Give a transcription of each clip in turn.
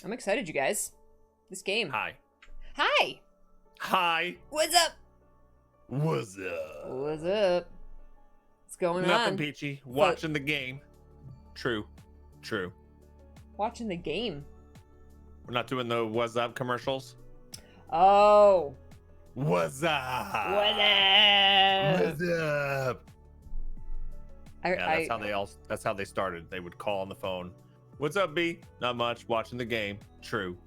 I'm excited, you guys. This game. Hi. Hi. Hi. What's up? What's up? What's up? What's going Nothing, on? Peachy. Watching the game. True. Watching the game. We're not doing the what's up commercials. Oh. What's up? What up? What's up? I That's how they started. They would call on the phone. What's up, B? Not much. Watching the game. True.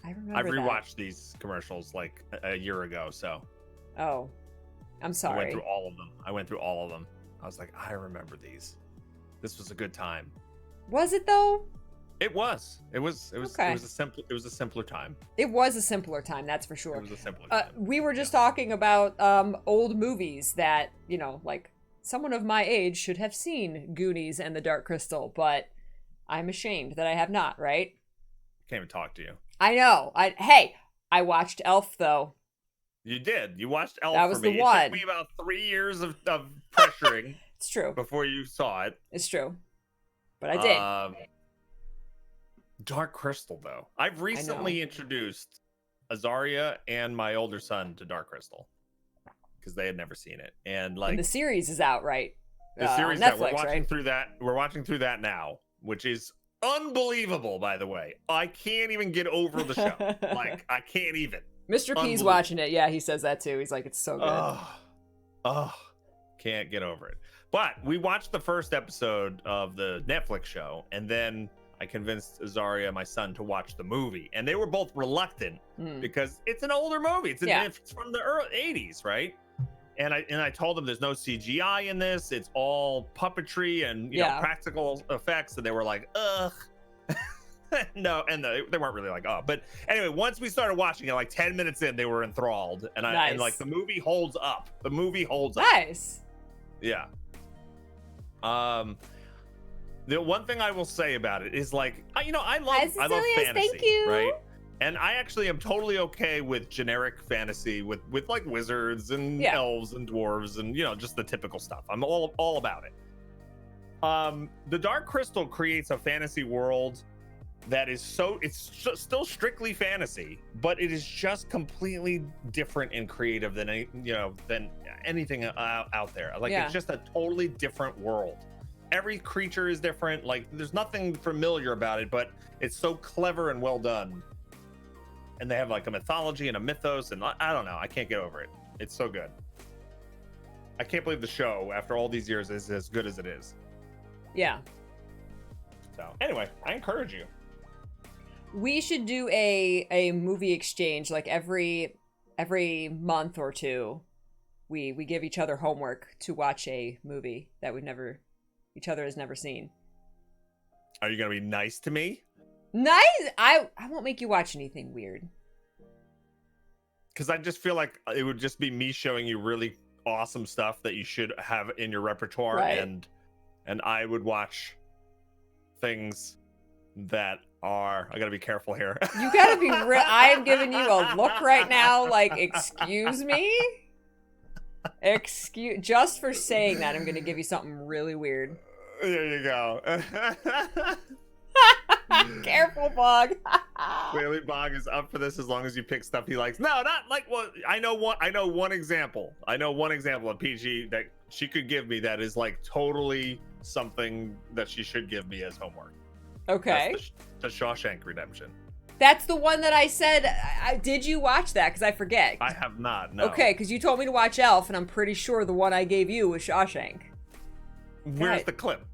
remember I've that. rewatched these commercials like a year ago, so Oh. I'm I sorry. went through all of them. I was like, I remember these. This was a good time. Was it though? It was. It was Okay. a simpler time. It was a simpler time, that's for sure. It was a simpler time. We were just talking about old movies that, like someone of my age should have seen Goonies and The Dark Crystal, but I'm ashamed that I have not, right? Can't even talk to you. I know. I watched Elf though. You did. You watched Elf That was for me. the one. It took me about 3 years of pressuring It's true. before you saw it. It's true. But I did. Dark Crystal, though. I've recently introduced Azaria and my older son to Dark Crystal because they had never seen it. And like And the series is out, right? the series on Netflix, that we're watching right? through that, we're watching through that now, which is unbelievable, by the way. I can't even get over the show. Like, I can't even. Mr. P's watching it. Yeah, he says that too. He's like, it's so good. Can't get over it. But we watched the first episode of the Netflix show, and then I convinced Azaria, my son, to watch the movie, and they were both reluctant because it's an older movie. It's from the early 80s, right? And I told them there's no CGI in this. It's all puppetry and you know, practical effects, and they were like, ugh. No, and they weren't really like, oh. But anyway, once we started watching it, like 10 minutes in, they were enthralled, and and like the movie holds up. The movie holds up. Nice. Yeah. The one thing I will say about it is like, I love fantasy, thank you. right? And I actually am totally okay with generic fantasy with like wizards and elves and dwarves and just the typical stuff. I'm all about it. The Dark Crystal creates a fantasy world that is still strictly fantasy, but it is just completely different and creative than anything out there. Like it's just a totally different world. Every creature is different. Like there's nothing familiar about it, but it's so clever and well done. And they have like a mythology and a mythos, and I don't know. I can't get over it. It's so good. I can't believe the show after all these years is as good as it is. Yeah. So anyway, I encourage you. We should do a movie exchange like every month or two. We give each other homework to watch a movie that each other has never seen. Are you gonna be nice to me? Nice. I won't make you watch anything weird. Because I just feel like it would just be me showing you really awesome stuff that you should have in your repertoire, right. and I would watch things that are. I gotta be careful here. You gotta be real. I am giving you a look right now, like, excuse me. Just for saying that, I'm gonna give you something really weird. There you go. Careful, Bog. Clearly, Bog is up for this as long as you pick stuff he likes. No, not like I know one example. I know one example of PG that she could give me that is like totally something that she should give me as homework. Okay. That's the Shawshank Redemption. That's the one that I said. Did you watch that? Because I forget. I have not. No. Okay, because you told me to watch Elf, and I'm pretty sure the one I gave you was Shawshank. Where's the clip?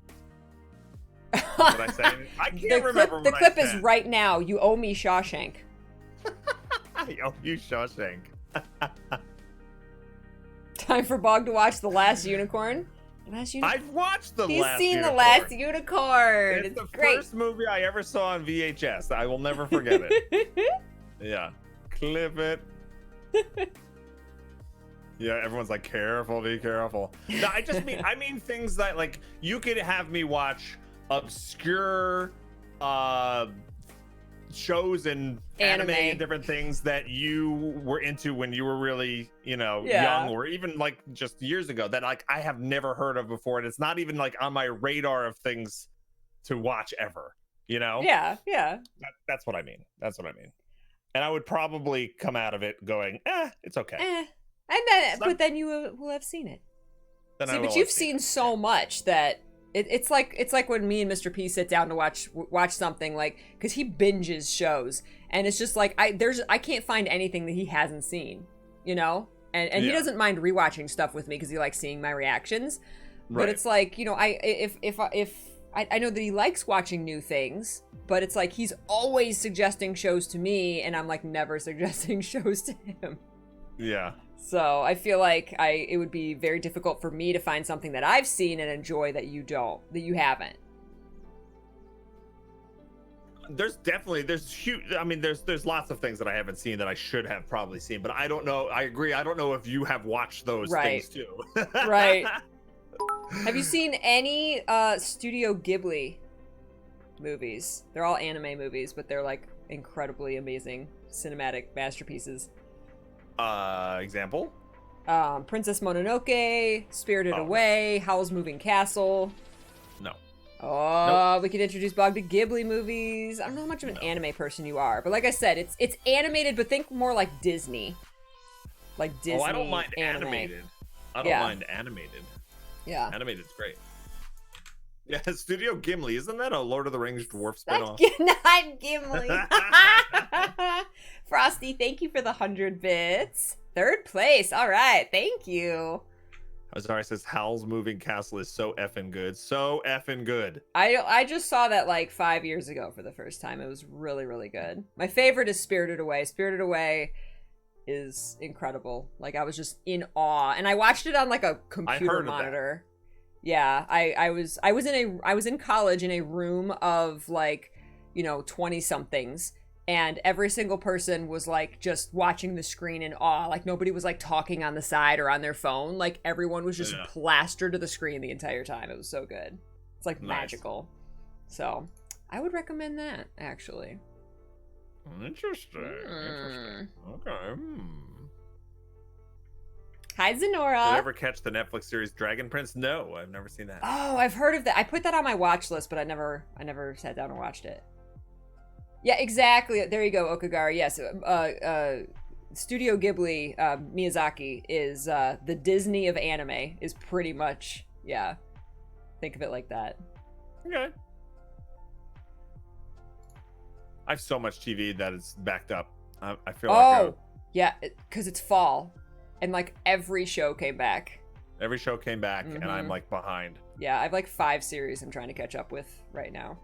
What I say? I can't remember. The clip is right now. You owe me Shawshank. I owe you Shawshank. Time for Bog to watch The Last Unicorn. I've watched The Last Unicorn. He's seen The Last Unicorn. It's the great. first movie I ever saw on VHS. I will never forget it. Yeah. Clip it. Yeah, everyone's like, careful, be careful. No, I mean things that like you could have me watch obscure shows and anime and different things that you were into when you were really, young, or even like just years ago that like I have never heard of before, and it's not even like on my radar of things to watch ever. You know? Yeah, yeah. That's what I mean. That's what I mean. And I would probably come out of it going, it's okay. And then, but then you will have seen it. Then See, but you've seen so much that it's like when me and Mr. P sit down to watch something, like, because he binges shows, and it's just like I can't find anything that he hasn't seen, you know, and he doesn't mind rewatching stuff with me because he likes seeing my reactions, but it's like, you know, if I know that he likes watching new things, but it's like he's always suggesting shows to me, and I'm like never suggesting shows to him. Yeah. So I feel like it would be very difficult for me to find something that I've seen and enjoy that you haven't. There's huge. I mean, there's lots of things that I haven't seen that I should have probably seen, but I don't know. I agree. I don't know if you have watched those things too. Right. Have you seen any Studio Ghibli movies? They're all anime movies, but they're like incredibly amazing cinematic masterpieces. Example? Princess Mononoke, Spirited Away, Howl's Moving Castle. No. Oh, nope. We could introduce Bog to Ghibli movies. I don't know how much of an anime person you are, but like I said, it's animated, but think more like Disney. Like Disney. I don't mind animated. I don't mind animated. Yeah. Animated's great. Yeah, Studio Gimli. Isn't that a Lord of the Rings dwarf spinoff? Not Gimli. Frosty, thank you for the 100 bits. 3rd place. All right. Thank you. Azari says Howl's Moving Castle is so effing good. So effing good. I just saw that like 5 years ago for the first time. It was really, really good. My favorite is Spirited Away. Spirited Away is incredible. Like, I was just in awe. And I watched it on like a computer monitor. Yeah, I was in college in a room of like, you know, 20 somethings, and every single person was like just watching the screen in awe. Like, nobody was like talking on the side or on their phone. Like, everyone was just plastered to the screen the entire time. It was so good. It's like magical. So I would recommend that, actually. Interesting. Interesting. Okay. Hi, Zenora. Did you ever catch the Netflix series Dragon Prince? No, I've never seen that. Oh, I've heard of that. I put that on my watch list, but I never sat down and watched it. Yeah, exactly. There you go, Okagara. Yes, Studio Ghibli, Miyazaki is the Disney of anime. Is pretty much, yeah. Think of it like that. Okay. I have so much TV that it's backed up. I feel like. Yeah, because it's fall. And like every show came back. Every show came back, and I'm like behind. Yeah, I have like 5 series I'm trying to catch up with right now.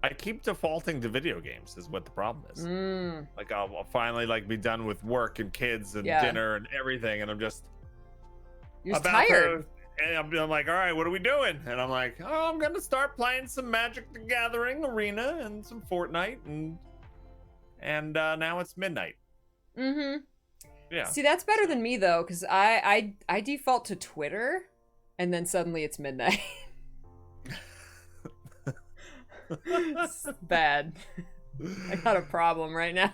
I keep defaulting to video games is what the problem is. Like I'll finally like be done with work and kids and dinner and everything, and I'm just you're tired. And I'm like, all right, what are we doing? And I'm like, oh, I'm gonna start playing some Magic the Gathering Arena and some Fortnite, and now it's midnight. Yeah. See, that's better than me though, because I default to Twitter, and then suddenly it's midnight. It's bad. I got a problem right now.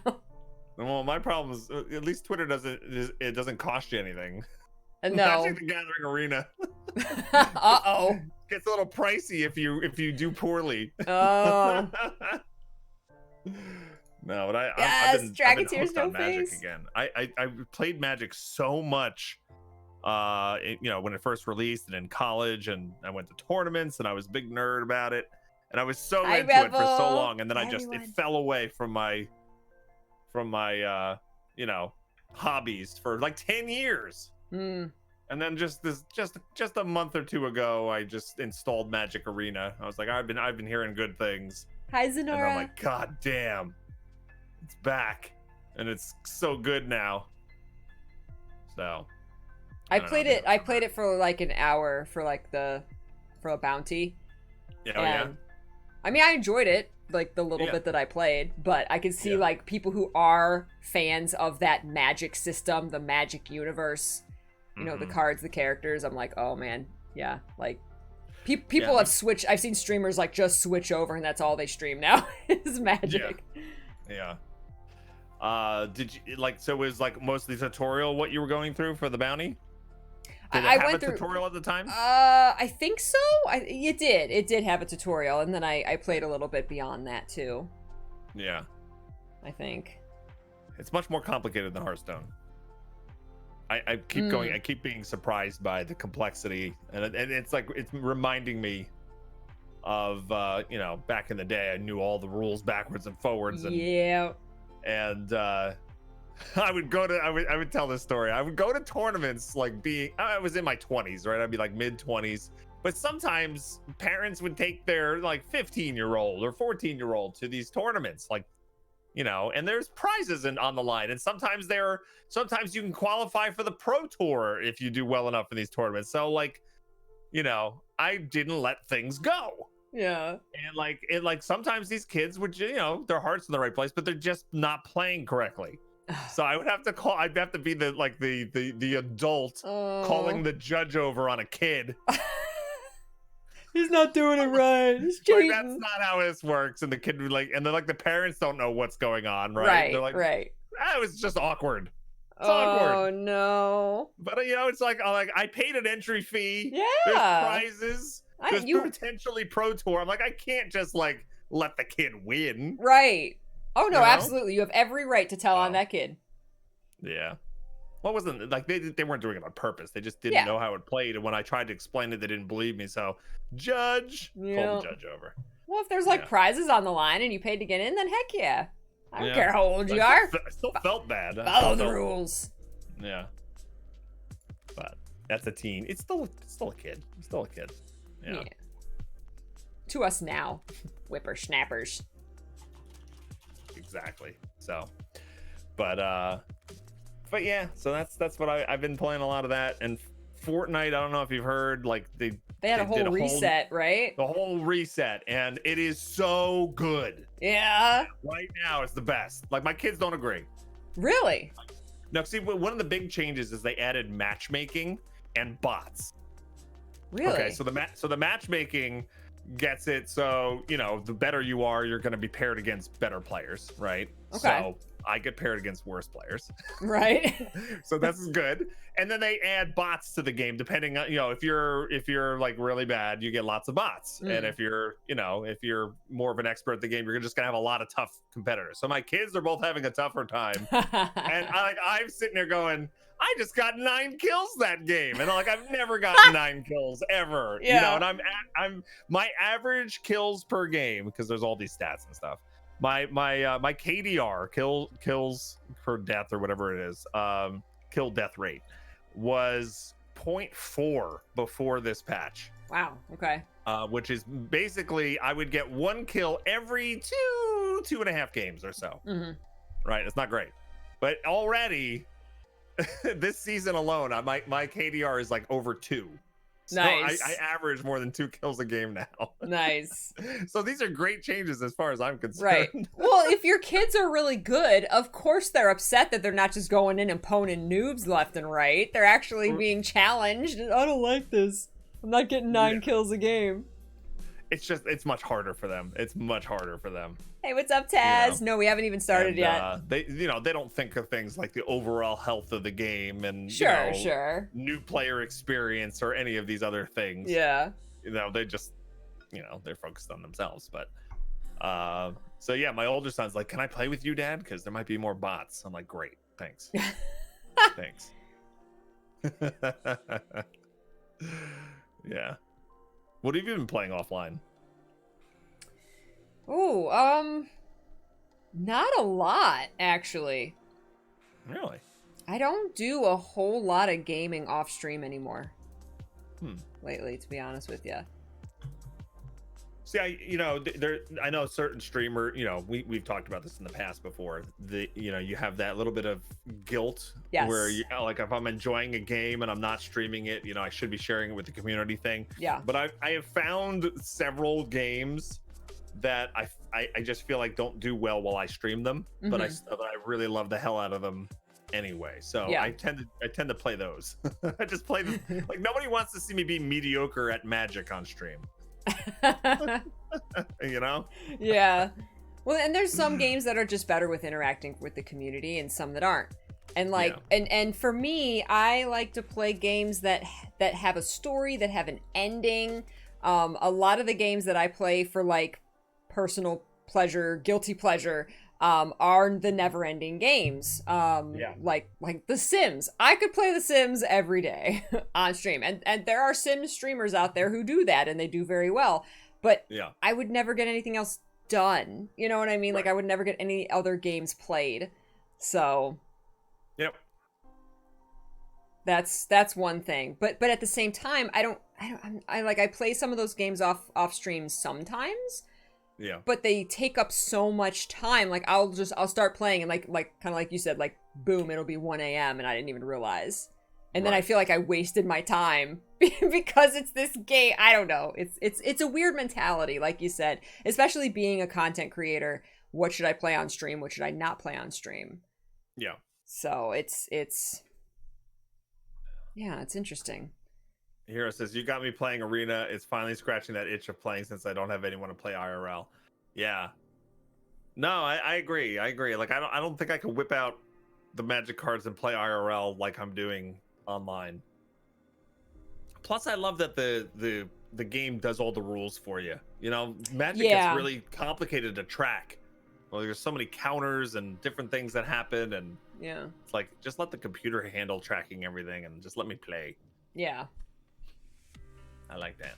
Well, my problem is at least Twitter doesn't cost you anything. No. Magic the Gathering Arena. Uh-oh. Gets a little pricey if you do poorly. Oh. No, but Yes, I've been Dragoneer's hooked on no Magic face. again. I played Magic so much, when it first released and in college, and I went to tournaments, and I was a big nerd about it, and I was so into it for so long, and then it fell away from my hobbies for like 10 years. And then just a month or two ago, I just installed Magic Arena. I was like, I've been hearing good things. Hi, Zenora. And I'm like, God damn, it's back, and it's so good now. So I played it for like an hour for a bounty. Yeah. I mean, I enjoyed it, like the little bit that I played, but I can see like people who are fans of that Magic system, the Magic universe, you know, the cards, the characters. I'm like, oh man, yeah, like people have switched. I've seen streamers like just switch over, and that's all they stream now is Magic. Yeah. Did you so it was like mostly tutorial what you were going through for the bounty? Did it I have went a through tutorial at the time? I think so. It did have a tutorial, and then I played a little bit beyond that too. Yeah. I think It's much more complicated than Hearthstone. I keep going. I keep being surprised by the complexity, and it's like it's reminding me of back in the day. I knew all the rules backwards and forwards, and I would tell this story. I would go to tournaments I was in my 20s, right? I'd be like mid 20s, but sometimes parents would take their like 15-year-old or 14-year-old to these tournaments, and there's prizes on the line, and sometimes you can qualify for the pro tour if you do well enough in these tournaments. So I didn't let things go. Yeah. And sometimes these kids would, their heart's in the right place, but they're just not playing correctly. So I'd have to be the adult calling the judge over on a kid. He's not doing it right. He's cheating. That's not how this works. And the kid would and then the parents don't know what's going on, right? They're like, right. It was just awkward. It's awkward. Oh no. But it's like I paid an entry fee. Yeah. There's prizes. There's potentially pro tour. I'm like, I can't just let the kid win. Right. Oh no, absolutely. You have every right to tell on that kid. Yeah. Well, it wasn't they weren't doing it on purpose. They just didn't know how it played, and when I tried to explain it, they didn't believe me. So, judge, call the judge over. Well, if there's prizes on the line and you paid to get in, then heck yeah. I don't care how old you are. I still felt bad. Follow the rules. Yeah. But that's a teen. It's still a kid. It's still a kid. Yeah. To us now, whippersnappers. Exactly. So, but yeah. So that's what I've been playing a lot of that. And Fortnite, I don't know if you've heard, they had a whole reset, right? The whole reset, and it is so good. Yeah. Right now, it's the best. My kids don't agree. Really? No, see, one of the big changes is they added matchmaking and bots. Really? Okay, so the matchmaking gets it. So the better you are, you're going to be paired against better players, right? Okay. So I get paired against worse players. Right. So that's good. And then they add bots to the game, depending on if you're really bad, you get lots of bots. And if you're more of an expert at the game, you're just gonna have a lot of tough competitors. So my kids are both having a tougher time. And I'm sitting there going, I just got 9 kills that game, and I've never gotten 9 kills ever. Yeah. And I'm my average kills per game, because there's all these stats and stuff. My KDR, kills per death or whatever it is, kill death rate, was 0.4 before this patch. Wow. Okay. Which is basically I would get 1 kill every 2.5 games or so. Mm-hmm. Right. It's not great, but already this season alone, my KDR is over 2. So nice. I average more than 2 kills a game now. Nice. So these are great changes as far as I'm concerned. Right. Well, if your kids are really good, of course they're upset that they're not just going in and poning noobs left and right. They're actually being challenged. I don't like this. I'm not getting 9 kills a game. It's much harder for them. Hey, what's up, Taz? No, we haven't even started yet. They don't think of things like the overall health of the game and sure, new player experience or any of these other things. Yeah. They just, they're focused on themselves. But so yeah, my older son's like, "Can I play with you, Dad? Because there might be more bots." I'm like, "Great, thanks." Thanks. Yeah. What have you been playing offline? Oh, not a lot, actually. Really? I don't do a whole lot of gaming off stream anymore. Lately, to be honest with you. See, I know certain streamer, we've talked about this in the past before. You have that little bit of guilt where if I'm enjoying a game and I'm not streaming it, I should be sharing it with the community thing. Yeah. But I have found several games that I just feel like don't do well while I stream them, but I really love the hell out of them anyway. So I tend to play those. I just play them. Nobody wants to see me be mediocre at Magic on stream. Yeah. Well, and there's some games that are just better with interacting with the community and some that aren't. And like and for me, I like to play games that have a story, that have an ending. A lot of the games that I play for like personal pleasure, guilty pleasure, are the never-ending games. Like The Sims. I could play The Sims every day on stream, and there are Sim streamers out there who do that, and they do very well. But I would never get anything else done. You know what I mean? Like I would never get any other games played. So. Yep. That's one thing. But at the same time, I play some of those games off stream sometimes. Yeah. But they take up so much time. Like I'll start playing and like kind of like you said, like boom, it'll be 1 a.m. and I didn't even realize. And then I feel like I wasted my time because it's this game. I don't know. It's a weird mentality, like you said, especially being a content creator. What should I play on stream? What should I not play on stream? Yeah. So it's interesting. Hero says, you got me playing Arena. It's finally scratching that itch of playing since I don't have anyone to play IRL. Yeah. No, I agree. Like I don't think I could whip out the Magic cards and play IRL like I'm doing online. Plus, I love that the game does all the rules for you. You know, Magic gets really complicated to track. Well, there's so many counters and different things that happen, and it's like just let the computer handle tracking everything and just let me play. Yeah. I like that.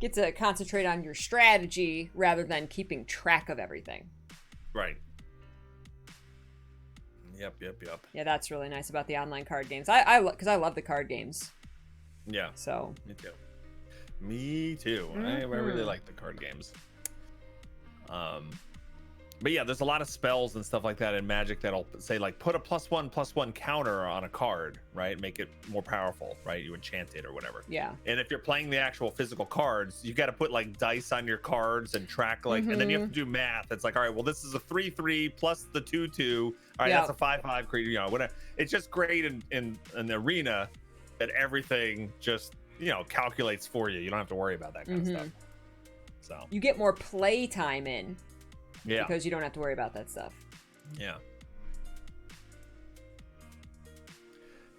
Get to concentrate on your strategy rather than keeping track of everything. Right. Yep. Yeah, that's really nice about the online card games. I love the card games. Yeah. So. Me too. Mm-hmm. I really like the card games. But yeah, there's a lot of spells and stuff like that in Magic that'll say like put a +1/+1 counter on a card, right? Make it more powerful, right? You enchant it or whatever. Yeah. And if you're playing the actual physical cards, you got to put like dice on your cards and track like, and then you have to do math. It's like, all right, well, this is a 3/3 plus the 2/2. All right, that's a 5/5 creature. You know, whatever. It's just great in the Arena that everything just calculates for you. You don't have to worry about that kind of stuff. So you get more play time in. Yeah. Because you don't have to worry about that stuff. Yeah.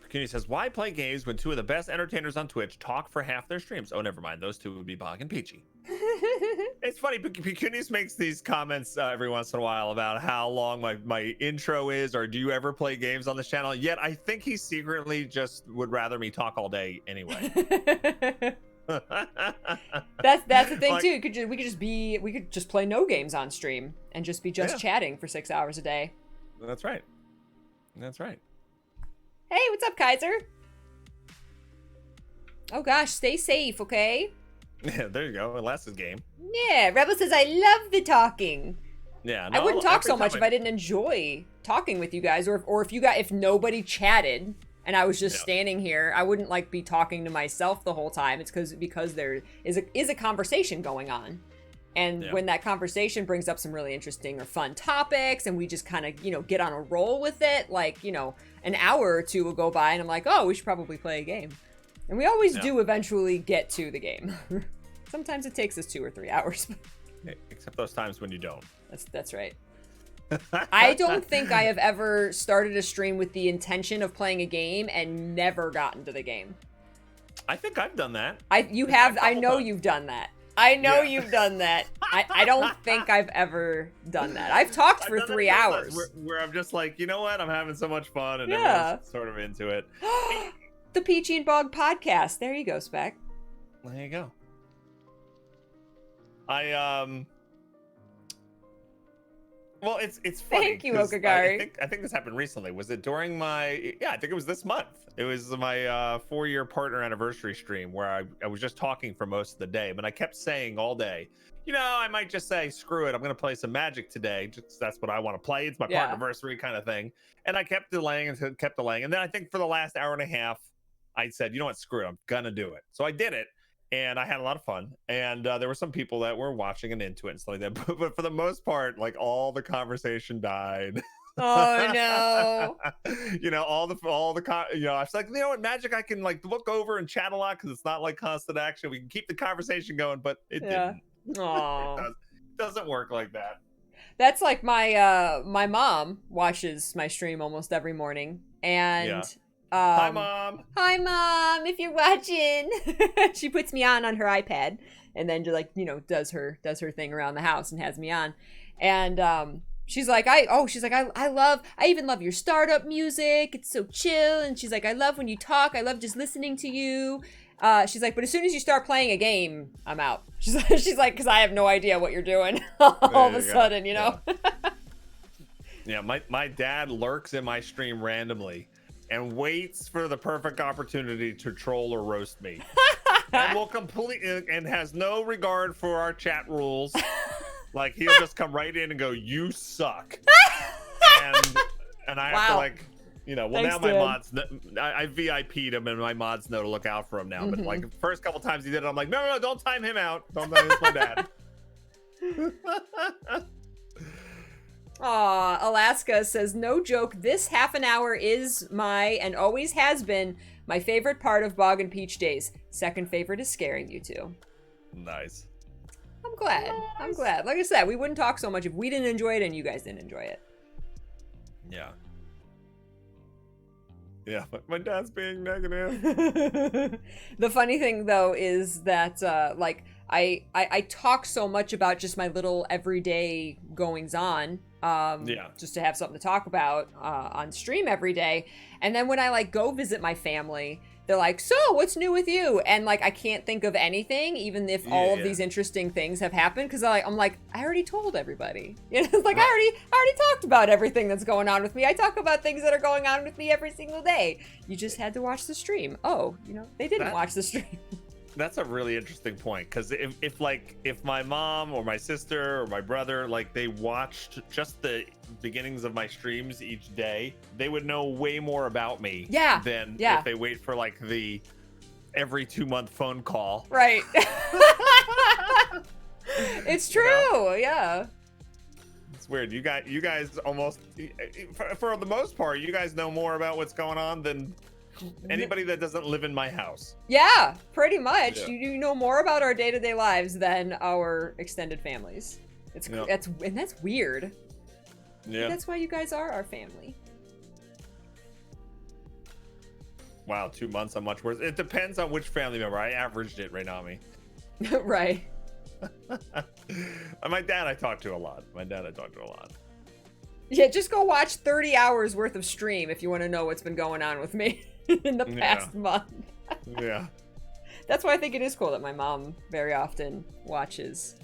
Pecuni says, why play games when two of the best entertainers on Twitch talk for half their streams? Oh, never mind. Those two would be Bog and Peachy. It's funny. Pecunius makes these comments every once in a while about how long my intro is, or do you ever play games on this channel? Yet I think he secretly just would rather me talk all day anyway. That's the thing too. We could just play no games on stream and just be chatting for 6 hours a day. That's right. Hey, what's up, Kaiser? Oh gosh, stay safe, okay? Yeah, there you go. It lasts his game. Yeah, Rebel says I love the talking. Yeah, I wouldn't talk so much if I didn't enjoy talking with you guys, or if nobody chatted. And I was just standing here. I wouldn't like be talking to myself the whole time. It's because there is a conversation going on. And when that conversation brings up some really interesting or fun topics and we just kind of, get on a roll with it, like, an hour or two will go by and I'm like, oh, we should probably play a game. And we always do eventually get to the game. Sometimes it takes us 2 or 3 hours. Except those times when you don't. That's right. I don't think I have ever started a stream with the intention of playing a game and never gotten to the game. I think I've done that. You have. I know you've done that. You've done that. I don't think I've ever done that. I've talked for 3 hours. Where I'm just like, you know what? I'm having so much fun and everyone's sort of into it. The Peachy and Bog podcast. There you go, Spec. There you go. Well, it's funny. Thank you, Okagari. I think this happened recently. Was it during my? Yeah, I think it was this month. It was my 4-year partner anniversary stream where I was just talking for most of the day, but I kept saying all day, I might just say, screw it, I'm gonna play some Magic today. Just that's what I want to play. It's my partner anniversary kind of thing. And I kept delaying. And then I think for the last hour and a half, I said, you know what, screw it, I'm gonna do it. So I did it. And I had a lot of fun, and there were some people that were watching and into it and stuff like that. But for the most part, like all the conversation died. Oh no! All the I was like, what, Magic, I can like look over and chat a lot because it's not like constant action. We can keep the conversation going, but it didn't. Oh, it doesn't work like that. That's like my mom watches my stream almost every morning, and Hi, Mom. Hi, Mom. If you're watching, she puts me on her iPad, and then just like does her thing around the house and has me on, and she's like I even love your startup music. It's so chill, and she's like I love when you talk. I love just listening to you. She's like, but as soon as you start playing a game, I'm out. She's like, because I have no idea what you're doing. All of a sudden, Yeah, my dad lurks in my stream randomly and waits for the perfect opportunity to troll or roast me. And will and has no regard for our chat rules. Like he'll just come right in and go, "You suck," and I have to like. Well, thanks, now my Dad. mods, I VIP'd him and my mods know to look out for him now. But like the first couple times he did it, I'm like, no, don't time him out. Don't time my dad. Aw, Alaska says, no joke, this half an hour is and always has been, my favorite part of Bog and Peach days. Second favorite is scaring you two. Nice. I'm glad. Nice. I'm glad. Like I said, we wouldn't talk so much if we didn't enjoy it and you guys didn't enjoy it. Yeah. Yeah, but my dad's being negative. The funny thing though is that like I talk so much about just my little everyday goings on, just to have something to talk about on stream every day, and then when I like go visit my family, they're like, so what's new with you? And like I can't think of anything, even if all of these interesting things have happened, because I'm like I already told everybody. It's like I already talked about everything that's going on with me. I talk about things that are going on with me every single day. You just had to watch the stream. Oh, they didn't watch the stream. That's a really interesting point, because if my mom or my sister or my brother, like, they watched just the beginnings of my streams each day, they would know way more about me than if they wait for like the every 2-month phone call. Right. It's true. Yeah. It's weird. You guys almost, for the most part, you guys know more about what's going on than anybody that doesn't live in my house. Yeah, pretty much. Yeah. You know more about our day-to-day lives than our extended families. That's weird. Yeah. That's why you guys are our family. Wow, 2 months on much worse. It depends on which family member. I averaged it, Rainami. Right. My dad I talk to a lot. Yeah, just go watch 30 hours worth of stream if you want to know what's been going on with me in the past month. Yeah. That's why I think it is cool that my mom very often watches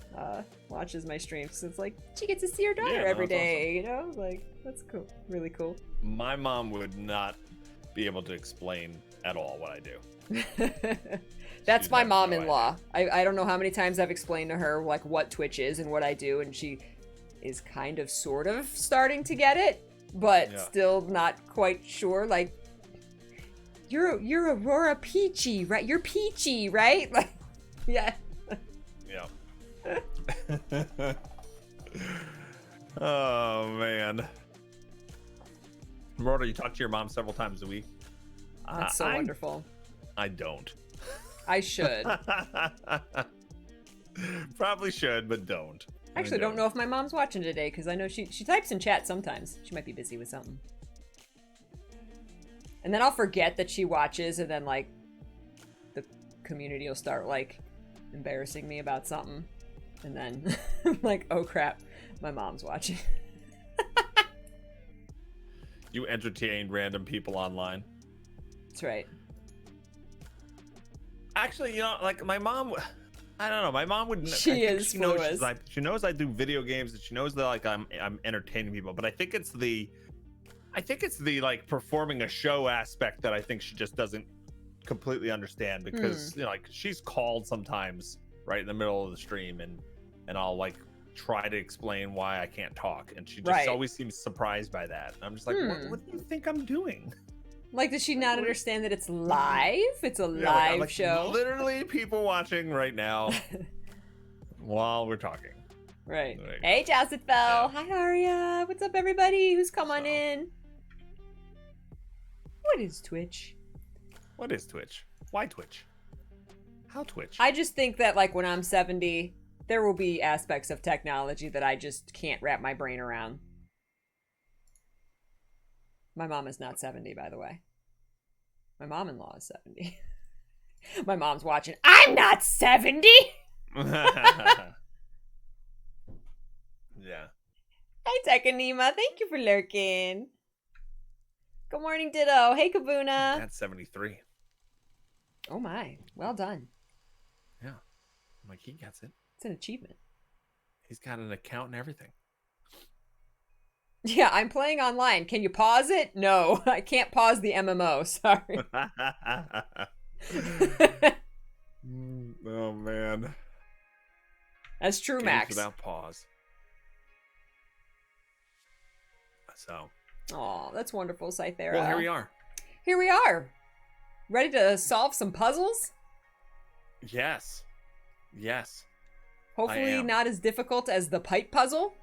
my streams. It's like she gets to see her daughter every day, awesome. Like that's cool. Really cool. My mom would not be able to explain at all what I do. That's my mom-in-law. I don't know how many times I've explained to her like what Twitch is and what I do, and she is kind of sort of starting to get it, but still not quite sure. Like, you're AuroraPeachy, right? You're peachy, right? Like, yeah. Yeah. Oh man. Aurora, you talk to your mom several times a week. That's so wonderful. I don't. I should. Probably should, but don't. Actually, don't know if my mom's watching today, because I know she types in chat sometimes. She might be busy with something. And then I'll forget that she watches, and then, like, the community will start, like, embarrassing me about something. And then I'm like, oh crap, my mom's watching. You entertain random people online. That's right. Actually, like, my mom... I don't know. My mom would. She knows I do video games, and she knows that like I'm entertaining people. But I think it's the like performing a show aspect that I think she just doesn't completely understand, because like she's called sometimes right in the middle of the stream, and I'll like try to explain why I can't talk, and she just always seems surprised by that. I'm just like, what do you think I'm doing? Like, does she not understand that it's live? It's a live show. Literally people watching right now while we're talking. Right. Hey, Jousted Fell. Hi, Aria. What's up, everybody? Who's come on in? What is Twitch? What is Twitch? Why Twitch? How Twitch? I just think that, like, when I'm 70, there will be aspects of technology that I just can't wrap my brain around. My mom is not 70, by the way. My mom-in-law is 70. My mom's watching. I'm not 70! Yeah. Hi, Tekanima. Thank you for lurking. Good morning, Ditto. Hey, Kabuna. That's 73. Oh, my. Well done. Yeah. I'm like, he gets it. It's an achievement. He's got an account and everything. Yeah, I'm playing online. Can you pause it? No, I can't pause the MMO. Sorry. Oh, man. That's true, Games Max. without pause. So. Oh, that's wonderful, Cythera. Well, here we are. Here we are. Ready to solve some puzzles? Yes. Yes. Hopefully not as difficult as the pipe puzzle.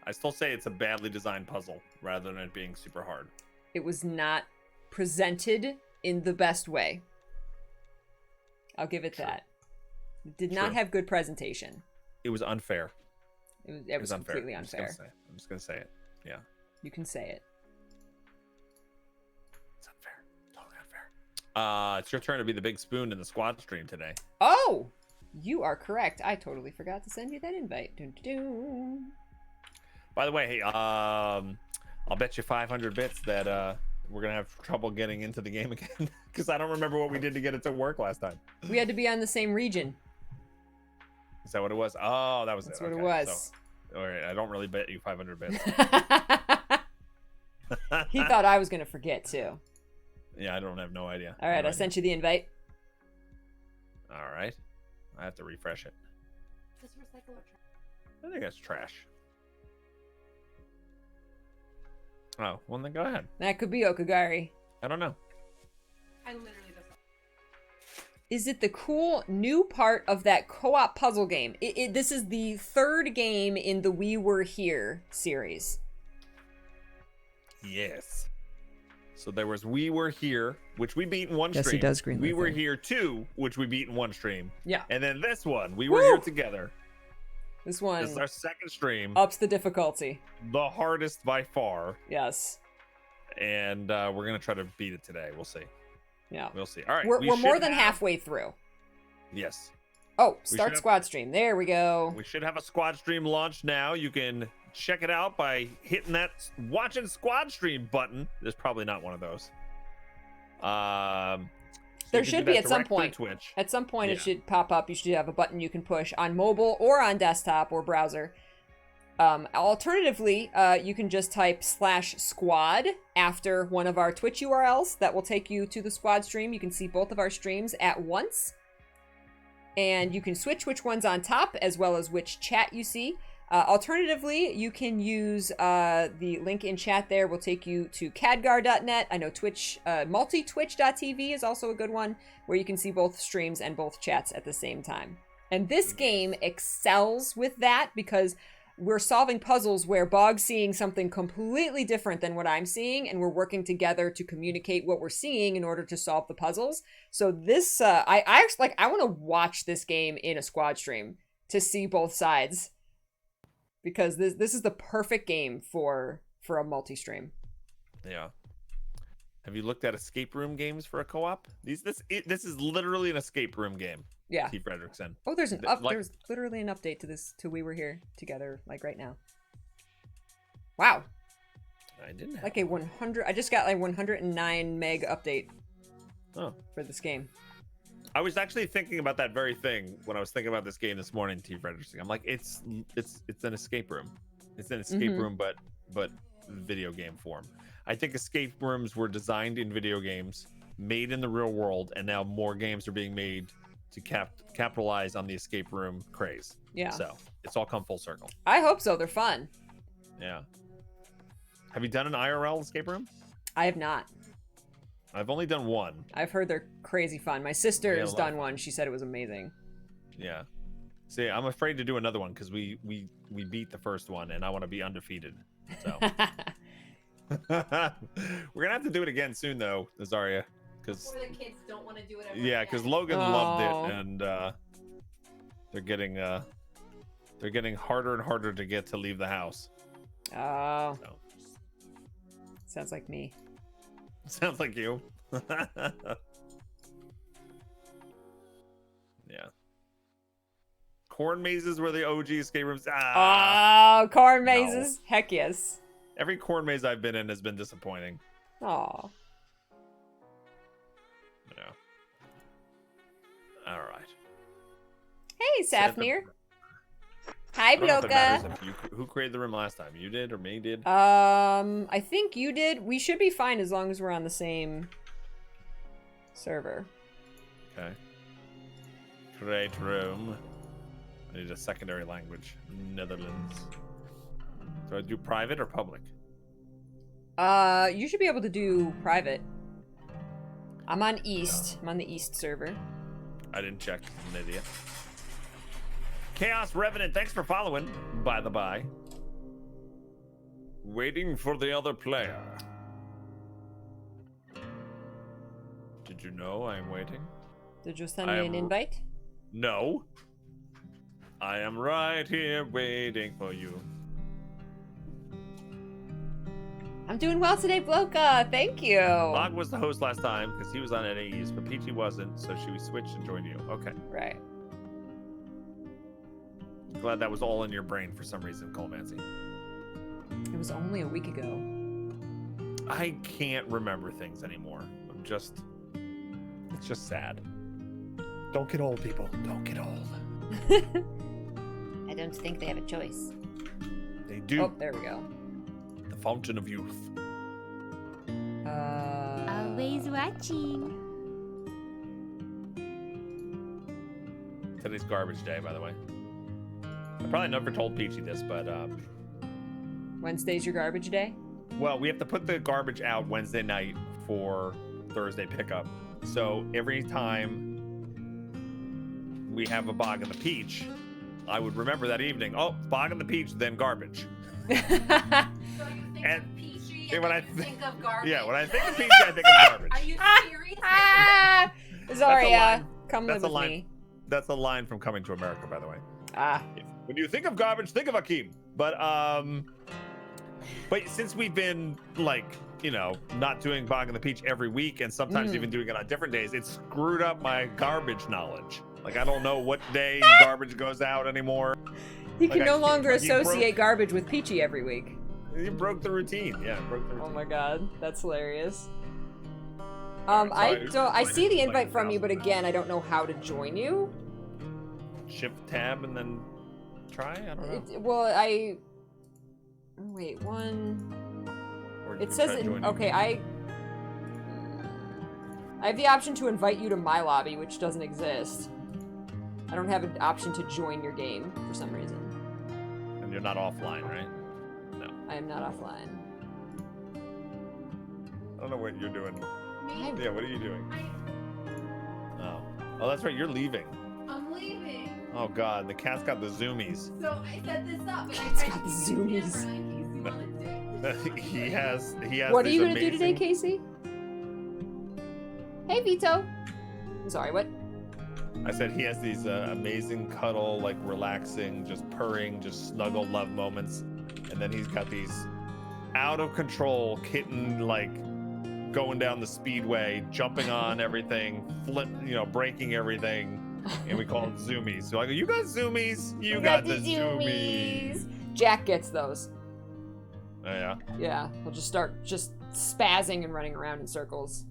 I still say it's a badly designed puzzle rather than it being super hard. It was not presented in the best way. I'll give it that. It did not have good presentation. It was unfair. It was completely unfair. I'm just going to say it. Yeah. You can say it. It's unfair. Totally unfair. It's your turn to be the big spoon in the squad stream today. Oh! You are correct. I totally forgot to send you that invite. Dun, dun, dun. By the way, hey, I'll bet you 500 bits that we're going to have trouble getting into the game again. Because I don't remember what we did to get it to work last time. We had to be on the same region. Is that what it was? Oh, that was That's it. what Okay, it was. So, all right, I don't really bet you 500 bits. He thought I was going to forget, too. Yeah, I don't have no idea. All right, I sent you the invite. All right. I have to refresh it. Is this recycle or trash? I think that's trash. Oh, well then go ahead. That could be Okagari. I don't know. I literally just. Is it the cool new part of that co-op puzzle game? This is the third game in the We Were Here series. Yes. So there was We Were Here, which we beat in one stream. Yes, he does green We the Were thing. Here 2, which we beat in one stream. Yeah. And then this one, We Were Woo! Here Together. This one This is our second stream. ups the difficulty. The hardest by far. Yes. And we're going to try to beat it today. We'll see. Yeah. We'll see. All right. We're we more should than have- halfway through. Yes. Oh, should start have- squad stream. There we go. We should have a squad stream launch now. You can check it out by hitting that watching squad stream button. There's probably not one of those. So There you can should do be that at some direct through point. Twitch. At some point, Yeah. it should pop up. You should have a button you can push on mobile or on desktop or browser. Alternatively, you can just type /squad after one of our Twitch URLs. That will take you to the squad stream. You can see both of our streams at once. And you can switch which one's on top as well as which chat you see. Alternatively, you can use the link in chat there will take you to cadgar.net. I know Twitch, multitwitch.tv is also a good one where you can see both streams and both chats at the same time. And this game excels with that because we're solving puzzles where Bog's seeing something completely different than what I'm seeing, and we're working together to communicate what we're seeing in order to solve the puzzles. So this, I actually, I want to watch this game in a squad stream to see both sides. Because this is the perfect game for a multi-stream. Yeah. Have you looked at escape room games for a co-op? This is literally an escape room game. Yeah. T. Fredrickson. Oh, there's there's literally an update to this to We Were Here Together, like right now. Wow. I didn't have Like a 100. I just got like 109 meg update. Oh. For this game. I was actually thinking about that very thing when I was thinking about this game this morning, T. Fredrickson. I'm like, it's an escape room. It's an escape room, but video game form. I think escape rooms were designed in video games, made in the real world, and now more games are being made to capitalize on the escape room craze. Yeah. So it's all come full circle. I hope so. They're fun. Yeah. Have you done an IRL escape room? I have not. I've only done one. I've heard they're crazy fun. My sister has done fun. one. She said it was amazing. Yeah. See, I'm afraid to do another one because we beat the first one and I want to be undefeated. So we're gonna have to do it again soon though, Azaria. Because Or the kids don't want to do it ever yeah, again. because Logan loved it and They're getting harder and harder to get to leave the house. Oh. So. Sounds like me. Sounds like you. Yeah. Corn mazes were the OG escape rooms. Oh, corn No. mazes. Heck yes. Every corn maze I've been in has been disappointing. Aw. Yeah. All right. Hey, Safnir. Hi, I don't know if it matters Bloka. who created the room last time? You did or me did? I think you did. We should be fine as long as we're on the same server. Okay. Create room. I need a secondary language. Netherlands. Do I do private or public? You should be able to do private. I'm on East. I'm on the East server. I didn't check. I'm an idiot. Chaos Revenant, thanks for following, by the by. Waiting for the other player. Did you know I'm waiting? Did you send me an invite? No. I am right here waiting for you. I'm doing well today, Bloka. Thank you. Bog was the host last time because he was on NAEs, but Peachy wasn't, so she switched and joined you. Okay. Right. Glad that was all in your brain for some reason, Colomancy. It was only a week ago. I can't remember things anymore. It's just sad. Don't get old, people. Don't get old. I don't think they have a choice. They do. Oh, there we go. The fountain of youth. Always watching. Today's garbage day, by the way. I probably never told Peachy this, but Wednesday's your garbage day? well, we have to put the garbage out Wednesday night for Thursday pickup. So every time we have a Bog in the Peach, I would remember that evening. Oh, Bog in the Peach, then garbage. So you think And- of Peachy and and when then I you think of garbage? Yeah, when I think of Peachy, I think of garbage. Are you serious? Ah! Zaria, line- come live that's a with line. me. That's a line from Coming to America, by the way. Ah. When you think of garbage, think of Akeem. But since we've been not doing Bog in the Peach every week, and sometimes even doing it on different days, it's screwed up my garbage knowledge. Like I don't know what day garbage goes out anymore. You can Like, no longer like, you broke- associate garbage with Peachy every week. You broke the routine. Yeah, broke the routine. Oh my god, that's hilarious. Sorry, I see the invite from you, house. but again, I don't know how to join you. Shift tab and then try. I don't know. Wait, one. Or you It can says try it. joining Okay, me. I have the option to invite you to my lobby, which doesn't exist. I don't have an option to join your game for some reason. And you're not offline, right? No. I am not offline. I don't know what you're doing. Me? Yeah, what are you doing? Oh, that's right. You're leaving. I'm leaving. Oh God, the cat's got the zoomies. So I set this up. And Cat's I got tried the to use zoomies. camera in case you wanted to. he has. What are these you gonna do today, amazing- Casey? Hey, Vito. I'm sorry, what? I said he has these amazing cuddle, like relaxing, just purring, just snuggle love moments, and then he's got these out of control kitten, like going down the speedway, jumping on everything, breaking everything, and we call them zoomies. So I go, you got zoomies, you got the zoomies. Jack gets those. Oh, yeah, Yeah, he'll just start spazzing and running around in circles.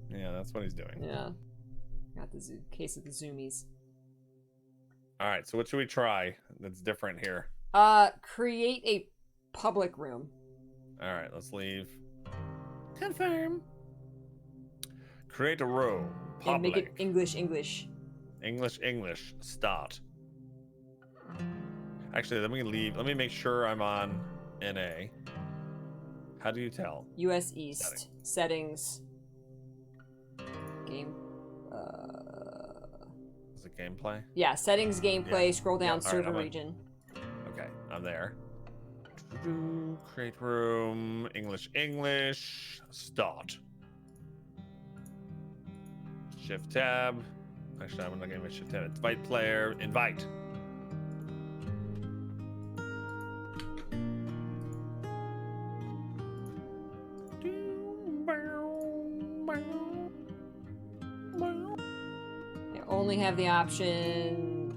yeah, that's what he's doing. Yeah. Got the case of the zoomies. All right, so what should we try that's different here? Create a public room. All right, let's leave. Confirm. Create a room. And make it Public. English. Start. Actually, let me leave. Let me make sure I'm on NA. How do you tell? US East. Settings. Game. Is it gameplay? Yeah, settings, gameplay, Yeah. scroll down, Yeah, all right, server I'm on. region. Okay, I'm there. Create room. English. Start. Shift tab. Actually, I'm not getting my shift tab. Invite player. Invite. have the option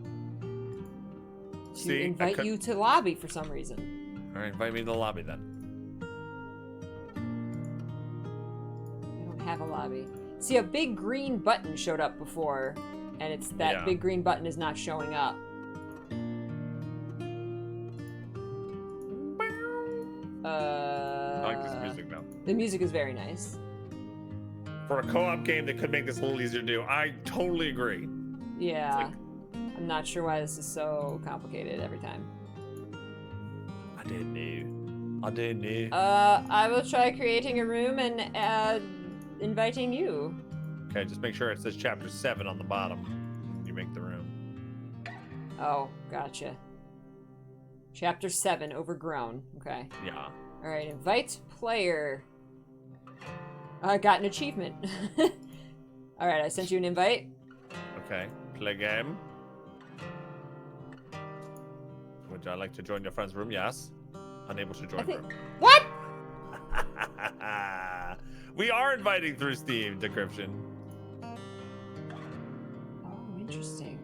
to See, invite you to lobby for some reason. All right, invite me to the lobby then. I don't have a lobby. See, a big green button showed up before, and it's that big green button is not showing up. I like this music now. The music is very nice. For a co-op game, they could make this a little easier to do. I totally agree. Yeah. I'm not sure why this is so complicated every time. I didn't know. I didn't know. I will try creating a room and inviting you. Okay, just make sure it says chapter 7 on the bottom. You make the room. Oh, gotcha. Chapter 7, overgrown. Okay. Yeah. Alright, invite player. I got an achievement. Alright, I sent you an invite. Okay, play game. Would I like to join your friend's room? Yes. Unable to join room. What? We are inviting through Steam decryption. Oh, interesting.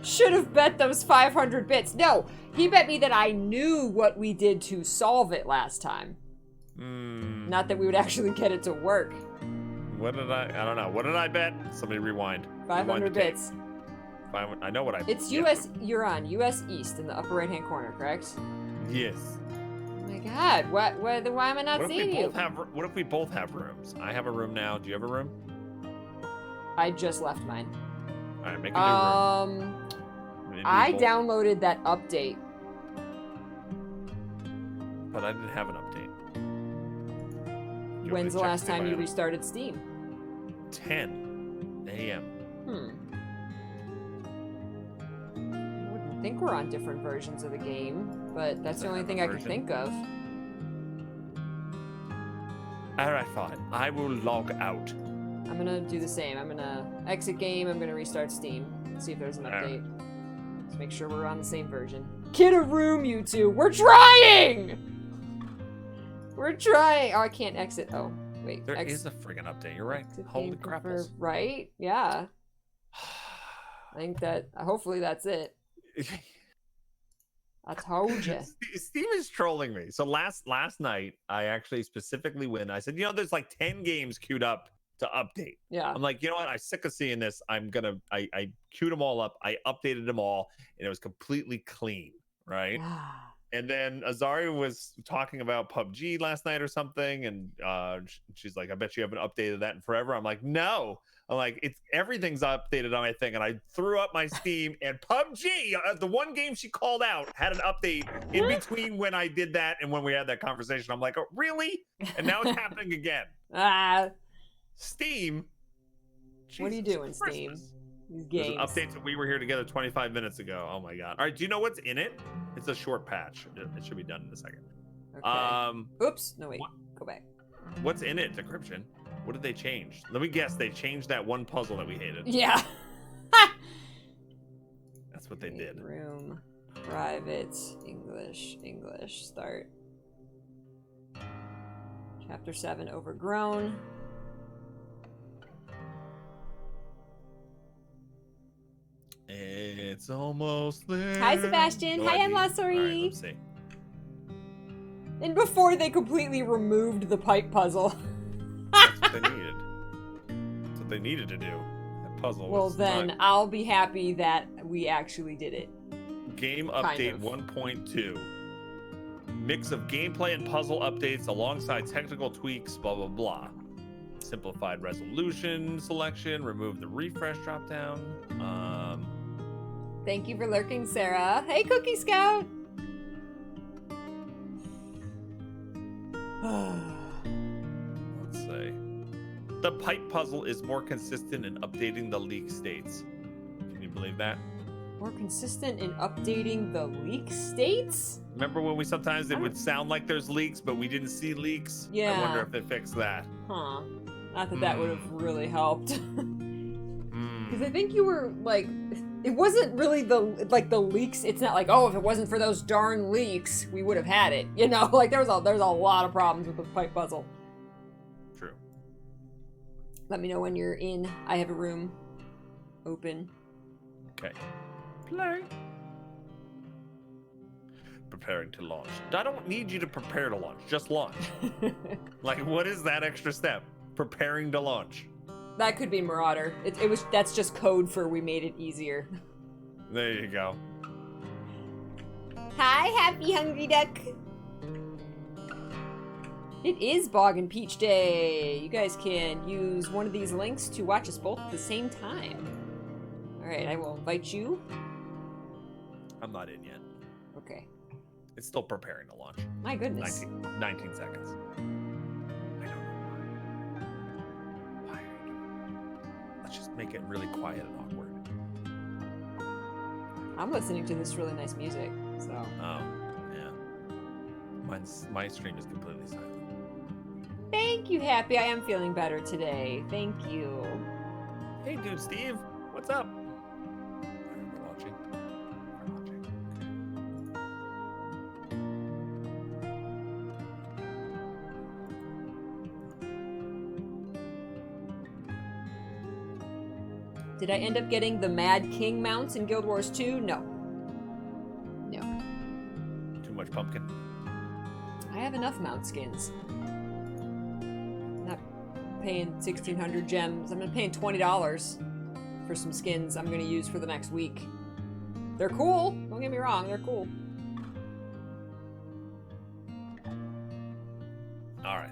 Should have bet those 500 bits. No, he bet me that I knew what we did to solve it last time. Not that we would actually get it to work. What did I don't know. What did I bet? Somebody rewind. 500 bits. I know what I It's US, you're on US East in the upper right hand corner, correct? Yes. Oh my god, why am I not seeing you? What if we both have rooms? I have a room now. Do you have a room? I just left mine. Alright, make a new room. I downloaded that update. But I didn't have an update. When's the last time you restarted Steam? 10 a.m. I wouldn't think we're on different versions of the game, but that's the only thing I can think of. Alright, fine. I will log out. I'm gonna do the same. I'm gonna exit game, I'm gonna restart Steam. See if there's an update. Let's make sure we're on the same version. Get a room, you two! We're trying! We're trying! Oh, I can't exit. Oh, wait. There is a friggin' update. You're right. Holy crap. Right? Yeah. I think that, hopefully that's it. I told you. Steve is trolling me. So last night, I actually specifically went. I said, there's like 10 games queued up to update. Yeah. I'm like, you know what? I'm sick of seeing this. I queued them all up. I updated them all, and it was completely clean, right? And then Azari was talking about PUBG last night or something, and she's like, I bet you haven't updated that in forever. I'm like, no. I'm like, everything's updated on my thing, and I threw up my Steam, and PUBG, the one game she called out, had an update in between when I did that and when we had that conversation. I'm like, oh, really? And now it's happening again. Steam. What are you doing, Steam? These games. There's an update to We Were Here Together 25 minutes ago. Oh my god. All right, do you know what's in it? It's a short patch. It should be done in a second. Okay. Oops. No, wait. Go back. What's in it, Decryption? What did they change? Let me guess. They changed that one puzzle that we hated. Yeah. That's what they did. Room. Private. English. Start. Chapter 7, overgrown. It's almost there. Hi, Sebastian. Hi, I'm Lasori. Right, let's see. And before they completely removed the pipe puzzle. That's what they needed. That's what they needed to do. That puzzle. Well, then I'll be happy that we actually did it. Game update 1.2. Mix of gameplay and puzzle updates alongside technical tweaks, blah, blah, blah. Simplified resolution selection, remove the refresh dropdown. Thank you for lurking, Sarah. Hey, Cookie Scout! Let's see. The pipe puzzle is more consistent in updating the leak states. Can you believe that? More consistent in updating the leak states? Remember when it would sound like there's leaks, but we didn't see leaks? Yeah. I wonder if they fixed that. Huh. Not that that would have really helped. Because I think you were, like, it wasn't really the leaks. It's not like, oh, if it wasn't for those darn leaks, we would have had it. Like, there's a lot of problems with the pipe puzzle. Let me know when you're in. I have a room open. Okay. Play. Preparing to launch. I don't need you to prepare to launch. Just launch. Like, what is that extra step? Preparing to launch. That could be Marauder. That's just code for we made it easier. There you go. Hi, happy hungry duck. It is Bog and Peach Day. You guys can use one of these links to watch us both at the same time. All right, I will invite you. I'm not in yet. Okay. It's still preparing to launch. My goodness. 19 seconds. I don't know why. Why are you doing that? Let's just make it really quiet and awkward. I'm listening to this really nice music, so. Oh, yeah. My stream is completely silent. Thank you, Happy. I am feeling better today. Thank you. Hey, dude, Steve. What's up? We're launching. We're launching. Did I end up getting the Mad King mounts in Guild Wars 2? No. No. Too much pumpkin. I have enough mount skins. Not paying 1,600 gems. I'm paying $20 for some skins I'm gonna use for the next week. They're cool. Don't get me wrong, they're cool. All right.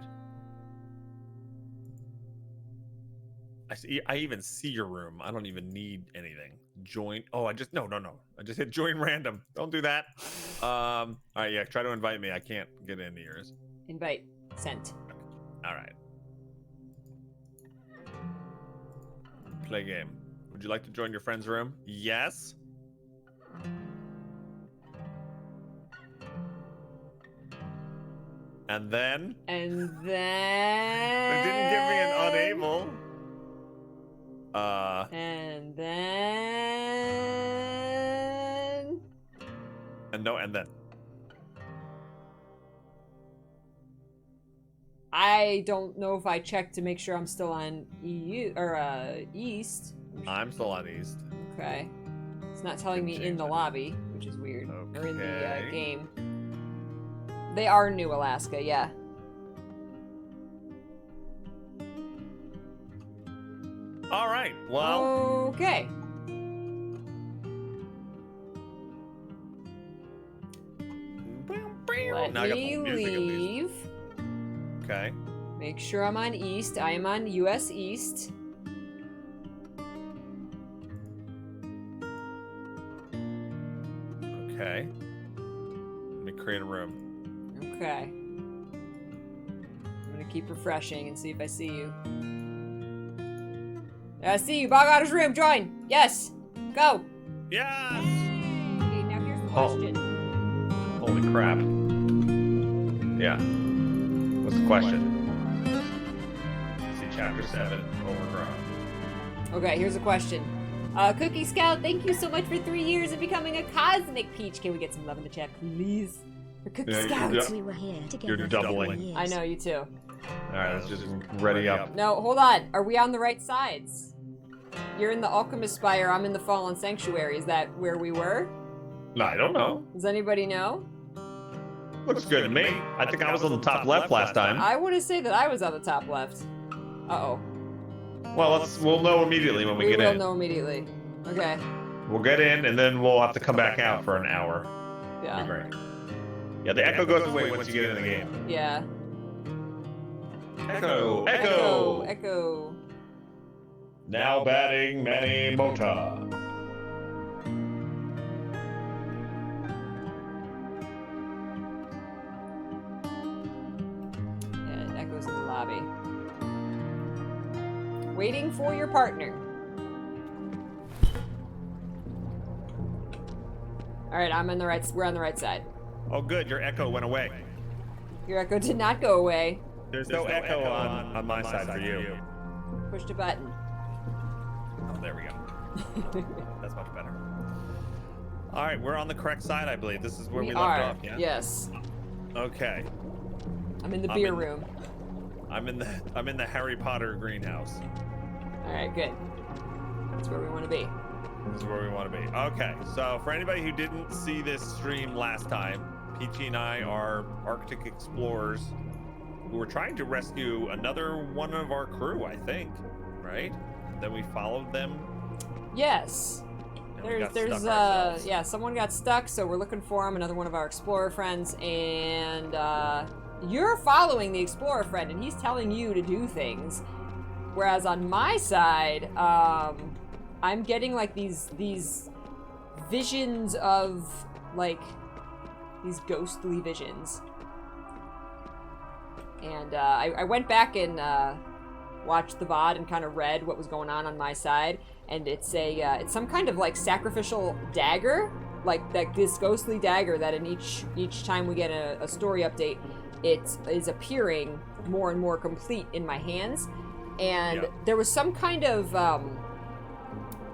I even see your room. I don't even need anything. Join. Oh, I just hit join random. Don't do that. All right, yeah. Try to invite me. I can't get into yours. Invite. Sent. All right. Play game. Would you like to join your friend's room? Yes. And then? And then... It didn't give me an unable. And then... And then. I don't know if I checked to make sure I'm still on EU, or, East. I'm still on East. Okay. It's not telling me in the lobby, which is weird. Okay. Or in the, game. They are New Alaska, yeah. All right. Well. Okay. Let me leave. Okay. Make sure I'm on East. I am on US East. Okay. Let me create a room. Okay. I'm gonna keep refreshing and see if I see you. I see you. BogOtter's room. Join. Yes. Go. Yes. Okay, now here's the question. Holy crap. Yeah. What's the question? See chapter 7, overgrown. Okay, here's a question. Cookie Scout, thank you so much for 3 years of becoming a Cosmic Peach. Can we get some love in the chat, please? For Cookie Scout. We were here together. You're doubling. I know, you too. Alright, let's just ready up. No, hold on. Are we on the right sides? You're in the Alchemist Spire, I'm in the Fallen Sanctuary. Is that where we were? No, I don't know. Does anybody know? Looks good to me. I think I was on the top left last time. I want to say that I was on the top left. Uh-oh. Well, we'll know immediately when we get in. We will know immediately. Okay. We'll get in, and then we'll have to come back out for an hour. Yeah. Great. Yeah, the echo goes away once you get in the game. Yeah. Echo! Echo! Echo! Now batting Manny Mota. Yeah, it echoes in the lobby. Waiting for your partner. Alright, I'm on the right, we're on the right side. Oh good, your echo went away. Your echo did not go away. There's no echo on my side for you. Pushed a button. Oh, there we go. That's much better. All right, we're on the correct side, I believe. This is where we left off, yeah? Yes. Okay. I'm in the beer room. I'm in the Harry Potter greenhouse. All right, good. That's where we want to be. This is where we want to be. Okay, so for anybody who didn't see this stream last time, Peachy and I are Arctic explorers who were trying to rescue another one of our crew, I think, right? Then we followed them. Yes. And we got There's stuck ourselves. yeah, someone got stuck, so we're looking for him, another one of our explorer friends, and you're following the explorer friend, and he's telling you to do things. Whereas on my side, I'm getting like these visions of like these ghostly visions. And I went back and watched the VOD and kind of read what was going on my side, and it's it's some kind of like sacrificial dagger, like that this ghostly dagger that in each time we get a story update, it is appearing more and more complete in my hands. And there was some kind of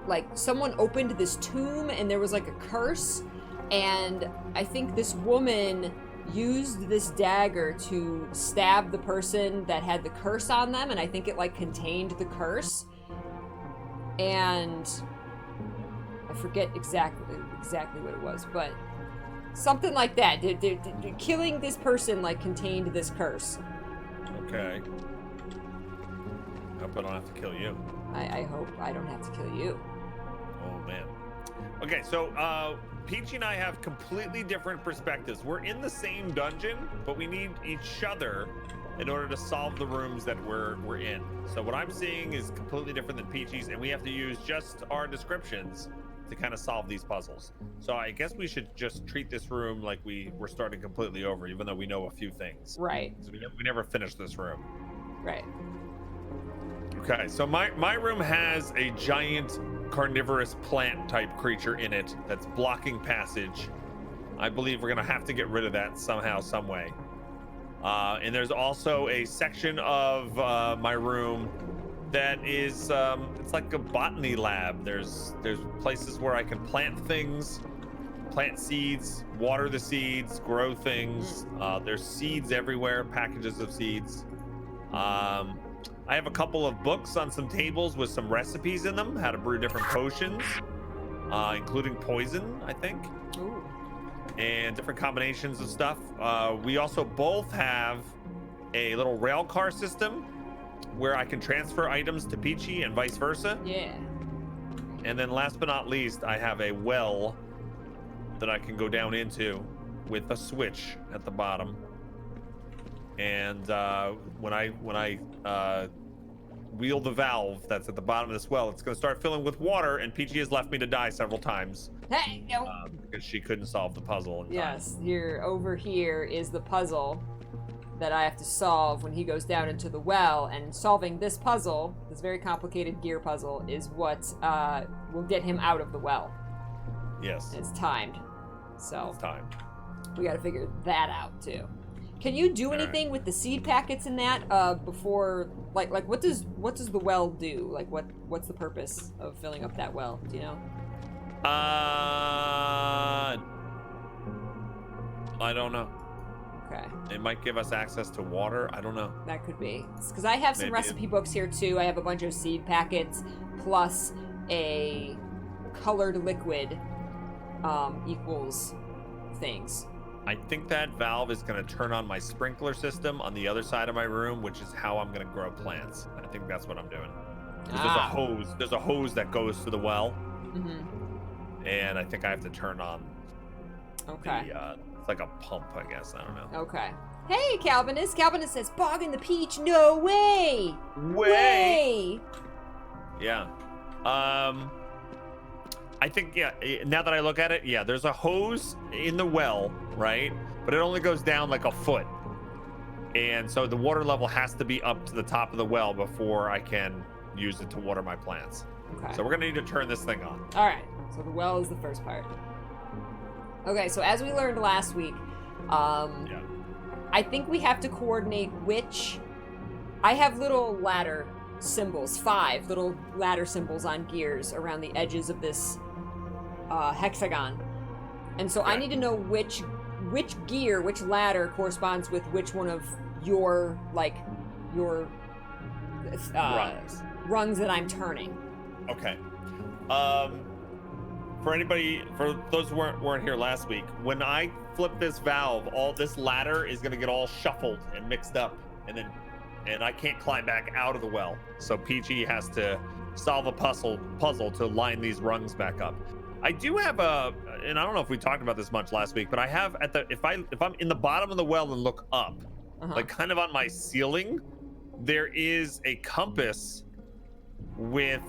like someone opened this tomb and there was like a curse, and I think this woman used this dagger to stab the person that had the curse on them, and I think it like contained the curse, and I forget exactly what it was, but something like that. Killing this person like contained this curse. Okay. I hope I don't have to kill you. I hope I don't have to kill you. Oh man. Okay, so Peachy and I have completely different perspectives. We're in the same dungeon, but we need each other in order to solve the rooms that we're in. So what I'm seeing is completely different than Peachy's, and we have to use just our descriptions to kind of solve these puzzles. So I guess we should just treat this room like we're starting completely over, even though we know a few things. Right. So we never finished this room. Right. Okay, so my room has a giant carnivorous plant type creature in it that's blocking passage. I believe we're gonna have to get rid of that somehow, some way. And there's also a section of my room that is it's like a botany lab. There's places where I can plant things, plant seeds, water the seeds, grow things. There's seeds everywhere, packages of seeds. I have a couple of books on some tables with some recipes in them, how to brew different potions, including poison, I think. Ooh. And different combinations of stuff. We also both have a little rail car system where I can transfer items to Peachy and vice versa. Yeah. And then last but not least, I have a well that I can go down into with a switch at the bottom. And when I wheel the valve that's at the bottom of this well, it's going to start filling with water, and Peachy has left me to die several times. Hey, no. Because she couldn't solve the puzzle in time. Yes, over here is the puzzle that I have to solve when he goes down into the well, and solving this puzzle, this very complicated gear puzzle, is what will get him out of the well. Yes. And it's timed. So It's timed. we got to figure that out too. Can you do anything with the seed packets in that before, like what does the well do? Like what's the purpose of filling up that well? Do you know? I don't know. Okay. It might give us access to water. I don't know. That could be. Because I have some Maybe. recipe books here too. I have a bunch of seed packets plus a colored liquid equals things. I think that valve is going to turn on my sprinkler system on the other side of my room, which is how I'm going to grow plants. I think that's what I'm doing. 'Cause there's a hose that goes to the well, and I think I have to turn on. Okay. It's like a pump, I guess. I don't know. Okay. Hey, Calvinist. Calvinist says, "Bog in the peach. No way. Way." Yeah. I think, now that I look at it, there's a hose in the well, right? But it only goes down like a foot. And so the water level has to be up to the top of the well before I can use it to water my plants. Okay. So we're going to need to turn this thing on. All right. So the well is the first part. Okay. So as we learned last week, I think we have to coordinate which. I have little ladder symbols, 5 little ladder symbols on gears around the edges of this hexagon, and so I need to know which gear, which ladder corresponds with which one of your like your Rungs. rungs that I'm turning. Okay. For those who weren't here last week, when I flip this valve, all this ladder is gonna get all shuffled and mixed up, and I can't climb back out of the well. So Peachy has to solve a puzzle to line these rungs back up. I do have and I don't know if we talked about this much last week, but I have if I'm in the bottom of the well and look up, like kind of on my ceiling, there is a compass with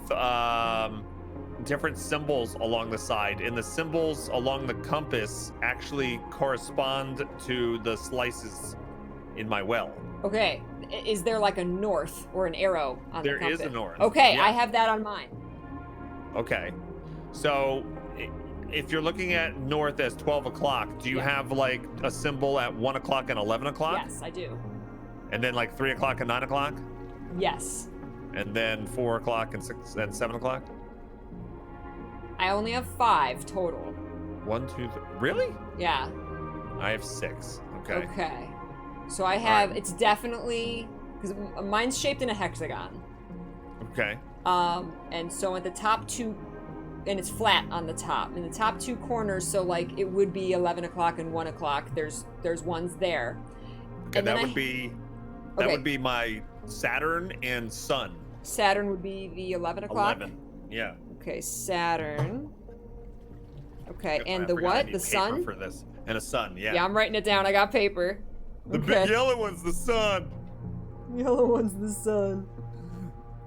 different symbols along the side, and the symbols along the compass actually correspond to the slices in my well. Okay. Is there like a north or an arrow on the compass? There is a north. Okay, yeah. I have that on mine. Okay. So if you're looking at north as 12 o'clock, do you have like a symbol at 1 o'clock and 11 o'clock? Yes, I do. And then like 3 o'clock and 9 o'clock? Yes. And then 4 o'clock and 6 and 7 o'clock? I only have 5 total. 1, 2, 3. Really? Yeah. I have 6. Okay. Okay. So I have, right. it's definitely, because mine's shaped in a hexagon. Okay. And so at the top 2, and it's flat on the top. In the top 2 corners, so like it would be 11 o'clock and 1 o'clock. There's ones there. Okay, and that would be my Saturn and Sun. Saturn would be the 11 o'clock? 11. Yeah. Okay, Saturn. Okay, and I the forgot I what? need The paper sun? for this. And a sun, yeah. Yeah, I'm writing it down. I got paper. The big yellow one's the sun. Yellow one's the sun.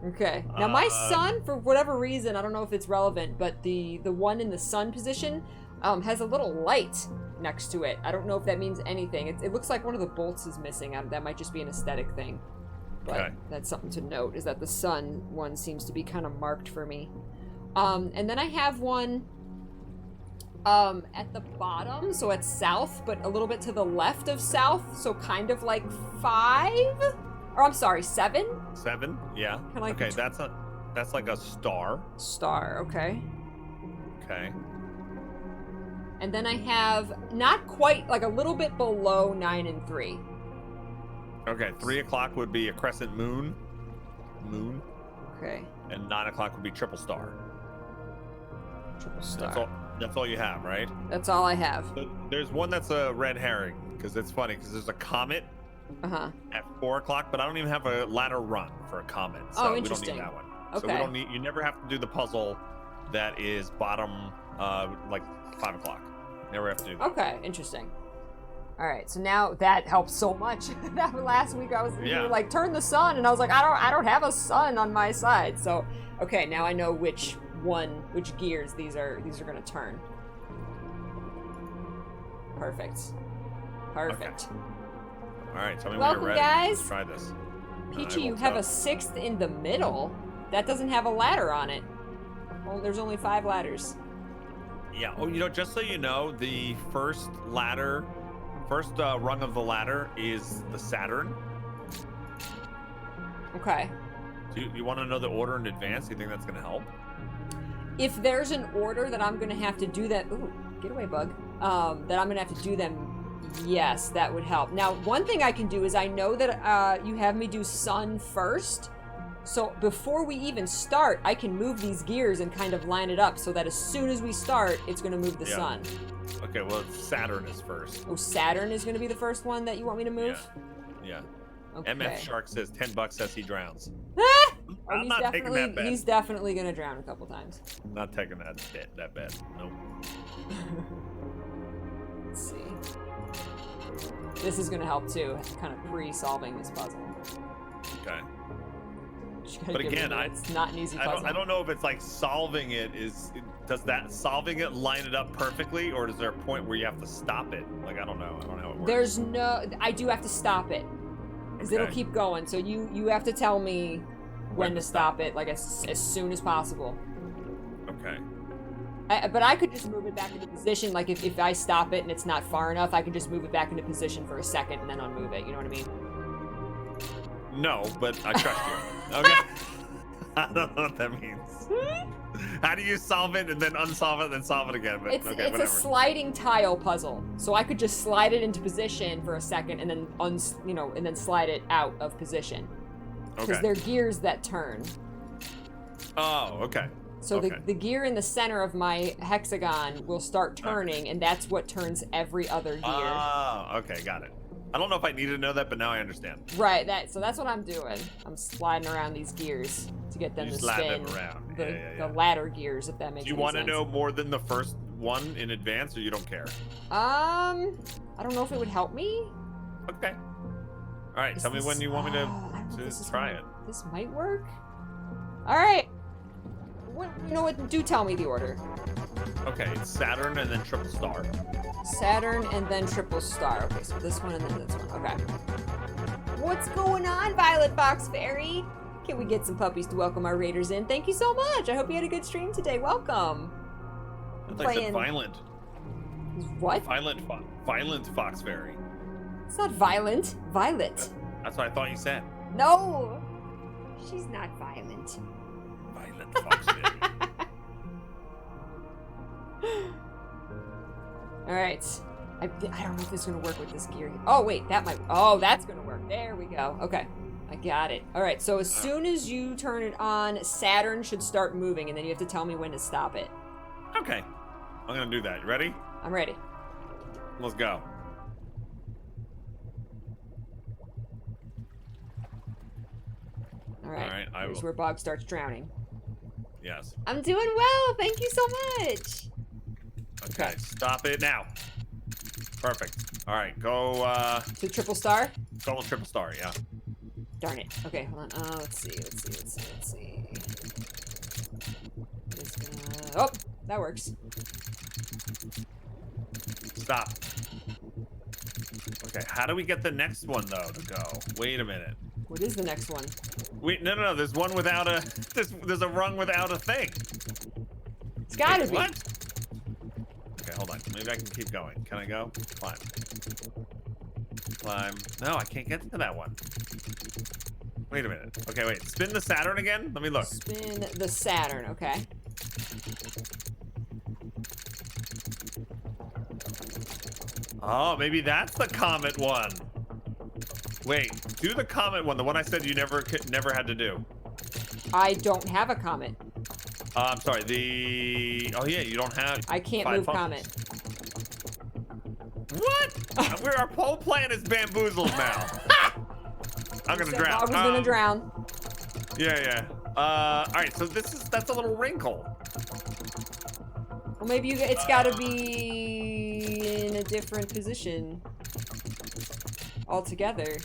Okay. Now my sun, for whatever reason, I don't know if it's relevant, but the one in the sun position has a little light next to it. I don't know if that means anything. It looks like one of the bolts is missing. That might just be an aesthetic thing. But Okay. that's something to note, is that the sun one seems to be kind of marked for me. And then I have one at the bottom, so at south, but a little bit to the left of south, so kind of like 5? Or I'm sorry, 7? 7, yeah. Kinda like okay, that's like a star. Star, okay. Okay. And then I have not quite, like a little bit below 9 and 3. Okay, 3 o'clock would be a crescent moon. Okay. And 9 o'clock would be triple star. Triple star. That's all you have, right? That's all I have. So there's one that's a red herring, because it's funny, because there's a comet Uh-huh. at 4 o'clock, but I don't even have a ladder run for a comet, so we don't interesting. need that one. Okay. So we don't need. You never have to do the puzzle that is bottom, like 5 o'clock. Never have to do that. Okay, interesting. All right, so now that helps so much. That last week you were like, turn the sun, and I was like, I don't have a sun on my side. So, okay, now I know which gears these are gonna turn. Perfect. Okay. All right, tell me Welcome, when you're ready. guys. Let's try this. Peachy, I you will have a tell. 6th in the middle. That doesn't have a ladder on it. Well, there's only 5 ladders. Yeah. Oh, just so you know, the first rung of the ladder is the Saturn. Okay. Do you want to know the order in advance? Do you think that's going to help? If there's an order that I'm gonna have to do that, ooh, get away, bug. That I'm gonna have to do them. Yes, that would help. Now, one thing I can do is I know that you have me do sun first. So before we even start, I can move these gears and kind of line it up so that as soon as we start, it's gonna move the sun. Okay, well, Saturn is first. Oh, Saturn is gonna be the first one that you want me to move? Yeah. Okay. MF Shark says $10 says he drowns. Oh, I'm not taking that bet. He's definitely gonna drown a couple times. I'm not taking that bet. Nope. Let's see. This is gonna help too, kind of pre-solving this puzzle. Okay. Just gotta But give again, it- it's not an easy puzzle. I don't know if it's like solving it solving it line it up perfectly, or is there a point where you have to stop it? Like, I don't know how it works. I do have to stop it. Because it'll keep going, so you have to tell me when to stop it, like as soon as possible. Okay. But I could just move it back into position, like if I stop it and it's not far enough, I can just move it back into position for a second and then unmove it, you know what I mean? No, but I trust you. Okay. I don't know what that means. How do you solve it and then unsolve it and then solve it again? But, It's a sliding tile puzzle, so I could just slide it into position for a second and then and then slide it out of position. Because Okay. they're gears that turn. Oh, okay. So Okay. the gear in the center of my hexagon will start turning, and that's what turns every other gear. Ah, okay, got it. I don't know if I needed to know that, but now I understand. Right, so that's what I'm doing. I'm sliding around these gears to get them You to slide spin. them around. The, Yeah. the ladder gears, if that makes Do you any want to sense. know more than the first one in advance, or you don't care? I don't know if it would help me. Okay. All right, tell me when you want me I don't know if to this is try gonna- it. This might work. All right. You know what? Do tell me the order. Okay, it's Saturn and then triple star. Saturn and then triple star. Okay, so this one and then this one. Okay. What's going on, Violet Fox Fairy? Can we get some puppies to welcome our raiders in? Thank you so much. I hope you had a good stream today. Welcome. I thought you said violent. What? Violent Fox Fairy. It's not violent. Violet. That's what I thought you said. No. She's not violent. Violent Fox Fairy. All right. I don't know if this is going to work with this gear. Oh, wait. That might. Oh, that's going to work. There we go. Okay. I got it. All right. So as soon as you turn it on, Saturn should start moving, and then you have to tell me when to stop it. Okay. I'm going to do that. You ready? I'm ready. Let's go. All right. All right, I Here's will. where Bog starts drowning. Yes. I'm doing well. Thank you so much. Okay, stop it now. Perfect. All right, go To triple star? double triple star, yeah. Darn it. Okay, hold on. Let's see. It's gonna... Oh, that works. Stop. Okay, how do we get the next one though to go? Wait a minute. What is the next one? Wait, no, there's one without a there's a rung without a thing. It's gotta Wait, be. what? Okay, hold on. Maybe I can keep going. Can I go? Climb. Climb. No, I can't get to that one. Wait a minute. Okay, wait. Spin the Saturn again? Let me look. Spin the Saturn, okay. Oh, maybe that's the comet one. Wait, do the comet one, the one I said you never had to do. I don't have a comet. I'm sorry, oh yeah, you don't have... I can't 5 move functions. comet. What? Our whole plan is bamboozled now. I'm gonna Said drown. Bog was gonna drown. Yeah. All right, so that's a little wrinkle. Well, maybe it's gotta be in a different position altogether.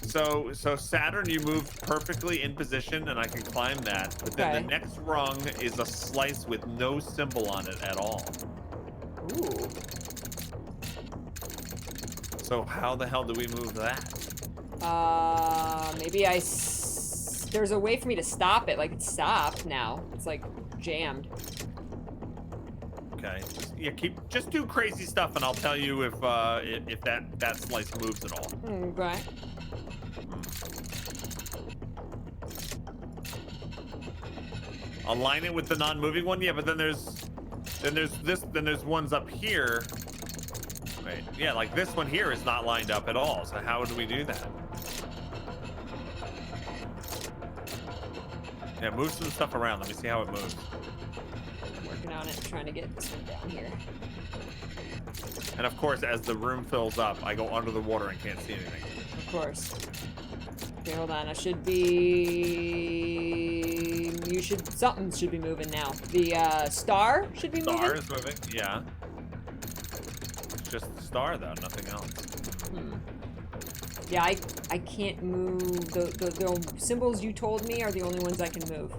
So Saturn, you move perfectly in position, and I can climb that. But then Okay. the next rung is a slice with no symbol on it at all. Ooh. So how the hell do we move that? Maybe there's a way for me to stop it. Like, it's stopped now. It's like jammed. Okay. Just do crazy stuff, and I'll tell you if that slice moves at all. Okay. Align it with the non-moving one. Yeah, but then there's ones up here. Wait, yeah, like this one here is not lined up at all. So how do we do that? Yeah, move some stuff around. Let me see how it moves. I'm working on it, trying to get this one down here. And of course, as the room fills up, I go under the water and can't see anything. Of course. Okay, hold on. Something should be moving now. The star should be Star moving. is moving. Yeah. It's just the star though, nothing else. Yeah, I can't move. The symbols you told me are the only ones I can move.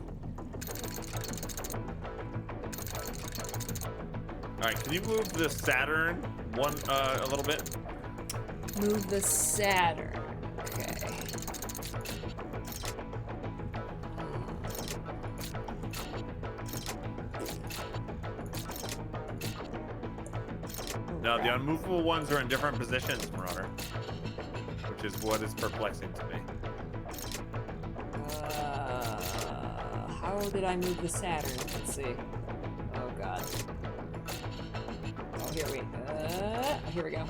All right, can you move the Saturn one a little bit? Move the Saturn. Okay. No, the unmovable ones are in different positions, Marauder. Which is what is perplexing to me. How did I move the Saturn? Let's see. Oh god. Oh, here we go.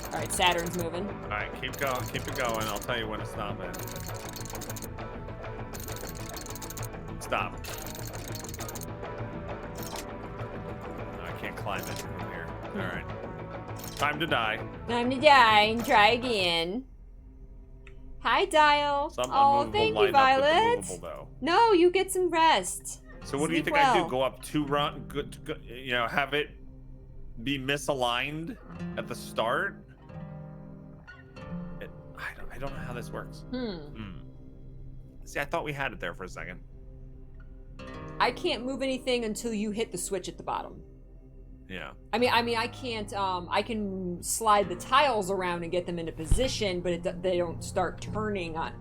All right, Saturn's moving. All right, keep going. Keep it going. I'll tell you when to stop it. Stop. I can't climb it from here. All right. Time to die. Time to die. Try again. Hi, Dial. Some Oh, unmovable thank you, line up with the Violet. movable, though. No, you get some rest. So what do you Sleep think I do? well. Go up 2 run, you know, have it be misaligned at the start? I don't know how this works. See, I thought we had it there for a second. I can't move anything until you hit the switch at the bottom. Yeah. I mean, I can't. I can slide the tiles around and get them into position, but they don't start turning on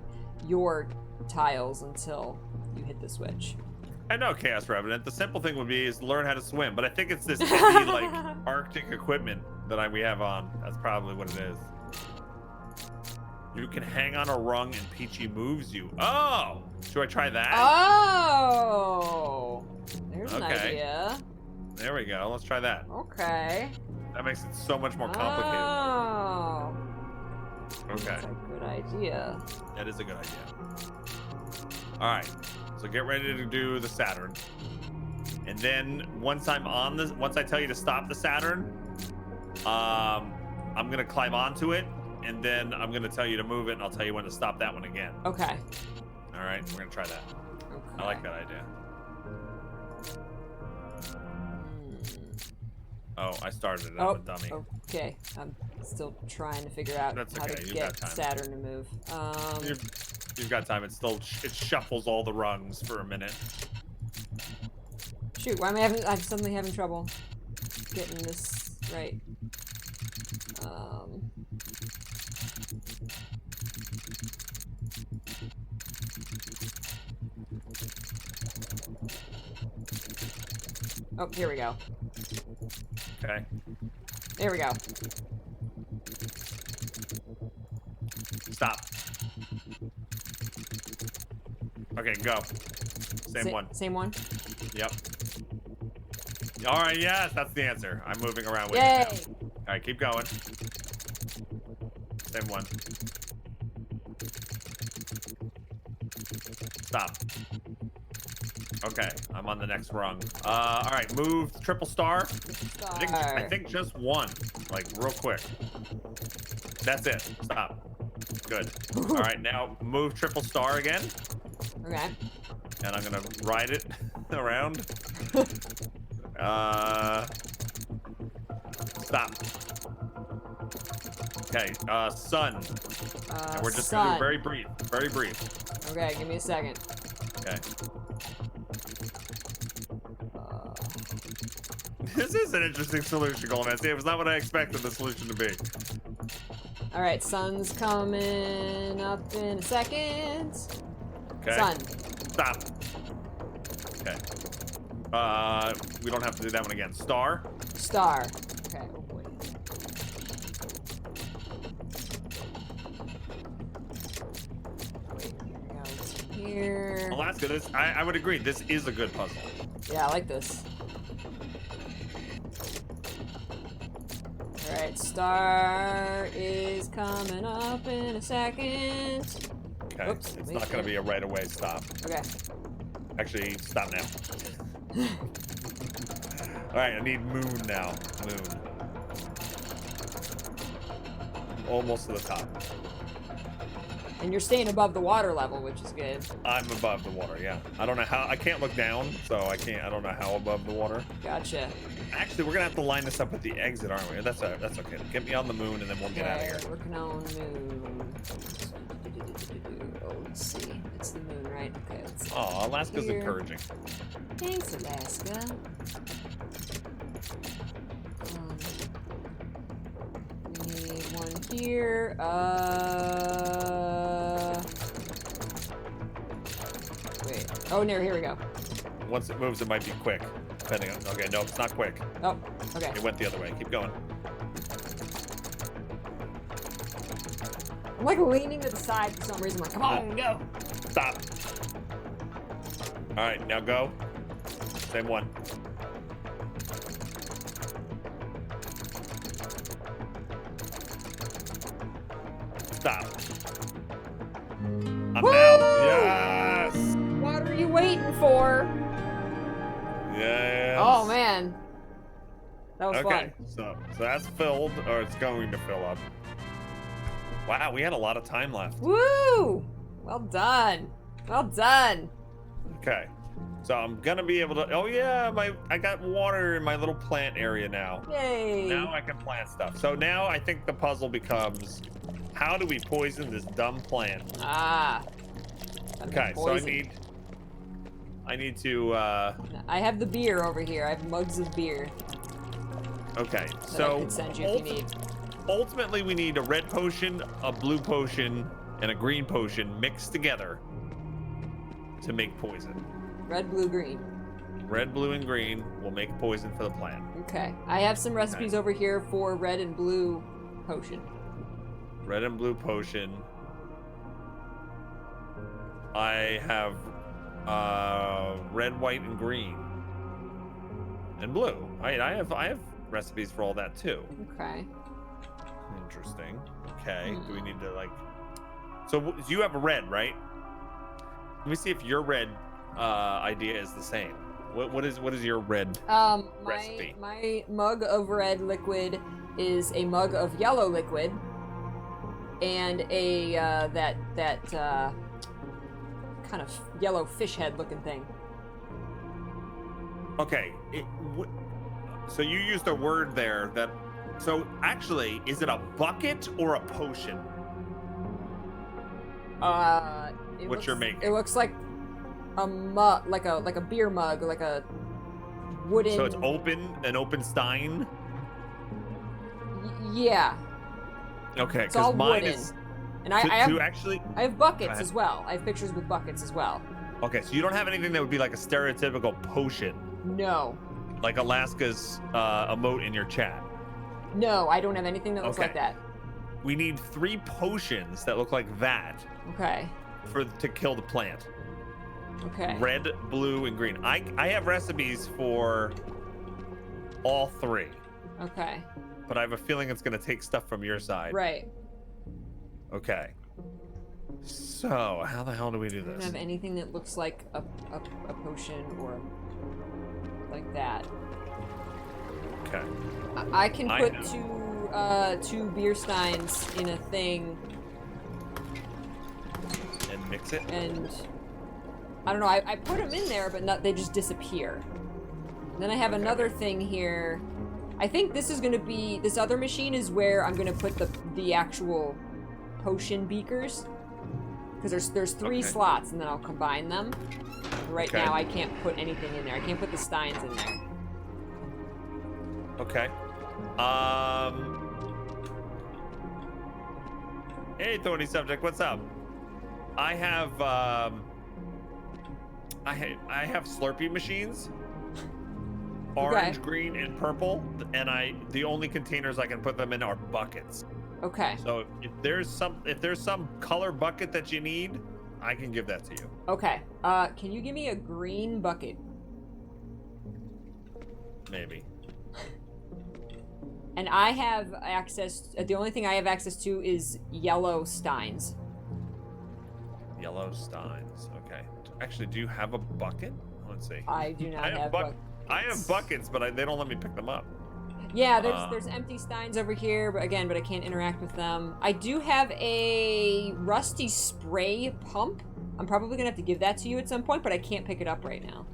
your tiles until you hit the switch. I know, Chaos Revenant. The simple thing would be is learn how to swim, but I think it's this heavy, like Arctic equipment that we have on. That's probably what it is. You can hang on a rung and Peachy moves you. Oh, should I try that? Oh, there's an Okay. idea. There we go. Let's try that. Okay. That makes it so much more complicated. Oh, Okay. that's a good idea. That is a good idea. All right. So get ready to do the Saturn. And then once I'm on this, once I tell you to stop the Saturn, I'm gonna climb onto it, and then I'm gonna tell you to move it, and I'll tell you when to stop that one again. Okay. All right, we're gonna try that. Okay. I like that idea. Oh, I started it. I'm a dummy. Okay. I'm still trying to figure out That's how okay, to you've get got time. Saturn to move. You've got time. It still it shuffles all the rungs for a minute. Shoot, why am I'm suddenly having trouble getting this right. Oh, here we go. Okay. There we go. Stop. Okay, go. Same one. Same one? Yep. All right, yes, that's the answer. I'm moving around with Yay! it now. All right, keep going. Same one. Stop. Okay, I'm on the next rung. All right, move triple star. I think just one, like real quick. That's it. Stop. Good. All right, now move triple star again. Okay. And I'm gonna ride it around. Stop. Okay, sun. And we're just gonna do very brief. Very brief. Okay, give me a second. Okay. This is an interesting solution, Goldman. See, it was not what I expected the solution to be. All right, sun's coming up in a second. Okay. Sun. Stop. Okay. We don't have to do that one again. Star. Star. Okay. Oh boy. Wait, here we go. It's here. Alaska, this I would agree. This is a good puzzle. Yeah, I like this. All right, star is coming up in a second. Okay. Oops, It's wait, not going to be a right away stop. Okay. Actually, stop now. All right, I need moon now. Moon. Almost to the top. And you're staying above the water level, which is good. I'm above the water, yeah. I don't know how. I can't look down, so I don't know how above the water. Gotcha. Actually, we're gonna have to line this up with the exit, aren't we? That's okay. Get me on the moon, and then we'll get out of here. Working on moon. Oh, let's see. It's the moon, right? Okay. Let's see. Oh, Alaska's Here. encouraging. Thanks, Alaska. We need one here. Wait. Oh, no, here we go. Once it moves, it might be quick. Depending on. Okay, no, it's not quick. Oh, okay. It went the other way. Keep going. I'm like leaning to the side for some reason. I'm like, come on, go. Stop. All right, now go. Same one. stop. I'm Woo! out. Yes. What are you waiting for? Yes. Oh man, that was Okay, fun. so that's filled, or it's going to fill up. Wow, we had a lot of time left. Woo! Well done. Well done. Okay, so I'm gonna be able to. Oh yeah, I got water in my little plant area now. Yay. Now I can plant stuff. So now I think the puzzle becomes, how do we poison this dumb plant? Ah. Okay, so I need to. I have the beer over here. I have mugs of beer Okay, that I so could send you if you need. ultimately we need a red potion, a blue potion, and a green potion mixed together to make poison. Red, blue, green. Red, blue, and green will make poison for the plant. Okay. I have some recipes over here for red and blue potion. Red and blue potion. I have red, white, and green, and blue. I have recipes for all that too. Okay. Interesting. Okay. Do we need to like? So you have a red, right? Let me see if your red idea is the same. What is your red recipe? My mug of red liquid is a mug of yellow liquid, and a that kind of yellow fish head looking thing. Okay. So you used a word there that. So actually, is it a bucket or a potion? What you're making? It looks like a mug, like a beer mug, like a wooden. So it's an open stein. Yeah. Okay, It's all because mine wooden. is. And I have Actually. I have buckets as well. I have pictures with buckets as well. Okay, so you don't have anything that would be like a stereotypical potion, No. like Alaska's emote in your chat. No, I don't have anything that looks like Okay. that. We need 3 potions that look like that Okay. to kill the plant. Okay. Red, blue, and green. I have recipes for all 3, Okay. but I have a feeling it's gonna take stuff from your side. Right. Okay. So how the hell do we do I don't this? have anything that looks like a potion or like that. Okay. I can I put know. two beer steins in a thing And mix it. and I don't know. I put them in there, but they just disappear. And then I have another thing here. I think this is gonna be this other machine is where I'm gonna put the actual potion beakers because there's 3 slots and then I'll combine them. Right now I can't put anything in there. I can't put the steins in there. Okay. Hey, thorny subject. What's up? I have I have Slurpee machines. Orange, green, and purple, and the only containers I can put them in are buckets. Okay. So if there's some color bucket that you need, I can give that to you. Okay. Can you give me a green bucket? Maybe. And I have access. The only thing I have access to is yellow steins. Yellow steins. Okay. Actually, do you have a bucket? Let's see. I do not have. I have buckets, but they don't let me pick them up. Yeah, there's empty steins over here, but I can't interact with them. I do have a rusty spray pump. I'm probably gonna have to give that to you at some point, but I can't pick it up right now.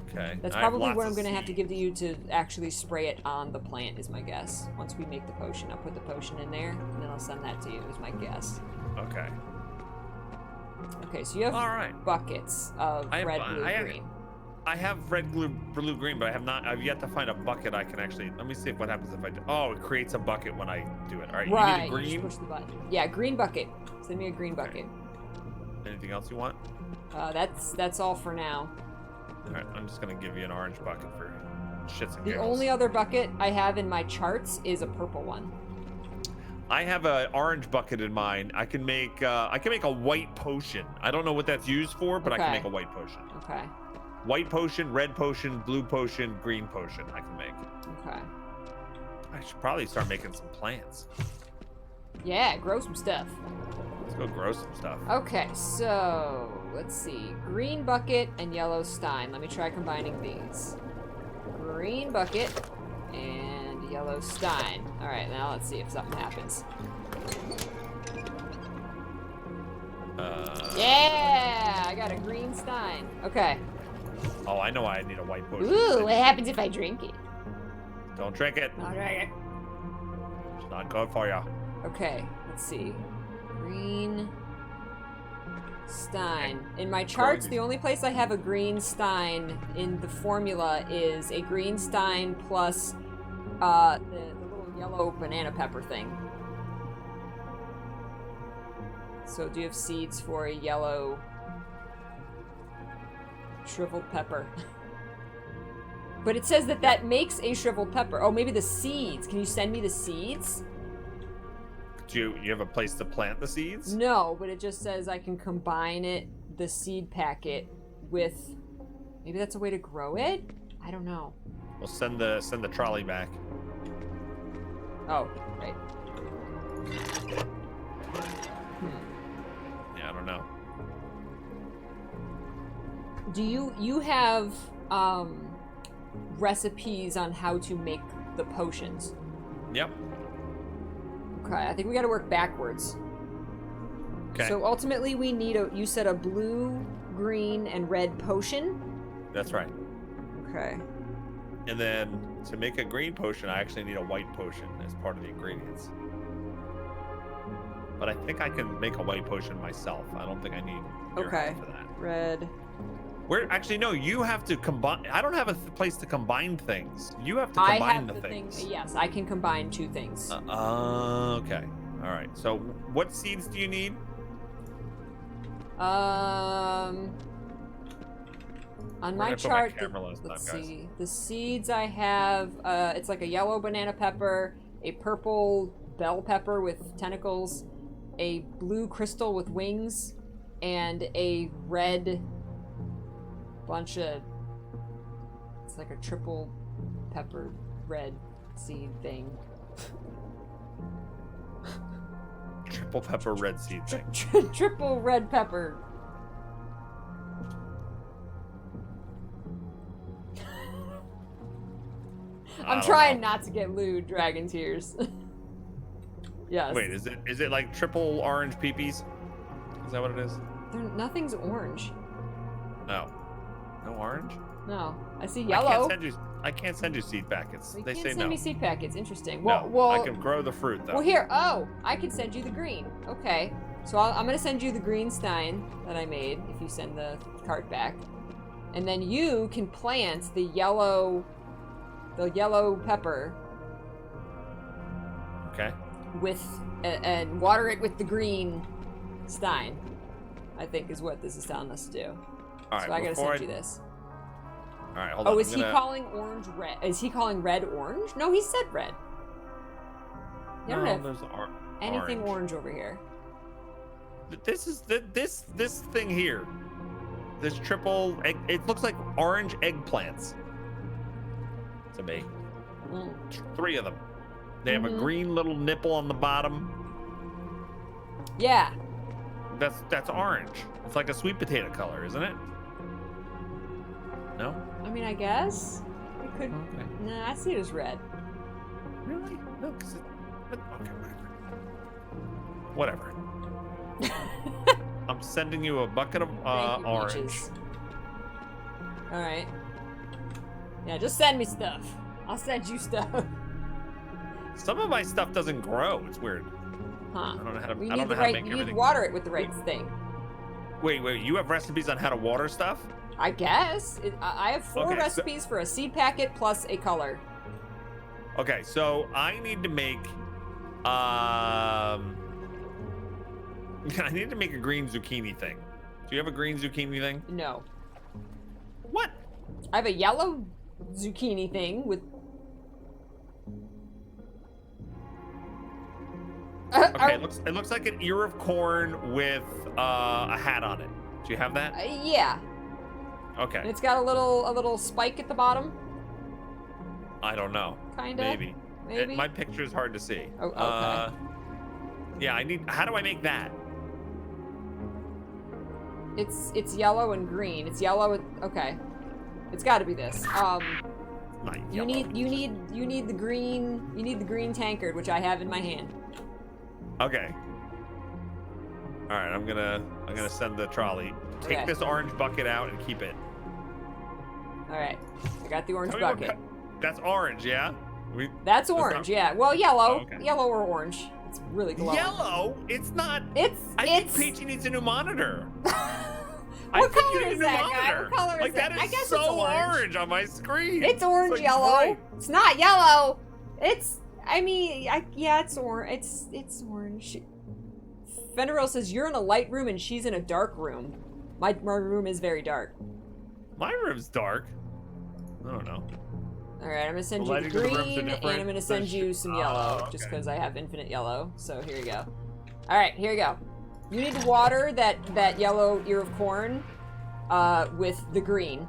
Okay. That's probably what I'm gonna have to give to you to actually spray it on the plant, is my guess. Once we make the potion, I'll put the potion in there, and then I'll send that to you, is my guess. Okay. Okay, so you have buckets of red, blue, green. I have red, blue, green, but I've yet to find a bucket I can actually. Let me see what happens if I do. Oh, it creates a bucket when I do it. All right. Right. You need a You green. just push the button. Yeah, green bucket. Send me a green bucket. Anything else you want? That's all for now. All right. I'm just gonna give you an orange bucket for shits and The giggles. only other bucket I have in my charts is a purple one. I have an orange bucket in mine. I can make a white potion. I don't know what that's used for, but I can make a white potion. Okay. White potion, red potion, blue potion, green potion. I can make. Okay. I should probably start making some plants. Yeah, grow some stuff. Let's go grow some stuff. Okay, so let's see. Green bucket and yellow stein. Let me try combining these. Green bucket and yellow stein. All right, now let's see if something happens. Yeah, I got a green stein. Okay. Oh, I know why I need a white potion. Ooh, what happens if I drink it? Don't drink it. I'll drink it. It's not good for you. Okay, let's see. Green stein. In my charts, the only place I have a green stein in the formula is a green stein plus the little yellow banana pepper thing. So do you have seeds for a yellow shriveled pepper? But it says that makes a shriveled pepper. Oh, maybe the seeds. Can you send me the seeds? Do you have a place to plant the seeds? No, but it just says I can combine the seed packet with. Maybe that's a way to grow it. I don't know. We'll send the trolley back. Oh, right. Yeah, I don't know. Do you have recipes on how to make the potions? Yep. Okay, I think we got to work backwards. Okay. So ultimately, we need you said a blue, green, and red potion. That's right. Okay. And then to make a green potion, I actually need a white potion as part of the ingredients. But I think I can make a white potion myself. I don't think I need your help for that. Red. Actually, no, you have to combine. I don't have a place to combine things. You have to combine the things. Yes, I can combine two things. Okay. All right. So what seeds do you need? On my chart, let's see. The seeds I have, it's like a yellow banana pepper, a purple bell pepper with tentacles, a blue crystal with wings, and a red bunch of. It's like a triple pepper red seed thing. Triple pepper red seed thing. Triple red pepper. I'm trying not to get lewd, Dragon Tears. Yes. Wait, is it like triple orange peepees? Is that what it is? Nothing's orange. No. No orange? No. I see yellow. I can't send you seed packets. You they can't say send no. me seed packets. Interesting. No, Well, I can grow the fruit though. Well, here. Oh, I can send you the green. Okay. So I'm gonna send you the green stein that I made if you send the cart back, and then you can plant the yellow pepper. Okay. With and water it with the green stein. I think is what this is telling us to do. All right. So I gotta send you this. All right, hold on. Oh, is he calling orange red? Is he calling red orange? No, he said red. You don't have there's anything orange over here. This is this thing here. This triple egg. It looks like orange eggplants to me. 3 of them. They have a green little nipple on the bottom. Yeah. That's orange. It's like a sweet potato color, isn't it? No? I mean, I guess it could. Okay. Nah, I see it as red. Really? No, because okay, whatever. I'm sending you a bucket of Thank you, orange. Peaches. All right. Yeah, just send me stuff. I'll send you stuff. Some of my stuff doesn't grow. It's weird. Huh? I don't know how to. We I don't need know how to make you everything. need to water it with the right thing. Wait. You have recipes on how to water stuff? I guess. I have 4 Okay, recipes for a seed packet plus a color. Okay, so I need to make. I need to make a green zucchini thing. Do you have a green zucchini thing? No. What? I have a yellow zucchini thing with. Okay, it looks like an ear of corn with a hat on it. Do you have that? Yeah. Okay. And it's got a little spike at the bottom. I don't know. Kinda. Maybe. Maybe. My picture is hard to see. Oh, okay. Yeah, I need. How do I make that? It's yellow and green. It's yellow. Okay. It's got to be this. Not You yellow. need the green tankard, which I have in my hand. Okay. All right, I'm gonna send the trolley. Take Okay. this orange bucket out and keep it. All right. I got the orange Tell me what bucket. that's orange, yeah. That's orange, yeah. Well, yellow. Oh, okay. Yellow or orange. It's really glowing. Yellow? It's not. It's I think Peachy needs a new monitor. What I think color you need is a new that, guy? monitor. What color is like that? that I is guess so it's orange. orange on my screen. It's orange like yellow. bright. It's not yellow. Yeah, it's orange. It's orange. Fenderil says you're in a light room and she's in a dark room. My room is very dark. My room's dark. I don't know. All right, I'm gonna send The you the lighting of the rooms are green, and different. I'm gonna send you some yellow, just because I have infinite yellow. So here you go. All right, here you go. You need to water that yellow ear of corn, with the green.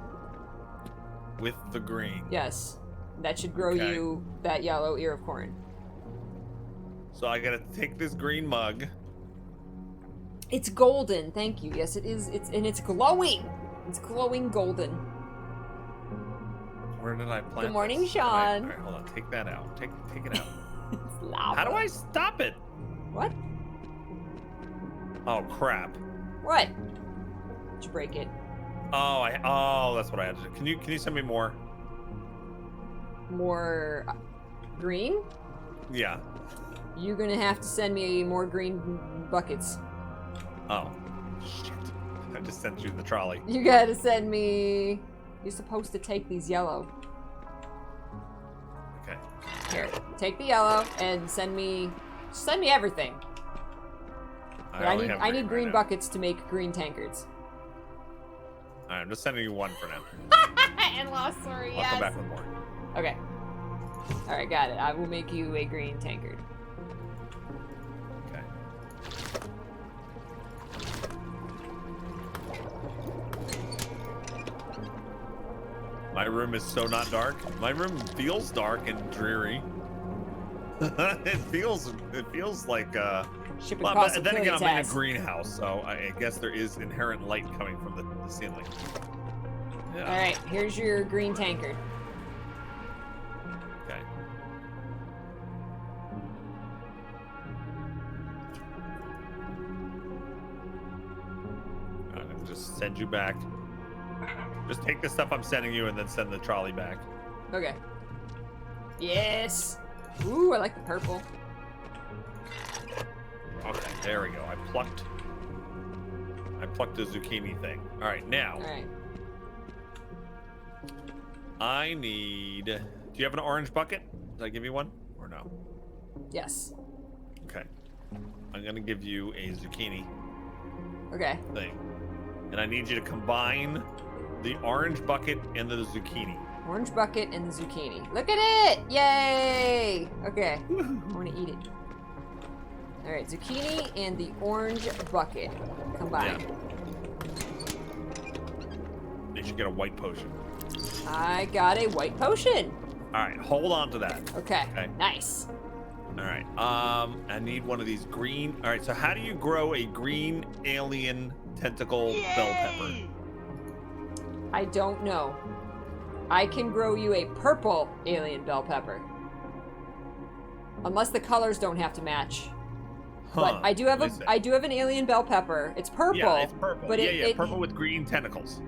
With the green. Yes, that should grow Okay. you that yellow ear of corn. So I gotta take this green mug. It's golden. Thank you. Yes, it is. It's glowing. It's glowing golden. Where did I plant Good morning, this? Sean. All right, hold on. Take that out. Take it out. It's lava. How do I stop it? What? Oh crap. What? Did you break it? Oh, that's what I had to do. Can you send me more? More green? Yeah. You're gonna have to send me more green buckets. Oh. Shit. I just sent you the trolley. You gotta send me. You're supposed to take these yellow. Okay. Here, take the yellow and send me everything. But I only have need right green now. buckets to make green tankards. All right, I'm just sending you one for now. And lost, sorry. I'll come back with more. Okay. All right, got it. I will make you a green tankard. Okay. My room is so not dark. My room feels dark and dreary. it feels like Shipping well, costs but will then kill again, your I'm in a Taz. greenhouse, so I guess there is inherent light coming from the ceiling. Yeah. All right, here's your green tankard. Okay. I'm gonna just send you back. Just take the stuff I'm sending you and then send the trolley back. Okay. Yes. Ooh, I like the purple. Okay, there we go. I plucked the zucchini thing. All right, now All right. I need. Do you have an orange bucket? Did I give you one or no? Yes. Okay. I'm gonna give you a zucchini Okay. thing, and I need you to combine the orange bucket and the zucchini. Orange bucket and the zucchini. Look at it! Yay! Okay. I want to eat it. All right, zucchini and the orange bucket combined. You should get a white potion. I got a white potion. All right, hold on to that. Okay. Okay. Nice. All right. I need one of these green. All right. So how do you grow a green alien tentacle bell pepper? I don't know. I can grow you a purple alien bell pepper. Unless the colors don't have to match. But I do have let me see. I do have an alien bell pepper. It's purple. Yeah, it's purple. But it purple with green tentacles.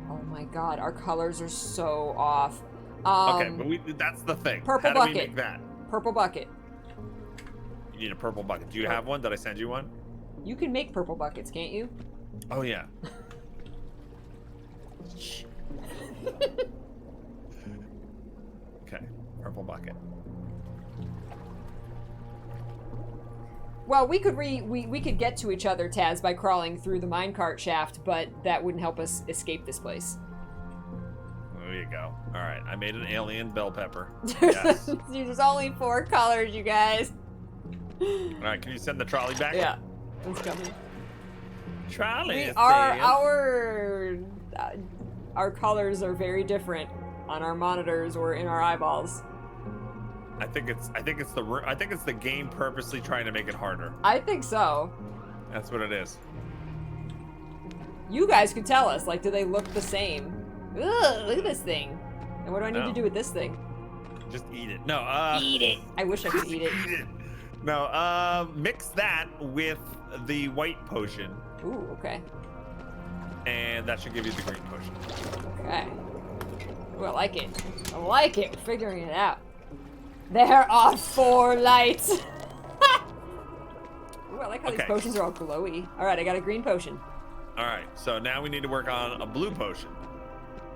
Oh my god, our colors are so off. Okay, but that's the thing. Purple How do bucket. we make that? Purple bucket. You need a purple bucket. Do you have one? Did I send you one? You can make purple buckets, can't you? Oh yeah. Okay, purple bucket. Well, we could get to each other, Taz, by crawling through the minecart shaft, but that wouldn't help us escape this place. There you go. All right, I made an alien bell pepper. Yes. There's only 4 colors, you guys. All right, can you send the trolley back? Yeah, it's coming. Trolley. Our colors are very different on our monitors or in our eyeballs. I think it's the game purposely trying to make it harder. I think so. That's what it is. You guys could tell us, like, do they look the same? Ugh, look at this thing. And what do I need No. to do with this thing? Just eat it. No, Eat it. I wish I could eat it. Eat it. No, mix that with the white potion, Ooh, okay. and that should give you the green potion. Okay. Ooh, I like it. I like it. We're figuring it out. There are 4 lights. Ooh, I like how these Okay. potions are all glowy. All right, I got a green potion. All right, so now we need to work on a blue potion.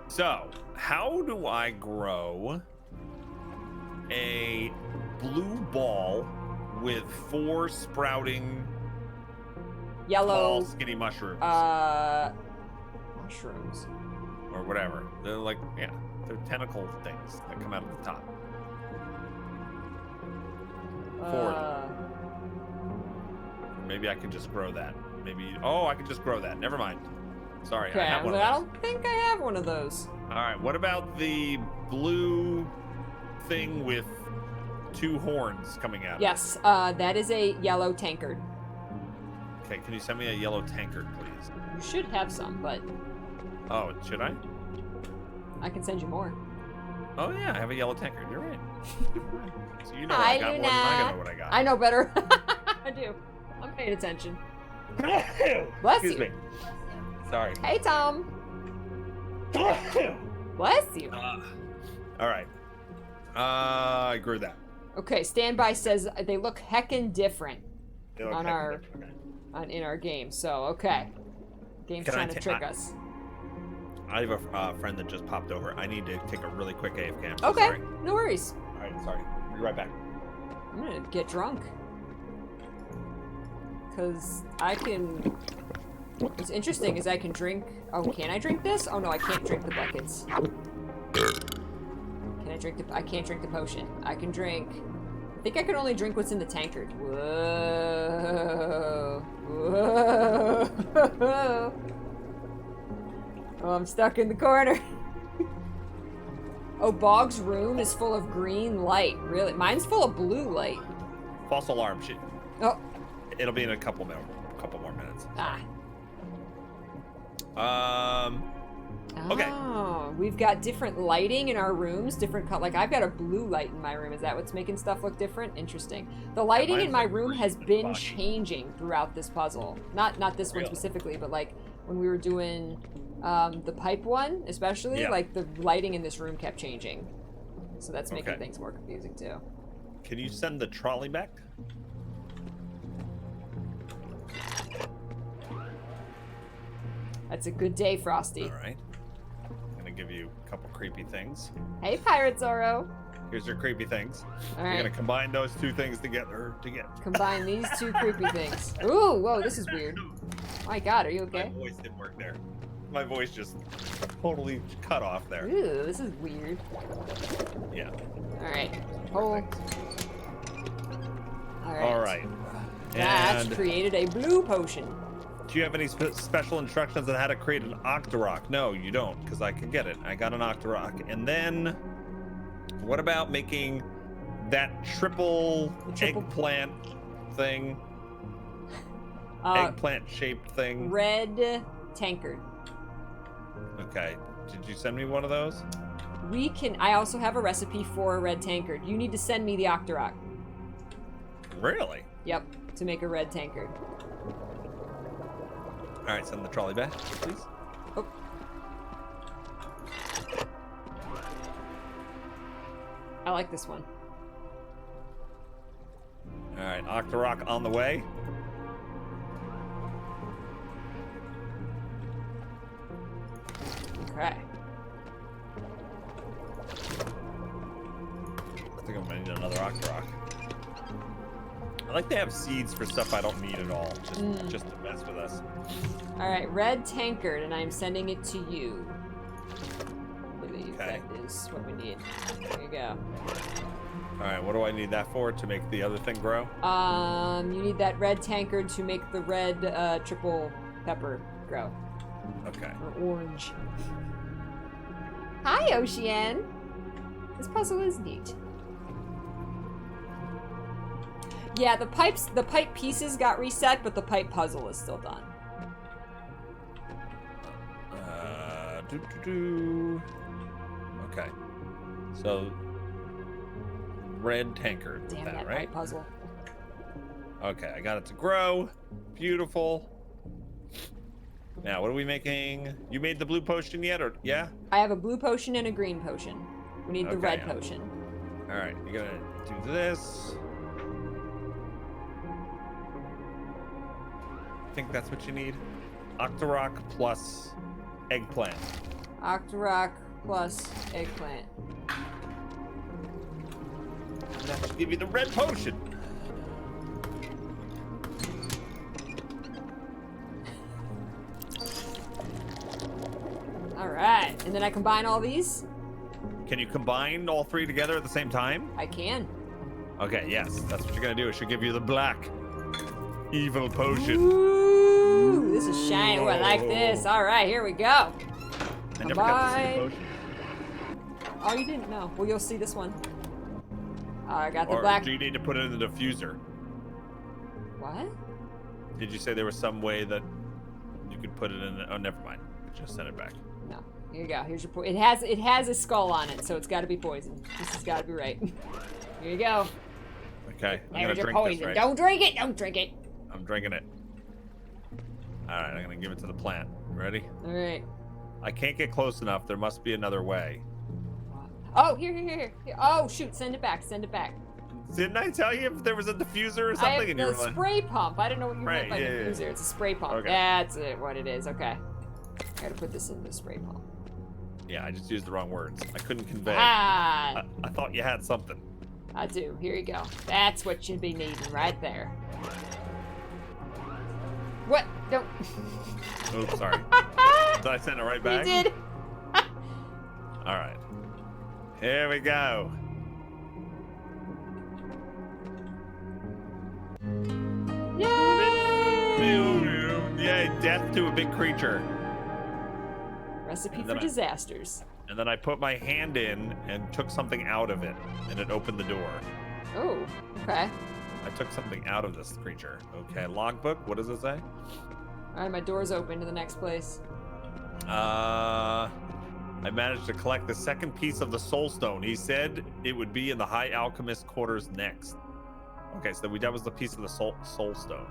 So, how do I grow a blue ball with 4 sprouting Yellow. tall, skinny mushrooms Mushrooms. or whatever? They're like, yeah, they're tentacle things that come out of the top. 4. Maybe I could just grow that. Maybe. Oh, I could just grow that. Never mind. Sorry, Okay, I have one of I those. don't think I have one of those. All right, what about the blue thing with 2 horns coming out? Yes, that is a yellow tankard. Okay, can you send me a yellow tankard, please? You should have some, but Oh, should I? I can send you more. Oh yeah, I have a yellow tankard. You're right. So you know I I got do more than I not. know what I got. I know better. I do. I'm paying attention. Bless Excuse you. me. Sorry. Hey, Tom. Bless you. All right. I grew that. Okay, Standby says they look heckin' different They look on heck our different. in our game. So okay, game's Can I trying to ta- trick us. I have a friend that just popped over. I need to take a really quick AFK. I'm so Okay, sorry. no worries. All right, sorry. Be right back. I'm gonna get drunk. Cause I can. What's interesting is I can drink. Oh, can I drink this? Oh no, I can't drink the buckets. Can I drink the? I can't drink the potion. I can drink. I think I can only drink what's in the tankard. Whoa. Whoa. Oh, I'm stuck in the corner. Oh, Bog's room is full of green light. Really? Mine's full of blue light. False alarm. Shit. Oh. It'll be in a couple more minutes. Ah. Okay. Oh, we've got different lighting in our rooms, different like I've got a blue light in my room. Is that what's making stuff look different? Interesting. The lighting in mine's my like room green has and been foggy. changing throughout this puzzle. Not this one Really? specifically, but like when we were doing the pipe one, especially, Yeah. like the lighting in this room kept changing. So that's making Okay. things more confusing too. Can you send the trolley back? That's a good day, Frosty. All right. I'm gonna give you a couple creepy things. Hey, Pirate Zoro. Here's your creepy things. All You're right. gonna combine those 2 things together to get. Combine these 2 creepy things. Ooh, whoa, this is weird. My God, are you okay? My voice didn't work there. My voice just totally cut off there. Ooh, this is weird. Yeah. All right. Hold. All right. All right. That And created a blue potion. do you have any special instructions on how to create an Octorok? No, you don't, because I can get it. I got an Octorok. And then, what about making that triple eggplant thing? Eggplant-shaped thing? Red tankard. Okay. Did you send me one of those? We can. I also have a recipe for a red tankard. You need to send me the Octorok. Really? Yep, to make a red tankard. All right, send the trolley back, please. Oh. I like this one. All right, Octorok on the way. Okay. I think I'm gonna need another Octorok. I like to have seeds for stuff I don't need at all, just to mess with us. All right, red tankard, and I'm sending it to you. I believe Okay. that is what we need. There you go. All right, what do I need that for? To make the other thing grow? You need that red tankard to make the red triple pepper grow. Okay. Or orange. Hi, Ocean. This puzzle is neat. Yeah, the pipe pieces got reset, but the pipe puzzle is still done. Okay. So, red tankard with Damn that, that right? pipe puzzle. Okay, I got it to grow. Beautiful. Now, what are we making? You made the blue potion yet, or yeah? I have a blue potion and a green potion. We need the red potion. All right, you're gonna do this. I think that's what you need. Octorok plus eggplant. Octorok plus eggplant. That should give you the red potion. All right, and then I combine all these. Can you combine all three together at the same time? I can. Okay, yes, that's what you're gonna do. It should give you the black evil potion. Ooh, this is shiny. Ooh, I like this. All right, here we go. I never got to see the potion. Oh, you didn't know. Well, you'll see this one. I got the Or black. do you need to put it in the diffuser? What? Did you say there was some way that you could put it in? Oh, never mind. Just send it back. No. Here you go. Here's your poison. It has a skull on it, so it's got to be poison. This has got to be right. Here you go. Okay, I'm There's gonna your drink poison. this, right? Don't drink it. Don't drink it. I'm drinking it. All right, I'm gonna give it to the plant. Ready? All right. I can't get close enough. There must be another way. Oh, here. Oh, shoot. Send it back. Send it back. Didn't I tell you if there was a diffuser or I something? have And the you were like, spray pump. I don't know what you meant Right, by yeah, diffuser. yeah. It's a spray pump. Okay. That's it. What it is. Okay. I gotta put this in the spray pump. yeah, I just used the wrong words. I couldn't convey. Ah, I thought you had something. I do. Here you go. That's what you'd be needing right there. What? Don't. Oops, sorry. Did I send it right back? You did. All right. Here we go. Yay! Yay, death to a big creature. Recipe And for then disasters. And then I put my hand in and took something out of it, and it opened the door. Oh, okay. I took something out of this creature. Okay, logbook. What does it say? All right, my door's open to the next place. I managed to collect the second piece of the soul stone. He said it would be in the High Alchemist quarters next. Okay, so that was the piece of the soul stone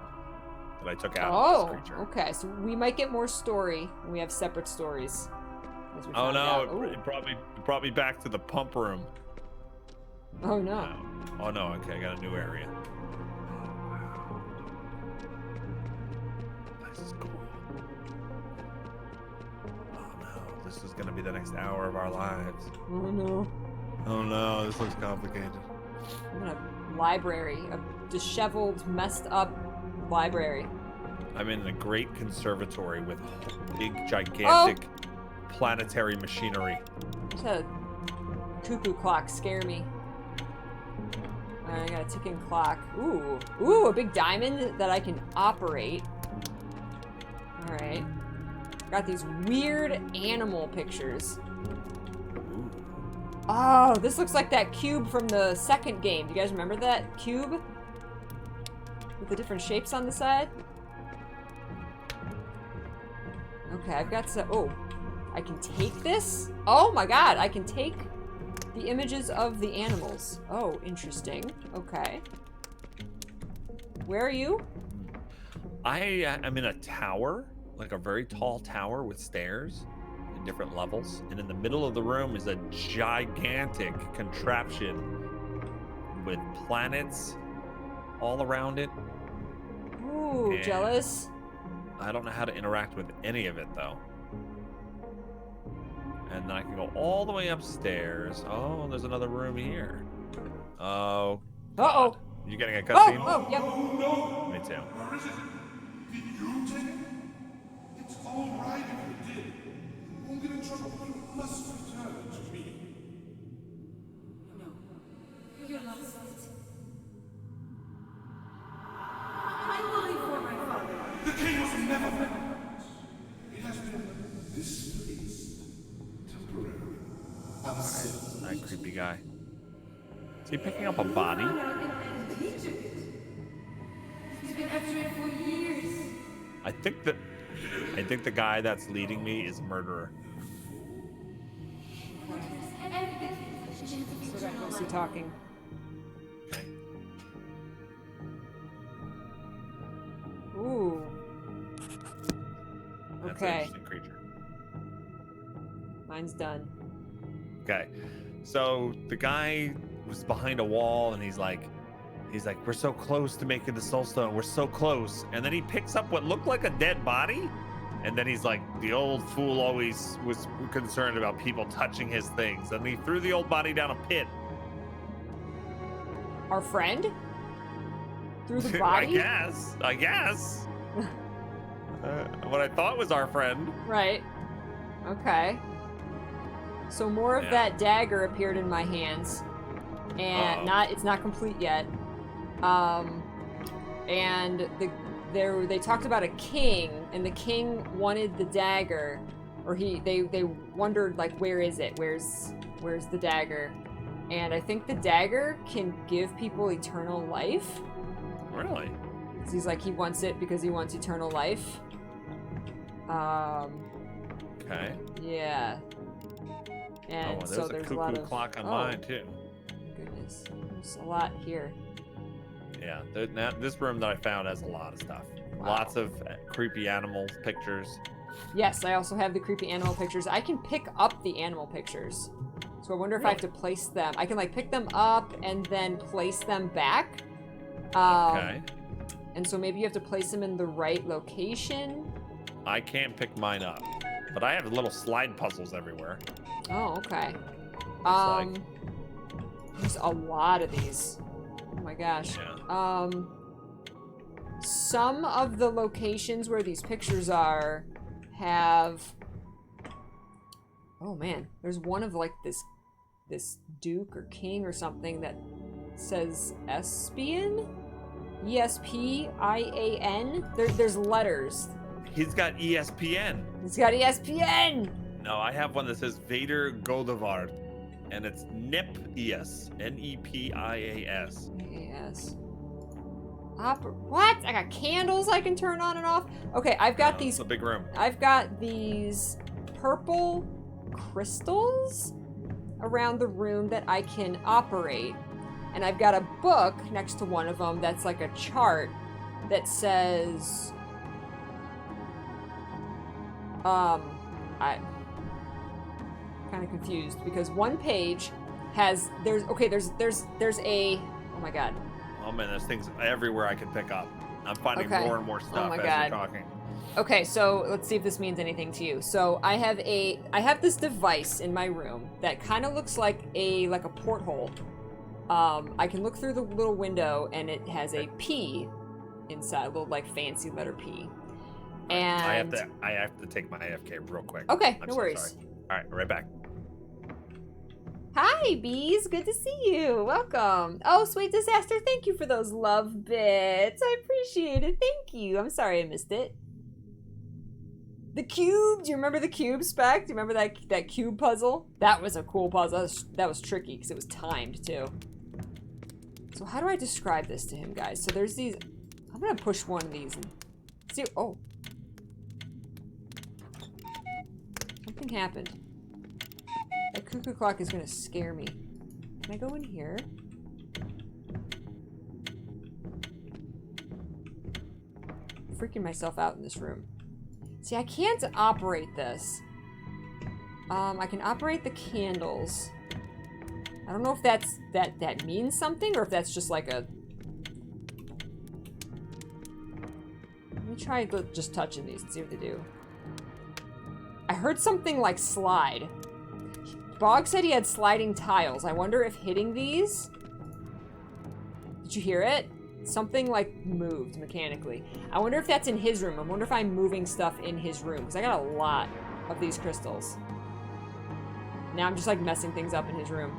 that I took out of this creature. Okay. So we might get more story. And we have separate stories. as we Oh found no! out. Ooh. It brought me back to the pump room. Oh no! Oh no! Okay, I got a new area. This is cool. Oh no! This is gonna be the next hour of our lives. Oh no! Oh no! This looks complicated. I'm in a library, a disheveled, messed up library. I'm in a great conservatory with big, gigantic planetary machinery. Just had a cuckoo clock scare me. Alright, I got a ticking clock. Ooh. Ooh, a big diamond that I can operate. Alright. Got these weird animal pictures. Oh, this looks like that cube from the second game. Do you guys remember that cube? With the different shapes on the side? Okay, I've got some... Oh, I can take this? Oh my god, I can take the images of the animals. Oh, interesting. Okay. Where are you? I am in a tower, like a very tall tower with stairs in different levels. And in the middle of the room is a gigantic contraption with planets all around it. Ooh, And jealous. I don't know how to interact with any of it though. And then I can go all the way upstairs. Oh, there's another room here. Oh. Uh-oh. God. You getting a cutscene? Oh, yep. Me too. Where is it? Did you take it? It's all right if you did. You won't get in trouble, but you must return it to me. You're lost. I'm looking for my father. The king was never meant. It has been displaced temporarily. That creepy guy. Is he picking up a body? Found out and teach it. after it for years. I think the guy that's leading me is a murderer. So that mostly talking. Ooh. That's an Okay. interesting creature. Mine's done. Okay. So the guy was behind a wall and he's like, we're so close to making the soul stone. We're so close. And then he picks up what looked like a dead body. And then he's like, the old fool always was concerned about people touching his things. And he threw the old body down a pit. Our friend? Through the body? I guess. What I thought was our friend. Right. Okay. So more of Yeah. that dagger appeared in my hands. And it's not complete yet. And they talked about a king, and the king wanted the dagger, or they wondered, like, where is it? Where's the dagger? And I think the dagger can give people eternal life. Really? He's like, he wants it because he wants eternal life. Okay. Yeah. And There's so a there's a cuckoo lot of clock on mine too. Goodness, there's a lot here. Yeah, this room that I found has a lot of stuff. Wow. Lots of creepy animal pictures. Yes, I also have the creepy animal pictures. I can pick up the animal pictures. So I wonder if I have to place them. I can, like, pick them up and then place them back. Okay. And so maybe you have to place them in the right location. I can't pick mine up, but I have little slide puzzles everywhere. Oh, okay. like- There's a lot of these. Oh my gosh. Yeah. Some of the locations where these pictures are have... Oh man, there's one of, like, this duke or king or something that says Espian? ESPIAN? There's letters. He's got ESPN. It's got ESPN! No, I have one that says Vader Goldavard, and it's NEPIAS. NEPIAS. Yes. What? I got candles I can turn on and off? Okay, I've got these... It's a big room. I've got these purple crystals around the room that I can operate. And I've got a book next to one of them that's like a chart that says... I'm kind of confused because one page has... There's a... Oh my god. Oh man, there's things everywhere I can pick up. I'm finding Okay. more and more stuff my as God. you're talking. Okay, so let's see if this means anything to you. So I have this device in my room that kind of looks like a porthole. I can look through the little window and it has a P inside, a little like fancy letter P. And I have to take my AFK real quick. Okay, I'm no so worries. sorry. All right, right back. Hi, bees. Good to see you. Welcome. Oh, Sweet Disaster, thank you for those love bits. I appreciate it. Thank you. I'm sorry I missed it. The cube. Do you remember the cube, Spec? Do you remember that cube puzzle? That was a cool puzzle. That was tricky because it was timed too. So how do I describe this to him, guys? So there's these... I'm going to push one of these and see... Oh. Something happened. That cuckoo clock is going to scare me. Can I go in here? I'm freaking myself out in this room. See, I can't operate this. I can operate the candles. I don't know if that means something or if that's just like a... Let me try just touching these and see what they do. I heard something like slide. Bog said he had sliding tiles. I wonder if hitting these... Did you hear it? Something like moved mechanically. I wonder if that's in his room. I wonder if I'm moving stuff in his room because I got a lot of these crystals. Now I'm just like messing things up in his room.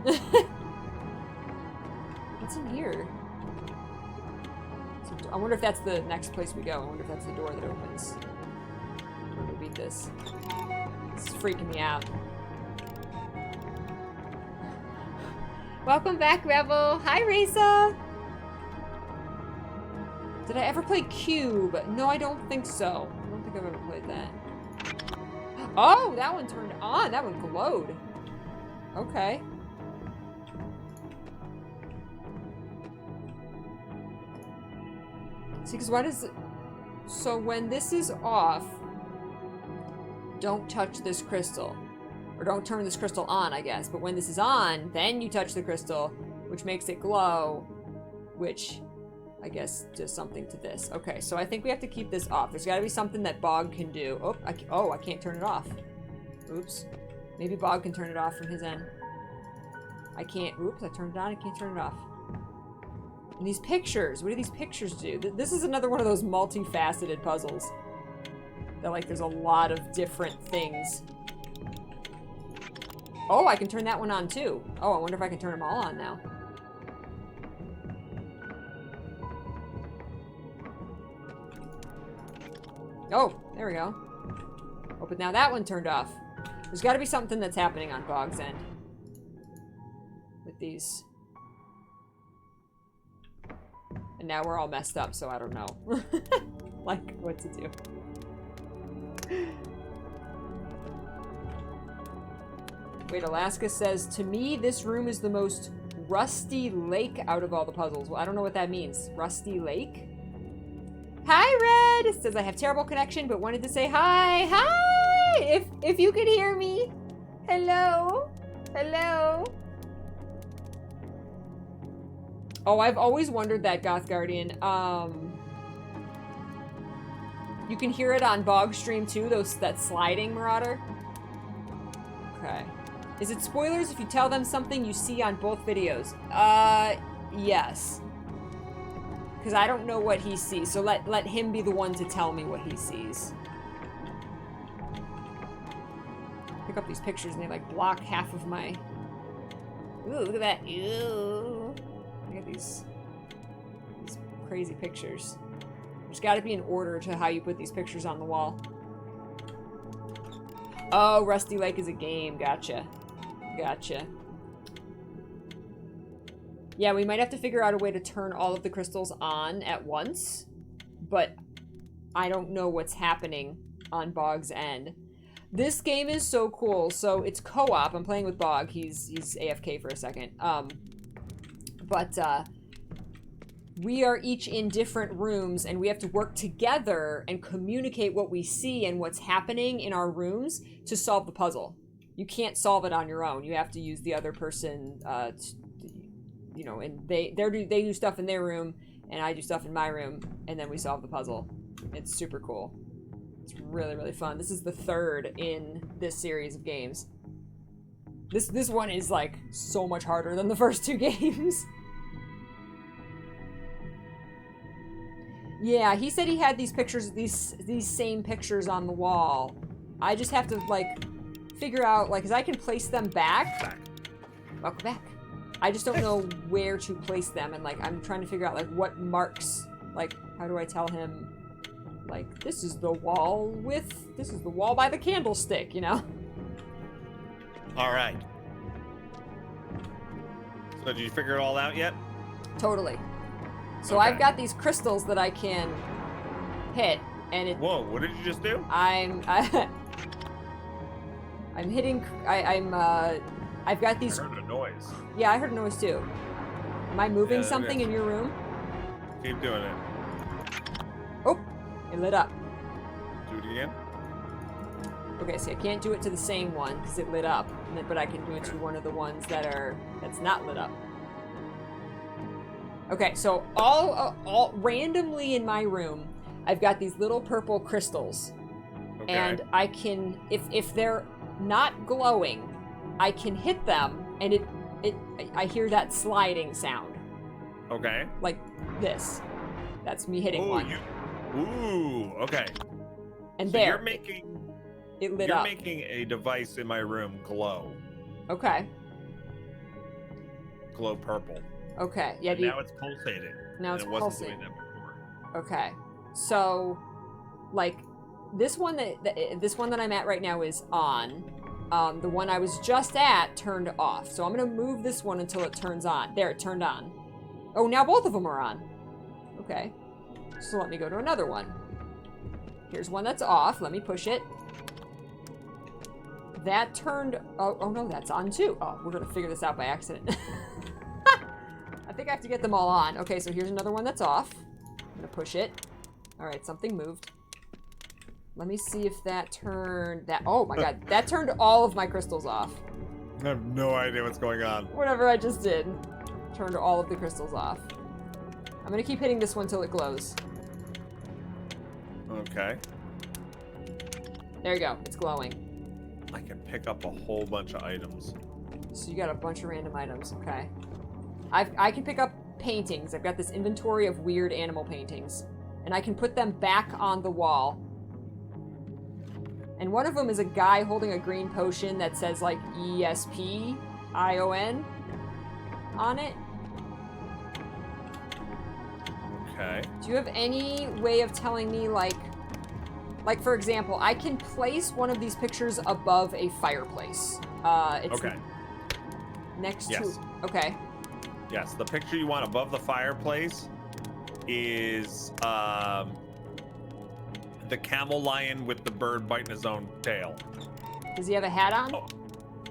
What's in here? So, I wonder if that's the next place we go. I wonder if that's the door that opens. Where do we beat this? This is freaking me out. Welcome back, Rebel. Hi, Risa. Did I ever play Cube? No, I don't think so. I don't think I've ever played that. Oh, that one turned on. That one glowed. Okay. See, because why does it... So when this is off, don't touch this crystal. Or don't turn this crystal on, I guess. But when this is on, then you touch the crystal, which makes it glow, which I guess does something to this. Okay, so I think we have to keep this off. There's got to be something that Bog can do. Oh, I can't turn it off. Oops. Maybe Bog can turn it off from his end. I can't. Oops, I turned it on. I can't turn it off. And these pictures. What do these pictures do? This is another one of those multifaceted puzzles. That, like, there's a lot of different things. Oh, I can turn that one on, too. Oh, I wonder if I can turn them all on now. Oh, there we go. Oh, but now that one turned off. There's got to be something that's happening on Bog's end. With these. And now we're all messed up, so I don't know. Like, what to do. Wait, Alaska says, to me, this room is the most rusty lake out of all the puzzles. Well, I don't know what that means. Rusty lake? Hi, Red! It says, I have terrible connection, but wanted to say hi. Hi! If you could hear me. Hello? Hello? Oh, I've always wondered that, Goth Guardian. You can hear it on Bog stream too, that sliding Marauder. Okay. Is it spoilers if you tell them something you see on both videos? Yes. Because I don't know what he sees, so let him be the one to tell me what he sees. Pick up these pictures and they like block half of my... Ooh, look at that. Ew. Look at these crazy pictures. There's got to be an order to how you put these pictures on the wall. Oh, Rusty Lake is a game. Gotcha. Gotcha. Yeah, we might have to figure out a way to turn all of the crystals on at once, but I don't know what's happening on Bog's end. This game is so cool. So it's co-op. I'm playing with Bog. He's AFK for a second. We are each in different rooms and we have to work together and communicate what we see and what's happening in our rooms to solve the puzzle. You can't solve it on your own. You have to use the other person, you know, and they do stuff in their room and I do stuff in my room and then we solve the puzzle. It's super cool. It's really, really fun. This is the third in this series of games. This one is like so much harder than the first two games. Yeah, he said he had these pictures, these same pictures on the wall. I just have to, like, figure out, like, because I can place them back. Welcome back. I just don't know where to place them, and, like, I'm trying to figure out, like, what marks, like, how do I tell him, like, this is the wall by the candlestick, you know? All right. So did you figure it all out yet? Totally. So Okay. I've got these crystals that I can hit, and it. Whoa! What did you just do? I'm hitting. I've got these. I heard a noise. Yeah, I heard a noise too. Am I moving Yeah, something okay. in your room? Keep doing it. Oh, it lit up. Do it again. Okay, so I can't do it to the same one because it lit up, but I can do it to one of the ones that's not lit up. Okay, so all randomly in my room, I've got these little purple crystals, Okay. and I can, if they're not glowing, I can hit them, and I hear that sliding sound, Okay. like this. That's me hitting Ooh, one, Ooh. Okay. and So there you're making it lit you're up. making a device in my room glow purple. Okay, yeah. And now it's pulsating. Now and it's it wasn't pulsating. doing that before. Okay, so like this one that I'm at right now is on. The one I was just at turned off. So I'm gonna move this one until it turns on. There, it turned on. Oh, now both of them are on. Okay. So let me go to another one. Here's one that's off. Let me push it. That turned... Oh no, that's on too. Oh, we're going to figure this out by accident. I think I have to get them all on. Okay, so here's another one that's off. I'm going to push it. All right, something moved. Let me see if that turned... that. Oh my god, that turned all of my crystals off. I have no idea what's going on. Whatever I just did. Turned all of the crystals off. I'm going to keep hitting this one till it glows. Okay. There you go. It's glowing. I can pick up a whole bunch of items. So you got a bunch of random items. Okay. I can pick up paintings. I've got this inventory of weird animal paintings. And I can put them back on the wall. And one of them is a guy holding a green potion that says, like, ESPION on it. Okay. Do you have any way of telling me, like, for example, I can place one of these pictures above a fireplace. It's okay. Next Yes. to... Okay. Yes, the picture you want above the fireplace is the camel lion with the bird biting his own tail. Does he have a hat on? Oh,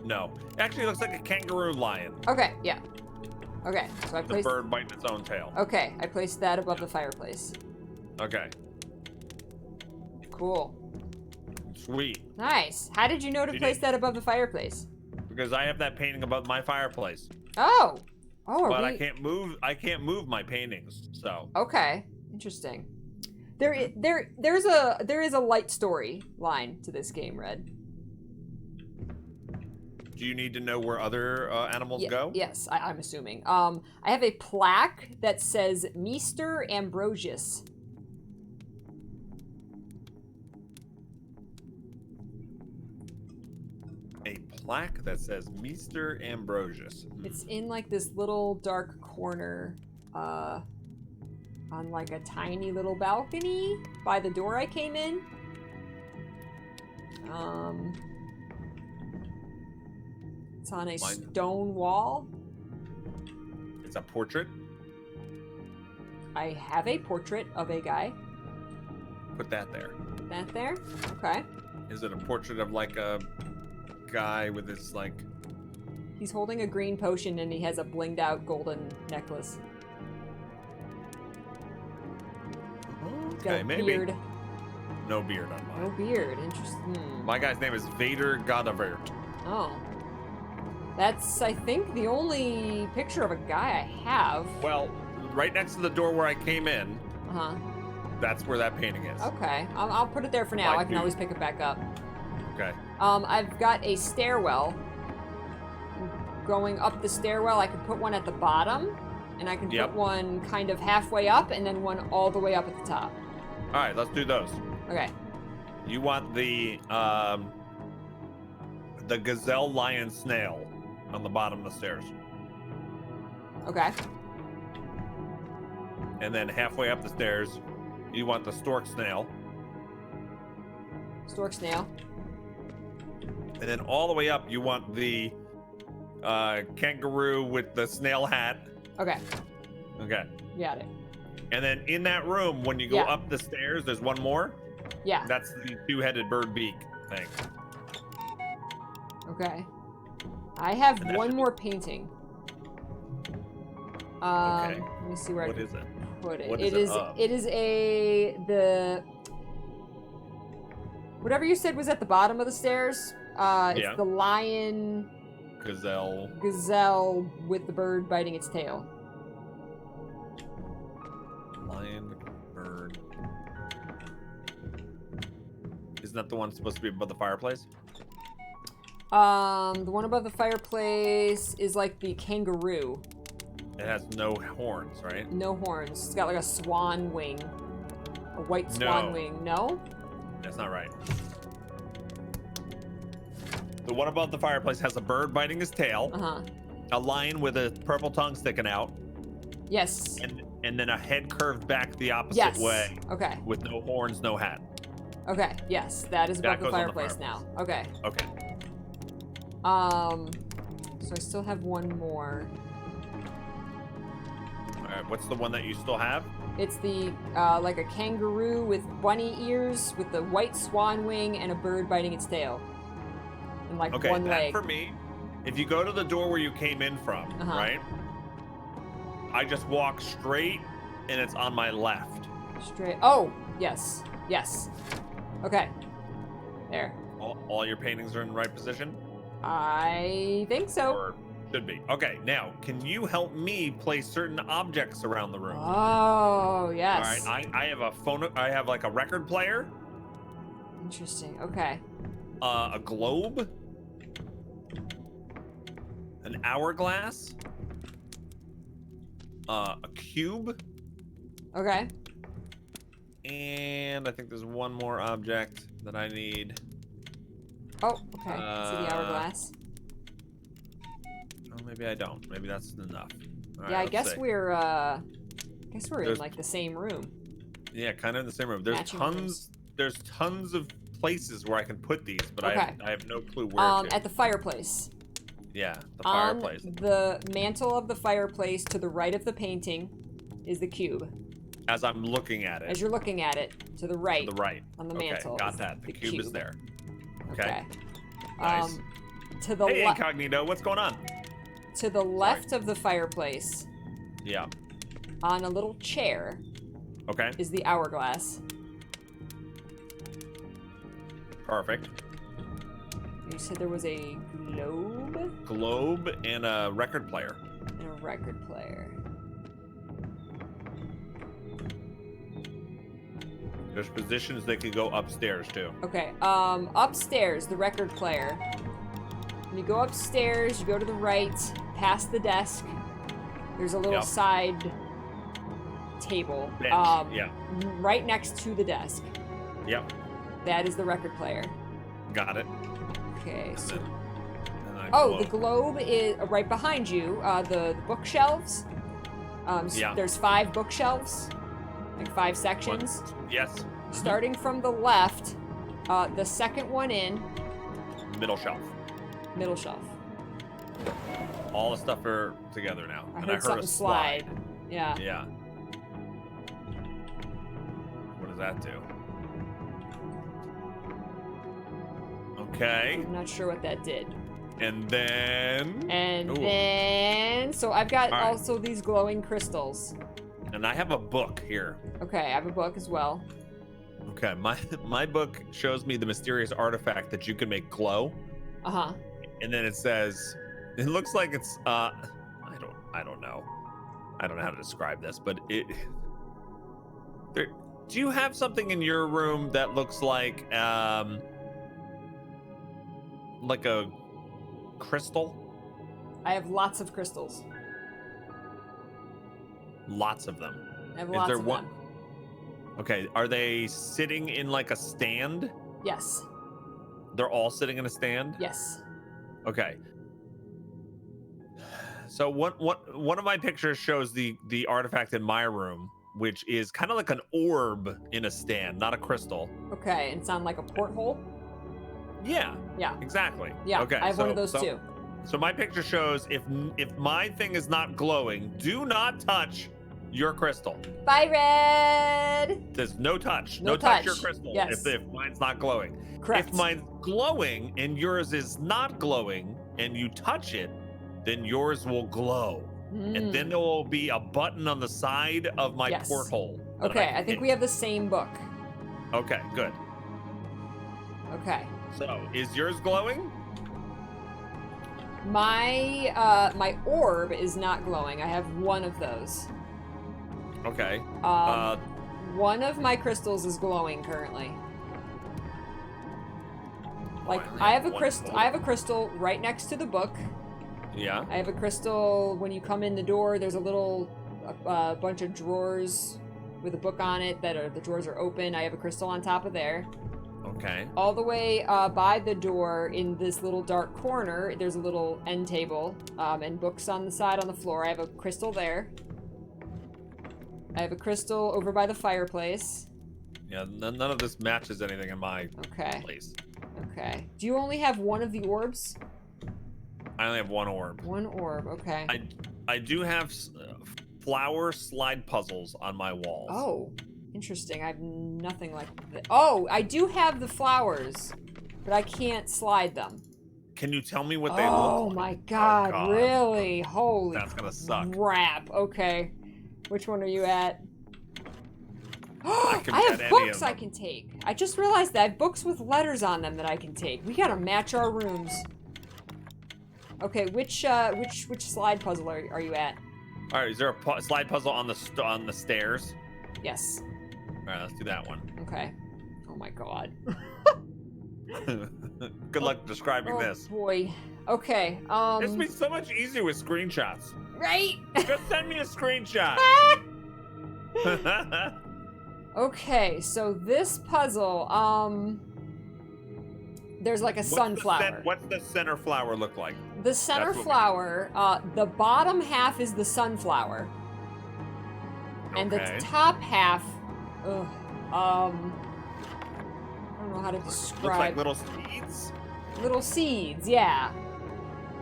no. Actually, it looks like a kangaroo lion. Okay, yeah. Okay, so I The placed... bird biting its own tail. Okay, I placed that above the fireplace. Okay. Cool. Sweet. Nice. How did you know to You place did. that above the fireplace? Because I have that painting above my fireplace. Oh! Oh, are But we... I can't move my paintings, so. Okay, interesting. There is a light story line to this game, Red. Do you need to know where other animals go? Yes, I'm assuming. I have a plaque that says Meester Ambrosius. A plaque that says Meester Ambrosius. It's in like this little dark corner, on like a tiny little balcony by the door I came in. It's on a stone wall. It's a portrait. I have a portrait of a guy. Put that there. That there? Okay. Is it a portrait of like a guy with his like... He's holding a green potion and he has a blinged out golden necklace. He's got Okay, a maybe. beard. No beard on No mine. beard. Interesting. My guy's name is Vader Godaver. Oh. That's, I think, the only picture of a guy I have. Well, right next to the door where I came in, Uh-huh. that's where that painting is. Okay. I'll put it there for now. Like I can you. always pick it back up. Okay. I've got a stairwell. Going up the stairwell, I can put one at the bottom, and I can Yep. put one kind of halfway up, and then one all the way up at the top. All right, let's do those. Okay. You want the gazelle lion snail on the bottom of the stairs. Okay. And then halfway up the stairs, you want the stork snail. Stork snail. And then all the way up, you want the kangaroo with the snail hat. Okay. Okay. Got it. And then in that room, when you go Yeah. up the stairs, there's one more. Yeah. That's the two-headed bird beak thing. Okay. I have And that one should be- more painting. Okay. Let me see where What I is it? can put it. What It is is. it of? It is the. Whatever you said was at the bottom of the stairs. It's Yeah. the lion Gazelle, with the bird biting its tail. lion, bird. Isn't that the one supposed to be above the fireplace? The one above the fireplace is like the kangaroo. It has no horns, right? No horns. It's got like a swan wing. A white swan No. wing. No? That's not right. The one above the fireplace has a bird biting his tail, Uh-huh. a lion with a purple tongue sticking out, Yes. and then a head curved back the opposite Yes. way Okay. with no horns, no hat. Okay. Yes. That is above That the goes on the fireplace now. Okay. Okay. So I still have one more. All right. What's the one that you still have? It's the like a kangaroo with bunny ears, with the white swan wing and a bird biting its tail, and like Okay, one that leg. for me. If you go to the door where you came in from, right? I just walk straight, and it's on my left. Straight. Oh, yes, yes. Okay. There. All your paintings are in the right position? I think so. Or should be. Okay, now, can you help me place certain objects around the room? Oh, yes. All right, I have a phone. I have like a record player, Interesting. Okay. a globe, an hourglass, a cube, Okay. and I think there's one more object that I need. Oh, okay. See the hourglass. Oh, maybe I don't. Maybe that's enough. All right, Yeah, I let's guess see. we're in There's- like the same room. Yeah, kind of in the same room. There's Matching tons. rooms. There's tons of places where I can put these, but Okay. I have no clue where to. At the fireplace. Yeah, the On fireplace. the mantle of the fireplace to the right of the painting is the cube. As I'm looking at it. As you're looking at it, to the right. To the right. On the Okay, mantle. got is that. The cube is there. Okay. Nice. To the Hey, left. Incognito, what's going on? To the left of the fireplace, Yeah. on a little chair, Okay. is the hourglass. Perfect. You said there was a globe Globe and a record player. and a record player. There's positions they could go upstairs too. Okay, upstairs, the record player. When you go upstairs, you go to the right, past the desk. There's a little Yep. side table. Bench, yeah. Right next to the desk. Yep. That is the record player. Got it. Okay, And so then, and I oh, go the up. globe is right behind you. The bookshelves. Yeah. There's 5 bookshelves, like 5 sections. Yes. Starting from the left, the second one in, Middle shelf. middle shelf. All the stuff are together now. I and heard something a slide. Yeah. Yeah. What does that do? Okay. I'm not sure what that did. And then. And Ooh. then, so I've got All right. also these glowing crystals. And I have a book here. Okay, I have a book as well. Okay, my book shows me the mysterious artifact that you can make glow, Uh-huh. and then it says, it looks like it's I don't know how to describe this, but do you have something in your room that looks like a crystal? I have lots of crystals. Lots of them. I have Is lots there of one? them. Okay, are they sitting in like a stand? Yes. They're all sitting in a stand? Yes. Okay. So one of my pictures shows the artifact in my room, which is kind of like an orb in a stand, not a crystal. Okay, and it's on like a porthole? Yeah, Yeah. exactly. Yeah, Okay. I have one of those too. So my picture shows if my thing is not glowing, do not touch your crystal. Bye, Red! There's no touch. No touch your touch. crystal Yes. if mine's not glowing. Correct. If mine's glowing and yours is not glowing and you touch it, then yours will glow. And then there will be a button on the side of my Yes. porthole. that Okay, can I think hit. we have the same book. Okay, good. Okay. So, is yours glowing? My orb is not glowing. I have one of those. Okay. One of my crystals is glowing currently. Like I only I have a one crystal. total. I have a crystal right next to the book. Yeah. I have a crystal when you come in the door. There's a little bunch of drawers with a book on it that are the drawers are open. I have a crystal on top of there. Okay. All the way by the door in this little dark corner, there's a little end table and books on the side on the floor. I have a crystal there. I have a crystal over by the fireplace. Yeah, none of this matches anything in my Okay. place. Okay. Do you only have one of the orbs? I only have one orb. One orb. Okay. I do have flower slide puzzles on my walls. Oh, interesting. I have nothing like that. Oh, I do have the flowers, but I can't slide them. Can you tell me what they look Oh like? my god, Oh, God. really? Holy That's gonna suck. crap. Okay. Which one are you at? I can I get have any books of I them. can take. I just realized that I have books with letters on them that I can take. We gotta match our rooms. Okay, which slide puzzle are you at? All right, is there a slide puzzle on the stairs? Yes. All right, let's do that one. Okay. Oh my god. Good luck describing Oh this. boy. Okay. This would be so much easier with screenshots. Right. Just send me a screenshot. Okay, so this puzzle, there's like a sunflower. What's the center flower look like? The center That's what we flower, the bottom half is the sunflower. And the Okay. top half, I don't know how to Looks describe. like little seeds. Little seeds, yeah.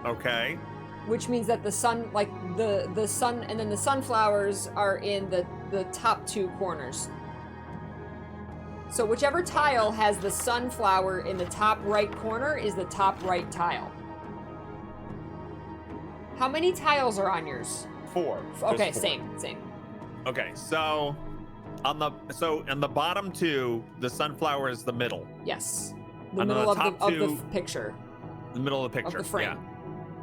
Okay. Which means that the sun, like the sun, and then the sunflowers are in the top two corners. So whichever tile has the sunflower in the top right corner is the top right tile. How many tiles are on yours? 4. Okay, Just 4. same. Okay, so on the bottom 2, the sunflower is the middle. Yes. The And then middle the of top the two- picture. The middle of the picture. Of the frame.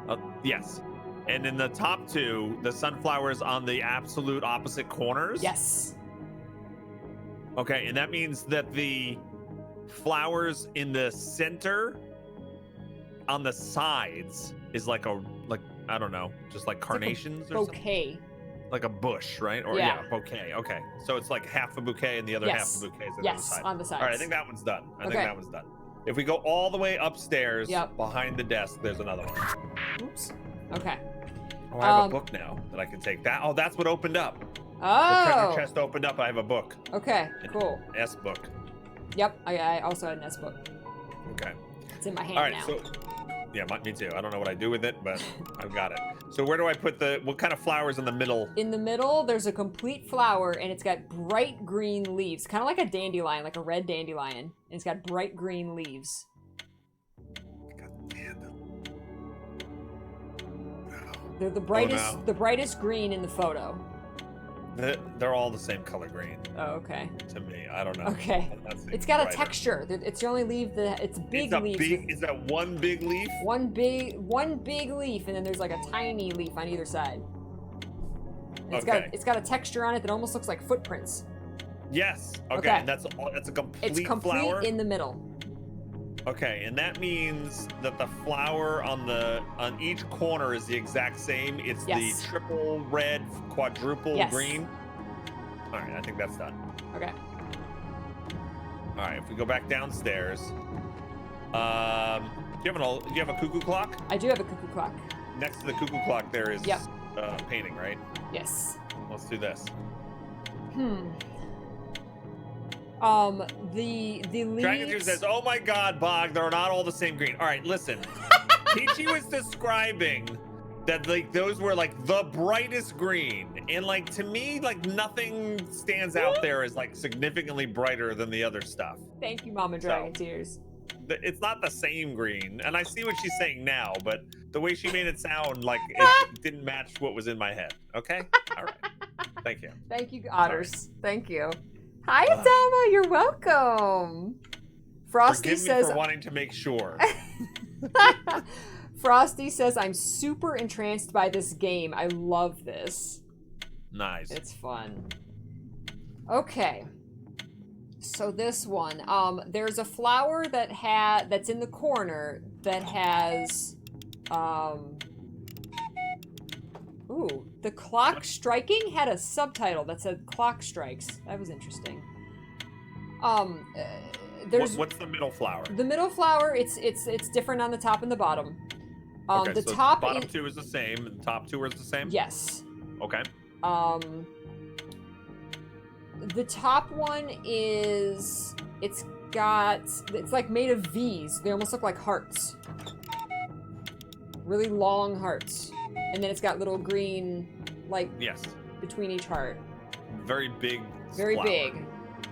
Yeah. Yes. And in the top 2, the sunflower is on the absolute opposite corners. Yes. Okay, and that means that the flowers in the center on the sides is like I don't know, just like carnations or something. Bouquet. Like a bush, right? Or Yeah. bouquet. Okay. So it's like half a bouquet and the other half a bouquet is on the other Yes, side. on the sides. All right, I think that one's done. I think Okay. that one's done. If we go all the way upstairs, Yep. behind the desk, there's another one. Oops. Okay. Oh, I have a Um, book now that I can take. Oh, that's what opened up. The Oh. treasure chest opened up. I have a book. Okay. Cool. S book. Yep. I also had an S book. Okay. It's in my hand All right. now. So, yeah, me too. I don't know what I do with it, but I've got it. So where do I put what kind of flowers in the middle? In the middle, there's a complete flower, and it's got bright green leaves, kind of like a dandelion, like a red dandelion. And it's got bright green leaves. God damn it. They're the no. brightest green in the photo. They're all the same color green Oh, okay. to me. I don't know. Okay. That seems It's got a brighter. texture. It's the only leaf that it's big It's a leaves. big. Is that one big leaf? One big leaf, and then there's like a tiny leaf on either side. And Okay. It's got a texture on it that almost looks like footprints. Yes. Okay. Okay. And that's a complete It's complete flower. in the middle. Okay, and that means that the flower on each corner is the exact same. It's Yes. the triple red, quadruple Yes. green. All right, I think that's done. Okay. All right, if we go back downstairs, do you have a cuckoo clock? I do have a cuckoo clock. Next to the cuckoo clock, there is Yep. painting, right? Yes. Let's do this. The leaves. Dragon Tear says, "Oh my God, Bog, they're not all the same green." All right, listen. Peachy was describing that like those were like the brightest green, and like to me, like nothing stands out there as like significantly brighter than the other stuff. Thank you, Mama Dragon Tears. It's not the same green, and I see what she's saying now, but the way she made it sound like it didn't match what was in my head. Okay, all right. Thank you. Thank you, otters. Thank you. Hi, Adama. You're welcome. Frosty Forgive me says. for wanting to make sure. Frosty says, "I'm super entranced by this game. I love this. Nice. It's fun." Okay. So this one, there's a flower that's in the corner that has, ooh, the clock striking had a subtitle that said "clock strikes." That was interesting. There's What's the middle flower? the middle flower. It's different on the top and the bottom. Okay, The so top bottom is, two is the same, and top two is the same. yes. Okay. The top one is it's like made of V's. They almost look like hearts. Really long hearts. And then it's got little green like Yes. between each heart. Very big. Very flower. big.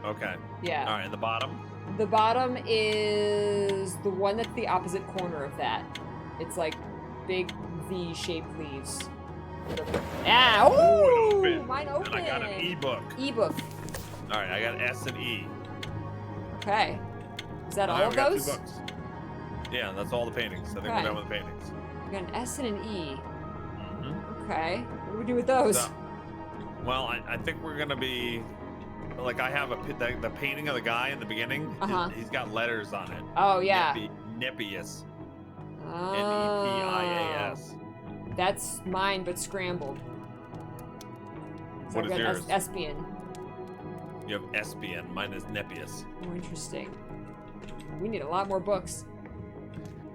Okay. Yeah. All right, and the bottom? The bottom is the one that's the opposite corner of that. It's like big V-shaped leaves. Ah! Ooh, it Ooh! opened. Mine opened. And I got an ebook. Ebook. All right, I got S and E. Okay. Is that all Alright, of we got those? 2 books. Yeah, that's all the paintings. I think Okay. we're done with the paintings. We got an S and an E. Mm-hmm. Okay. What do we do with those? So, well, I think we're gonna be like I have the painting of the guy in the beginning. Uh-huh. He's got letters on it. Oh, yeah. Nepius. Oh. Nepias. That's mine, but scrambled. So What I've is got yours? Espion. You have Espion. Mine is Nepius. Oh, interesting. We need a lot more books.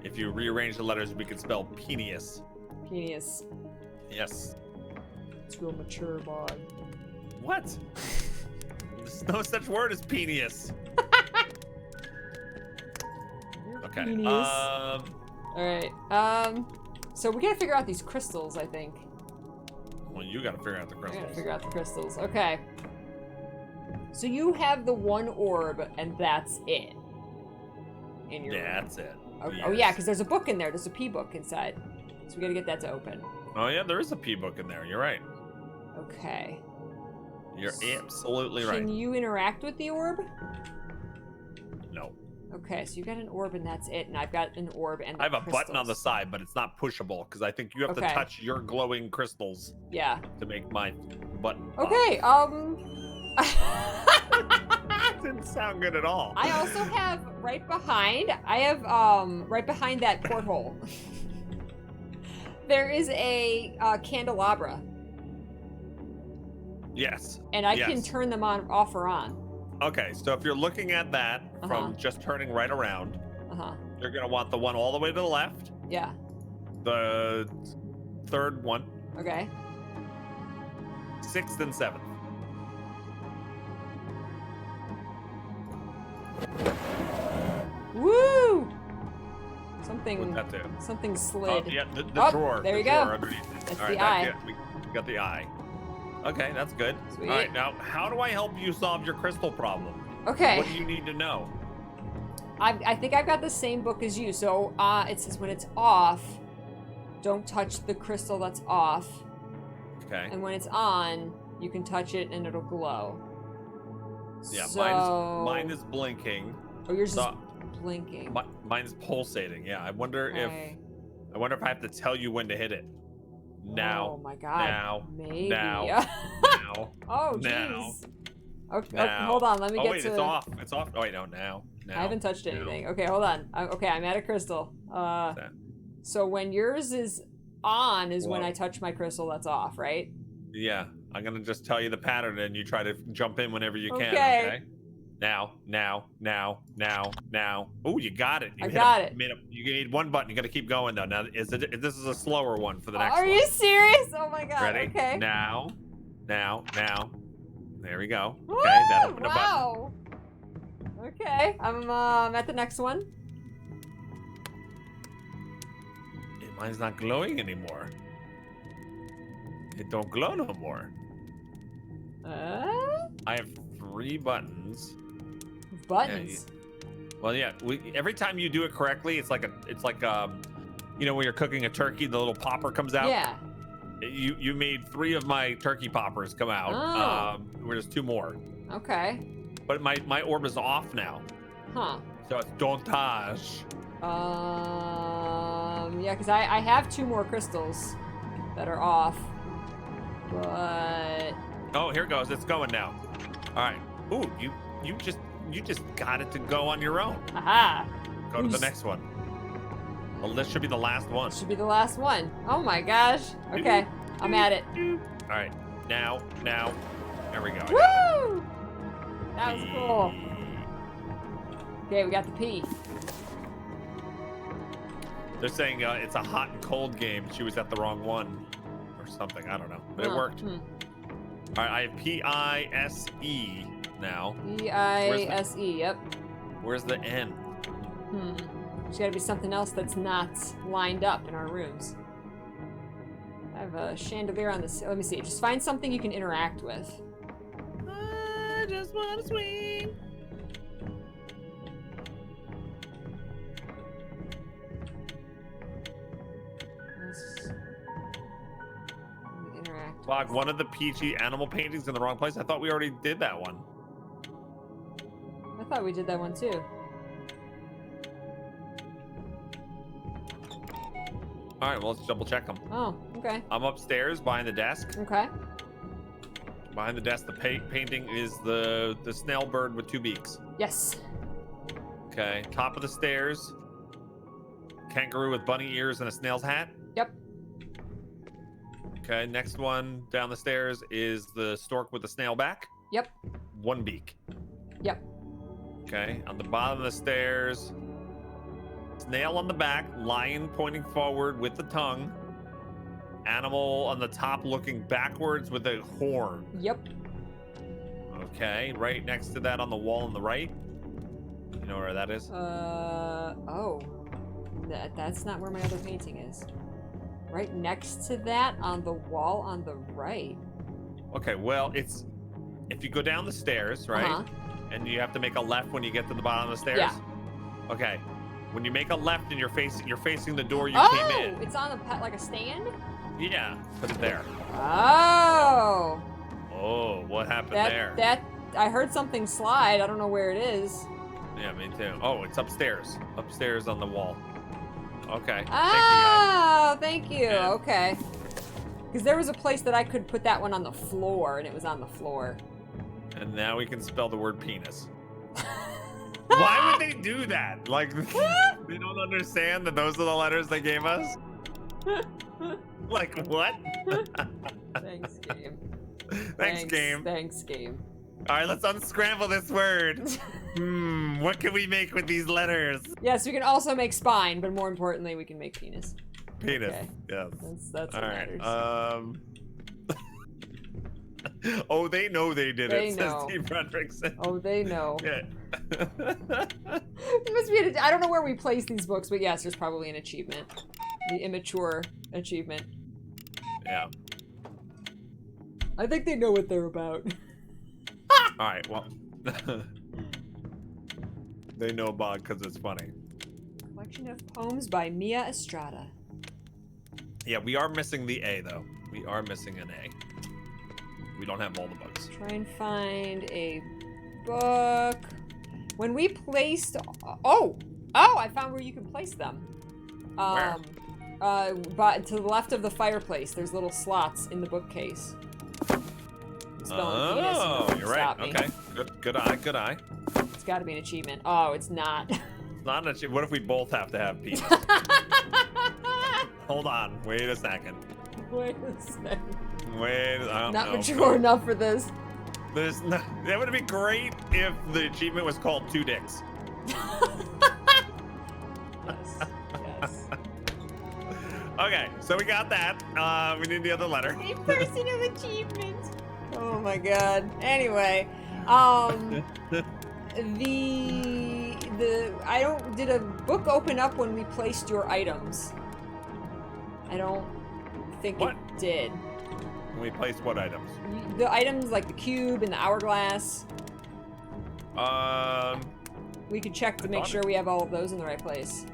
If you rearrange the letters, we could spell Peneus. Penis. Yes. It's real mature, boy. What? There's no such word as Peneus. Okay. Penis. All right. So we gotta figure out these crystals, I think. Well, you gotta figure out the I crystals. gotta figure out the crystals. Okay. So you have the one orb, and that's it. In your Yeah, that's it. Oh, Yes. oh yeah, because there's a book in there. There's a P book inside. So we gotta get that to open. Oh yeah, there is a P book in there. You're right. Okay. You're absolutely Can right. you interact with the orb? No. Okay, so you got an orb and that's it, and I've got an orb and the I have a button on the crystals. side, but it's not pushable because I think you have Okay. to touch your glowing crystals Yeah. to make my button. pop. Okay, Didn't sound good at all. I also have right behind that porthole. There is a candelabra, Yes. and I Yes. can turn them on, off or on. Okay, so if you're looking at that Uh-huh. from just turning right around, Uh-huh. you're gonna want the one all the way to the left, Yeah. the third one, Okay. 6th and 7th. Woo! Something What'd that do? something Oh, slid. yeah, the Oh, drawer. there the you drawer go. underneath it. That's All the right, eye. we got the eye. Okay, that's good. Sweet. All right, now how do I help you solve your crystal problem? Okay. What do you need to know? I think I've got the same book as you. So it says when it's off, don't touch the crystal that's off. Okay. And when it's on, you can touch it and it'll glow. Yeah, So... mine is blinking. Oh, yours So, is blinking. Mine is pulsating. Yeah, I wonder Okay. if I have to tell you when to hit it. Now. Oh my god. Now. Maybe. Now. Now. Oh Now. jeez. Okay, Now. hold on. Let me Oh get wait, to. it's off. It's off. Oh wait, no, now. I haven't touched Now. anything. Okay, hold on. Okay, I'm at a crystal. that? So when yours is on is when Whoa. I touch my crystal that's off, right? Yeah, I'm gonna just tell you the pattern, and you try to jump in whenever you can. Okay. Okay. Now. Oh, you got it. You I hit got a- it. made a- you need one button. You got to keep going though. Now, this is a slower one for the next Are one. you serious? Oh my god. Ready? Okay. Now. There we go. Woo! Okay, that opened a button. Wow. Okay, I'm at the next one. Mine's not glowing anymore. It don't glow no more. I have 3 buttons. Buttons. Well, yeah. Every time you do it correctly, it's like you know, when you're cooking a turkey, the little popper comes out. Yeah. You made 3 of my turkey poppers come out. Oh. There's 2 more. Okay. But my orb is off now, Huh. so it's don't touch. Yeah, because I have 2 more crystals that are off. But Oh, here it goes. It's going now. All right. Ooh, you just got it to go on your own. aha. Go to the Oops. next one. Well, this should be the last one. Should be the last one. Oh my gosh. Okay. I'm at it. All right. Now. There we go. Woo! That was cool. Okay, we got the P. They're saying it's a hot and cold game. She was at the wrong one or something. I don't know. But it Huh. worked. All right. I have P-I-S-E now. E-I-S-E, yep. Where's the N? There's gotta be something else that's not lined up in our rooms. I have a chandelier on this. Let me see. Just find something you can interact with. I just want to swing. Interact. Log one of the Peachy animal paintings in the wrong place. I thought we already did that one. I thought we did that one too. All right, well, let's double check them. Oh, okay. I'm upstairs behind the desk. Okay. Behind the desk, the painting is the snail bird with 2 beaks. Yes. Okay, top of the stairs, kangaroo with bunny ears and a snail's hat. Yep. Okay, next one down the stairs is the stork with the snail back. Yep. 1 beak. Yep. Okay, on the bottom of the stairs, snail on the back, lion pointing forward with the tongue, animal on the top looking backwards with a horn. Yep. Okay, right next to that on the wall on the right. You know where that is? Oh. That's not where my other painting is. Right next to that on the wall on the right. Okay, well, it's if you go down the stairs, right? Uh-huh. And you have to make a left when you get to the bottom of the stairs. Yeah. Okay. When you make a left and you're facing the door you Oh, came in. it's on a like a stand? Yeah, put it there. Oh. Oh, what happened there? That I heard something slide. I don't know where it is. Yeah, me too. Oh, it's upstairs. Upstairs on the wall. Okay. Oh, thank you. And- Okay. Because there was a place that I could put that one on the floor, and it was on the floor. And now we can spell the word penis. Why would they do that? Like, they don't understand that those are the letters they gave us? Like, what? Thanks, game. Thanks, game. Thanks, game. All right, let's unscramble this word. What can we make with these letters? Yes, we can also make spine, but more importantly, we can make penis. Penis. Okay. Yes. That's All what right. matters. Oh, they know they did They it, know. says Steve Fredrickson. Oh, they know. Yeah. It must be. I don't know where we place these books, but yes, there's probably an achievement. The immature achievement. Yeah. I think they know what they're about. All right, well. They know about because it's funny. Collection of poems by Mia Estrada. Yeah, we are missing the A, though. We are missing an A. We don't have all the books. Try and find a book. When we placed... Oh! Oh, I found where you can place them. Where? But to the left of the fireplace, there's little slots in the bookcase. Spelling penis and You're right. stop me. Okay. Good eye. Good eye. It's got to be an achievement. Oh, it's not. It's not an achievement. What if we both have to have penis? Hold on. Wait a second. Wait a second. Wait. I don't Not know. mature enough for this. There's no, that would be great if the achievement was called 2 dicks. Yes. Yes. Okay, so we got that. We need the other letter. A personal achievement. Oh my god. Anyway, did a book open up when we placed your items? I don't think What? it did. We placed what items? The items like the cube and the hourglass. We could check to make thought sure we have all of those in the right place.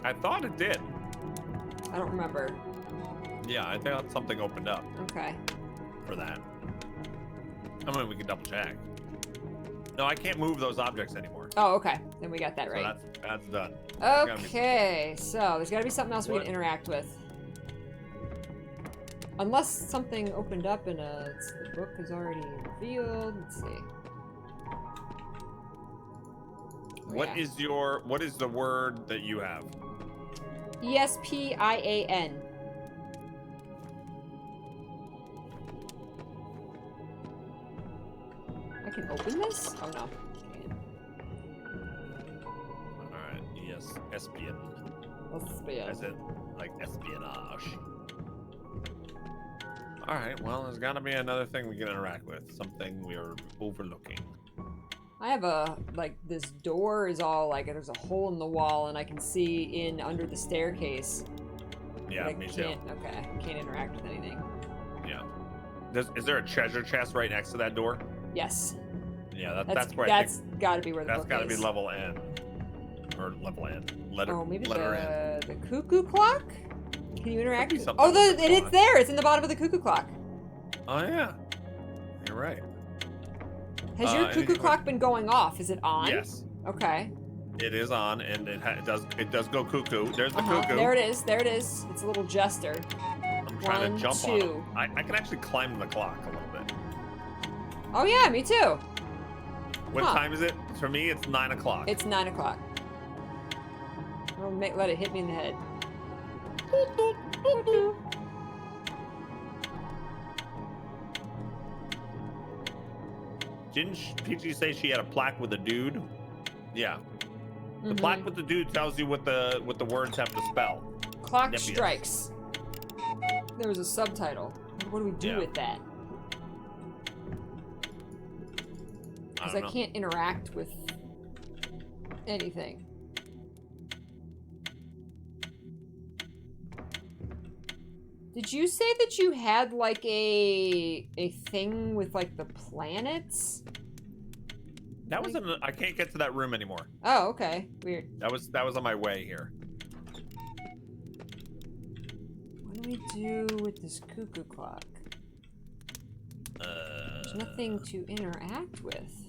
I thought it did. I don't remember. Yeah, I thought something opened up Okay. for that. I mean, we can double check. No, I can't move those objects anymore. Oh, okay. Then we got that So right. that's done. Okay, so there's got to be something else we What? can interact with. Unless something opened up and the book is already revealed. Let's see. What is the word that you have? ESPIAN. I can open this? Oh no. Alright, yes, espion. Espion. As in, like, espionage. Alright, well, there's gotta be another thing we can interact with. Something we're overlooking. I have this door is all like, there's a hole in the wall and I can see in under the staircase. Yeah, But I me too. can't, okay, can't interact with anything. Yeah. Is there a treasure chest right next to that door? Yes. Yeah, that's where that's got to be where the that's book got to is. be level N. Or level N. Letter. Oh, maybe letter N. the cuckoo clock? Can you interact? be something Oh, with the it's clock. there. It's in the bottom of the cuckoo clock. Oh yeah. You're right. Has your cuckoo anything clock been going off? Is it on? Yes. Okay. It is on, and it does go cuckoo. There's the cuckoo. There it is. There it is. It's a little jester. I'm trying to 1, jump 2. on him. I can actually climb the clock a little bit. Oh yeah, me too. What Huh. time is it? For me, it's 9 o'clock. It's 9 o'clock. I'll let it hit me in the head. Didn't Peachy say she had a plaque with a dude? Yeah. The Mhm. plaque with the dude tells you what the words have to spell. Clock Yep, yes. strikes. There was a subtitle. What do we do Yeah. with that? Because I don't know. can't interact with anything. Did you say that you had like a thing with like the planets? That was I can't get to that room anymore. Oh, okay. Weird. That was on my way here. What do we do with this cuckoo clock? There's nothing to interact with.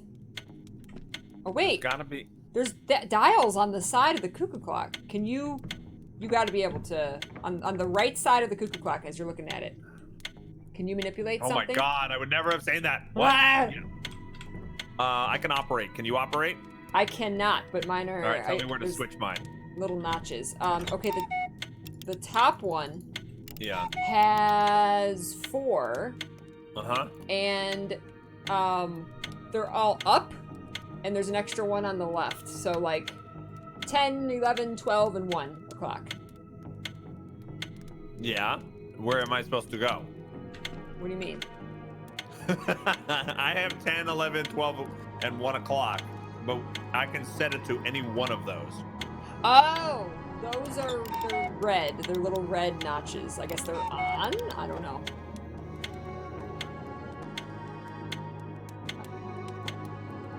Oh wait, Gotta be. there's dials on the side of the cuckoo clock. Can you got to be able to on the right side of the cuckoo clock as you're looking at it. Can you manipulate Oh something? my god, I would never have said that. What? Yeah. I can operate. Can you operate? I cannot, but mine are. All right, tell me where to there's switch mine. Little notches. Okay, the top one Yeah. has 4, and they're all up, and there's an extra one on the left. So like 10, 11, 12, and 1 o'clock. Yeah. Where am I supposed to go? What do you mean? I have 10, 11, 12, and 1 o'clock, but I can set it to any one of those. Oh, they're red. They're little red notches. I guess they're on? I don't know.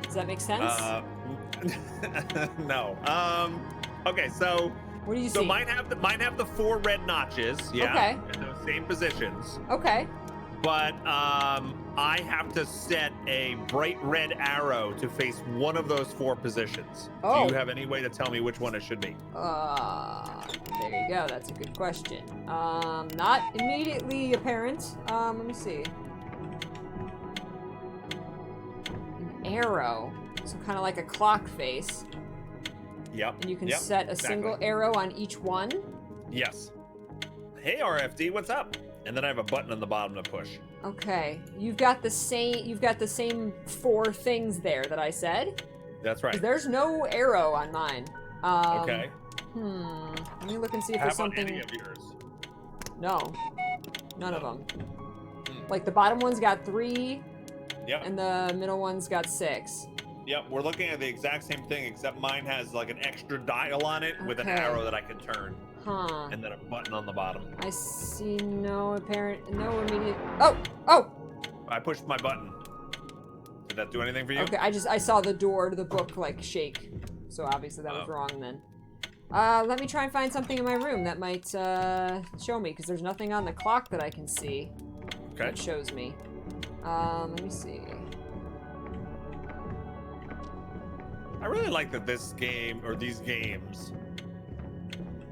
Does that make sense? No. Okay, so What do you so see? mine have the 4 red notches, yeah, Okay. in those same positions. Okay. But I have to set a bright red arrow to face one of those 4 positions. Oh. Do you have any way to tell me which one it should be? There you go. That's a good question. Not immediately apparent. Let me see. An arrow. So kind of like a clock face. Yep. And you can yep, set a exactly. single arrow on each one. Yes. Hey RFD, what's up? And then I have a button on the bottom to push. Okay. You've got the same 4 things there that I said. That's right. There's no arrow on mine. Okay. Let me look and see if How there's about something. any of yours? No. None of them. Like the bottom one's got 3, Yep. and the middle one's got 6. Yep, we're looking at the exact same thing, except mine has like an extra dial on it with an Okay. arrow that I can turn, Huh. and then a button on the bottom. I see no immediate. Oh! I pushed my button. Did that do anything for you? Okay, I saw the door to the book like shake, so obviously that was Oh. wrong then. Let me try and find something in my room that might show me, because there's nothing on the clock that I can see Okay. that shows me. Let me see. I really like that this game, or these games,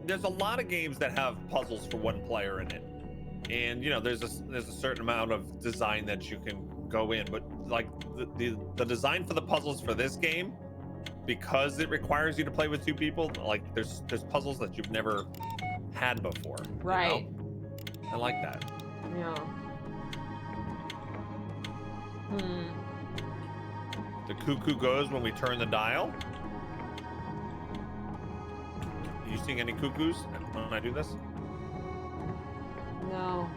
there's a lot of games that have puzzles for one player in it. And, you know, there's a certain amount of design that you can go in, but like the design for the puzzles for this game, because it requires you to play with 2 people, like there's puzzles that you've never had before. you Right. know? I like that. Yeah. The cuckoo goes when we turn the dial. Are you seeing any cuckoos when I do this? No.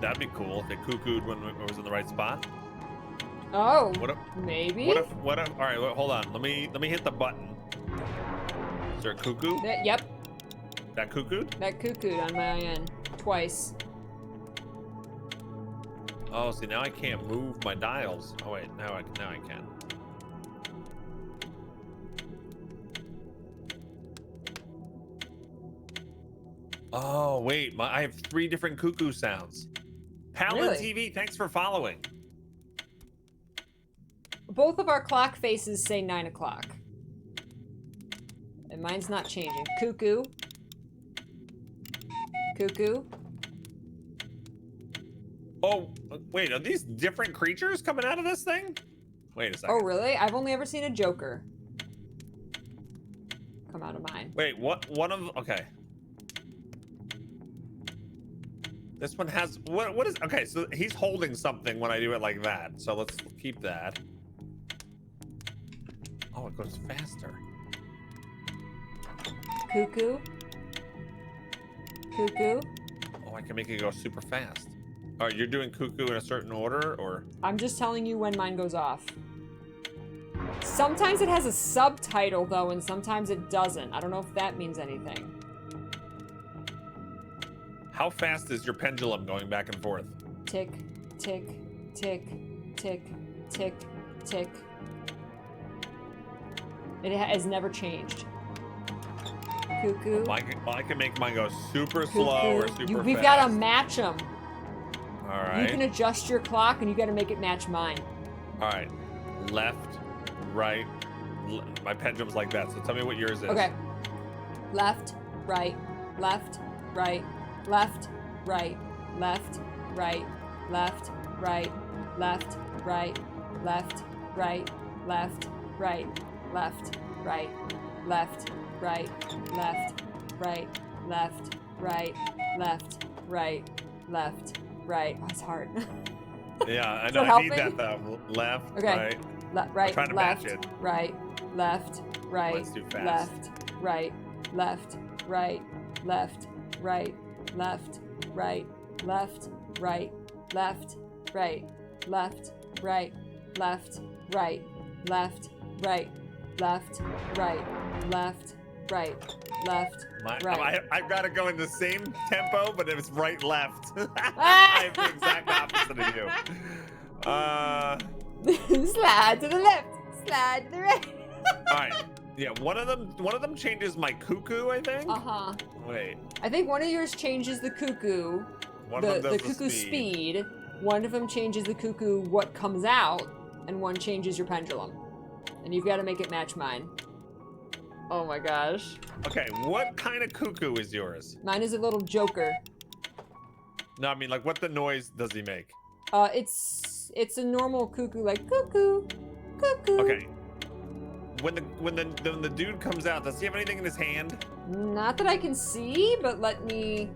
That'd be cool if it cuckooed when it was in the right spot. Oh. What if? Maybe. What if? All right, wait, hold on. Let me hit the button. Is there a cuckoo? Yep. That cuckooed? That cuckooed on my end twice. Oh, see, now I can't move my dials. Oh wait, now I can. Oh wait, I have 3 different cuckoo sounds. Palin Really? TV, thanks for following. Both of our clock faces say 9 o'clock. And mine's not changing. Cuckoo. Cuckoo. Oh, wait, are these different creatures coming out of this thing? Wait a second. Oh, really? I've only ever seen a Joker come out of mine. Wait, what? Okay. This one has, what is, okay, so he's holding something when I do it like that. So let's keep that. Oh, it goes faster. Cuckoo. Cuckoo. Oh, I can make it go super fast. All right, you're doing cuckoo in a certain order, or? I'm just telling you when mine goes off. Sometimes it has a subtitle, though, and sometimes it doesn't. I don't know if that means anything. How fast is your pendulum going back and forth? Tick, tick, tick, tick, tick, tick. It has never changed. Cuckoo. I can make mine go super slow or super fast. We've got to match them. All right. You can adjust your clock, and you got to make it match mine. All right. Left, right. My pendulum's like that. So tell me what yours is. Okay. Left, right, left, right, left, right, left, right, left, right, left, right, left, right, left, right, left, right, left, right, left, right, left, right, left, right, left, right. Oh, it's hard. Yeah, I Is know. that I need helping? that though. Left, Okay. right. Right, trying to left, match it. right, left, right, Mine's too fast. left, right, left, right, left, right, left, right, left, right, left, right, left, right, left, right, left, right, left, right, left, right, left, right. I've got to go in the same tempo, but it's right, left. I have the exact opposite of you. Slide to the left, slide to the right. All right. Yeah, one of them changes my cuckoo, I think. Uh-huh. Wait. I think one of yours changes the cuckoo, One of them the does cuckoo speed. One of them changes the cuckoo what comes out, and one changes your pendulum. And you've got to make it match mine. Oh my gosh. Okay, what kind of cuckoo is yours? Mine is a little joker. No, I mean, like, what the noise does he make? It's a normal cuckoo, like cuckoo, cuckoo. Okay. When the dude comes out, does he have anything in his hand? Not that I can see, but let me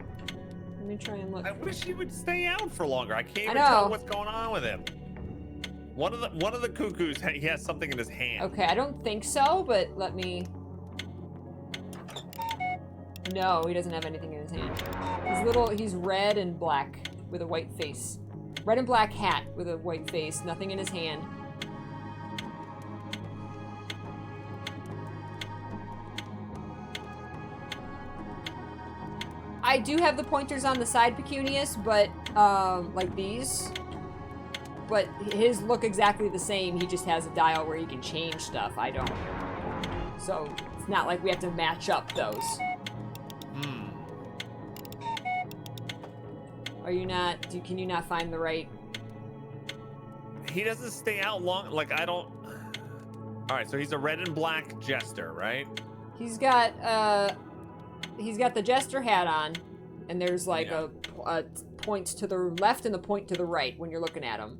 try and look. I wish he would stay out for longer. I can't I even know. tell what's going on with him. One of the cuckoos, he has something in his hand. Okay, I don't think so, but let me. No, he doesn't have anything in his hand. He's red and black with a white face. Red and black hat with a white face, nothing in his hand. I do have the pointers on the side, Pecunious, but, like these. But his look exactly the same, he just has a dial where he can change stuff, I don't. So, it's not like we have to match up those. Are you not, can you not find the right? He doesn't stay out long, like, I don't. All right, so he's a red and black jester, right? He's got the jester hat on, and there's like a point to the left and the point to the right when you're looking at him.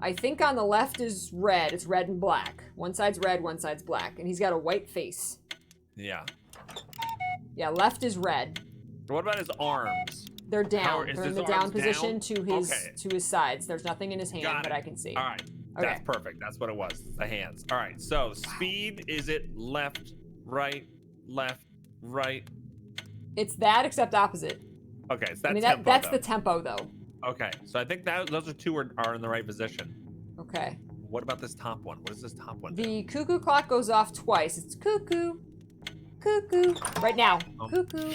I think on the left is red. It's red and black. One side's red, one side's black, and he's got a white face. Yeah. Yeah, left is red. What about his arms? They're down. They're in the down position to his sides. There's nothing in his hand that I can see. All right. Okay. That's perfect. That's what it was. The hands. All right. So speed, is it left, right, right? It's that except opposite. Okay. So that's tempo, that's though. the tempo though. Okay. So I think those are two are in the right position. Okay. What about this top one? What is this top one? The cuckoo clock goes off twice. It's cuckoo, Cuckoo. Right now. Cuckoo.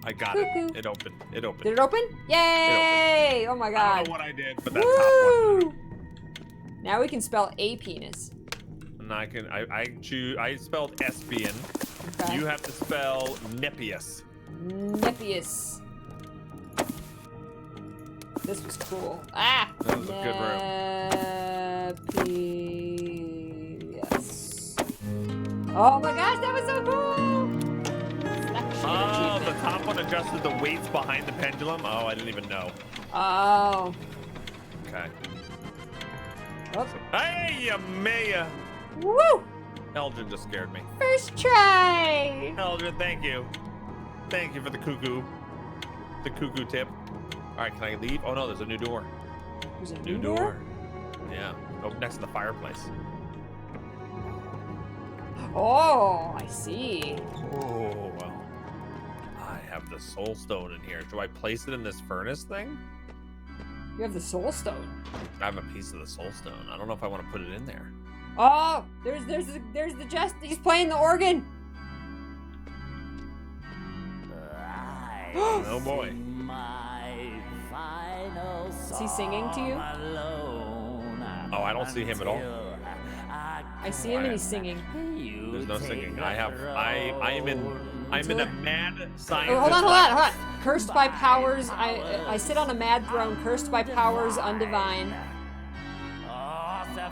I got Cuckoo. it. It opened. It opened. Did it open? Yay! Oh my I god. don't know what I did, but that top one. Woo! Now we can spell a penis. And I choose. I spelled espion. Okay. You have to spell Nepius. Nepius. This was cool. Ah! That was a good Nepius. Oh my gosh, that was so cool! Reflection Oh, the achievement. top one adjusted the weights behind the pendulum. Oh, I didn't even know. Oh. Okay. Oh. Hey, you Maya. Woo! Elgin just scared me. First try! Elgin, thank you. Thank you for the cuckoo. The cuckoo tip. All right, can I leave? Oh no, there's a new door. There's a New door. Yeah. Oh, next to the fireplace. Oh, I see. Oh, well. I have the soul stone in here. Do I place it in this furnace thing? You have the soul stone. I have a piece of the soul stone. I don't know if I want to put it in there. Oh, there's the jest. He's playing the organ. Oh boy. Is he singing to you? Oh, I don't see him at all. I see him and he's singing. There's no singing. I'm in a mad scientist. Oh, hold on. Cursed by powers, I sit on a mad throne, cursed by powers undivine.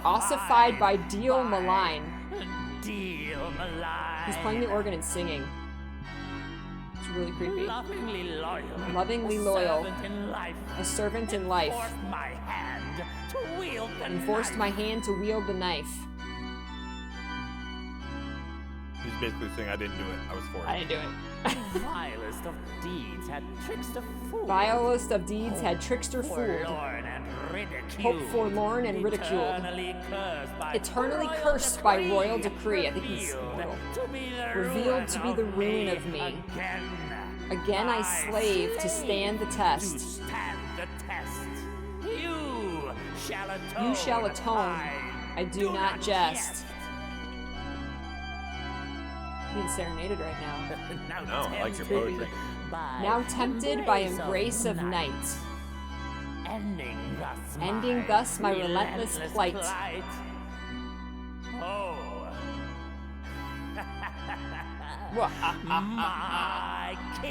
Ossified by deal malign. He's playing the organ and singing. It's really creepy. Lovingly loyal. A servant in life. And forced my hand to wield the knife. He's basically saying I didn't do it. I was for it. I didn't do it. Vilest of deeds had trickster fooled. Vilest of deeds had trickster fooled. Forlorn and ridiculed. Hope forlorn and ridiculed. Eternally cursed by royal decree. I think he's royal. Revealed to be the ruin of me. Again I slave to stand the test. You shall atone. I do not jest. Being serenaded right now. No, I like your poetry. Now tempted by embrace of night. Ending thus my relentless plight. Oh.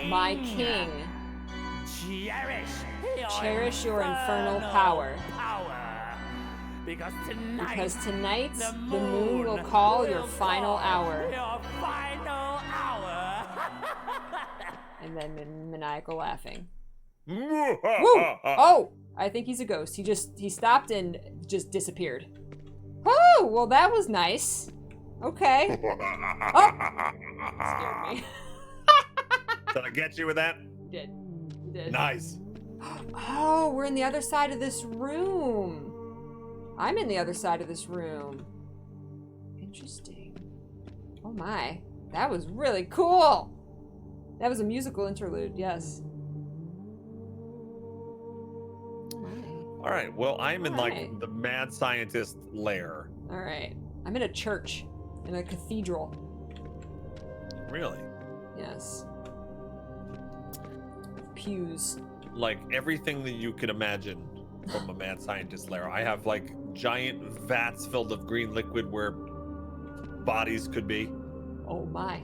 My king. Cherish your infernal power. Because tonight the moon will call your final hour. And then maniacal laughing. Woo! Oh! I think he's a ghost. He stopped and just disappeared. Oh, well that was nice. Okay. Oh! Scared me. Did I get you with that? You did. You did. Nice. Oh, we're in the other side of this room. I'm in the other side of this room. Interesting. Oh my. That was really cool. That was a musical interlude, yes. All right. Well, I'm in Alright. like the mad scientist lair. All right. I'm in a church, in a cathedral. Really? Yes. Pews. Like everything that you could imagine from a mad scientist lair. I have like giant vats filled with green liquid where bodies could be. Oh my.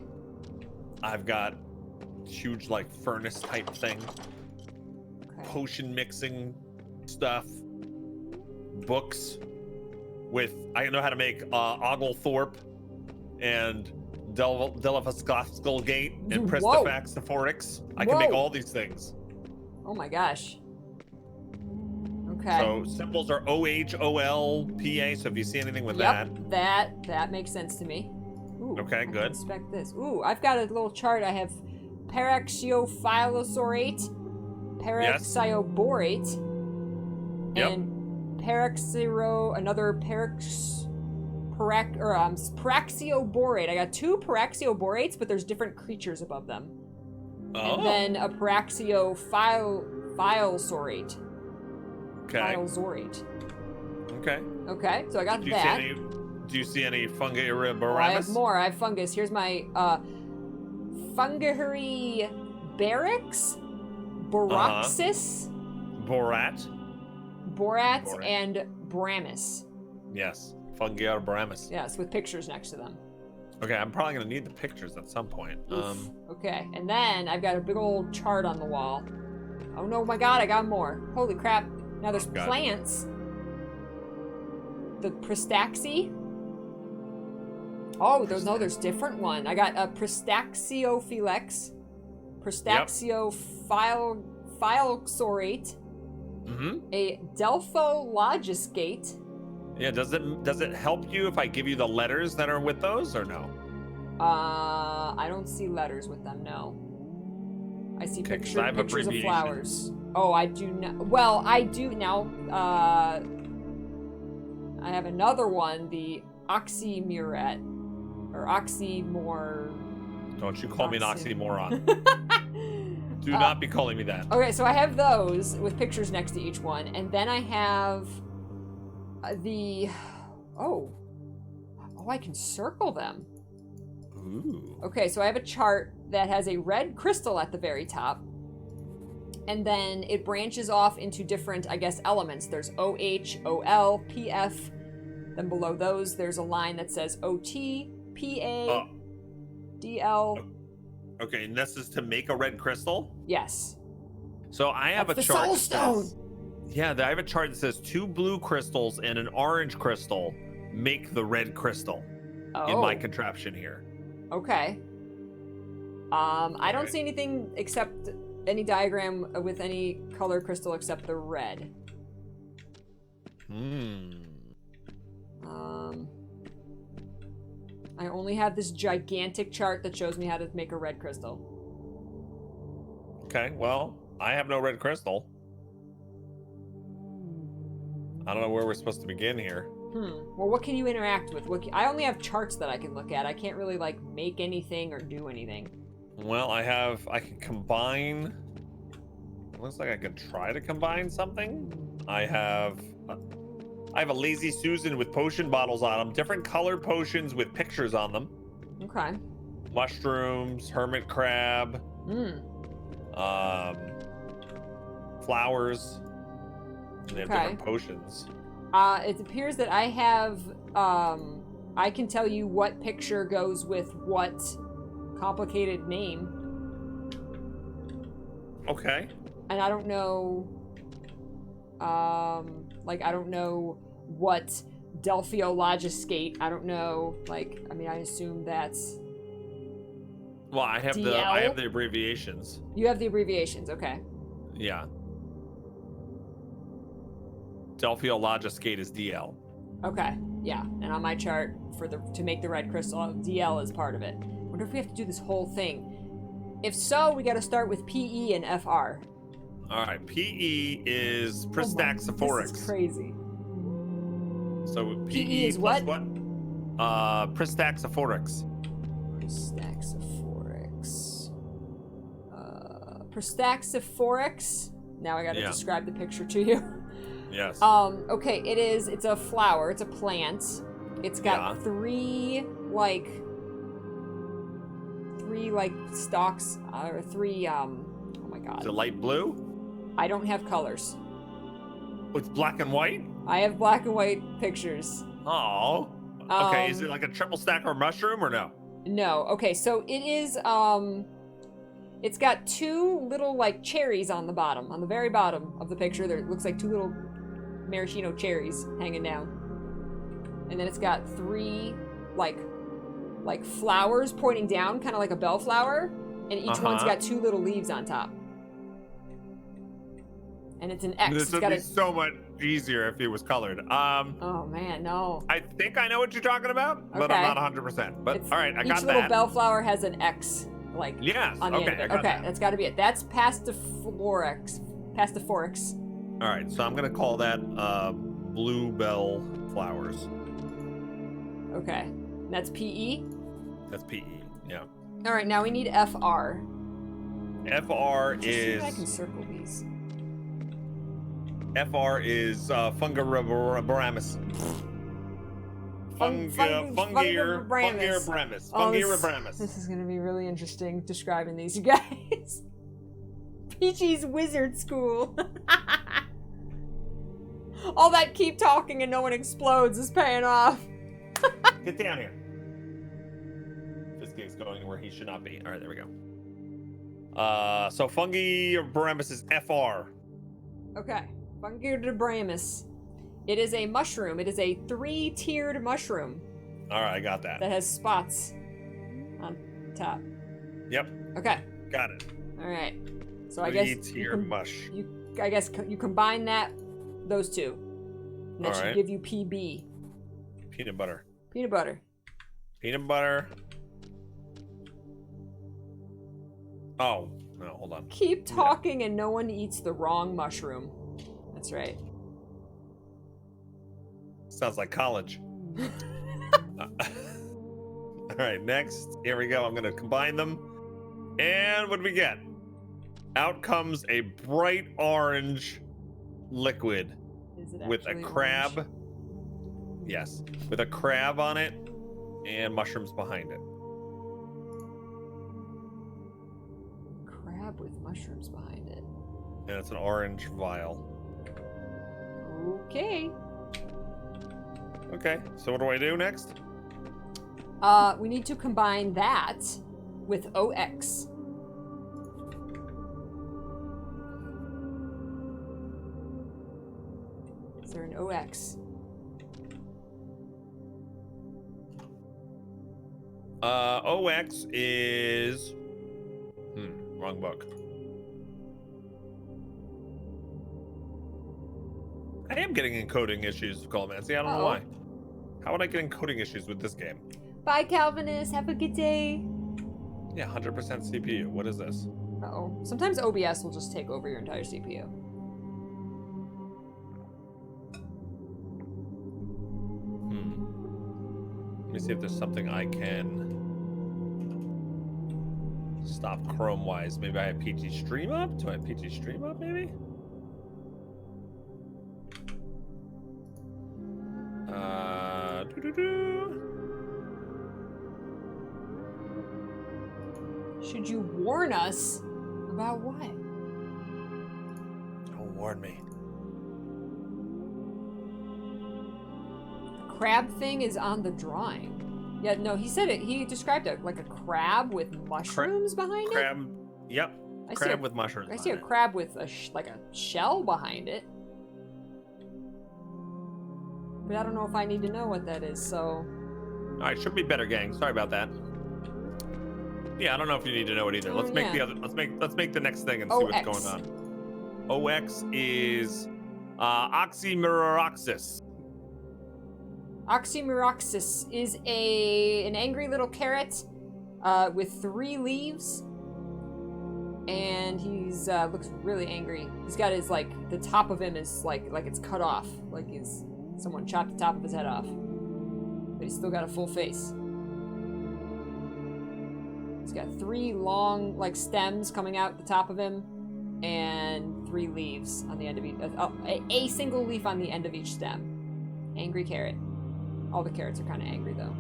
I've got huge like furnace type thing. Okay. Potion mixing stuff. Books with I know how to make Oglethorpe and Delphoscopical Gate and Whoa. Pristifax I can make Whoa. all these things. Oh my gosh. Okay. So symbols are OHOLPA. So if you see anything with Yep, that makes sense to me. Ooh, Okay, I can good. inspect this. Ooh, I've got a little chart. I have Paraxiophilosaureate, Paraxioborate, Yep. and Paraxioborate. I got two Paraxioborates, but there's different creatures above them. Oh, And then a Paraxiophilsaurate. okay. Philsaurate. Okay. Okay, so I got Did you see that. any Do you see any Oh, I have Fungibarramus? more. I have fungus. Here's my Fungary Barracks, Boroxis, Borat? Borat, Borat. and Bramis. Yes. Fungibarramus. Yes, with pictures next to them. Okay, I'm probably gonna need the pictures at some point. Oof. Okay, and then I've got a big old chart on the wall. Oh no, my god, I got more. Holy crap. Now there's God. plants. The Pristaxi. Oh, there's different one. I got a Pristaxiophylex. Pristaxiophyloxorate. Mm-hmm. A Delphologiscate. Yeah, does it help you if I give you the letters that are with those or no? I don't see letters with them, no. I see Okay, 'cause I have pictures of abbreviations. flowers. Oh, I do not. Well, I do now. I have another one, the oxymuret, or oxymore. Don't you call me an Oxy- oxymoron. Do not be calling me that. Okay, so I have those with pictures next to each one, and then I have the. Oh, I can circle them. Ooh. Okay, so I have a chart that has a red crystal at the very top. And then it branches off into different, I guess, elements. There's OH, OL, PF. Then below those, there's a line that says OT, PA, DL. Okay, and this is to make a red crystal? Yes. So I have That's a the chart. soul that stone. says- Yeah, I have a chart that says 2 blue crystals and an orange crystal make the red crystal in my contraption here. Okay. I don't Okay. see anything except any diagram with any color crystal except the red. I only have this gigantic chart that shows me how to make a red crystal. Okay, well, I have no red crystal. I don't know where we're supposed to begin here. Well, what can you interact with? I only have charts that I can look at. I can't really, like, make anything or do anything. Well, I can combine. It looks like I can try to combine something. I have a Lazy Susan with potion bottles on them, different colored potions with pictures on them. Okay. Mushrooms, hermit crab, flowers. And they have different potions. It appears that I have, I can tell you what picture goes with what complicated name. Okay. And I don't know, I don't know what Delphiologiscate. I don't know, like, I mean, I assume that's... Well, I have DL? the abbreviations. You have the abbreviations, okay. Yeah. Delphiologiscate is DL. Okay, yeah. And on my chart, to make the red crystal, DL is part of it. Wonder if we have to do this whole thing. If so, we gotta start with PE and FR. Alright, PE is Pristaxiforix. This is crazy. So PE is plus what? Pristaxiforix. Pristaxiforix. Pristaxiforix. Now I gotta describe the picture to you. Yes. Okay, it's a flower, it's a plant. It's got three stalks, or three, oh my god. Is it light blue? I don't have colors. It's black and white? I have black and white pictures. Oh. Okay, is it like a triple stack or mushroom or no? No. Okay, so it is, it's got 2 little, like, cherries on the bottom, on the very bottom of the picture. There, it looks like 2 little maraschino cherries hanging down. And then it's got 3, like flowers pointing down, kind of like a bellflower. And each one's got 2 little leaves on top. And it's an X. This would be so much easier if it was colored. Oh man, no. I think I know what you're talking about, but Okay. I'm not 100%. But all right, I got Each little that. bellflower has an X, like, Yes. on the Okay, end I of it. got Okay, that. that's got to be it. That's Pastiforix. All right, so I'm gonna call that bluebell flowers. Okay, that's PE. That's PE. Yeah. All right, now we need FR. FR Just see is if I can circle these. Fungibarramus. Fungiurabramus. Fungiurabramus. This is gonna be really interesting describing these, you guys. Peachy's wizard school. All that keep talking and no one explodes is paying off. Get down here. This gig's going where he should not be. All right, there we go. So Fungiurabramus is FR. Okay, Fungiurabramus. It is a mushroom. It is a 3-tiered mushroom. All right, I got that. That has spots on top. Yep. Okay. Got it. All right. So I guess Three-tier mush. I guess you combine those two. And that All should right. give you PB. Peanut butter. Peanut butter. Peanut butter. Oh, no, hold on. Keep talking and no one eats the wrong mushroom. That's right. Sounds like college. All right, next. Here we go. I'm going to combine them. And what do we get? Out comes a bright orange liquid Is it with a actually crab. orange? Yes, with a crab on it and mushrooms behind it. Crab with mushrooms behind it. And it's an orange vial. Okay. Okay, so what do I do next? We need to combine that with OX. Is there an OX? OX is... wrong book. I am getting encoding issues, Colomancy. I don't know why. How would I get encoding issues with this game? Bye, Calvinist. Have a good day. Yeah, 100% CPU. What is this? Uh-oh. Sometimes OBS will just take over your entire CPU. Let me see if there's something I can stop Chrome-wise. Maybe I have Peachy Stream up? Do I have Peachy Stream up, maybe? Should you warn us about what? Don't warn me. The crab thing is on the drawing. Yeah, no, he said it. He described it like a crab with mushrooms behind it. Crab. Yep. I see Crab a- with mushrooms. I see a on it. crab with like a shell behind it. But I don't know if I need to know what that is, so... All right, should be better, gang. Sorry about that. Yeah, I don't know if you need to know it either. Let's make the other. Let's make the next thing and see what's going on. OX is Oxymoroxis. Oxymoroxis is an angry little carrot with 3 leaves. And he's looks really angry. He's got his, like, the top of him is like it's cut off. Like someone chopped the top of his head off. But he's still got a full face. He's got 3 long, like, stems coming out the top of him, and 3 leaves on the end of each. A single leaf on the end of each stem. Angry carrot. All the carrots are kind of angry, though.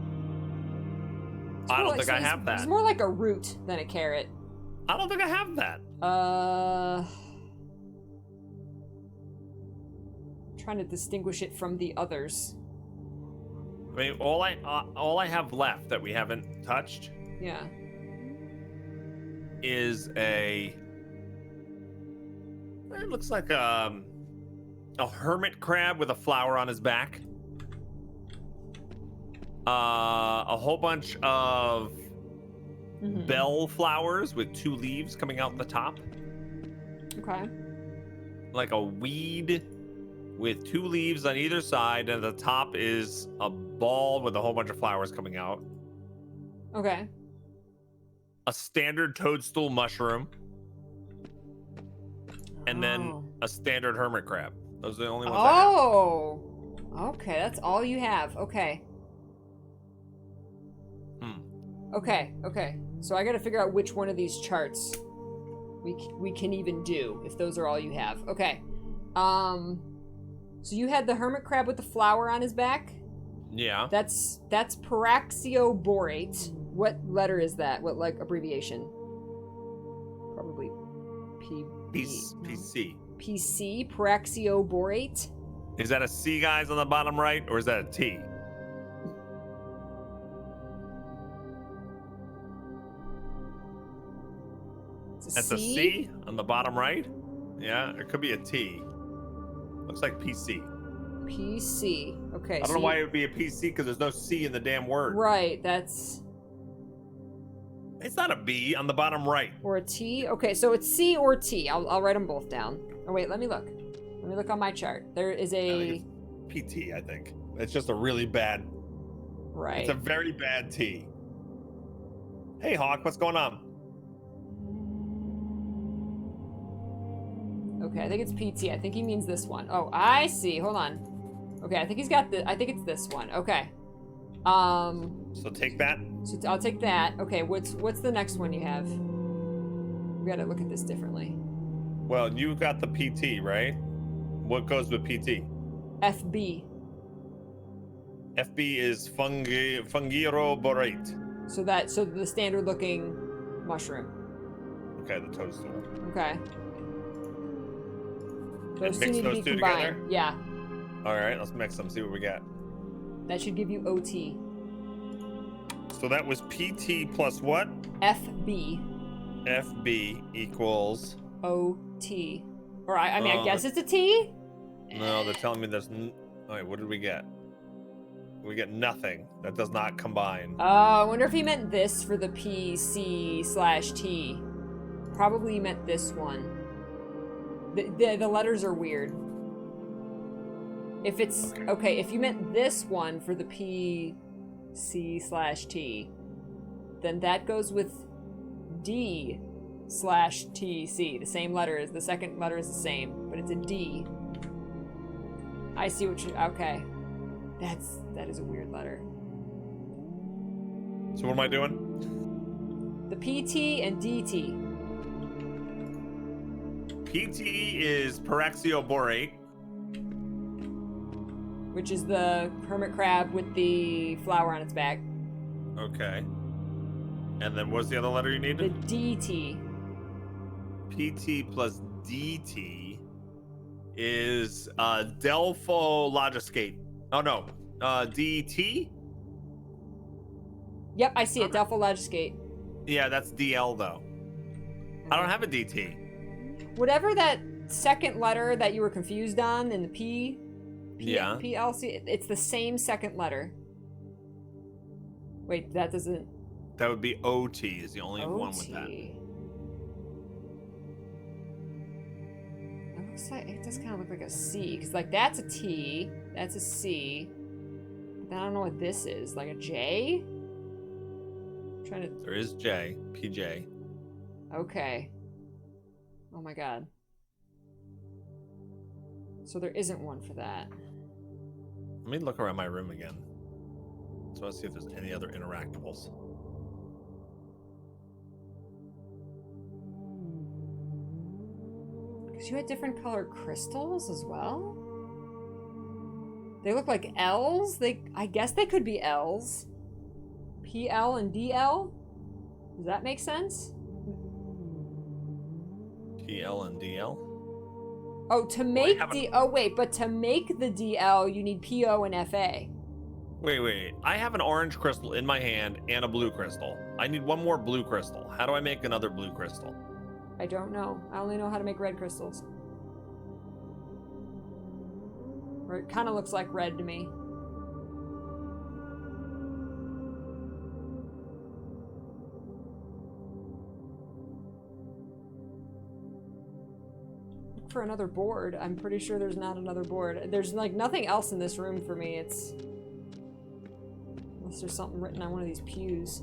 I don't think I have that. It's more like a root than a carrot. I don't think I have that. Trying to distinguish it from the others. I mean, all I have left that we haven't touched. Yeah. Is it looks like a hermit crab with a flower on his back. A whole bunch of bell flowers with 2 leaves coming out the top. Okay. Like a weed with 2 leaves on either side, and at the top is a ball with a whole bunch of flowers coming out. Okay. A standard toadstool mushroom, and then a standard hermit crab. Those are the only ones I have. Oh! Okay, that's all you have. Okay. Okay. So I gotta figure out which one of these charts we can even do, if those are all you have. Okay. So you had the hermit crab with the flower on his back? Yeah. That's paraxioborate. What letter is that? What like abbreviation? Probably P. PC. PC. Paraxioborate. Is that a C, guys, on the bottom right, or is that a T? It's That's a C on the bottom right? Yeah, it could be a T. Looks like PC. PC. Okay. I don't know why it would be a PC because there's no C in the damn word. Right, that's... It's not a B on the bottom right. Or a T? Okay, so it's C or T. I'll write them both down. Oh, wait, let me look. Let me look on my chart. There is a... PT, I think. It's just a really bad... Right. It's a very bad T. Hey, Hawk, what's going on? Okay, I think it's PT. I think he means this one. Oh, I see. Hold on. Okay, I think he's got the... I think it's this one. Okay. So take that. So I'll take that. Okay, what's the next one you have? We gotta look at this differently. Well, you got the PT, right? What goes with PT? FB. FB is fungiroborate. So the standard looking mushroom. Okay, the toadstool. Okay. Those two mix need to those be two combined. together? Yeah. All right, let's mix them, see what we got. That should give you OT. So that was PT plus what? FB. FB equals... OT. Or I mean, I guess it's a T? No, they're telling me there's... All right, what did we get? We get nothing. That does not combine. I wonder if he meant this for the PC/T. Probably meant this one. The letters are weird. If it's... Okay, if you meant this one for the PC/T, then that goes with D/TC. The same letter is... The second letter is the same, but it's a D. I see what you... Okay. That is a weird letter. So what am I doing? The PT and DT. PT is paraxioborate. Which is the hermit crab with the flower on its back. Okay. And then what's the other letter you The needed? DT. PT plus DT is Delphologoscate. Oh no, DT? Yep, I see it. Delphologoscate. Yeah, that's DL though. I don't have a DT. Whatever that second letter that you were confused on in the Yeah. PLC, it's the same second letter. Wait, that doesn't... That would be OT is the only one with that. OT. It looks like... It does kind of look like a C, because like that's a T, that's a C. But then I don't know what this is. Like a J? I'm trying to... There is J, PJ. Okay. Oh my god. So there isn't one for that. Let me look around my room again. So let's see if there's any other interactables. Because you had different colored crystals as well? They look like L's? I guess they could be L's. PL and DL? Does that make sense? PL and DL? Oh, to make but to make the DL, you need PO and FA. Wait. I have an orange crystal in my hand and a blue crystal. I need one more blue crystal. How do I make another blue crystal? I don't know. I only know how to make red crystals. Or it kind of looks like red to me. Look for another board. I'm pretty sure there's not another board. There's like nothing else in this room for me. It's... Unless there's something written on one of these pews.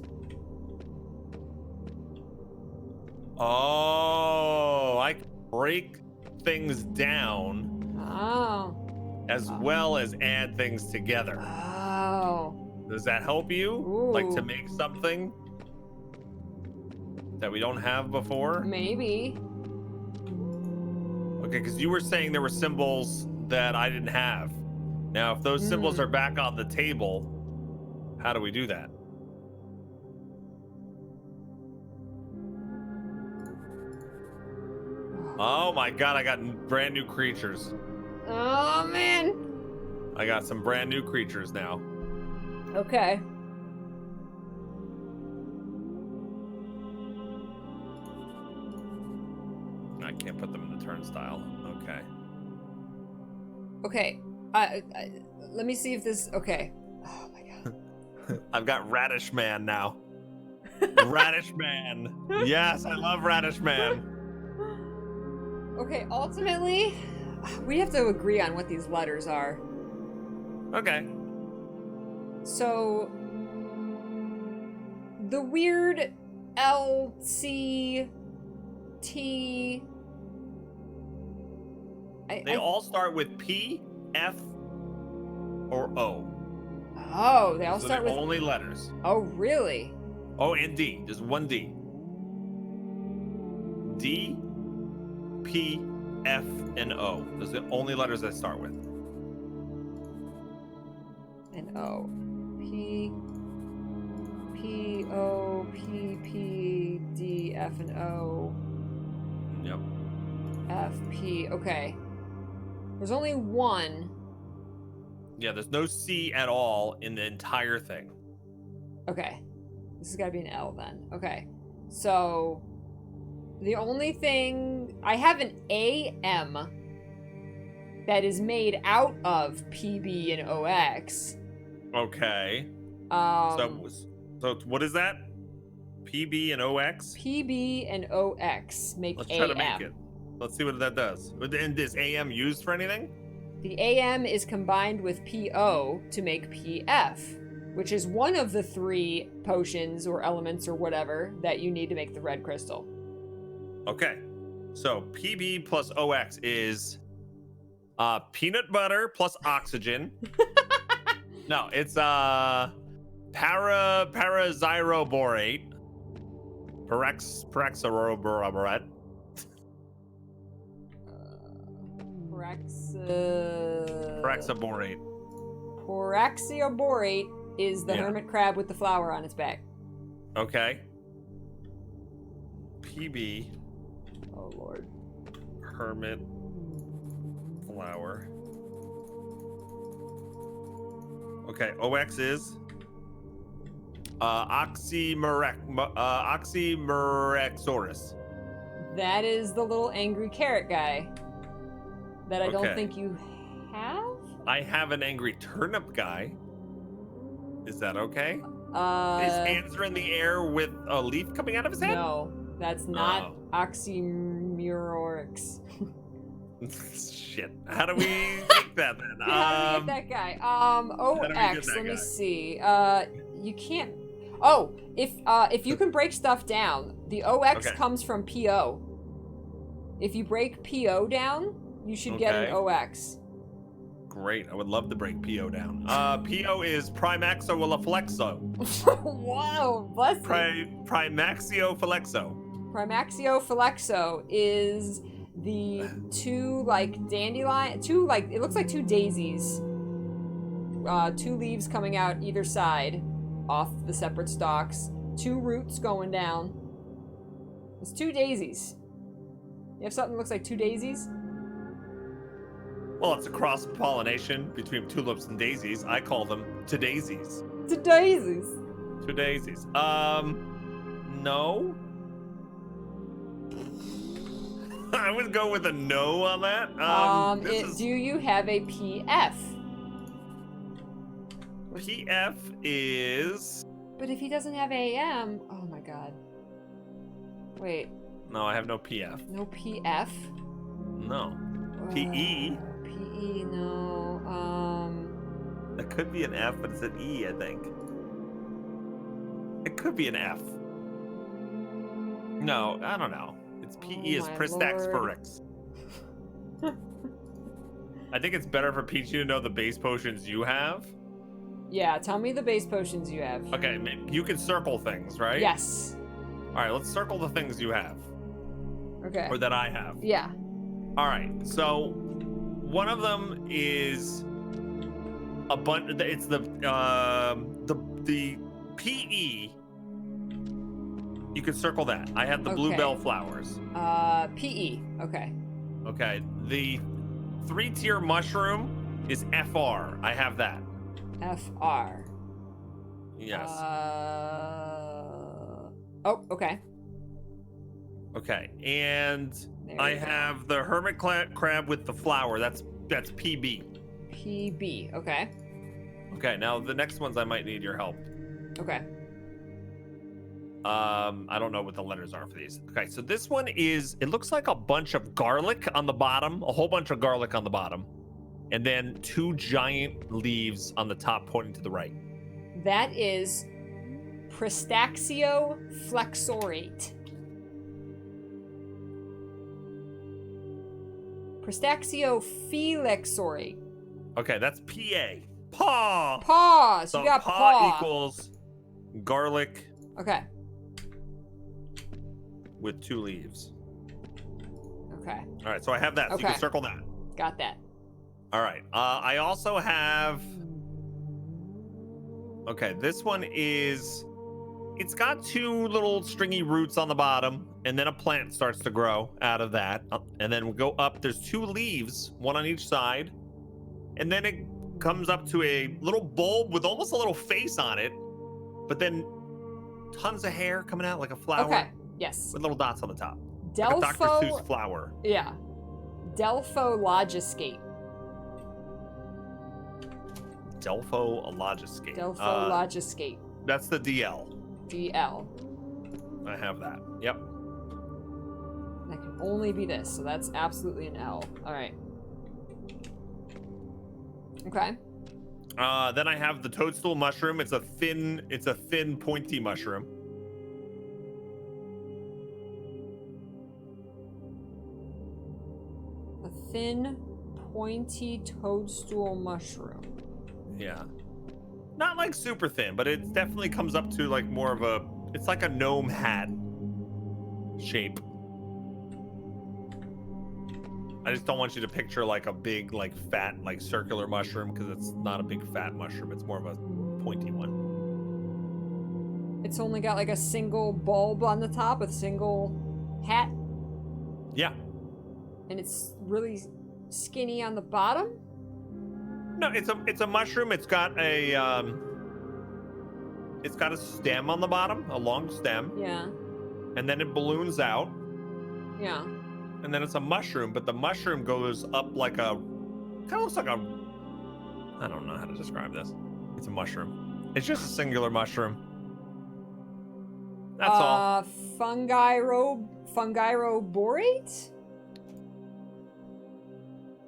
Oh, I can break things down Oh. as well as add things together. Oh. Does that help you? Like to Ooh. make something that we don't have before? Maybe. Okay, because you were saying there were symbols that I didn't have. Now, if those symbols are back on the table, how do we do that? Oh my god, I got brand new creatures. Oh, man. I got some brand new creatures now. Okay. I can't put them in the turnstile. Okay. Okay. Let me see if this... Okay. Oh, my God. I've got Radish Man now. Radish Man. Yes, I love Radish Man. Okay, ultimately, we have to agree on what these letters are. Okay. So, the weird L, C, T... They all start with P, F, or O. Oh, they all Those are start the with... only letters. Oh, really? Oh, and D. Just one D. D, P, F, and O. Those are the only letters that start with. And O. P, P, O, P, P, D, F, and O. Yep. F, P. Okay. There's only one. Yeah, there's no C at all in the entire thing. Okay. This has got to be an L then. Okay. So, the only thing... I have an AM that is made out of PB and OX. Okay. So what is that? PB and OX? PB and OX make Let's AM. try to make it. Let's see what that does. And is AM used for anything? The AM is combined with PO to make PF, which is one of the 3 potions or elements or whatever that you need to make the red crystal. Okay. So PB plus OX is peanut butter plus oxygen. No, it's paraxyroborate. Paraxyroborate. Paraxyborate. Paraxioborate is the hermit crab with the flower on its back. Okay. PB. Oh, Lord. Hermit flower. Okay, OX is Oxymorexorus. That is the little angry carrot guy that I don't Okay. think you have? I have an angry turnip guy. Is that okay? His hands are in the air with a leaf coming out of his head? No, that's not Oh. Oxymororix. Shit. How do we make that then? How do we get that guy? do we get OX, that let me guy? see. You can't... Oh, if you can break stuff down, the OX Okay. comes from PO. If you break PO down, you should get an Okay. OX. Great. I would love to break PO down. PO is Primaxoliflexo. Wow, bless you. Primaxioflexo. Primaxioflexo is the 2 dandelion, it looks like 2 daisies. 2 leaves coming out either side off the separate stalks. 2 roots going down. It's 2 daisies. You have something that looks like 2 daisies? Well, it's a cross pollination between tulips and daisies. I call them to-daisies. 2 daisies. To-daisies. No. I would go with a no on that. Do you have a PF? PF is... But if he doesn't have AM, oh my god. Wait, No, I have no PF. no PF? No. PE. PE, no. That could be an F, but it's an E, I think. It could be an F. No, I don't know. It's PE is my Pristaxperix. I think it's better for Peachy to know the base potions you have. Yeah, tell me the base potions you have. Okay, you can circle things, right? Yes. All right, let's circle the things you have. Okay. Or that I have. Yeah. All right, so one of them is a bunch. It's the PE. You can circle that. I have the bluebell flowers. PE. Okay. Okay. The 3-tier mushroom is FR. I have that. FR. Yes. Oh, okay. Okay. And I have the hermit crab with the flower. That's PB. PB. Okay. Okay. Now the next ones I might need your help. Okay. I don't know what the letters are for these. Okay, so this one is, it looks like a bunch of garlic on the bottom, a whole bunch of garlic on the bottom, and then 2 giant leaves on the top pointing to the right. That is Pristaxio flexorate. Pristaxio flexorate. Okay, that's PA. Paw. Paw. So So you got paw equals garlic Okay. with 2 leaves. Okay. All right, so I have that. So you Okay. can circle that. Got that. All right. I also have. Okay, this one is. It's got 2 little stringy roots on the bottom, and then a plant starts to grow out of that. And then we go up. There's 2 leaves, one on each side, and then it comes up to a little bulb with almost a little face on it, but then tons of hair coming out like a flower. Okay. Yes. With little dots on the top. Like a Dr. Delpho. Seuss flower. Yeah. Delphologiscape. Delphologiscape. Delphologiscape. That's the DL. DL. I have that. Yep. That can only be this, so that's absolutely an L. All right. Okay. Then I have the toadstool mushroom. It's a thin, pointy mushroom. A thin, pointy toadstool mushroom. Yeah. Not like super thin, but it definitely comes up to like more of a, it's like a gnome hat shape. I just don't want you to picture like a big, like fat, like circular mushroom, because it's not a big fat mushroom. It's more of a pointy one. It's only got like a single bulb on the top, a single hat, Yeah. and it's really skinny on the bottom. No, it's a mushroom. It's got a stem on the bottom, a long stem, Yeah. and then it balloons out, Yeah. and then it's a mushroom, but the mushroom goes up like a, kind of looks like a, I don't know how to describe this. It's a mushroom. It's just a singular mushroom. That's all. Fungiroborate?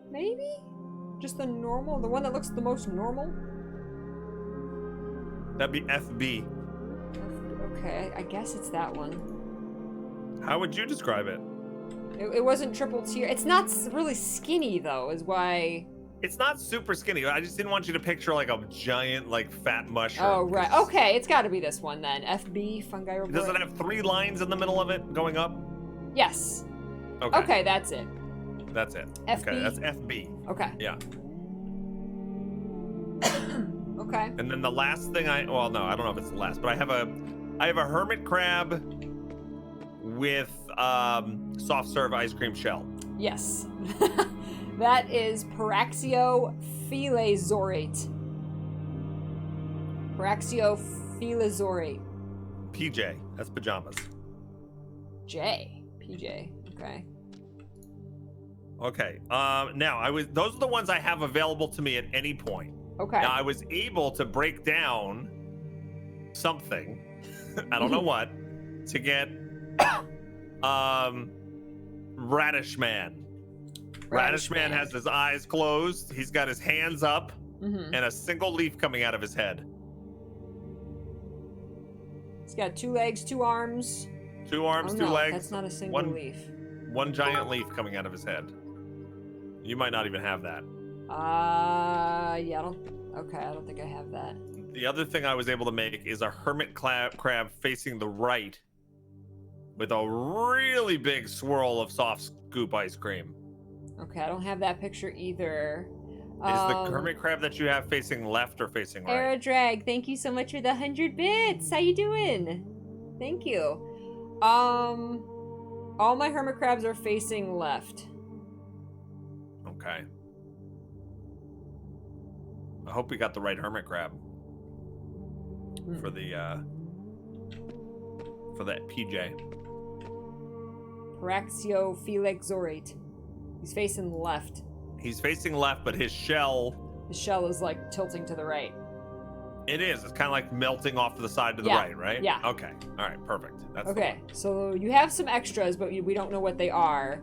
Maybe? Just the normal, the one that looks the most normal? That'd be FB. Okay, I guess it's that one. How would you describe it? It wasn't triple tier. It's not really skinny though, is why. It's not super skinny. I just didn't want you to picture like a giant, like fat mushroom. Oh, right. Okay, it's got to be this one then. FB, Fungiroborate. Does it have 3 lines in the middle of it going up? Yes. Okay. Okay, that's it. That's it. FB? Okay, that's FB. Okay. Yeah. Okay. And then the last thing well, no, I don't know if it's the last, but I have a hermit crab with soft serve ice cream shell. Yes. That is Paraxio filazorate. Paraxio filazorate. PJ. That's pajamas. J. PJ. Okay. Okay. Now those are the ones I have available to me at any point. Okay. Now I was able to break down something, I don't know what, to get Radish Man. Radish Man has his eyes closed. He's got his hands up and a single leaf coming out of his head. He's got 2 legs, 2 arms. 2 arms, Oh, 2 no, legs. that's not a single leaf. One giant leaf coming out of his head. You might not even have that. Yeah, I don't think I have that. The other thing I was able to make is a hermit crab facing the right with a really big swirl of soft scoop ice cream. Okay, I don't have that picture either. Is the hermit crab that you have facing left or facing right? Aerodrag, thank you so much for the 100 bits. How you doing? Thank you. All my hermit crabs are facing left. Okay. I hope we got the right hermit crab for that PJ. Paraxiophylexorate. He's facing left. He's facing left, but his shell. The shell is like tilting to the right. It is. It's kind of like melting off to the side to the right, right? Yeah. Okay. All right. Perfect. That's okay. So you have some extras, but we don't know what they are.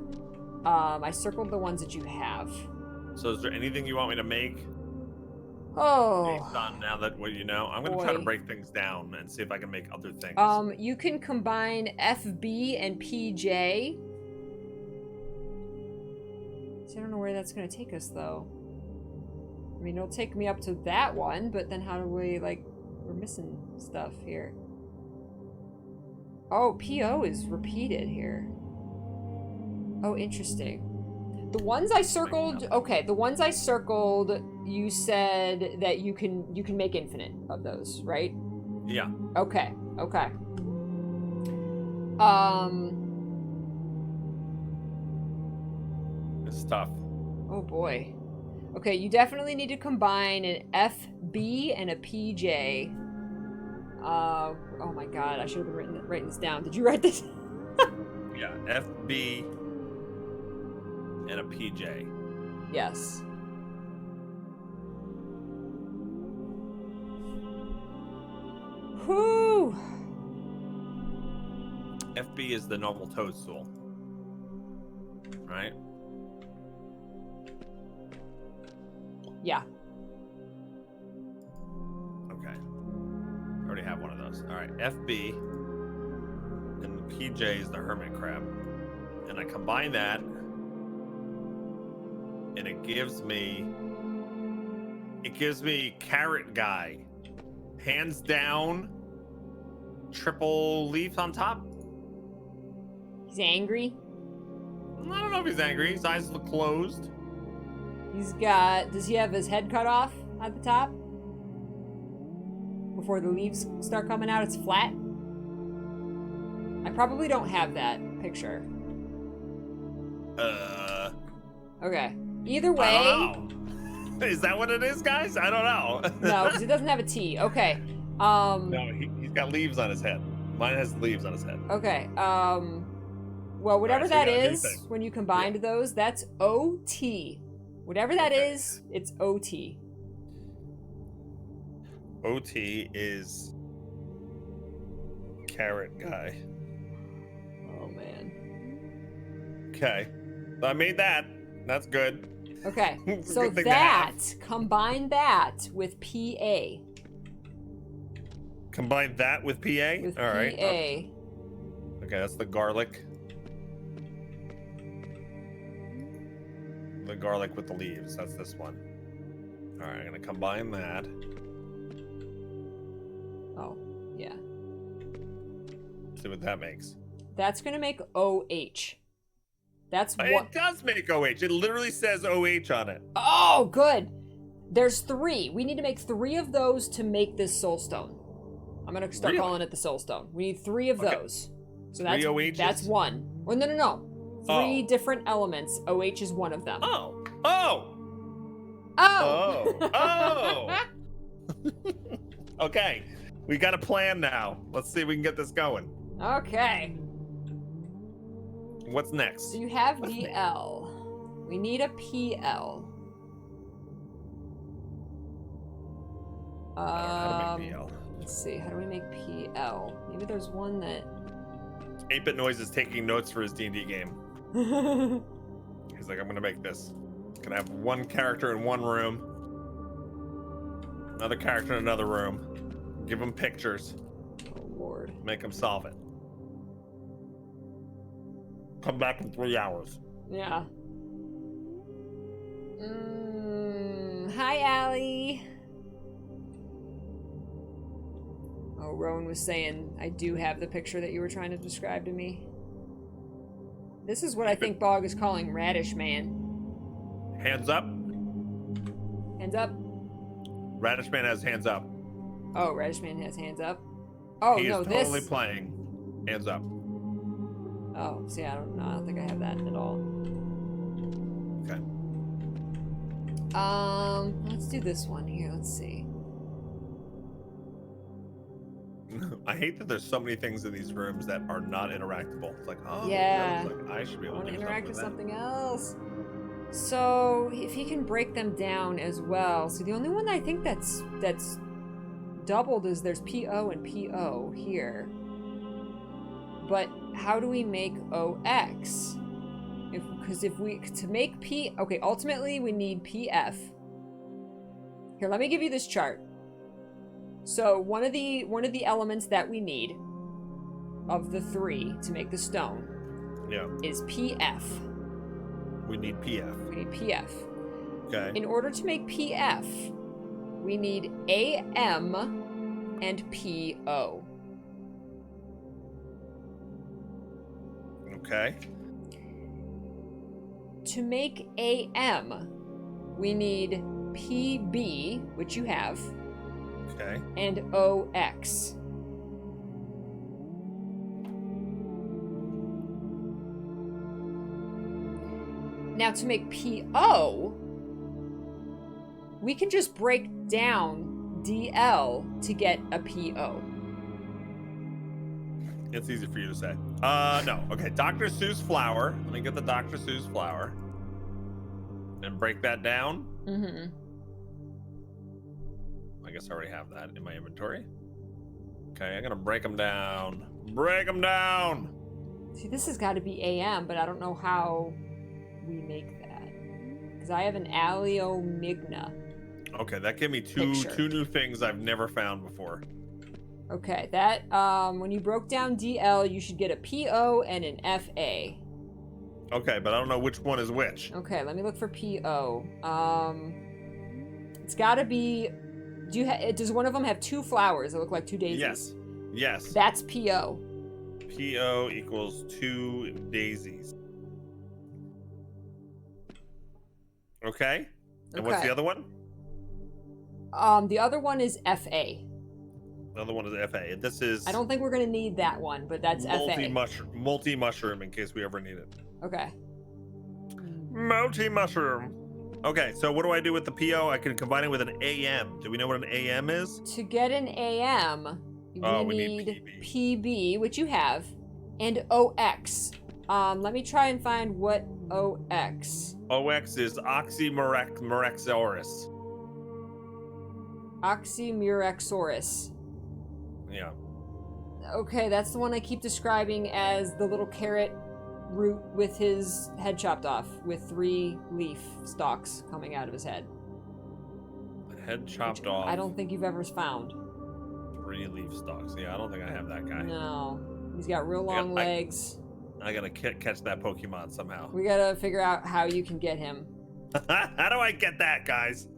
I circled the ones that you have. So is there anything you want me to make? Oh. Based on now that what you know, I'm gonna try to break things down and see if I can make other things. You can combine FB and PJ. So I don't know where that's gonna take us though. I mean, it'll take me up to that one, but then how do we, like, we're missing stuff here. Oh, PO is repeated here. Oh, interesting. The ones I circled, okay, the ones I circled, you said that you can make infinite of those, right? Yeah. Okay, okay. It's tough. Oh boy. Okay, you definitely need to combine an FB and a PJ. Oh my god, I should have been writing this down. Did you write this? Yeah, FB and a PJ. Yes. Whew. FB is the normal toadstool. Right? Yeah. Okay. I already have one of those. All right, FB and PJ is the hermit crab. And I combine that and it gives me carrot guy. Hands down, triple leaf on top. He's angry. I don't know if he's angry. His eyes look closed. He's got, does he have his head cut off at the top? Before the leaves start coming out, it's flat? I probably don't have that picture. Okay. Either way. I don't know. Is that what it is, guys? I don't know. No, because he doesn't have a T. Okay. No, he's got leaves on his head. Mine has leaves on his head. Okay. Well, whatever Right, so that we got a new is, thing. when you combined those, that's OT. Whatever that is, it's OT. OT is carrot guy. Oh, man. Okay. So I made that. That's good. Okay. It's a So good thing to that, have. combine that with PA. Combine that with PA? With All right. PA. Okay, that's the garlic. The garlic with the leaves. That's this one. All right, I'm going to combine that. Oh, yeah. See what that makes. That's going to make OH. That's what. It does make OH. It literally says OH on it. Oh, good. There's 3. We need to make 3 of those to make this soul stone. I'm going to start Really? calling it the soul stone. We need 3 of Okay. those. So that's 3 OHs? that's 1. Well, no. 3 Oh. different elements. OH is one of them. Oh. Oh. Oh. Oh. Okay. We got a plan now. Let's see if we can get this going. Okay. What's next? So you have What's next? DL. We need a PL. I don't know how to make PL. Let's see. How do we make PL? Maybe there's one that. 8-Bit Noise is taking notes for his D&D game. He's like, I'm gonna make this. Gonna have one character in one room, another character in another room. Give them pictures. Oh Lord. Make them solve it. Come back in 3 hours. Yeah. Hi, Allie. Oh, Rowan was saying I do have the picture that you were trying to describe to me. This is what I think Bog is calling Radish Man. Hands up. Hands up. Radish Man has hands up. Oh, Radish Man has hands up. Oh, he no, is this. totally playing. Hands up. Oh, see, I don't think I have that at all. Okay. Let's do this one here. Let's see. I hate that there's so many things in these rooms that are not interactable. It's like, oh, Yeah. that looks like I should be I able want to to do interact with something something else. So, if he can break them down as well. So, the only one I think that's doubled is there's PO and PO here. But how do we make OX? To make P, okay, ultimately we need PF. Here, let me give you this chart. So one of the elements that we need of the 3 to make the stone is PF. We need PF. We need PF. Okay. In order to make PF, we need AM and PO. Okay. To make AM, we need PB, which you have, Okay. and OX. Now to make PO, we can just break down DL to get a PO. It's easy for you to say. No. Okay. Dr. Seuss flower. Let me get the Dr. Seuss flower and break that down. Mm-hmm. I guess I already have that in my inventory. Okay, I'm gonna break them down. Break them down. See, this has got to be AM, but I don't know how we make that. Because I have an Aleomigna. Okay, that gave me Picture. two new things I've never found before. Okay, that, when you broke down DL, you should get a PO and an FA. Okay, but I don't know which one is which. Okay, let me look for PO. It's gotta be, does one of them have 2 flowers that look like 2 daisies? Yes. Yes. That's PO. PO equals 2 daisies. Okay. And what's Okay. the other one? The other one is FA. The other one is FA. And this is I don't think we're gonna need that one, but that's FA. multi-mushroom in case we ever need it. Okay. Multi-mushroom. Okay, so what do I do with the PO? I can combine it with an AM. Do we know what an AM is? To get an AM, we need PB, which you have, and OX. Let me try and find what OX. OX is Oxymurexaurus. Oxymurexaurus. Yeah. Okay, that's the one I keep describing as the little carrot root with his head chopped off, with 3 leaf stalks coming out of his head. Head chopped off. I don't think you've ever found. 3 leaf stalks. Yeah, I don't think I have that guy. No. He's got real long legs. I gotta catch that Pokemon somehow. We gotta figure out how you can get him. How do I get that, guys?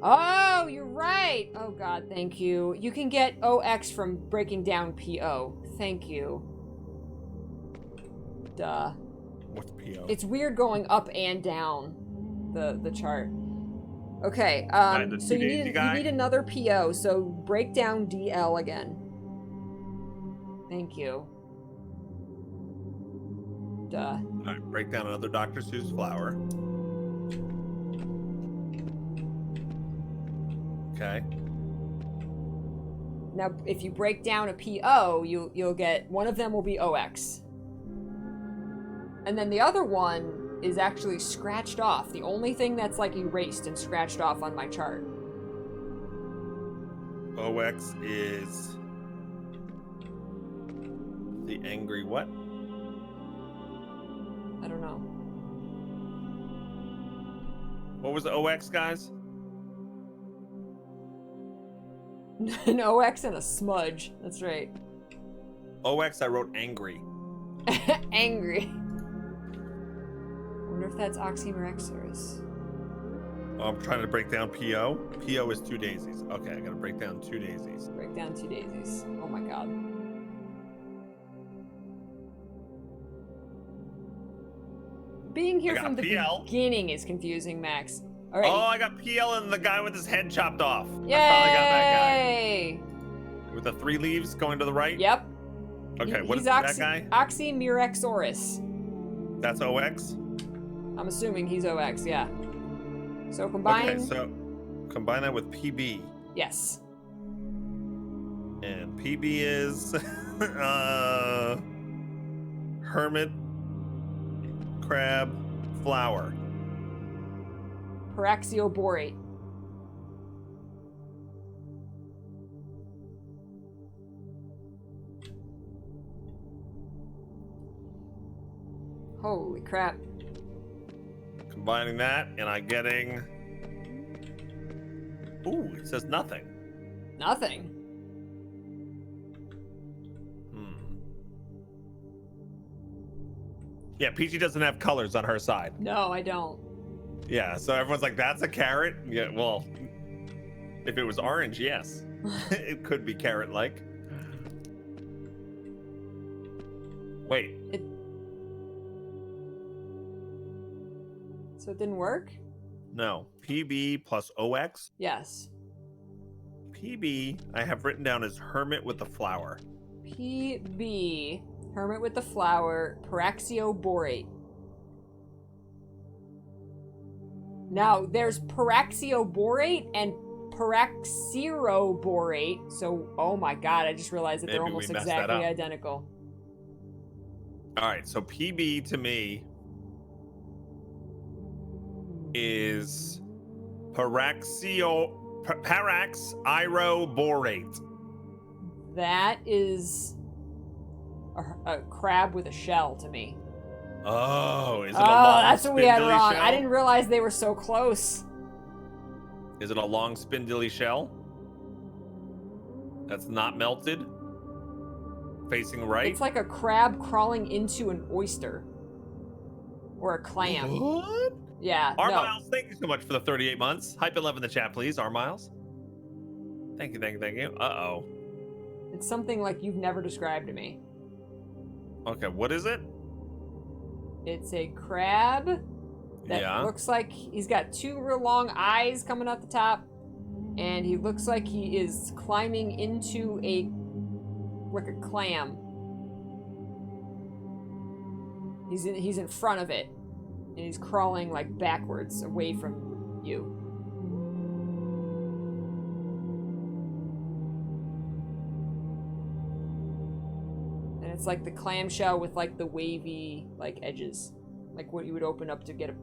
Oh, you're right. Oh god, thank you. You can get OX from breaking down PO. Thank you. Duh. What's PO? It's weird going up and down the chart. Okay, the so you daisy guy? need another PO, so break down DL again. Thank you. Duh. All right, break down another Dr. Seuss flower. Okay. Now, if you break down a PO, you'll get, one of them will be OX. And then the other one is actually scratched off. The only thing that's like erased and scratched off on my chart. OX is the angry what? I don't know. What was the OX, guys? An OX and a smudge. That's right. OX, I wrote angry. Angry. Wonder if that's Oxymurexaurus. Oh, I'm trying to break down PO. PO is 2 daisies. Okay, I gotta break down 2 daisies. Break down 2 daisies. Oh my god. Being here I got from the PL. beginning is confusing, Max. All right. Oh, I got PL and the guy with his head chopped off. Yay! I finally got that guy. With the 3 leaves going to the right? Yep. Okay, what is He's that guy? Oxymyrexorus. That's OX? I'm assuming he's OX, yeah. So combine. Okay, so combine that with PB. Yes. And PB is hermit crab flower. Paraxioborate. Holy crap. Combining that, and I'm getting. Ooh, it says nothing. Nothing. Yeah, Peachy doesn't have colors on her side. No, I don't. Yeah, so everyone's like, that's a carrot? Yeah, well, if it was orange, yes. It could be carrot-like. Wait. So it didn't work? No. PB plus OX? Yes. PB, I have written down as hermit with the flower. PB, hermit with the flower, paraxioborate. Now, there's paraxioborate and paraxiroborate. So, oh my god, I just realized that they're Maybe we almost messed that exactly up. identical. All right, so PB to me is paraxiroborate. That is a crab with a shell to me. Oh, is it a Oh, long that's what we had spindly wrong. shell? I didn't realize they were so close. Is it a long spindly shell? That's not melted? Facing right? It's like a crab crawling into an oyster. Or a clam. What? Yeah, R no. Miles, thank you so much for the 38 months. Hype 11 in the chat, please. R Miles. Thank you, thank you, thank you. Uh-oh. It's something like you've never described to me. Okay, what is it? It's a crab that Yeah. looks like he's got 2 real long eyes coming out the top, and he looks like he is climbing into like a clam. He's in front of it, and he's crawling like backwards away from you. And it's like the clamshell with like the wavy like edges, like what you would open up to get a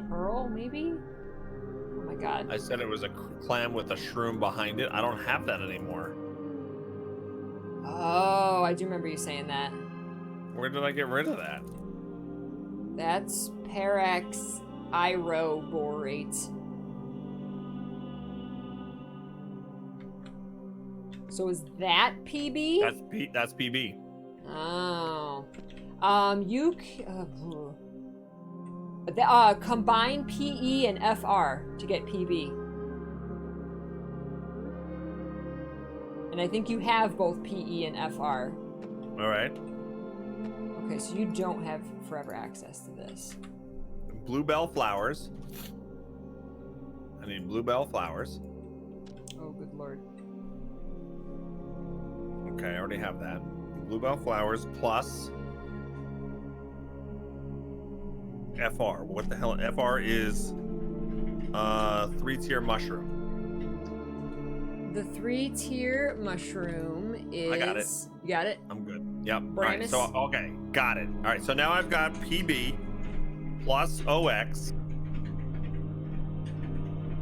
pearl, maybe. Oh my god. I said it was a clam with a shroom behind it. I don't have that anymore. Oh, I do remember you saying that. Where did I get rid of that? That's paraxiroborate. So is that PB? That's PB. Oh. Combine PE and FR to get PB. And I think you have both PE and FR. All right. Okay, so you don't have forever access to this. Bluebell flowers. I need bluebell flowers. Oh, good lord. Okay, I already have that. Bluebell flowers plus FR. What the hell? FR is 3-tier mushroom. The 3-tier mushroom is... I got it. You got it? I'm good. Yep. All right. Bramus? So okay, got it. All right. So now I've got PB plus OX,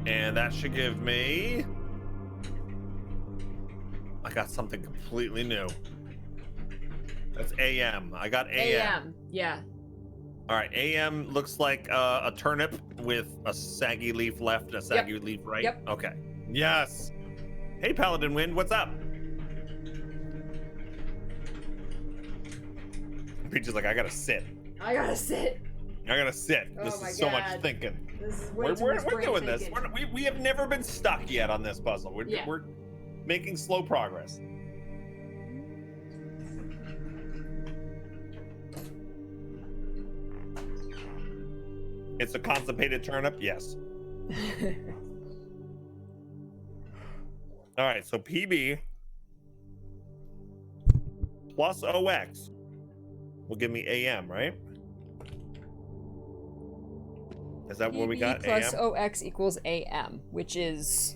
and that should give me. I got something completely new. That's AM. I got AM. Yeah. All right. AM looks like a turnip with a saggy leaf left, a saggy leaf right. Yep. Okay. Yes. Hey, Paladin Wind, what's up? Peach is like, I gotta sit. I gotta sit. I gotta sit. Oh This my is so much God. thinking. This is We're brain doing this. thinking. We have never been stuck yet on this puzzle. Yeah. We're making slow progress. It's a constipated turnip? Yes. All right, so PB plus OX will give me AM, right? Is that what we PB got? plus AM? OX equals AM, which is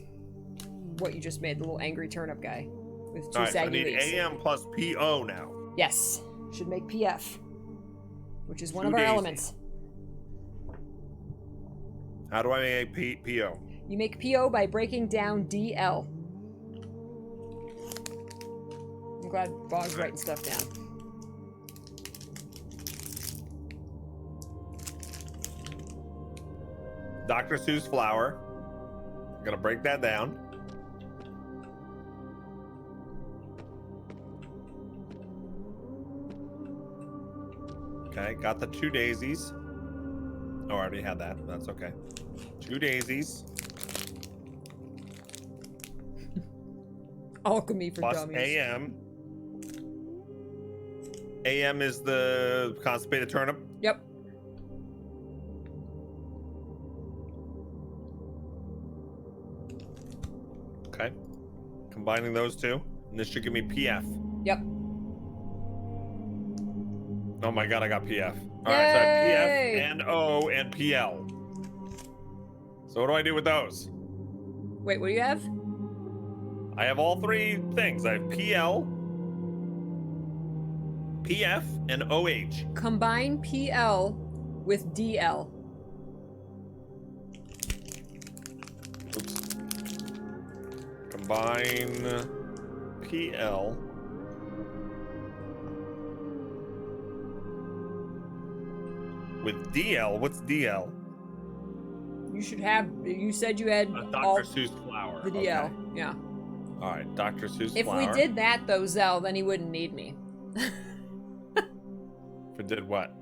what you just made, the little angry turnip guy with two All right, so I saggy need leaves. AM plus PO now. Yes, should make PF, which is one of Two our daisies. elements. How do I make PO? You make PO by breaking down DL. I'm glad Bog's writing stuff down. Dr. Seuss flower. I'm gonna break that down. Okay, got the 2 daisies. Oh, I already had that. That's okay. 2 daisies Alchemy for plus dummies. AM. AM is the constipated turnip. Yep. Okay. Combining those two. And this should give me PF. Yep. Oh my god, I got PF. Alright, so I have Yay! PF and O and PL. So what do I do with those? Wait, what do you have? I have all 3 things. I have PL, PF, and OH. Combine PL with DL. Oops. Combine PL with DL. What's DL? You should have. You said you had Dr. all Seuss flower. the DL. Okay. Yeah. All right, Dr. Seuss If flower. we did that though, Zell, then he wouldn't need me. If it did what?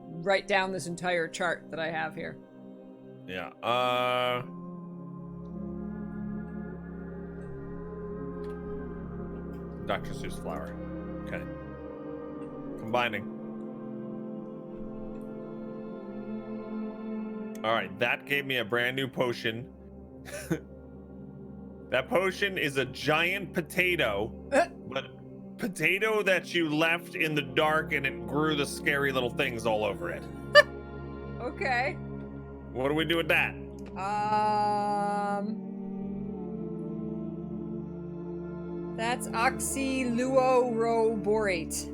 Write down this entire chart that I have here. Yeah. Dr. Seuss flower. Okay. Combining. All right, that gave me a brand new potion. That potion is a giant potato, but potato that you left in the dark and it grew the scary little things all over it. Okay. What do we do with that? That's oxyluoroborate.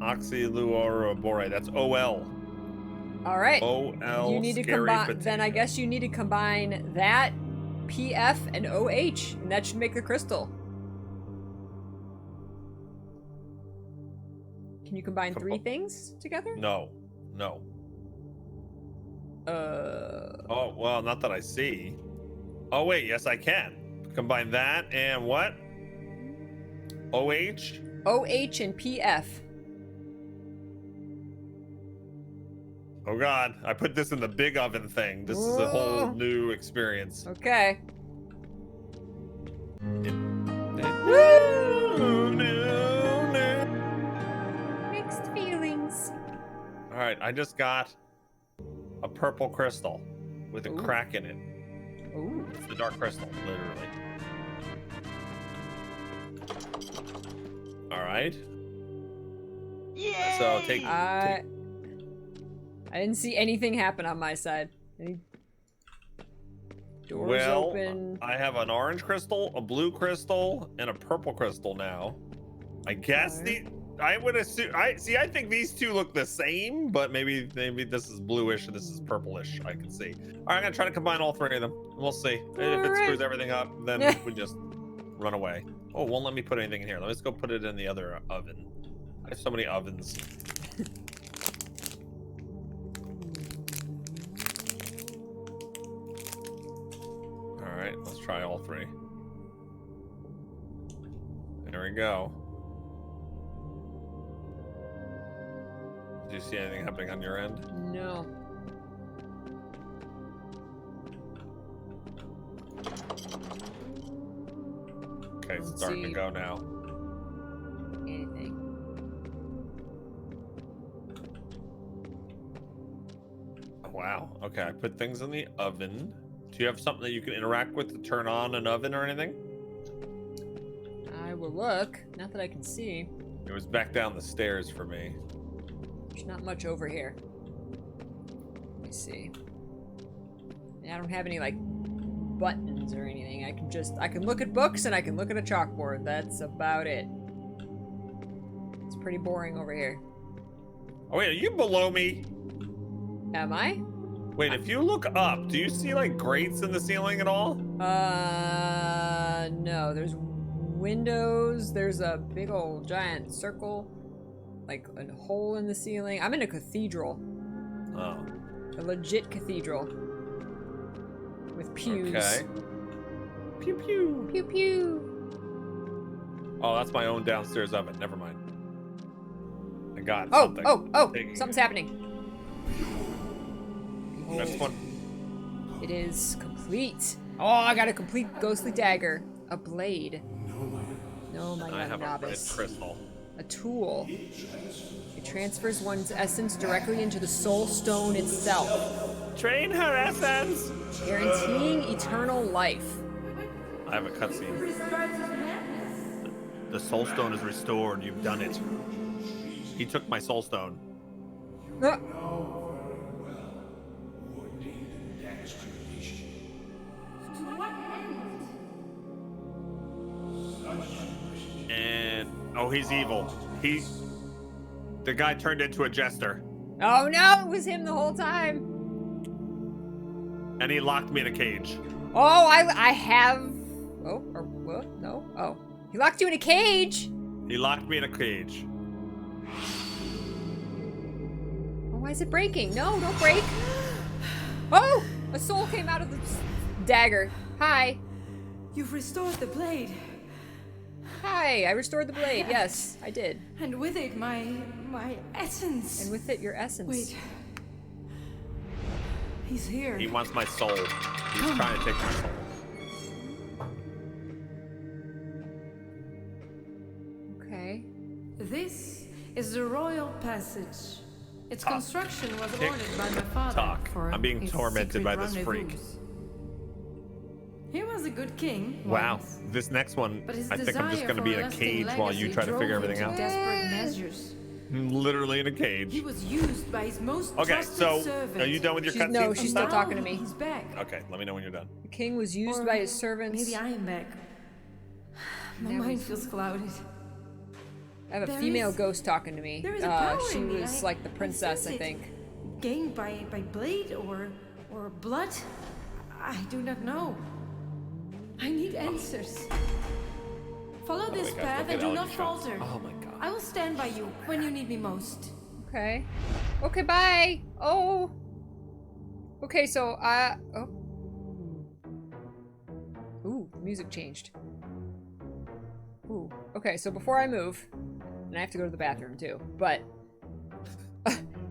Oxyluoroborate. That's OL. All right. OL. You need to scary combine. potato. Then I guess you need to combine that, PF, and OH, and that should make the crystal. Can you combine 3 things together? No. No. Oh, well, not that I see. Oh, wait. Yes, I can. Combine that and what? OH? OH and PF. Oh, God. I put this in the big oven thing. This is a whole Whoa. new experience. Okay. Mixed feelings. All right. I just got a purple crystal with a Ooh. crack in it. Ooh. It's the dark crystal, literally. All right. So take. I didn't see anything happen on my side. Any doors Well, open? I have an orange crystal, a blue crystal, and a purple crystal now. I guess I would assume. I think these two look the same, but maybe this is bluish and this is purplish. I can see. All right, I'm gonna try to combine all 3 of them. We'll see. If it Alright. screws everything up, then we just run away. Oh, it won't let me put anything in here. Let's go put it in the other oven. I have so many ovens. All right, let's try all 3. There we go. Do you see anything happening on your end? No. Okay, it's Let's starting to see. go now. Anything. Oh, Wow. Okay, I put things in the oven. Do you have something that you can interact with to turn on an oven or anything? I will look. Not that I can see. It was back down the stairs for me. There's not much over here. Let me see. I don't have any, like, buttons or anything. I can look at books and I can look at a chalkboard. That's about it. It's pretty boring over here. Oh, wait, are you below me? Am I? Wait, if you look up, do you see, like, grates in the ceiling at all? No. There's windows. There's a big old giant circle. Like, a hole in the ceiling. I'm in a cathedral. Oh. A legit cathedral. With pews. Okay. Pew pew. Pew pew. Oh, that's my own downstairs oven. Never mind. I got Oh, something. oh, Taking something's it. happening. Next one. It is complete. Oh, I got a complete ghostly dagger. A blade. No, my I young have novice. a red crystal. A tool. It transfers one's essence directly into the soul stone itself, Train her essence. guaranteeing eternal life. I have a cutscene. The soul stone is restored. You've done it. He took my soul stone. Ah, To what end? And oh, he's evil. The guy turned into a jester, oh no, it was him the whole time. and he locked me in a cage. Oh, I have. Oh, or what? No. Oh, he locked you in a cage. He locked me in a cage. Oh, why is it breaking? No, don't break. Oh, a soul came out of the dagger. Hi. You've restored the blade, Hi, I restored the blade. Yes, I did. and with it my essence. And with it, your essence. Wait. He's here. He wants my soul. He's trying to take my soul. Okay. This is the royal passage. Its Talk. construction was Tick. ordered by my father. Talk. For I'm being his tormented secret by this freak. rendezvous. He was a good king. Wow. once, This next one, but his I think I'm just desire going to for be in a lasting cage while you legacy try to figure drove him everything to out. Desperate measures. I'm literally in a He cage. was used by his most Okay, trusted so servant. are you done with your She's- cutscenes? no, and she's stuff? still talking to me. He's back. Okay, let me know when you're done. The king was used Or by his servants. Maybe I am back. My mind feels clouded. I have a There female is- ghost talking to me. There is a power She in me. was like the princess, I sense it. think. Gained by blade or blood? I do not know. I need answers. Follow this wait, guys, path look and at do not Alex shots. falter. Oh my god. I will stand by you when you need me most. Okay. Okay, bye. Oh. Okay, so oh. Ooh, music changed. Ooh. Okay, so before I move, and I have to go to the bathroom too, but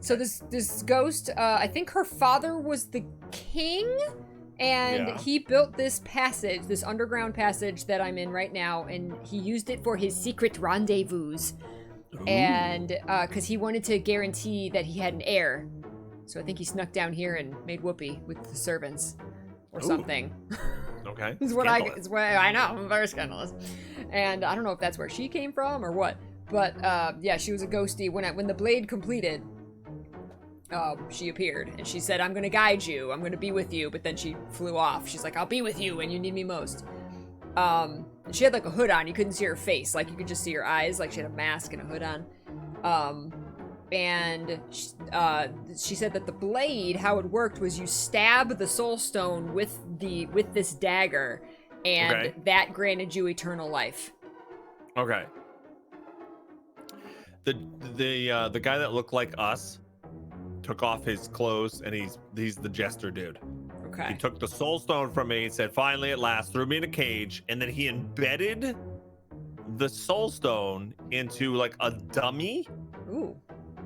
so this ghost, I think her father was the king, and Yeah. he built this passage, this underground passage that I'm in right now, and he used it for his secret rendezvous. And because he wanted to guarantee that he had an heir, so I think he snuck down here and made whoopee with the servants or Ooh. something. Okay. is Scandalous. is what I know. I'm very scandalous, and I don't know if that's where she came from or what. But yeah, she was a ghosty. When the blade completed, she appeared and she said, "I'm gonna guide you. I'm gonna be with you." But then she flew off. She's like, "I'll be with you when you need me most." She had like a hood on. You couldn't see her face. Like you could just see her eyes. Like she had a mask and a hood on. And she said that the blade, how it worked was you stab the soul stone with this dagger, and Okay. that granted you eternal life. Okay. The guy that looked like us took off his clothes, and he's the jester dude. He Okay. took the soul stone from me and said, "Finally, at last," threw me in a cage, and then he embedded the soul stone into like a dummy, Ooh.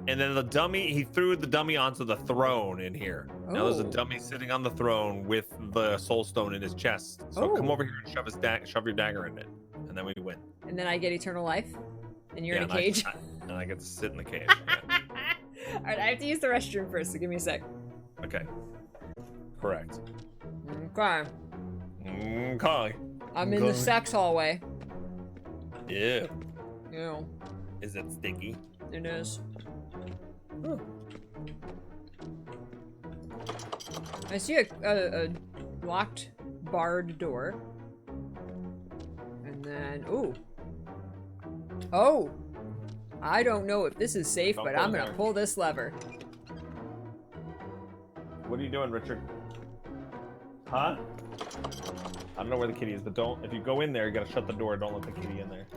and then he threw the dummy onto the throne in here. Now there's a Oh. dummy sitting on the throne with the soul stone in his chest. So come Oh. over here and shove your dagger in it, and then we win. And then I get eternal life, and you're in a and cage. and I get to sit in the cage. Yeah. All right, I have to use the restroom first, so give me a sec. Okay. Correct. Okay. Okay. I'm in the sex hallway. Yeah. Ew. Is it sticky? It is. Huh. I see a locked, barred door. And then, ooh. Oh! I don't know if this is safe, Don't but go I'm in gonna there. pull this lever. What are you doing, Richard? Huh? I don't know where the kitty is, but don't. If you go in there, you gotta shut the door. Don't let the kitty in there.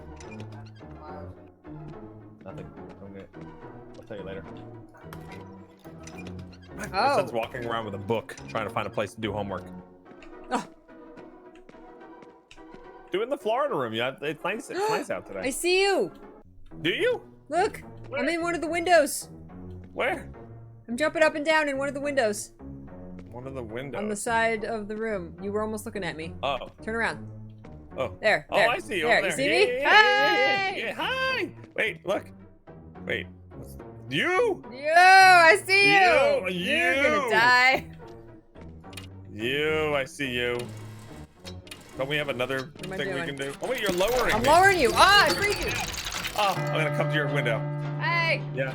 Nothing. Okay. I'll tell you later. My Oh. son's walking around with a book, trying to find a place to do homework. Oh, Do it in the Florida room. Yeah, it's nice. It's nice out today. I see you! Do you? Look! Where? I'm in one of the windows! Where? I'm jumping up and down in one of the windows. One of the windows. On the side of the room. You were almost looking at me. Oh. Turn around. Oh. There. Oh, there, I see you. there. Over You there. see Yeah, me? yeah, Hi! yeah, yeah, yeah. Hi. Wait. Look. Wait. You? Yo, I see you! You, You're you. gonna die. You. I see you. Don't we have another am I thing we doing? can do? Oh wait, you're lowering I'm me. lowering you. Ah, I freed you. Oh, I'm gonna come to your window. Hey! Yes.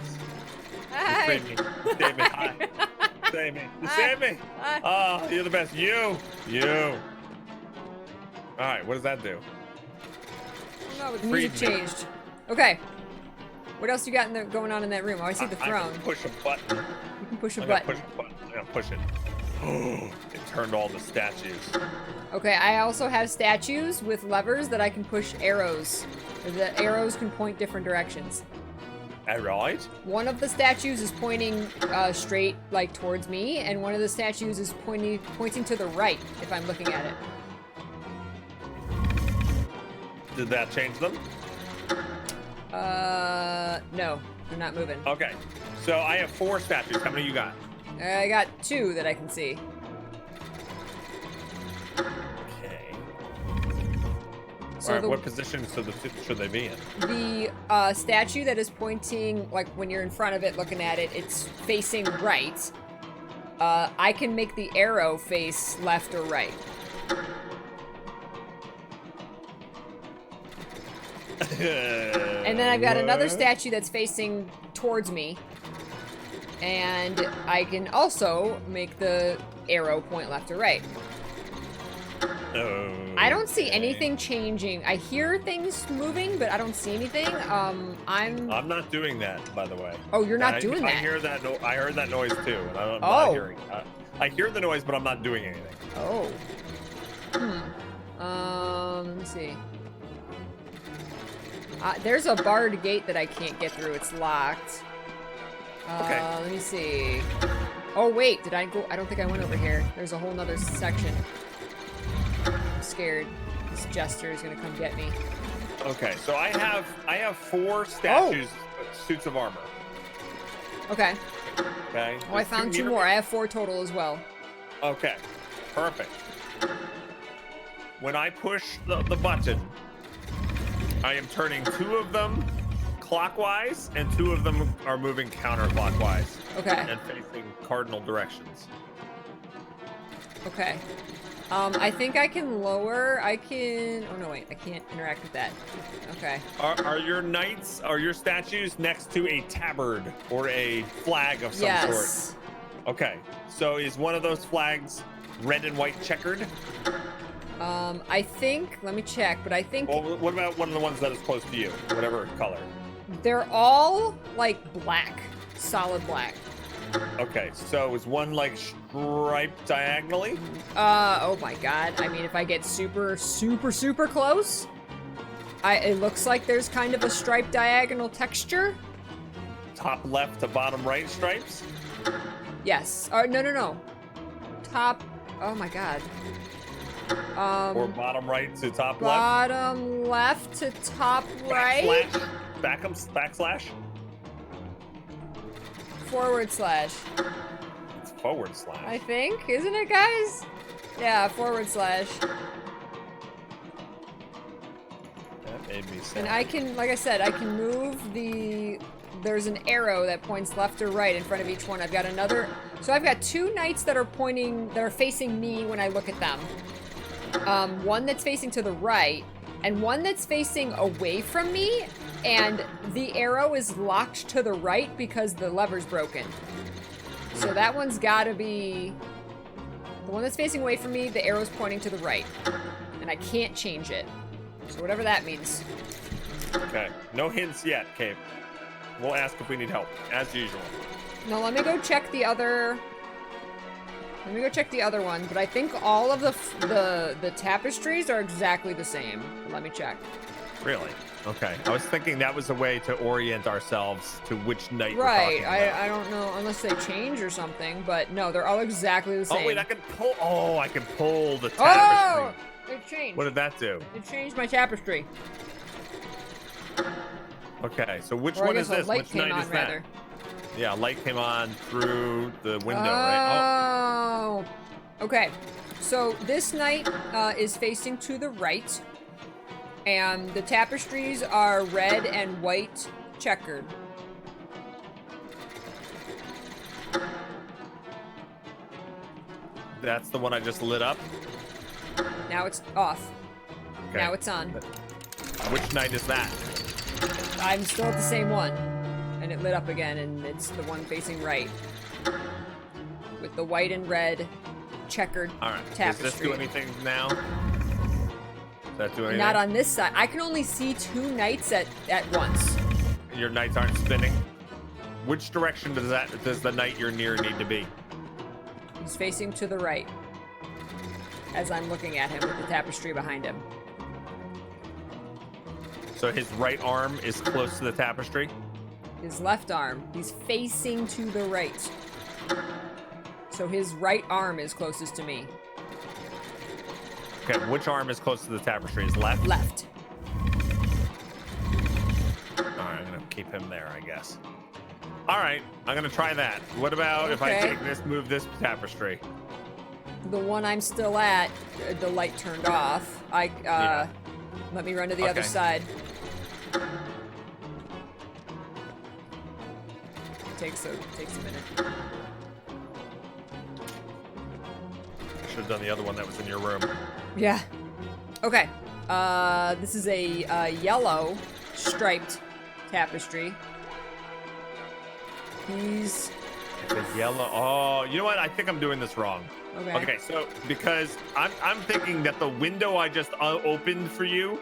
Hey! Save me. Save me. Hi. Save me. You Hi. save me. Hi. Oh, you're the best. You. All right. What does that do? Oh, no, the Freed music me. changed. Okay. What else you got in going on in that room? Oh, I see the I throne. can push a button. You can push a I'm gonna button. push a button. I'm gonna push it. It turned all the statues. Okay, I also have statues with levers that I can push arrows. The arrows can point different directions. All right. One of the statues is pointing straight, like, towards me, and one of the statues is pointing to the right, if I'm looking at it. Did that change them? No, they're not moving. Okay. So I have 4 statues. How many you got? I got 2 that I can see. Okay. So All right. the, What position should they be in? the statue that is pointing, like, when you're in front of it looking at it, it's facing right. I can make the arrow face left or right. And then I've got another statue that's facing towards me. And I can also make the arrow point left or right. I don't see Okay. anything changing. I hear things moving, but I don't see anything. I'm not doing that, by the way. Oh, you're not doing that. I hear that. I heard that noise too, and I'm Oh. not hearing. I hear the noise, but I'm not doing anything. Oh. Let me see. There's a barred gate that I can't get through. It's locked. Okay. Let me see. Oh, wait. Did I go? I don't think I went over here. There's a whole nother section. I'm scared. This jester is going to come get me. Okay, so I have 4 statues, suits of armor. Okay. Okay. Oh, I found 2 more. I have 4 total as well. Okay, perfect. When I push the button, I am turning 2 of them clockwise, and 2 of them are moving counterclockwise. Okay. And facing cardinal directions. Okay. I think I can lower. Oh no, wait. I can't interact with that. Okay. Are your knights, are your statues next to a tabard or a flag of some Yes. sort? Okay. So is one of those flags red and white checkered? I think, let me check, but I think Well, what about one of the ones that is close to you? Whatever color. they're all like black, solid black. Okay, so is one like striped diagonally? Oh my god. I mean, if I get super close, it looks like there's kind of a striped diagonal texture. Top left to bottom right stripes? Yes. No. Top, oh my god. Or bottom right to top left? Bottom left to top right. Backslash? Forward slash. It's forward slash. I think, isn't it, guys? Yeah, forward slash. That made me sad. And I can, like I said, I can move the there's an arrow that points left or right in front of each one. I've got another. So I've got 2 knights that are facing me when I look at them. One that's facing to the right, and one that's facing away from me, and the arrow is locked to the right because the lever's broken. So that one's gotta be... The one that's facing away from me, the arrow's pointing to the right. And I can't change it. So whatever that means. Okay. No hints yet, Cape. We'll ask if we need help, as usual. No, let me go check the other... Let me go check the other one, but I think all of the tapestries are exactly the same. Let me check. Really? Okay. I was thinking that was a way to orient ourselves to which night we're Right. talking about. I don't know, unless they change or something, but no, they're all exactly the same. Oh, wait, I can pull... Oh, I can pull the Oh! tapestry. It changed. What did that do? It changed my tapestry. Okay, so which Or I one guess is the this? light Which came night on, is that? rather. Yeah, light came on through the window, right? Oh. Okay. So this knight is facing to the right, and the tapestries are red and white checkered. That's the one I just lit up. Now it's off. Okay. Now it's on. Which night is that? I'm still at the same one. And it lit up again, and it's the one facing right. With the white and red checkered All right. tapestry. Does this do anything now? Does that do anything? Not on this side. I can only see 2 knights at once. Your knights aren't spinning? Which direction does the knight you're near need to be? He's facing to the right. As I'm looking at him with the tapestry behind him. So his right arm is close to the tapestry? His left arm, he's facing to the right. So his right arm is closest to me. Okay, which arm is close to the tapestry? His left? Left. All right, I'm gonna keep him there, I guess. All right, I'm gonna try that. What about if I Okay. take this, move this tapestry? The one I'm still at, the light turned off. Yeah. Let me run to the other Okay. side. Takes a minute. I should have done the other one that was in your room. Yeah. Okay. This is a yellow striped tapestry. He's The yellow. Oh, you know what? I think I'm doing this wrong. okay. Okay, so because I'm thinking that the window I just opened for you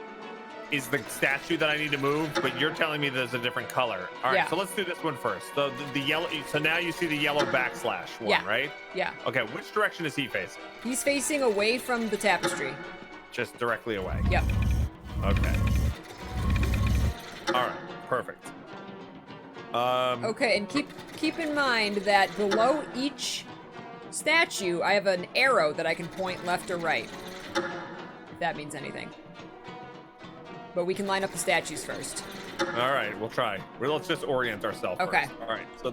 is the statue that I need to move, but you're telling me there's a different color. All right, Yeah. so let's do this one first. So the yellow. So now you see the yellow backslash one, Yeah. right? Yeah. Okay, which direction is he facing? He's facing away from the tapestry. Just directly away. Yep. Okay. All right. Perfect. Okay, and keep in mind that below each statue, I have an arrow that I can point left or right. If that means anything. But we can line up the statues first. All right, we'll try. Let's just orient ourselves. Okay. First. All right. So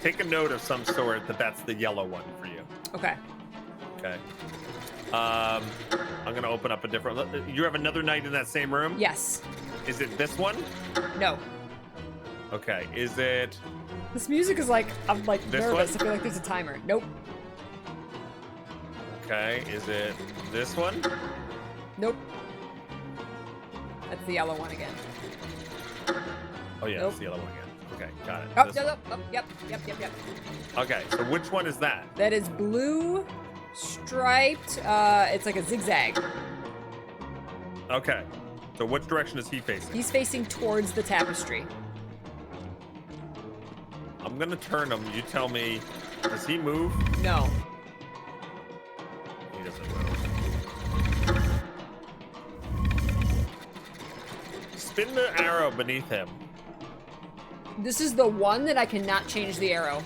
take a note of some sort that's the yellow one for you. Okay. Okay. I'm gonna open up a different. You have another knight in that same room? Yes. Is it this one? No. Okay. Is it? This music is like, I'm like This nervous. one? I feel like there's a timer. Nope. Okay. Is it this one? Nope. That's the yellow one again. Oh yeah, Nope. it's the yellow one again. Okay, got it. Oh, This no, one. no, oh, yep. Okay. So which one is that? That is blue, striped. It's like a zigzag. Okay. So which direction is he facing? He's facing towards the tapestry. I'm gonna turn him. You tell me. Does he move? No. He doesn't move. Spin the arrow beneath him. This is the one that I cannot change the arrow.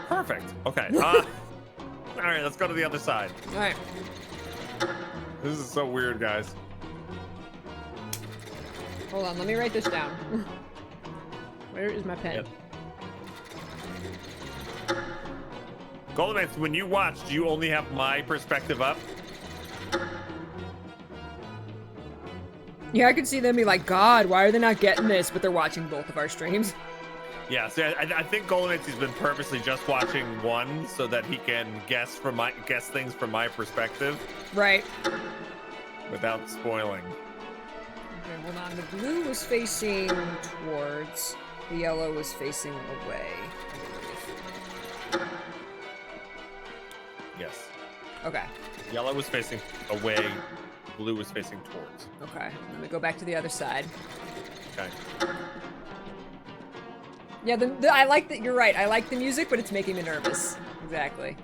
Perfect. Okay. All right, let's go to the other side. All right. This is so weird, guys. Hold on. Let me write this down. Where is my pen? Yep. Golden Knights, when you watch, do you only have my perspective up? Yeah, I could see them be like, God, why are they not getting this? But they're watching both of our streams. Yeah, so I think Goldenitsy's been purposely just watching one so that he can guess things from my perspective. Right. Without spoiling. Okay, hold on. The blue was facing towards. The yellow was facing away. Yes. Okay. Yellow was facing away. Blue was facing towards. Okay. Let me go back to the other side. Okay. Yeah, I like that. You're right. I like the music, but it's making me nervous. Exactly.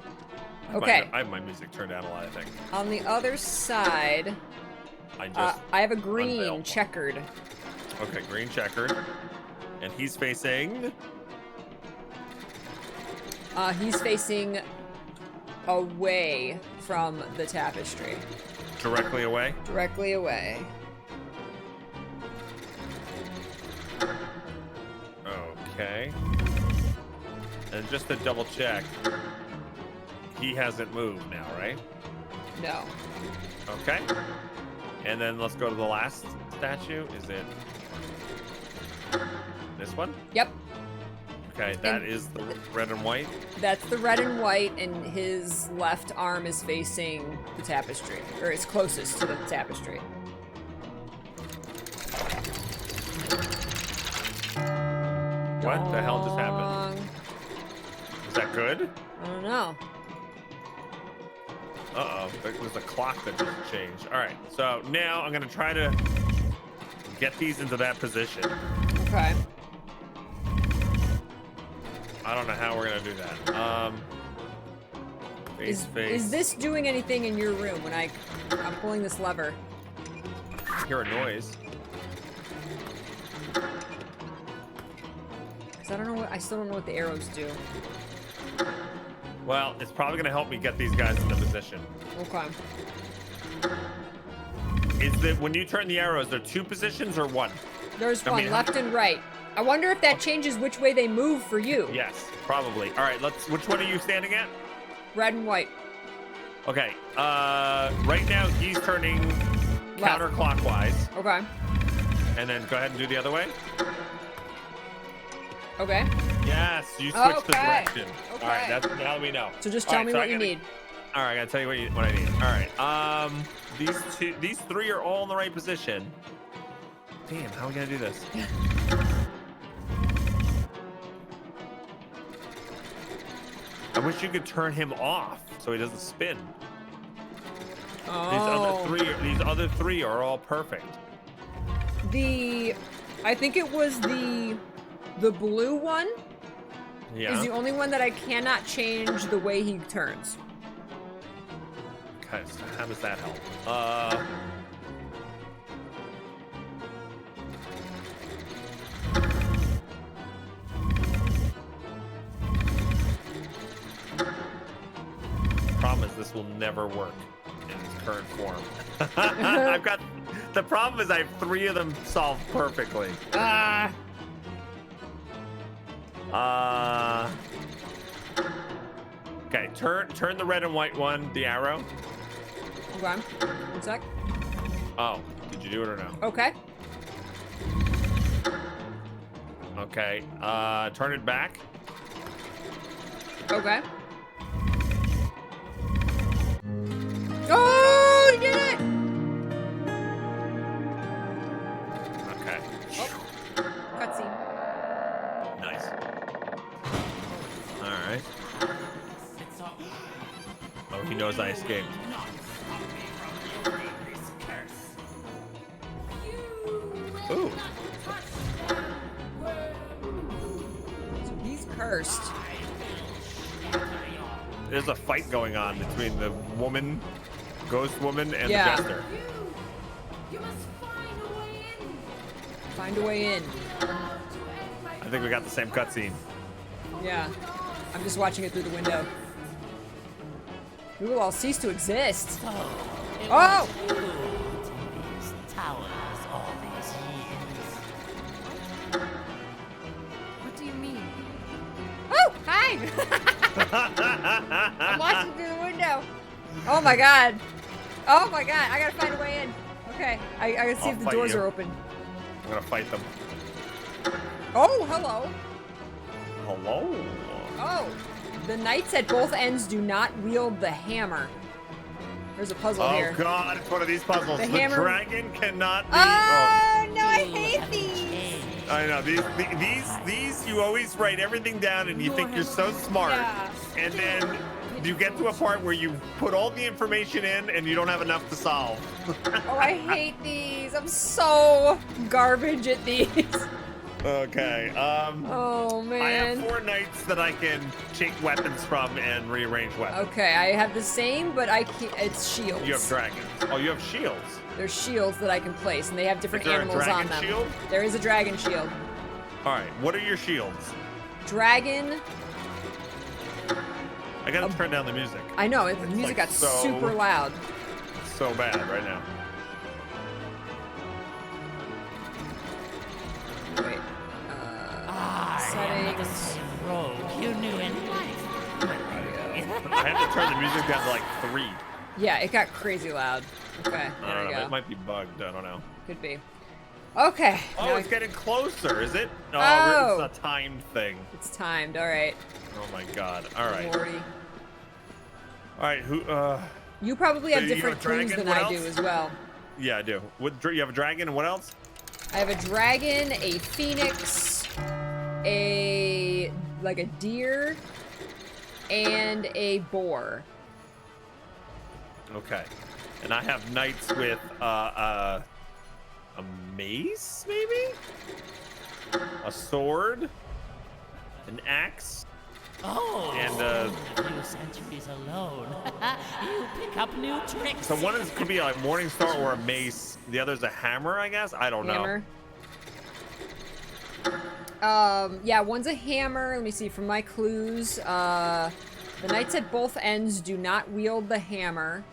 Okay. I have my music turned down a lot, I think. On the other side, I have a green checkered. Okay, green checkered. And he's facing... He's facing away from the tapestry. Directly away? Directly away. Okay. And just to double check, he hasn't moved now, right? No. Okay. And then let's go to the last statue. Is it this one? Yep. Okay, that is the red and white. That's the red and white, and his left arm is facing the tapestry, or it's closest to the tapestry. What the hell just happened? Is that good? I don't know. Uh-oh, there was a clock that just changed. All right, so now I'm gonna try to get these into that position. Okay. I don't know how we're gonna do that. Is this doing anything in your room when I'm pulling this lever? I hear a noise. Because I still don't know what the arrows do. Well, it's probably gonna help me get these guys into position. Okay. Is that when you turn the arrows, there 2 positions or 1? There's one, left and right. I wonder if that changes which way they move for you. Yes, probably. All right, which one are you standing at? Red and white. Okay, right now he's turning counterclockwise. Okay. And then go ahead and do the other way. Okay. Yes, you switched the direction. Okay. All right, that's now we know. So just tell me what you need. All right, I gotta tell you what I need. All right, these 3 are all in the right position. Damn, how are we gonna do this? I wish you could turn him off so he doesn't spin. Oh. These other three are all perfect. I think it was the blue one. Yeah. Is the only one that I cannot change the way he turns. Okay, so how does that help? Problem is, this will never work in its current form. The problem is I have 3 of them solved perfectly. Okay, turn the red and white one, the arrow. Okay. 1 sec. Oh, did you do it or no? Okay. Okay, turn it back. Okay. Oh, you did it! Okay. Oh. Cutscene. Nice. All right. Oh, he knows I escaped. Ooh. So he's cursed. There's a fight going on between the woman, ghost woman, and the jester. You must find a way in. Find a way in. I think we got the same cutscene. Yeah. I'm just watching it through the window. We will all cease to exist. Oh! Towers all these years. What do you mean? Oh, hi! I'm watching through the window. Oh my god. Oh my god. I gotta find a way in. Okay. I gotta see I'll if the fight doors you. are open. I'm gonna fight them. Oh, hello. Hello. Oh, the knights at both ends do not wield the hammer. There's a puzzle here. Oh God, it's one of these puzzles. The The hammer- dragon cannot be. Oh, no, I hate these. I know these. You always write everything down, and you think you're so smart, Yeah. and then you get to a part where you put all the information in, and you don't have enough to solve. Oh, I hate these. I'm so garbage at these. Okay. Oh, I man. have 4 knights that I can take weapons from and rearrange weapons. Okay, I have the same, but it's shields. You have dragons. Oh, you have shields. There's shields that I can place, and they have different Is there a animals on dragon them. shield? There is a dragon shield. All right. What are your shields? Dragon. I gotta turn down the music. I know, the music like got so- super loud. It's so bad right now. Wait. Another Settings. rogue you knew in life. I have to turn the music down to like 3. Yeah, it got crazy loud. Okay, I there don't we know. go. It might be bugged. I don't know. Could be. Okay. Oh, now it's getting closer, is it? No, Oh. it's a timed thing. it's timed. All right. Oh my God. All right. Lordy. All right. Who? You probably So have you different have a clues dragon? than What I do else? as well. Yeah, I do. What? You have a dragon and what else? I have a dragon, a phoenix, a deer, and a boar. Okay. And I have knights with a mace, maybe? A sword, an axe, Oh, and a few centuries alone. You pick up new tricks. so one could be like Morning Star or a mace. The other's a hammer, I guess. I don't know. Hammer. Yeah, one's a hammer. Let me see from my clues. The knights at both ends do not wield the hammer.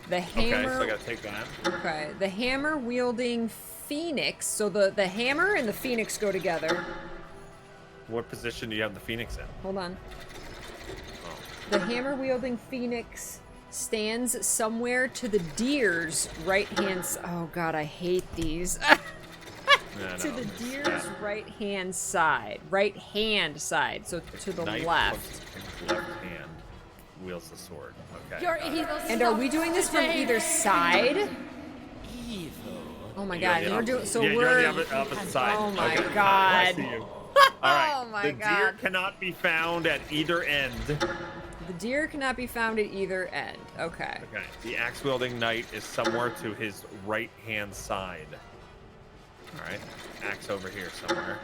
The hammer. Okay, so I gotta take that. Okay, the hammer wielding phoenix. So the hammer and the phoenix go together. What position do you have the phoenix in? Hold on. Oh. The hammer wielding phoenix stands somewhere to the deer's right hand. Oh God, I hate these. Yeah, To no, the it's deer's bad. right hand side. Right hand side. So to the Knight left. plus his left hand wields the sword. Okay. Your got it. evil And are we doing this from either side? Evil. Oh my You're God, the we're doing opposite- so yeah, we're you're the opposite side. Oh my Okay, fine, I God. see you. All right. Oh my the deer God. cannot be found at either end. The deer cannot be found at either end. Okay. Okay. The axe wielding knight is somewhere to his right hand side. All right. Axe over here somewhere.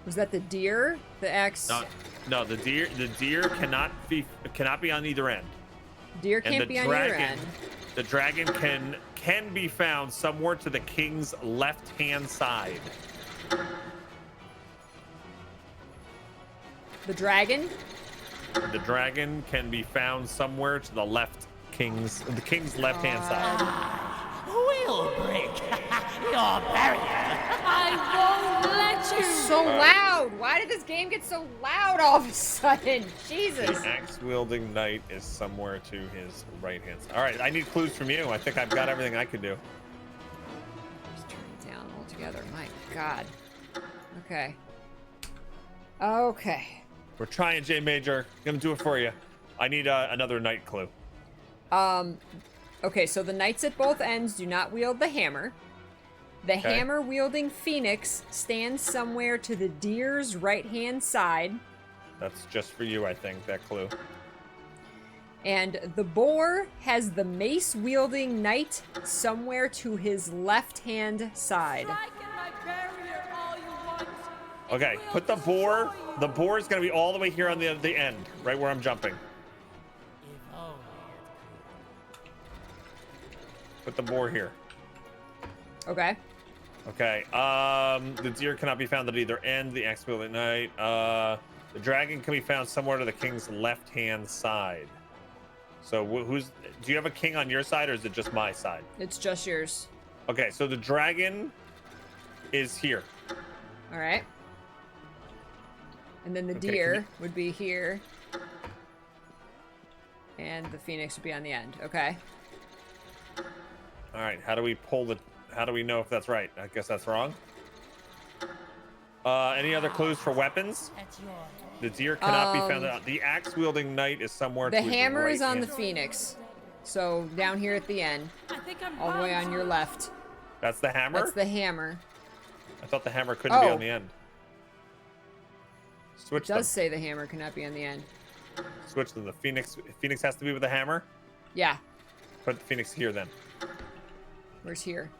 Was that the deer? The axe? No, the deer cannot be on either end. Deer And can't the be on either dragon, end. the dragon can be found somewhere to the king's left hand side. The dragon? The dragon can be found somewhere to the king's left hand side. We'll break your barrier. I won't let you. So loud! Why did this game get so loud all of a sudden? Jesus. The axe wielding knight is somewhere to his right hand side. All right, I need clues from you. I think I've got everything I could do. Just turn it down altogether. My God. Okay. Okay. We're trying, J Major. Gonna do it for you. I need another knight clue. Okay, so the knights at both ends do not wield the hammer. The Okay. hammer wielding phoenix stands somewhere to the deer's right hand side. That's just for you, I think, that clue. And the boar has the mace wielding knight somewhere to his left hand side. Strike at my barrier all you want. Okay, put the boar. The boar is gonna be all the way here on the end, right where I'm jumping. If only Put the boar here. Okay. Okay. The deer cannot be found at either end. The axe wielding knight. The dragon can be found somewhere to the king's left hand side. So who's? Do you have a king on your side, or is it just my side? It's just yours. Okay, so the dragon is here. All right. And then the Okay, can deer you- would be here. And the phoenix would be on the end. Okay. All right. How do we pull the? How do we know if that's right? I guess that's wrong. Any other clues for weapons? At your The deer cannot be found out. The axe-wielding knight is somewhere The to his hammer is right on the hand. phoenix. So down here at the end, I think I'm all the way on your left. That's the hammer? That's the hammer. I thought the hammer couldn't be Oh. on the end. Switch It them. does say the hammer cannot be on the end. Switch them. The phoenix has to be with the hammer? Yeah. Put the phoenix here then. Where's here?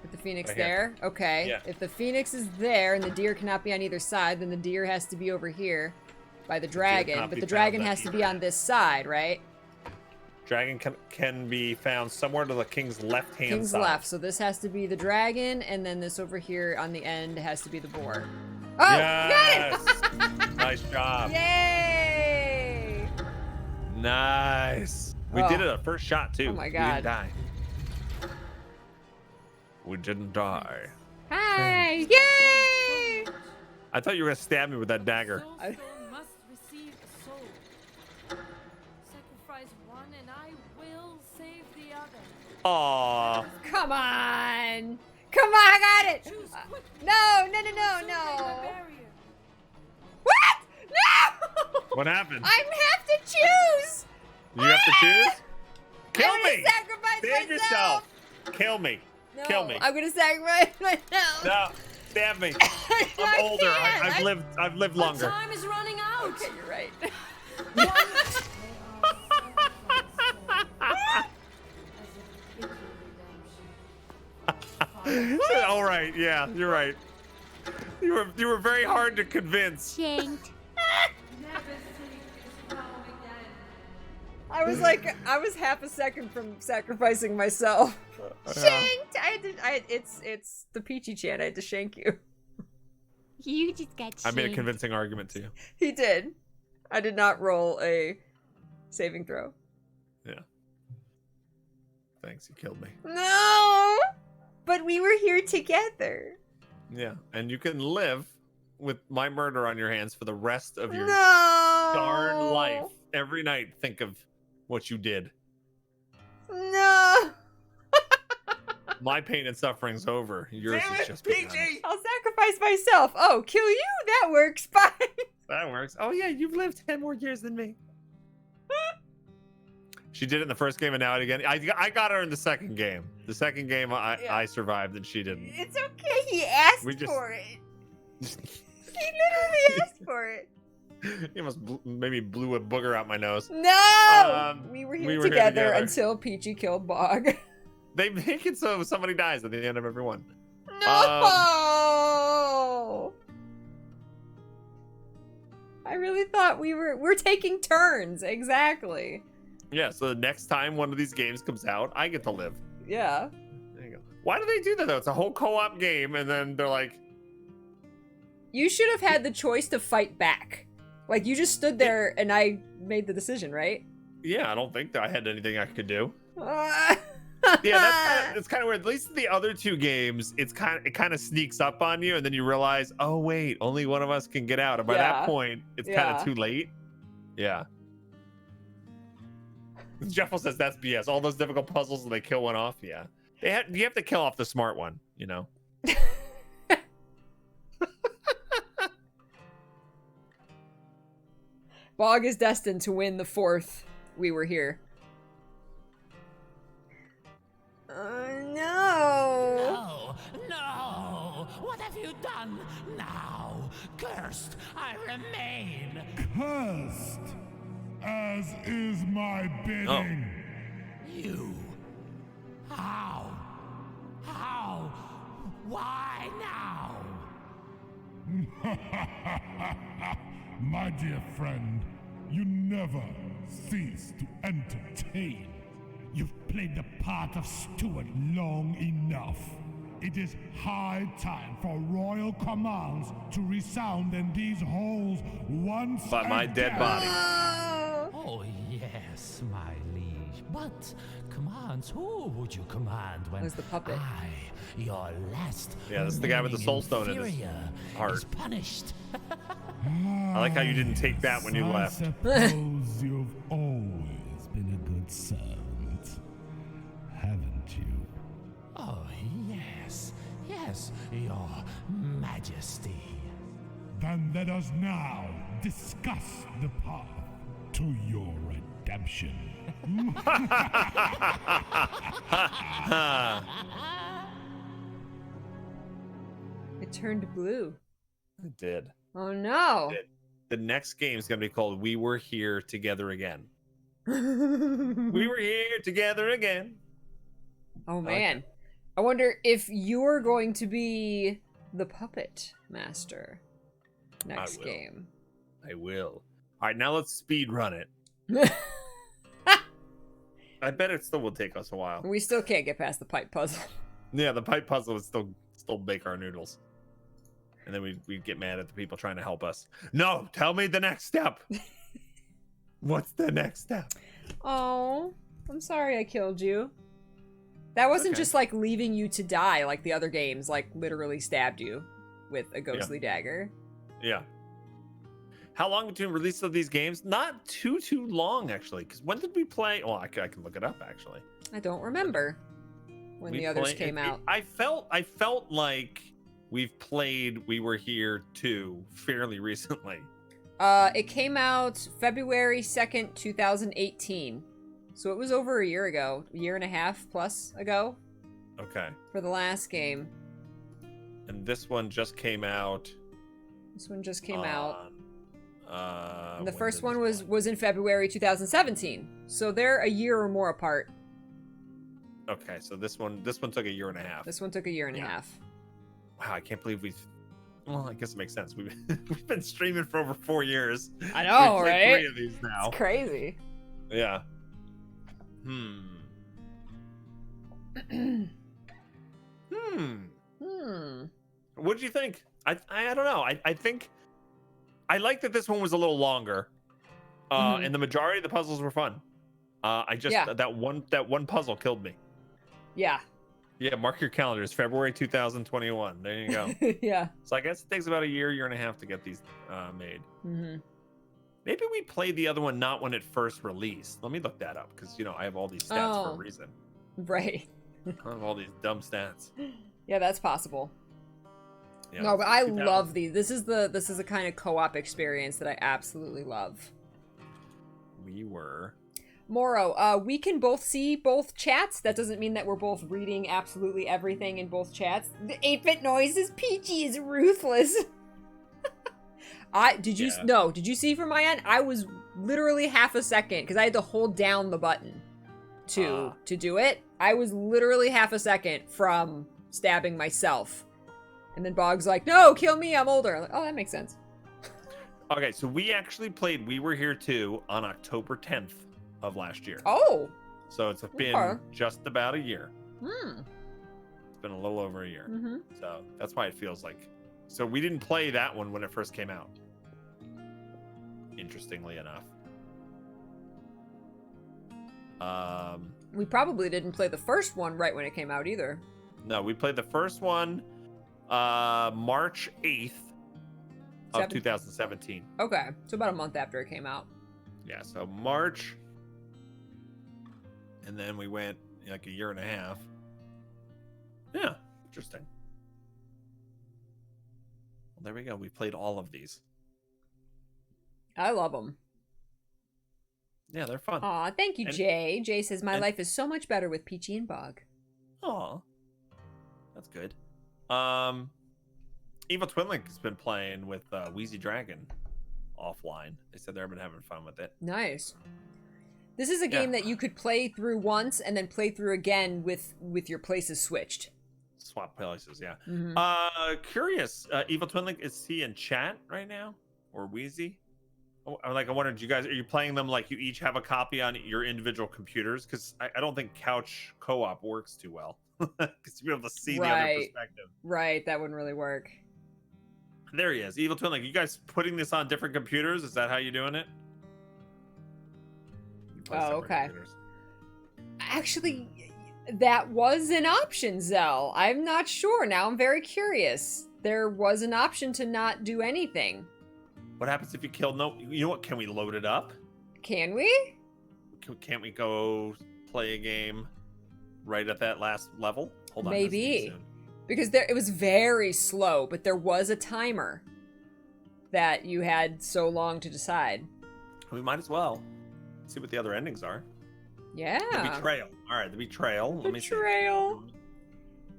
Put the phoenix Right here. there? Okay. Yeah. If the phoenix is there and the deer cannot be on either side, then the deer has to be over here by the dragon. cannot But be the found dragon on has to be either on this side, right? Dragon can be found somewhere to the king's left-hand King's side. left. So this has to be the dragon, and then this over here on the end has to be the boar. Oh, Yes! got it! Nice job. Yay! Nice. We Oh. did it at first shot too. Oh my We God. didn't die. We didn't die. Hi! Yay! I thought you were gonna stab me with that dagger. Soul stone must receive a soul. Sacrifice one and I will save the other. Aww. Come on! Come on, I got it! Choose quickly. No! Soul break my barrier. What? No! What happened? I have to choose! You have to choose? Kill I'm gonna me! sacrifice Save myself! yourself! Kill me. No, Kill me. I'm gonna sacrifice myself. No, stab me. I I'm older. can't. I've lived But longer. time is running out. Okay, you're right. All right, yeah, you're right. You were very hard to convince. Shanked. I was half a second from sacrificing myself. Shanked! It's the Peachy chant. I had to shank you. You just got I made a shanked. convincing argument to you. He did. I did not roll a saving throw. Yeah. Thanks, you killed me. No! But we were here together. Yeah, and you can live with my murder on your hands for the rest of your No! darn life. Every night, think of what you did. No! My pain and suffering's over. Yours is just begun. I'll sacrifice myself. Oh, kill you? That works. Bye. That works. Oh yeah, you've lived 10 more years than me. She did it in the first game and now it again. I got her in the second game. The second game I survived and she didn't. It's okay. He asked We just- for it. He literally asked for it. He almost maybe blew a booger out my nose. No! We were here we were here together together. until Peachy killed Bog. They make it so somebody dies at the end of every one. No! I really thought we're taking turns. Exactly. Yeah, so the next time one of these games comes out, I get to live. Yeah. There you go. Why do they do that though? It's a whole co-op game and then they're like, You should have had the choice to fight back. Like, you just stood there and I made the decision, right? yeah, I don't think that I had anything I could do. yeah, Yeah, it's kind of weird. At least the other two games, it kind of sneaks up on you, and then you realize, oh wait, only one of us can get out. And by Yeah. that point, it's kind Yeah. of too late. Yeah. Jeffel says that's BS. All those difficult puzzles, and they kill one off. Yeah, you have to kill off the smart one. You know. Bog is destined to win the fourth. We were here. No. No, no! What have you done now? Cursed I remain! Cursed, as is my bidding. You! How? How? Why now? My dear friend, you never cease to entertain. You've played the part of steward long enough. It is high time for royal commands to resound in these halls once By my dead again. body. Oh, yes, my liege. But commands, who would you command when Who's the puppet? I, your last Yeah, this is the guy with the soul stone in his inferior, heart. is punished? I like how you didn't take that when you left. I suppose you've always been a good servant, haven't you? Oh, yes, yes, your majesty. Then let us now discuss the path to your redemption. It turned blue. It did. Oh no. It did. The next game is going to be called We Were Here Together Again. We were here together again. Oh man. I wonder if you're going to be the puppet master next game. I will. All right, now let's speed run it. I bet it still will take us a while. We still can't get past the pipe puzzle. Yeah, the pipe puzzle is still bake our noodles. And then we get mad at the people trying to help us. No, tell me the next step. What's the next step? Oh, I'm sorry I killed you. That wasn't just like leaving you to die like the other games, like literally stabbed you with a ghostly dagger. Yeah. How long between release of these games? Not too long, actually. Because when did we play? Oh, I can look it up, actually. I don't remember when the others came out. I felt like we've played We Were Here 2 fairly recently. It came out February 2nd, 2018. So it was over a year ago. A year and a half plus ago. Okay. For the last game. And this one just came out. This one just came out. And the when first did one this was in February 2017. So they're a year or more apart. Okay, so this one took a year and a half. This one took a year and a half. Wow, I can't believe well, I guess it makes sense. We've been streaming for over 4 years. I know, We've played right? 3 of these now. It's crazy. Yeah. What did you think? I don't know. I think I like that this one was a little longer. And the majority of the puzzles were fun. I just that one puzzle killed me. Yeah. Yeah, mark your calendars. February 2021. There you go. Yeah. So I guess it takes about a year and a half to get these made. Maybe we played the other one not when it first released. Let me look that up because I have all these stats for a reason. Right. I have all these dumb stats. Yeah, that's possible. Yeah, no, but I love these. This is the kind of co-op experience that I absolutely love. We were. Moro, we can both see both chats. That doesn't mean that we're both reading absolutely everything in both chats. The 8-bit noise is Peachy is ruthless. Did you see from my end? I was literally half a second because I had to hold down the button to do it. I was literally half a second from stabbing myself. And then Bog's like, "No, kill me, I'm older." I'm like, oh, that makes sense. Okay, so we actually played We Were Here 2 on October 10th of last year. Oh. So it's been just about a year. It's been a little over a year. So that's why it feels like. So we didn't play that one when it first came out. Interestingly enough. We probably didn't play the first one right when it came out either. No, we played the first one March 8th of 2017. Okay, so about a month after it came out. Yeah, so March, and then we went like a year and a half. Yeah, interesting. Well, there we go. We played all of these. I love them. Yeah, they're fun. Aw, thank you, Jay. Jay says, my life is so much better with Peachy and Bog. Aw, that's good. Evil Twin Link has been playing with Wheezy Dragon offline. They said they've been having fun with it. Nice. This is a game that you could play through once and then play through again with your places switched. Swap places, yeah. Curious, Evil Twin Link, is he in chat right now? Or Wheezy? I wondered, are you playing them like you each have a copy on your individual computers? Because I don't think couch co-op works too well. Because to be able to see the other perspective. Right, that wouldn't really work. There he is, Evil Twin Link. You guys putting this on different computers? Is that how you're doing it? Oh, okay. Actually, that was an option, Zell. I'm not sure. Now I'm very curious. There was an option to not do anything. What happens if you kill you know what? Can we load it up? Can we? Can't we go play a game right at that last level? Hold on. Maybe. Because it was very slow, but there was a timer. that you had so long to decide. We might as well see what the other endings are. Yeah. The betrayal. All right, the betrayal. Let me see. Betrayal.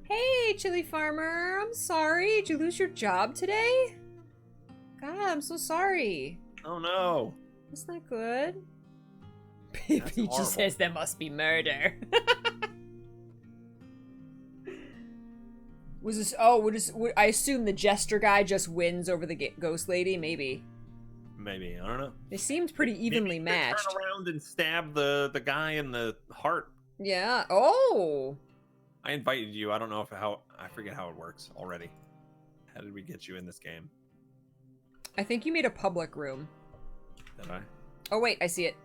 Hey, Chili Farmer. I'm sorry. Did you lose your job today? God, I'm so sorry. Oh no. That's not good. That's Peachy horrible. says there must be murder. Was this? Oh, I assume the jester guy just wins over the ghost lady? Maybe. Maybe, I don't know. They seemed pretty evenly Maybe they matched. turn around and stab the guy in the heart. Yeah. Oh. I invited you. I don't know I forget how it works already. How did we get you in this game? I think you made a public room. Did I? Oh wait, I see it.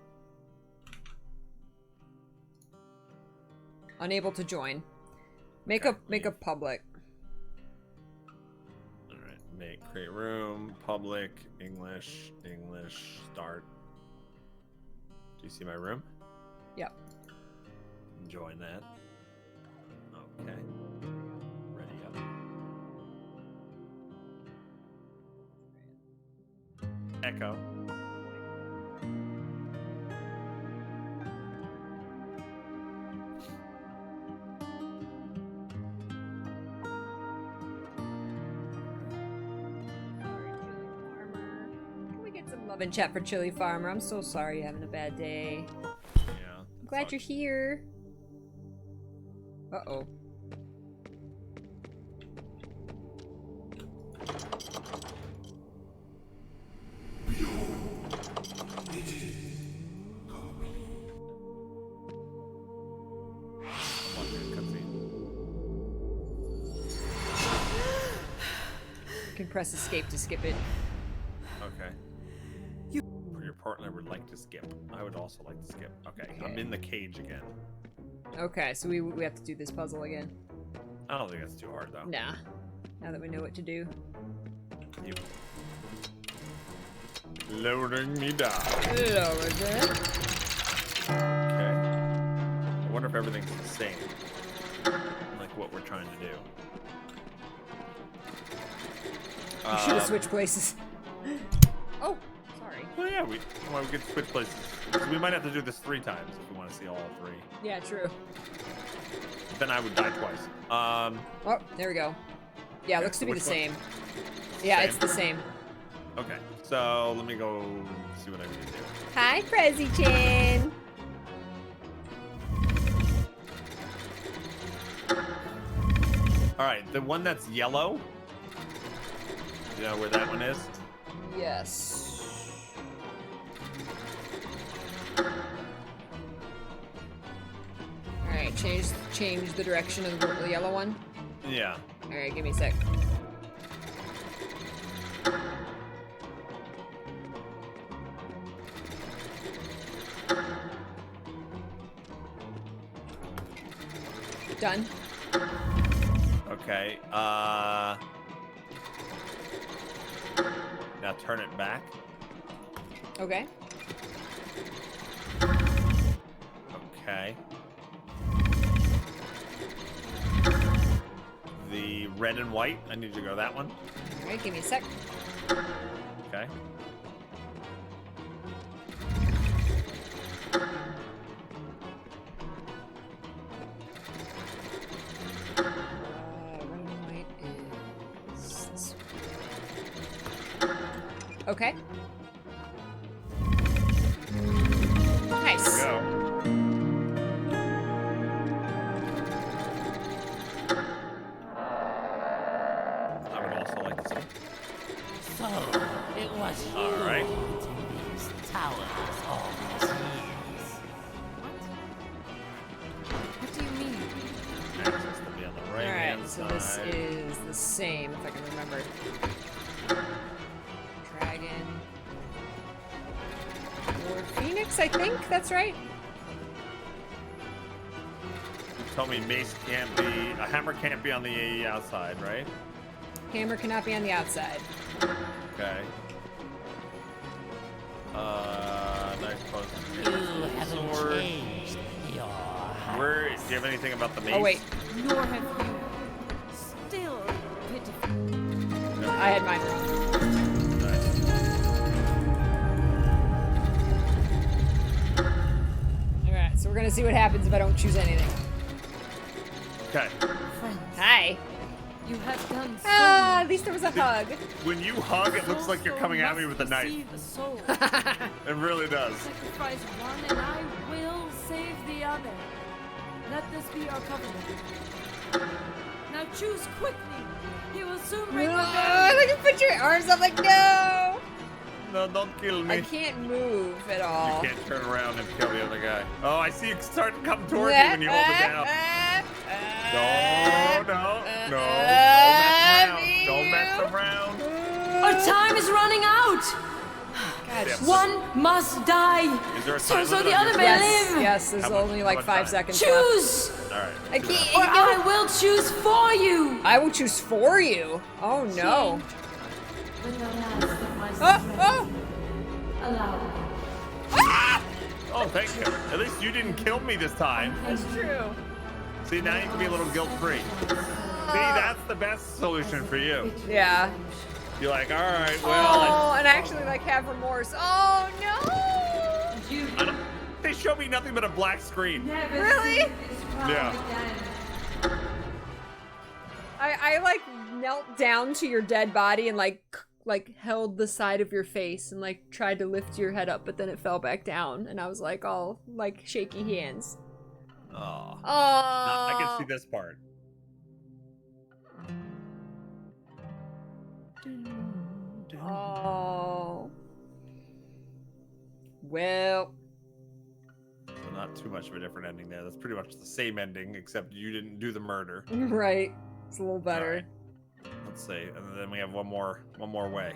Unable to join. Make Okay, a public. All right, create room, public, English, start. Do you see my room? Yep. Join that. Okay. Ready up. Echo. Can we get some love and chat for Chili Farmer? I'm so sorry you're having a bad day. Yeah. I'm glad you're here. Uh-oh. You can press escape to skip it. Okay. Your partner would like to skip. I would also like to skip. Okay, I'm in the cage again. Okay, so we have to do this puzzle again. I don't think that's too hard though. Nah. Now that we know what to do. You. Loading me down. Lower it. Okay. I wonder if everything's the same. Like what we're trying to do. You should have switched places. Oh, sorry. Well, yeah, we could switch places. So we might have to do this 3 times if we want to see all 3. Yeah, true. Then I would die twice. Oh, there we go. Yeah, it looks to be the which one? same. Yeah, Same? it's the same. Okay, so let me go see what I need to do. Hi, Prezi Chin. All right, the one that's yellow. You know where that one is? Yes. All right, change the direction of the yellow one. Yeah. All right, give me a sec. Done. Okay. Now turn it back. Okay. Okay. The red and white. I need to go that one. All right, give me a sec. Okay. Red and white is this one. Okay. Nice. There we go. I would also like to see. So, it was you All right. who did these towers all these years. What do you mean? Access to be on the right hand Alright, so side. this is the same, if I can remember. Dragon. Lord Phoenix, I think that's right. Tell me mace can't be, a hammer can't be on the outside, right? Hammer cannot be on the outside. Okay. Nice You post. haven't Sword. changed your Where, do you have anything about the mace? Oh, wait. Nor have you. Still pitiful. I had mine wrong. Nice. So we're gonna see what happens if I don't choose anything. Okay. Friends, Hi. you have done so Ah, much. at least there was a hug. When you hug, it looks like you're coming at me with a knife. Receive the soul. It really does. Sacrifice one, and I will save the other. Let this be our covenant. Now choose quickly. He will soon bring I revenge. like to put your arms up like, no. No, don't kill me. I can't move at all. You can't turn around and kill the other guy. Oh, I see you start to come toward me when you hold it down. No. Don't mess around. Our time is running out. God, Yeah. One must die. Is there a So time the limit on other your may time? live. Yes, there's How much- only how like much 5 time? seconds left. Choose, All right. I do can't. or I will choose for you. I will choose for you. Oh no. When the last of my Oh, strength, oh. allow me. Ah! Oh, thank you. At least you didn't kill me this time. That's true. See, now you can be a little guilt-free. See, that's the best solution for you. Yeah. You're like, all right, well, Oh, and I actually like have remorse. Oh no. You I don't, they show me nothing but a black screen. never Really? see this crowd Yeah. again. I like knelt down to your dead body and like held the side of your face and like tried to lift your head up, but then it fell back down, and I was like all like shaky hands. Oh. Oh. I can see this part. Oh. Well. So not too much of a different ending there. That's pretty much the same ending, except you didn't do the murder. Right. It's a little better. All right. Let's see, and then we have one more way.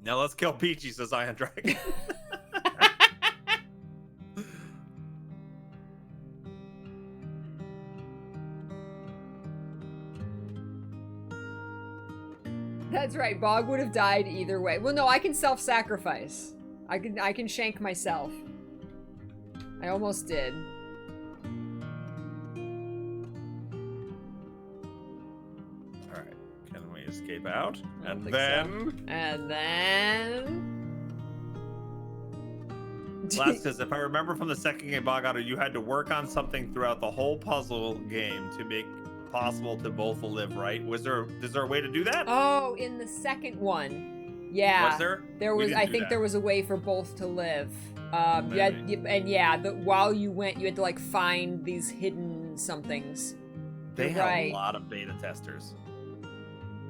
Now let's kill Peachy, says Iron Dragon. That's right. Bog would have died either way. Well, no, I can self-sacrifice. I can shank myself. I almost did. All right, can we escape out? I don't And think then so. And then. last, because if I remember from the second game, BogOtter, you had to work on something throughout the whole puzzle game to make possible to both live, right? Is there a way to do that? Oh, in the second one, yeah. Was there? There We was. didn't I do think that. there was a way for both to live. You had, and yeah, but while you went, you had to like find these hidden somethings. They You're had right. a lot of beta testers.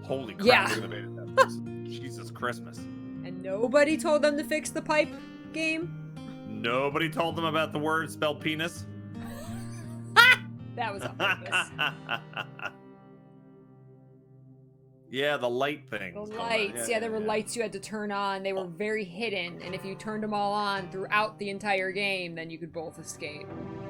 Holy crap! Yeah. Look at the beta testers. Jesus Christmas! And nobody told them to fix the pipe game. Nobody told them about the word spelled penis. That was on purpose. Yeah, the light thing. The lights, yeah, there were lights you had to turn on. They were very hidden, and if you turned them all on throughout the entire game, then you could both escape.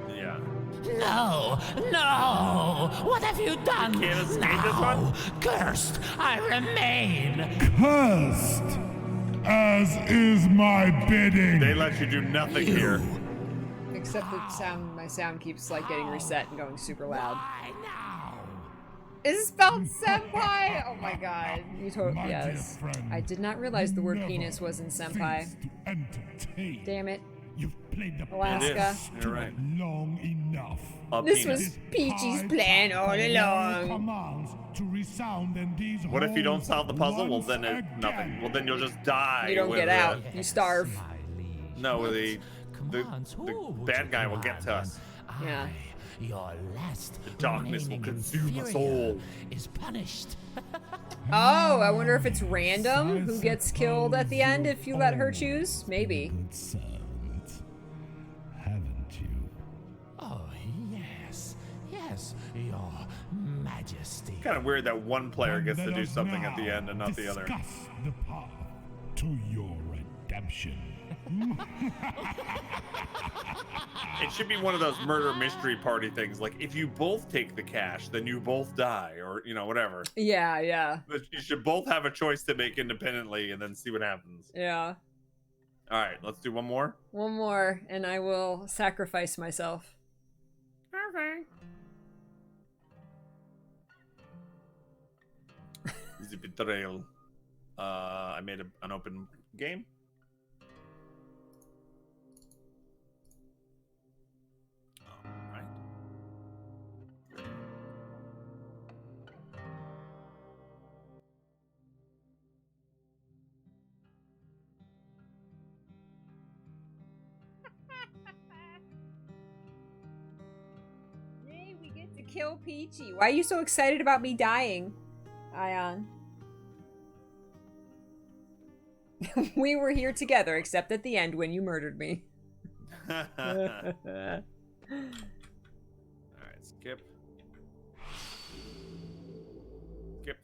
Yeah. No, no! What have you done? can't escape now? this one? Cursed, I remain. Cursed, as is my bidding. They let you do nothing here. Except that my sound keeps like getting reset and going super loud. Why now? Is it spelled senpai? Oh my god. You totally, My yes. dear friend, I did not realize the word never penis was in senpai. cease to entertain. Damn it. You've played the Alaska. part of You're Stuart right. long enough. A This penis. was Peachy's High plan time all for your along. commands to resound in these What if you don't halls solve the puzzle? Well, once then nothing. again. Well, then you'll just die. You don't with get the- out. You starve. My liege. No, But the commands, who would bad you guy will get to command? us. Yeah. I, your last The darkness will remaining consume us inferior all. is punished. Oh, I wonder if it's random who gets killed at the end if you let her choose? Maybe. Good servant, haven't you? Oh, yes, yes, your majesty. Kind of weird that one player And gets to let do us something at the now end and not the other. Discuss the path to your redemption. It should be one of those murder mystery party things. Like, if you both take the cash, then you both die, or whatever. Yeah, yeah, But you should both have a choice to make independently, and then see what happens. yeah. All right, let's do one more. One more, and I will sacrifice myself. Okay. The betrayal. I made an open game. kill Peachy. Why are you so excited about me dying, Ion? We were here together, except at the end when you murdered me. Alright, skip. Skip.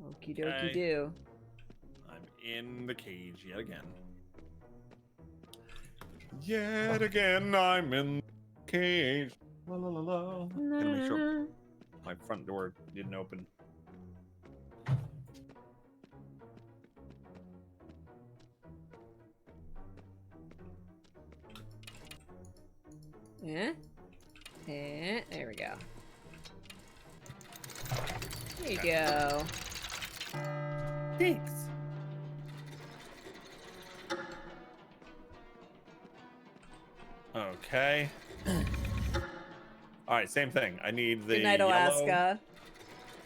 Okie dokie do. I'm in the cage yet again. Yet again, I'm in the cage. La la la la. Gotta make sure my front door didn't open. Yeah. There we go. There you go. Thanks. Okay. All right, same thing. I need the Good night, yellow. Alaska.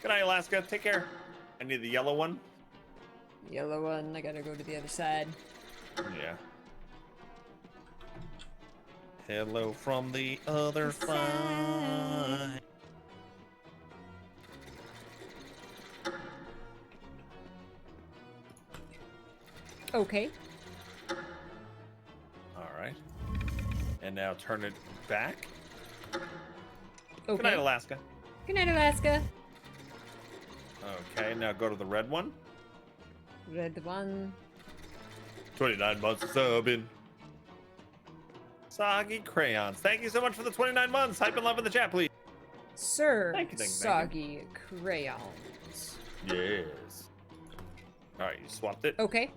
Good night, Alaska. Take care. I need the yellow one. Yellow one. I gotta go to the other side. Yeah. Hello from the other side. Okay. All right. And now turn it back. Okay. Good night, Alaska. Good night, Alaska. Okay, now go to the red one. Red one. 29 months of subbing. Soggy crayons. Thank you so much for the 29 months. Hype and love in the chat, please. Sir, Thank you. soggy crayons. Yes. All right, you swapped it. Okay.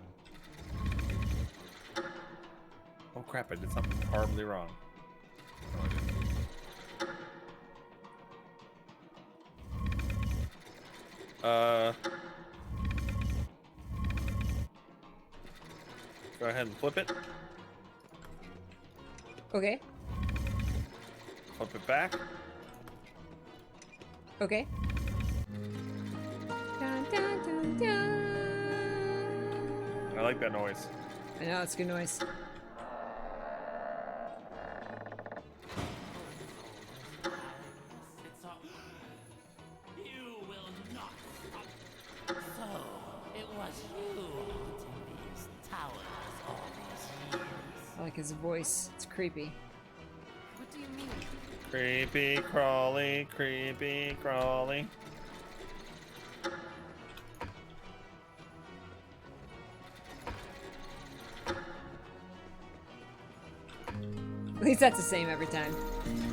Oh crap! I did something horribly wrong. Oh, I didn't. Go ahead and flip it. Okay. Flip it back. Okay. Dun, dun, dun, dun. I like that noise. I know, it's good noise. You will not stop. So, it was you haunting these towers all these years. I like his voice. It's creepy. What do you mean? Creepy crawly, creepy crawly. At least that's the same every time.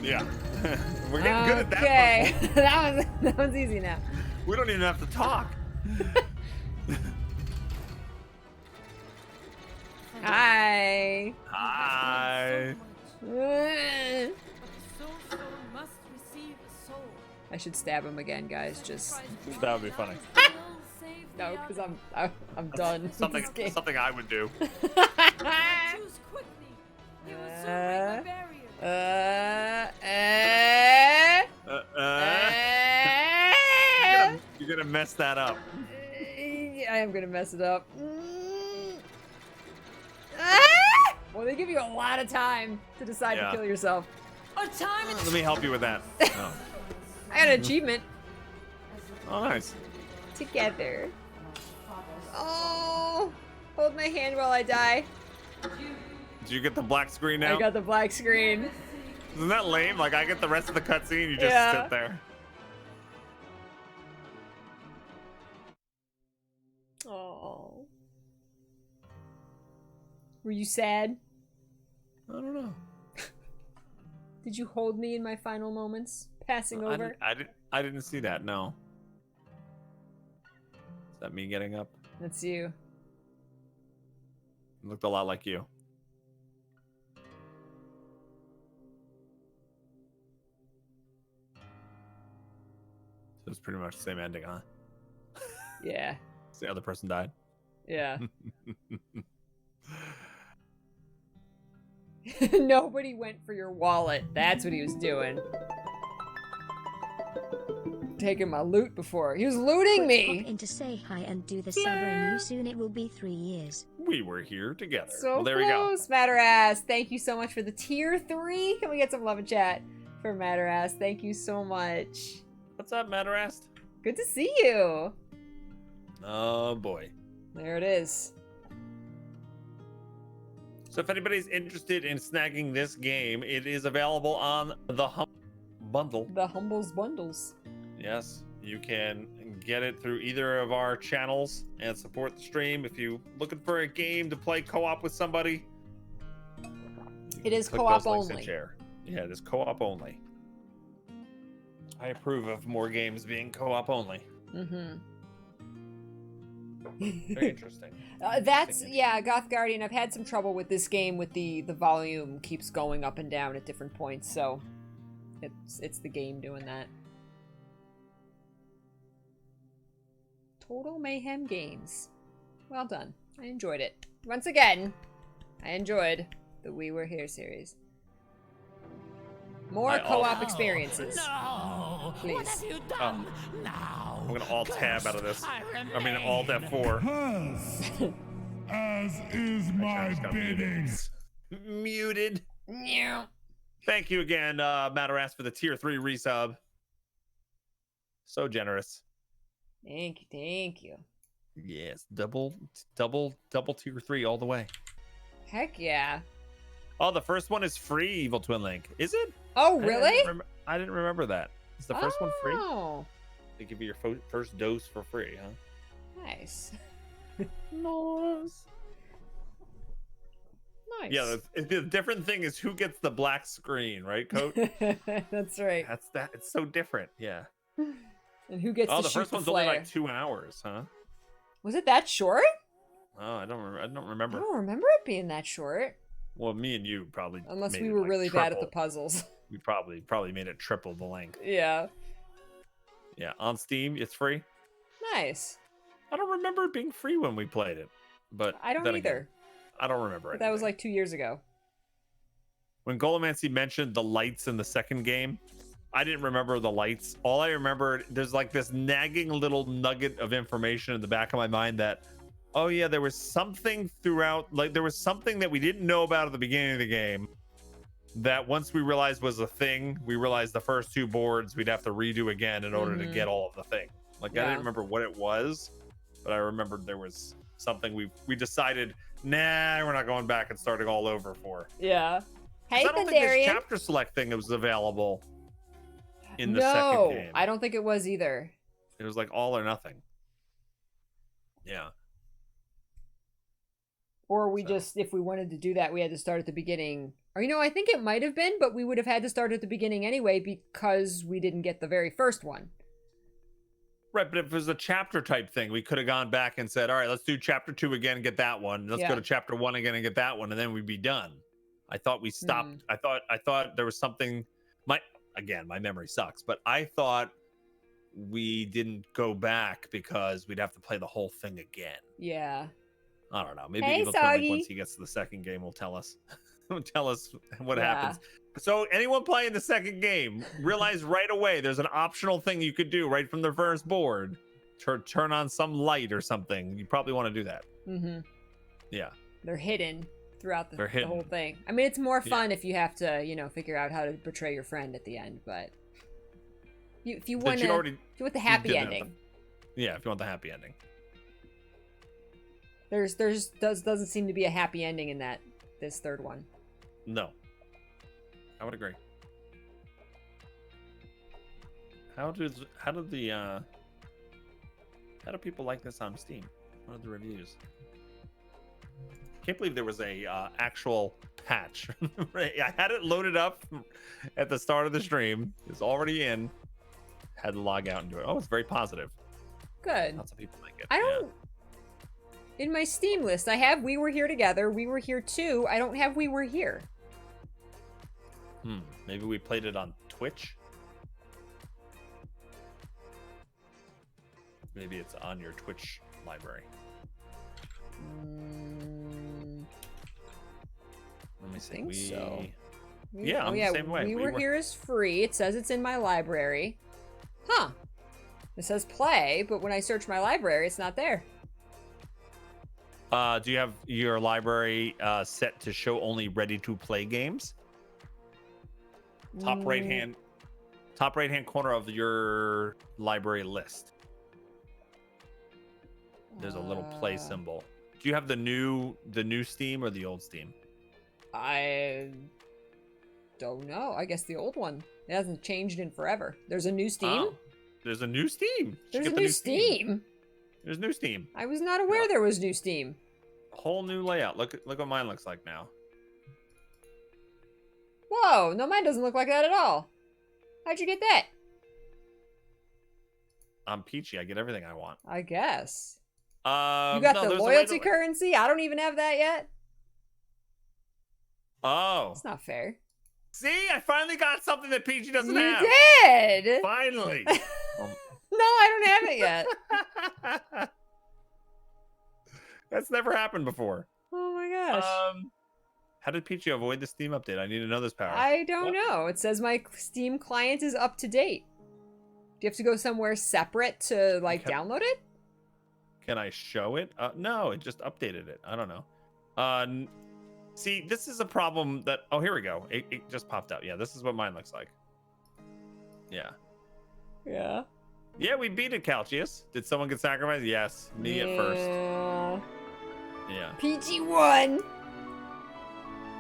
Yeah. We're getting good at that. Okay. that one's easy now. We don't even have to talk. Hi. Hi. A soul must receive a soul. I should stab him again, guys. Just That would be funny. no, because I'm done. with Something this game. something I would do. Choose quickly. You will soon break the barrier. You're gonna mess that up. I am gonna mess it up. Well, they give you a lot of time to decide Yeah. to kill yourself. A time Let me help you with that. Oh, I got an achievement. oh nice. Together. Oh, hold my hand while I die. Did you get the black screen now? I got the black screen. Isn't that lame? Like I get the rest of the cutscene, you just Yeah. sit there. Oh. Were you sad? I don't know. Did you hold me in my final moments? Passing over? I didn't see that. No. Is that me getting up? That's you. It looked a lot like you. So it's pretty much the same ending, huh? Yeah. The other person died. Yeah. Nobody went for your wallet. That's what he was doing. Taking my loot before. He was looting me! Pop in to say hi and do the summer and you soon it will be 3 years. we were here together. So well, there we go. close, Matterass. Thank you so much for the tier 3. Can we get some love and chat for Matterass? Thank you so much. What's up, Matterass? Good to see you. Oh boy. There it is. So if anybody's interested in snagging this game, it is available on the Bundle. The Humbles Bundles. Yes, you can get it through either of our channels and support the stream. If you're looking for a game to play co-op with somebody, It is click co-op those links and only. share. Yeah, it is co-op only. I approve of more games being co-op only. Mm-hmm. Very interesting. That's, yeah, Goth Guardian. I've had some trouble with this game with the volume keeps going up and down at different points, so it's the game doing that. Total Mayhem Games. Well done. I enjoyed it. Once again, I enjoyed the We Were Here series. More co-op experiences. No! Please. What have you done now? I'm gonna alt-tab out of this. I mean, alt remain. F4. Hers, as is my just got bidding. Muted. Yeah. Thank you again, Matterass, for the tier 3 resub. So generous. Thank you, thank you. Yes, double tier 3 all the way. Heck yeah. Oh, the first one is free, Evil Twin Link. Is it? Oh, really? I didn't remember that. Is the first one free? Oh, They give you your first dose for free, huh? nice. Nice. Nice. Yeah, the different thing is who gets the black screen, right, Coach? That's right. That's that. It's so different. Yeah. And who gets Oh, to the shoot first the one's flare? only like 2 hours, huh? Was it that short? Oh, I don't remember. I don't I remember. don't remember it being that short. Well, me and you probably. Unless made we it, were like, really bad at the triple. puzzles. We probably made it triple the length. Yeah. Yeah, on Steam, it's free. Nice. I don't remember it being free when we played it, but I don't then either. again, I don't remember But that was anything. like 2 years ago. When Golomancy mentioned the lights in the second game, I didn't remember the lights. All I remember, there's like this nagging little nugget of information in the back of my mind that, oh yeah, there was something throughout, like there was something that we didn't know about at the beginning of the game that once we realized was a thing, we realized the first 2 boards we'd have to redo again in order to get all of the thing. Like I Yeah. didn't remember what it was, but I remembered there was something we decided, nah, we're not going back and starting all over for. Yeah. Hey, I don't think this Thundarian. chapter select thing was available in the No, second game. I don't think it was either. It was like all or nothing. Yeah. Or we So- just, if we wanted to do that, we had to start at the beginning. Or, you know, I think it might have been, but we would have had to start at the beginning anyway because we didn't get the very first one. Right, but if it was a chapter type thing, we could have gone back and said, all right, let's do chapter 2 again and get that one. Let's Yeah. go to chapter 1 again and get that one, and then we'd be done. I thought we stopped. Hmm. I thought there was something. My memory sucks, but I thought we didn't go back because we'd have to play the whole thing again. Yeah. I don't know. Maybe Hey, Evil Twin Link, Soggy. once he gets to the second game, will tell us. Tell us what Yeah. happens. So anyone playing the second game, realize right away there's an optional thing you could do right from the first board. Turn on some light or something. You probably want to do that. Mm-hmm. Yeah. They're hidden throughout the They're hidden. whole thing. I mean, it's more Yeah. fun if you have to, you know, figure out how to betray your friend at the end, but if you But want you'd to, already- if you want the happy did that ending, Yeah, if you want the happy ending. doesn't seem to be a happy ending in this third one. No. I would agree. How do people like this on Steam? What are the reviews? Can't believe there was a actual patch. I had it loaded up at the start of the stream. It's already in. Had to log out and do it. Oh, it's very positive. Good. Lots of people like it. I yeah. don't. In my Steam list, I have We Were Here Together, We Were Here 2. I don't have We Were Here. Maybe we played it on Twitch. Maybe it's on your Twitch library. Let me I see. think so. Yeah, I'm the same way. We Were Here is free. It says it's in my library. Huh. It says play, but when I search my library, it's not there. Do you have your library set to show only ready-to-play games? Top right hand corner of your library list. There's a little play symbol. Do you have the new Steam or the old Steam? I don't know. I guess the old one. It hasn't changed in forever. There's a new Steam? Oh, there's a new Steam. There's a new Steam? There's new Steam. I was not aware there was new Steam. Whole new layout. Look what mine looks like now. Whoa, no, mine doesn't look like that at all. How'd you get that? I'm peachy. I get everything I want. I guess. You got the loyalty currency? I don't even have that yet. Oh. It's not fair. See, I finally got something that Peachy doesn't have. You did! Finally. No, I don't have it yet. That's never happened before. Oh my gosh. How did Peachy avoid the Steam update? I need to know this power. I don't know. It says my Steam client is up to date. Do you have to go somewhere separate to download it? Can I show it? No, it just updated it. I don't know. See, this is a problem that... Oh, here we go. It just popped out. Yeah, this is what mine looks like. Yeah. Yeah. Yeah, we beat it, Calcius. Did someone get sacrificed? Yes, me at first. Yeah. Peachy won.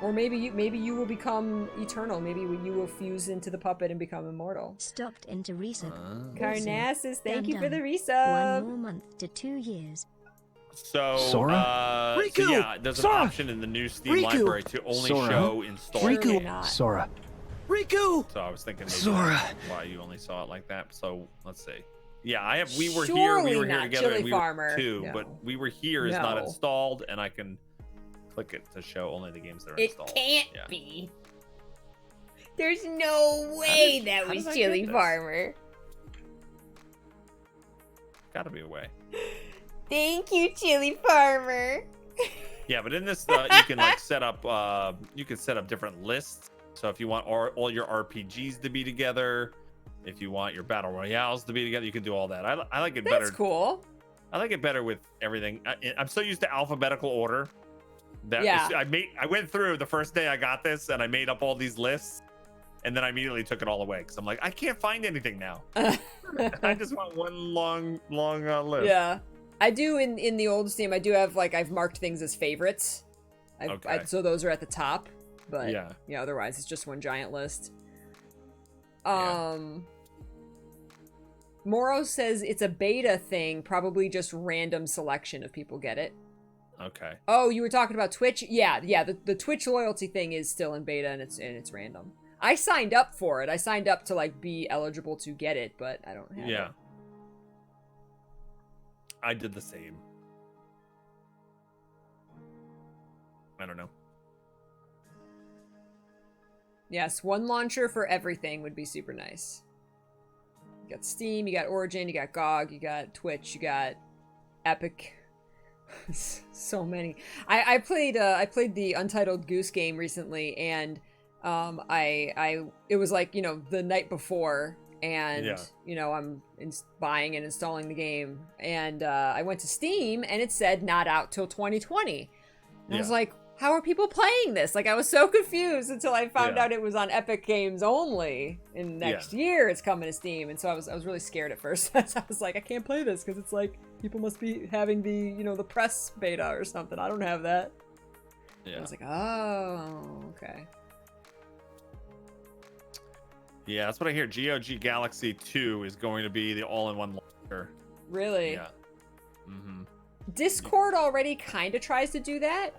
Or maybe you will become eternal. Maybe you will fuse into the puppet and become immortal. Stocked into resub. Carnassus, thank you for the One resub. more month to 2 years. So, Sora? so yeah, there's an option in the new Steam library to only show installed games. Sora. So I was thinking maybe that's why you only saw it like that. So let's see. Yeah, we were Surely here not together, Chili and we Farmer. were too, No. but we were here is not installed, and I can click it to show only the games that are installed. It can't be. There's no way that was Chili Farmer. Gotta be a way. Thank you, Chili Farmer. Yeah, but in this, you can set up. You can set up different lists. So if you want all your RPGs to be together, if you want your battle royales to be together, you can do all that. I like it better. That's cool. I like it better with everything. I'm so used to alphabetical order that I went through the first day I got this, and I made up all these lists, and then I immediately took it all away because I'm like, I can't find anything now. I just want one long list. Yeah. I do in the old Steam. I do have I've marked things as favorites. So those are at the top, but yeah, otherwise it's just one giant list. Moro says it's a beta thing, probably just random selection of people get it. Okay. Oh, you were talking about Twitch? Yeah. The Twitch loyalty thing is still in beta and it's random. I signed up for it. I signed up to be eligible to get it, but I don't have it. I did the same. I don't know. Yes, one launcher for everything would be super nice. You got Steam, you got Origin, you got GOG, you got Twitch, you got Epic. So many. I played the Untitled Goose Game recently, and it was the night before, and I'm buying and installing the game, and I went to Steam and it said not out till 2020, and I was like, how are people playing this? I was so confused until I found out it was on Epic Games only, and next year it's coming to Steam, and so I was really scared at first. I was like, I can't play this because it's people must be having the the press beta or something. I don't have that. I was like, oh, okay. Yeah, that's what I hear. GOG Galaxy 2 is going to be the all-in-one launcher. Really? Yeah. Mm-hmm. Discord already kind of tries to do that.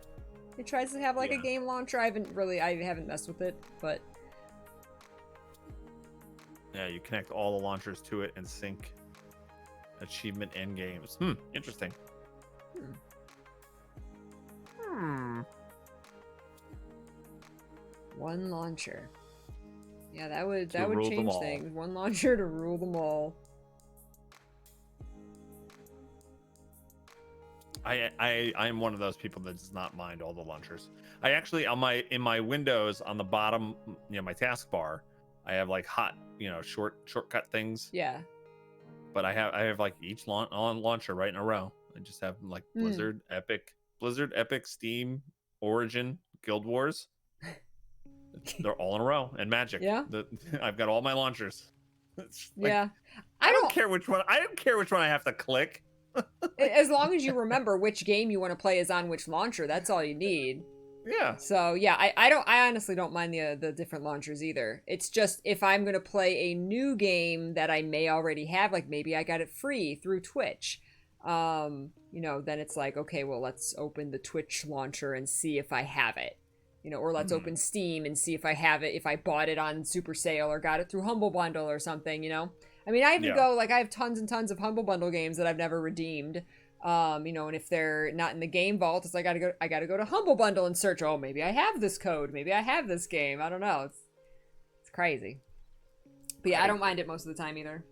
It tries to have a game launcher. I haven't messed with it, but yeah, you connect all the launchers to it and sync achievement and games. Interesting. One launcher. Yeah, that would change things. One launcher to rule them all. I am one of those people that does not mind all the launchers. I actually in my Windows on the bottom, my taskbar, I have hot, shortcut things. Yeah. But I have each launcher right in a row. I just have Blizzard, Epic, Blizzard, Epic, Steam, Origin, Guild Wars. They're all in a row. And Magic. Yeah. I've got all my launchers. Yeah. I don't care which one. I don't care which one I have to click. As long as you remember which game you want to play is on which launcher, that's all you need. Yeah. So yeah, I honestly don't mind the different launchers either. It's just if I'm gonna play a new game that I may already have, like maybe I got it free through Twitch, then it's like, okay, well, let's open the Twitch launcher and see if I have it. Or let's open Steam and see if I have it, if I bought it on Super Sale or got it through Humble Bundle or something, I mean, I even I have tons and tons of Humble Bundle games that I've never redeemed. And if they're not in the game vault, it's like I gotta go to Humble Bundle and search, oh, maybe I have this code, maybe I have this game. I don't know. It's crazy. But yeah, I don't mind it most of the time either.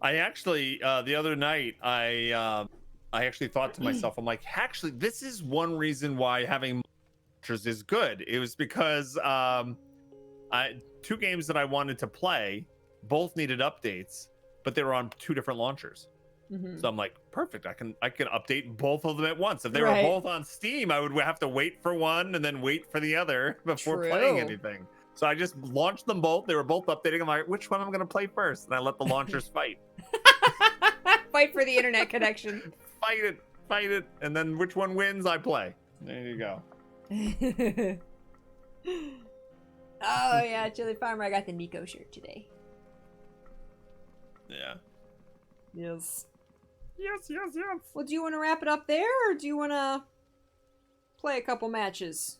I actually, the other night, I actually thought to myself, I'm like, actually, this is one reason why having launchers is good. It was because two games that I wanted to play both needed updates, but they were on two different launchers. So I'm like, perfect. I can update both of them at once. If they were both on Steam, I would have to wait for one and then wait for the other before playing anything. So I just launched them both. They were both updating. I'm like, which one am I going to play first? And I let the launchers fight. Fight for the internet connection. Fight it. And then which one wins, I play. There you go. Oh, yeah, Chili Farmer. I got the Nico shirt today. Yeah. Yes. Yes. Well, do you want to wrap it up there, or do you want to play a couple matches?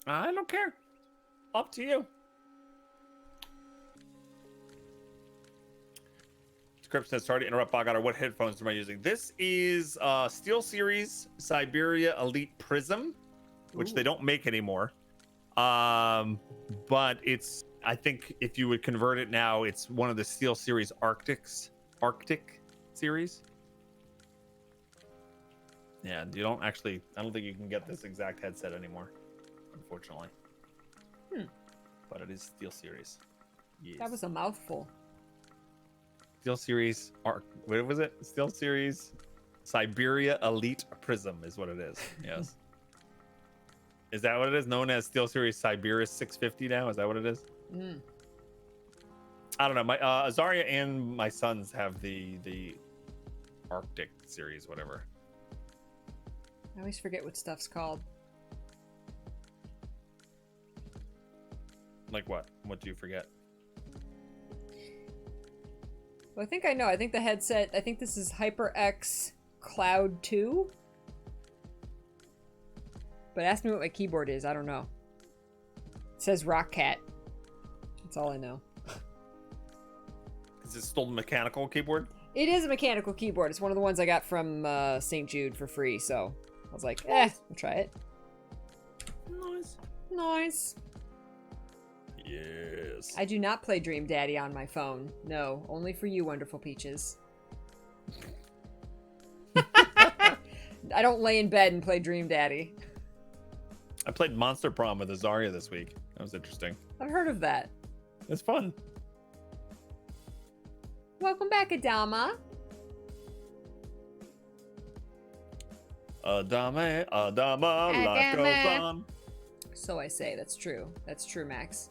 I don't care. Up to you. Script says, sorry to interrupt, BogOtter. What headphones am I using? This is SteelSeries Siberia Elite Prism, which they don't make anymore. But it's, I think if you would convert it now, it's one of the SteelSeries Arctic series. Yeah, you don't actually, I don't think you can get this exact headset anymore, unfortunately. But it is SteelSeries. Yes. That was a mouthful. SteelSeries what was it? SteelSeries Siberia Elite Prism is what it is. Yes. Is that what it is? Known as SteelSeries Siberia 650 now? Is that what it is? I don't know. My Azaria and my sons have the Arctic series, whatever. I always forget what stuff's called. Like what? What do you forget? Well, I think I know. I think the headset, I think this is HyperX Cloud 2. But ask me what my keyboard is. I don't know. It says Rock Cat. That's all I know. Is it still a mechanical keyboard? It is a mechanical keyboard. It's one of the ones I got from St. Jude for free. So I was like, we'll try it. Nice. Yes. I do not play Dream Daddy on my phone. No, only for you, wonderful peaches. I don't lay in bed and play Dream Daddy. I played Monster Prom with Azaria this week. That was interesting. I've heard of that. It's fun. Welcome back, Adama. Adama, life goes on. So I say. That's true. That's true, Max.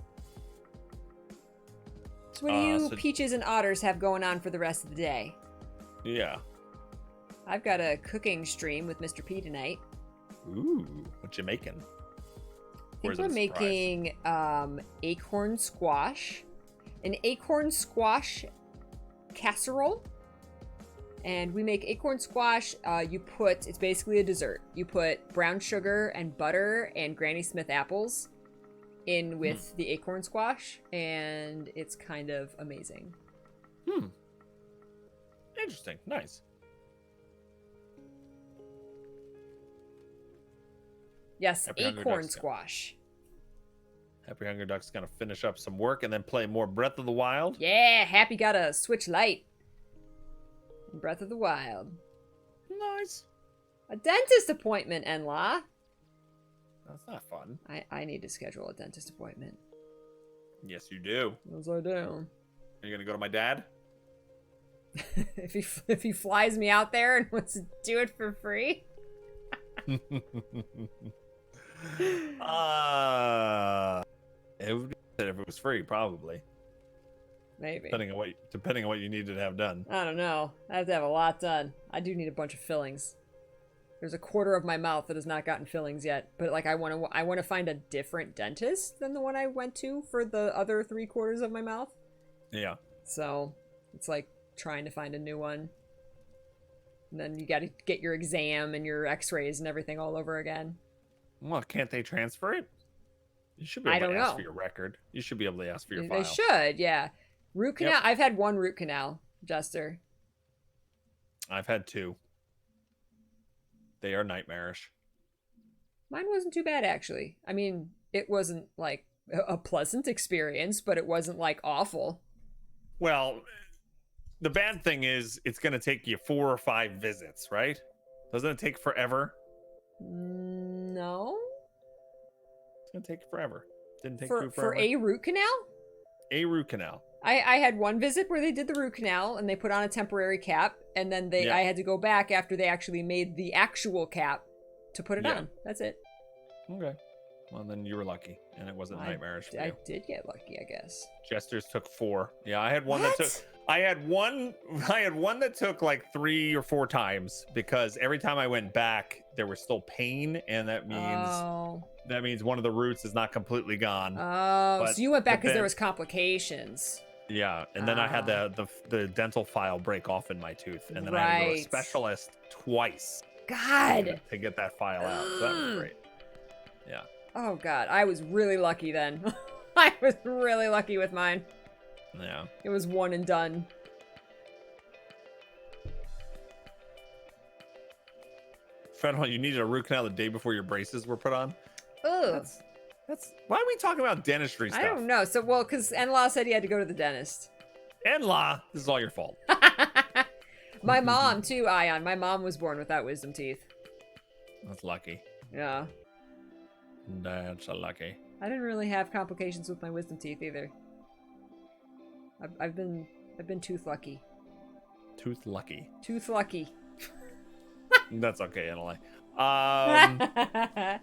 So what do you peaches and otters have going on for the rest of the day? Yeah. I've got a cooking stream with Mr. P tonight. Ooh, what you making? I think we're making acorn squash. An acorn squash casserole. And we make acorn squash. It's basically a dessert. You put brown sugar and butter and Granny Smith apples in with the acorn squash, and it's kind of amazing. Interesting. Nice. Yes, Happy acorn squash. Happy Hungry Duck's gonna finish up some work and then play more Breath of the Wild. Yeah, Happy got a Switch Lite. Breath of the Wild. Nice. A dentist appointment, Enla. That's not fun. I need to schedule a dentist appointment. Yes, you do. Yes, I do. Are you gonna go to my dad? if he flies me out there and wants to do it for free. It would be good if it was free, probably. Maybe. Depending on what you needed to have done. I don't know. I have to have a lot done. I do need a bunch of fillings. There's a quarter of my mouth that has not gotten fillings yet, but like I want to find a different dentist than the one I went to for the other 3/4 of my mouth. Yeah. So it's like trying to find a new one. And then you got to get your exam and your x-rays and everything all over again. Well, can't they transfer it? You should be able to ask for your record. You should be able to ask for your file. They should, yeah. Root canal. Yep. I've had 1 root canal, Jester. I've had 2. They are nightmarish. Mine wasn't too bad, actually. I mean, it wasn't like a pleasant experience, but it wasn't like awful. Well, the bad thing is it's going to take you 4 or 5 visits, right? Doesn't it take forever? No. It's going to take forever. Didn't take you forever. For a root canal? A root canal. I had 1 visit where they did the root canal and they put on a temporary cap, and then I had to go back after they actually made the actual cap to put it on. That's it. Okay. Well, then you were lucky, and it wasn't nightmarish for you. I did get lucky, I guess. Jester's took 4. Yeah, I had one that took. I had one that took like 3 or 4 times, because every time I went back, there was still pain, and that means one of the roots is not completely gone. Oh, so you went back because there was complications. Yeah, and then I had the dental file break off in my tooth, and then I had to go to a specialist twice. God. To get that file out. So that was great. Yeah. Oh God, I was really lucky then. I was really lucky with mine. Yeah. It was 1 and done. Fennel, you needed a root canal the day before your braces were put on? Ugh. That's why are we talking about dentistry stuff? I don't know. So, well, because Enlaw said he had to go to the dentist. Enlaw, this is all your fault. My mom, too, Ion. My mom was born without wisdom teeth. That's lucky. Yeah. That's lucky. I didn't really have complications with my wisdom teeth either. I've been tooth lucky. Tooth lucky. Tooth lucky. That's okay, Emily. I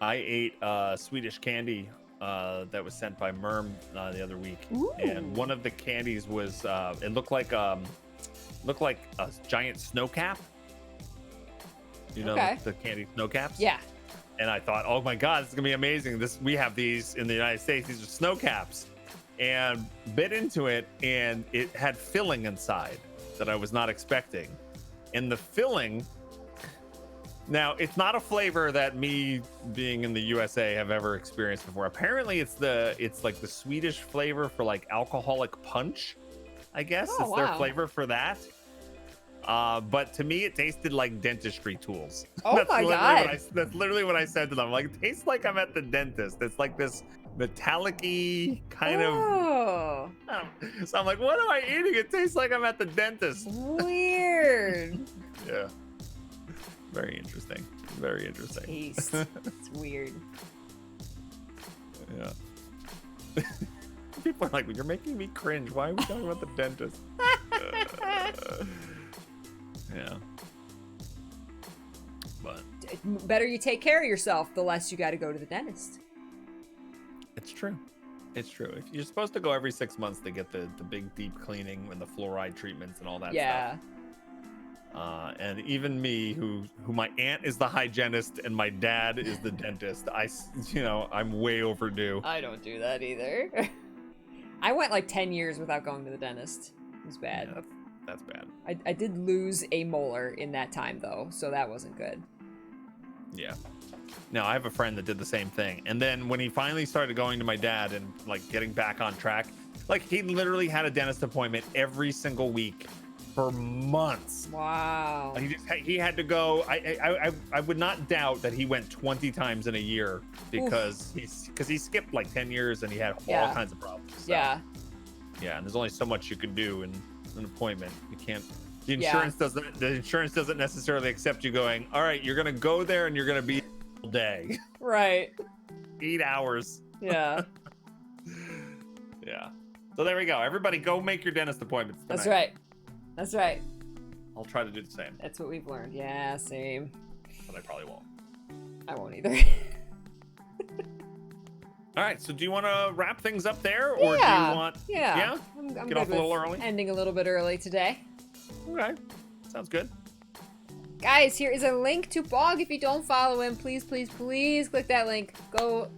ate Swedish candy that was sent by Merm the other week. Ooh. And one of the candies was it looked like a giant snow cap. You know, the candy snow caps? Yeah. And I thought, oh my God, this is gonna be amazing. We have these in the United States. These are snow caps. And bit into it, and it had filling inside that I was not expecting. And the filling, now it's not a flavor that me being in the USA have ever experienced before. Apparently it's like the Swedish flavor for like alcoholic punch, I guess. Oh, it's their flavor for that. But to me, it tasted like dentistry tools. Oh my God. That's literally what I said to them. Like, it tastes like I'm at the dentist. It's like this metallic-y kind of. So I'm like, what am I eating? It tastes like I'm at the dentist. Weird. Yeah. Very interesting. Very interesting. Taste. It's weird. Yeah. People are like, you're making me cringe. Why are we talking about the dentist? Yeah. But better you take care of yourself, the less you got to go to the dentist. It's true. It's true. If you're supposed to go every 6 months to get the big deep cleaning and the fluoride treatments and all that stuff. And even me, who my aunt is the hygienist and my dad is the dentist, I'm way overdue. I don't do that either. I went like 10 years without going to the dentist. It was bad. Yeah, that's bad. I did lose a molar in that time though, so that wasn't good. Yeah. Now I have a friend that did the same thing, and then when he finally started going to my dad and like getting back on track, like he literally had a dentist appointment every single week for months. Wow. He had to go. I would not doubt that he went 20 times in a year because he skipped like 10 years and he had all kinds of problems. So, yeah, and there's only so much you can do in an appointment. You can't. The insurance doesn't necessarily accept you going, all right, you're gonna go there and you're gonna be all day. Right. 8 hours. Yeah. Yeah. So there we go. Everybody go make your dentist appointments tonight. That's right. I'll try to do the same. That's what we've learned. Yeah, same. but I probably won't. I won't either. All right, so do you want to wrap things up there, or do you want? Yeah. I'm Get good off a with little early. ending a little bit early today. Okay, sounds good. Guys, here is a link to Bog. If you don't follow him, please, please, please click that link. Go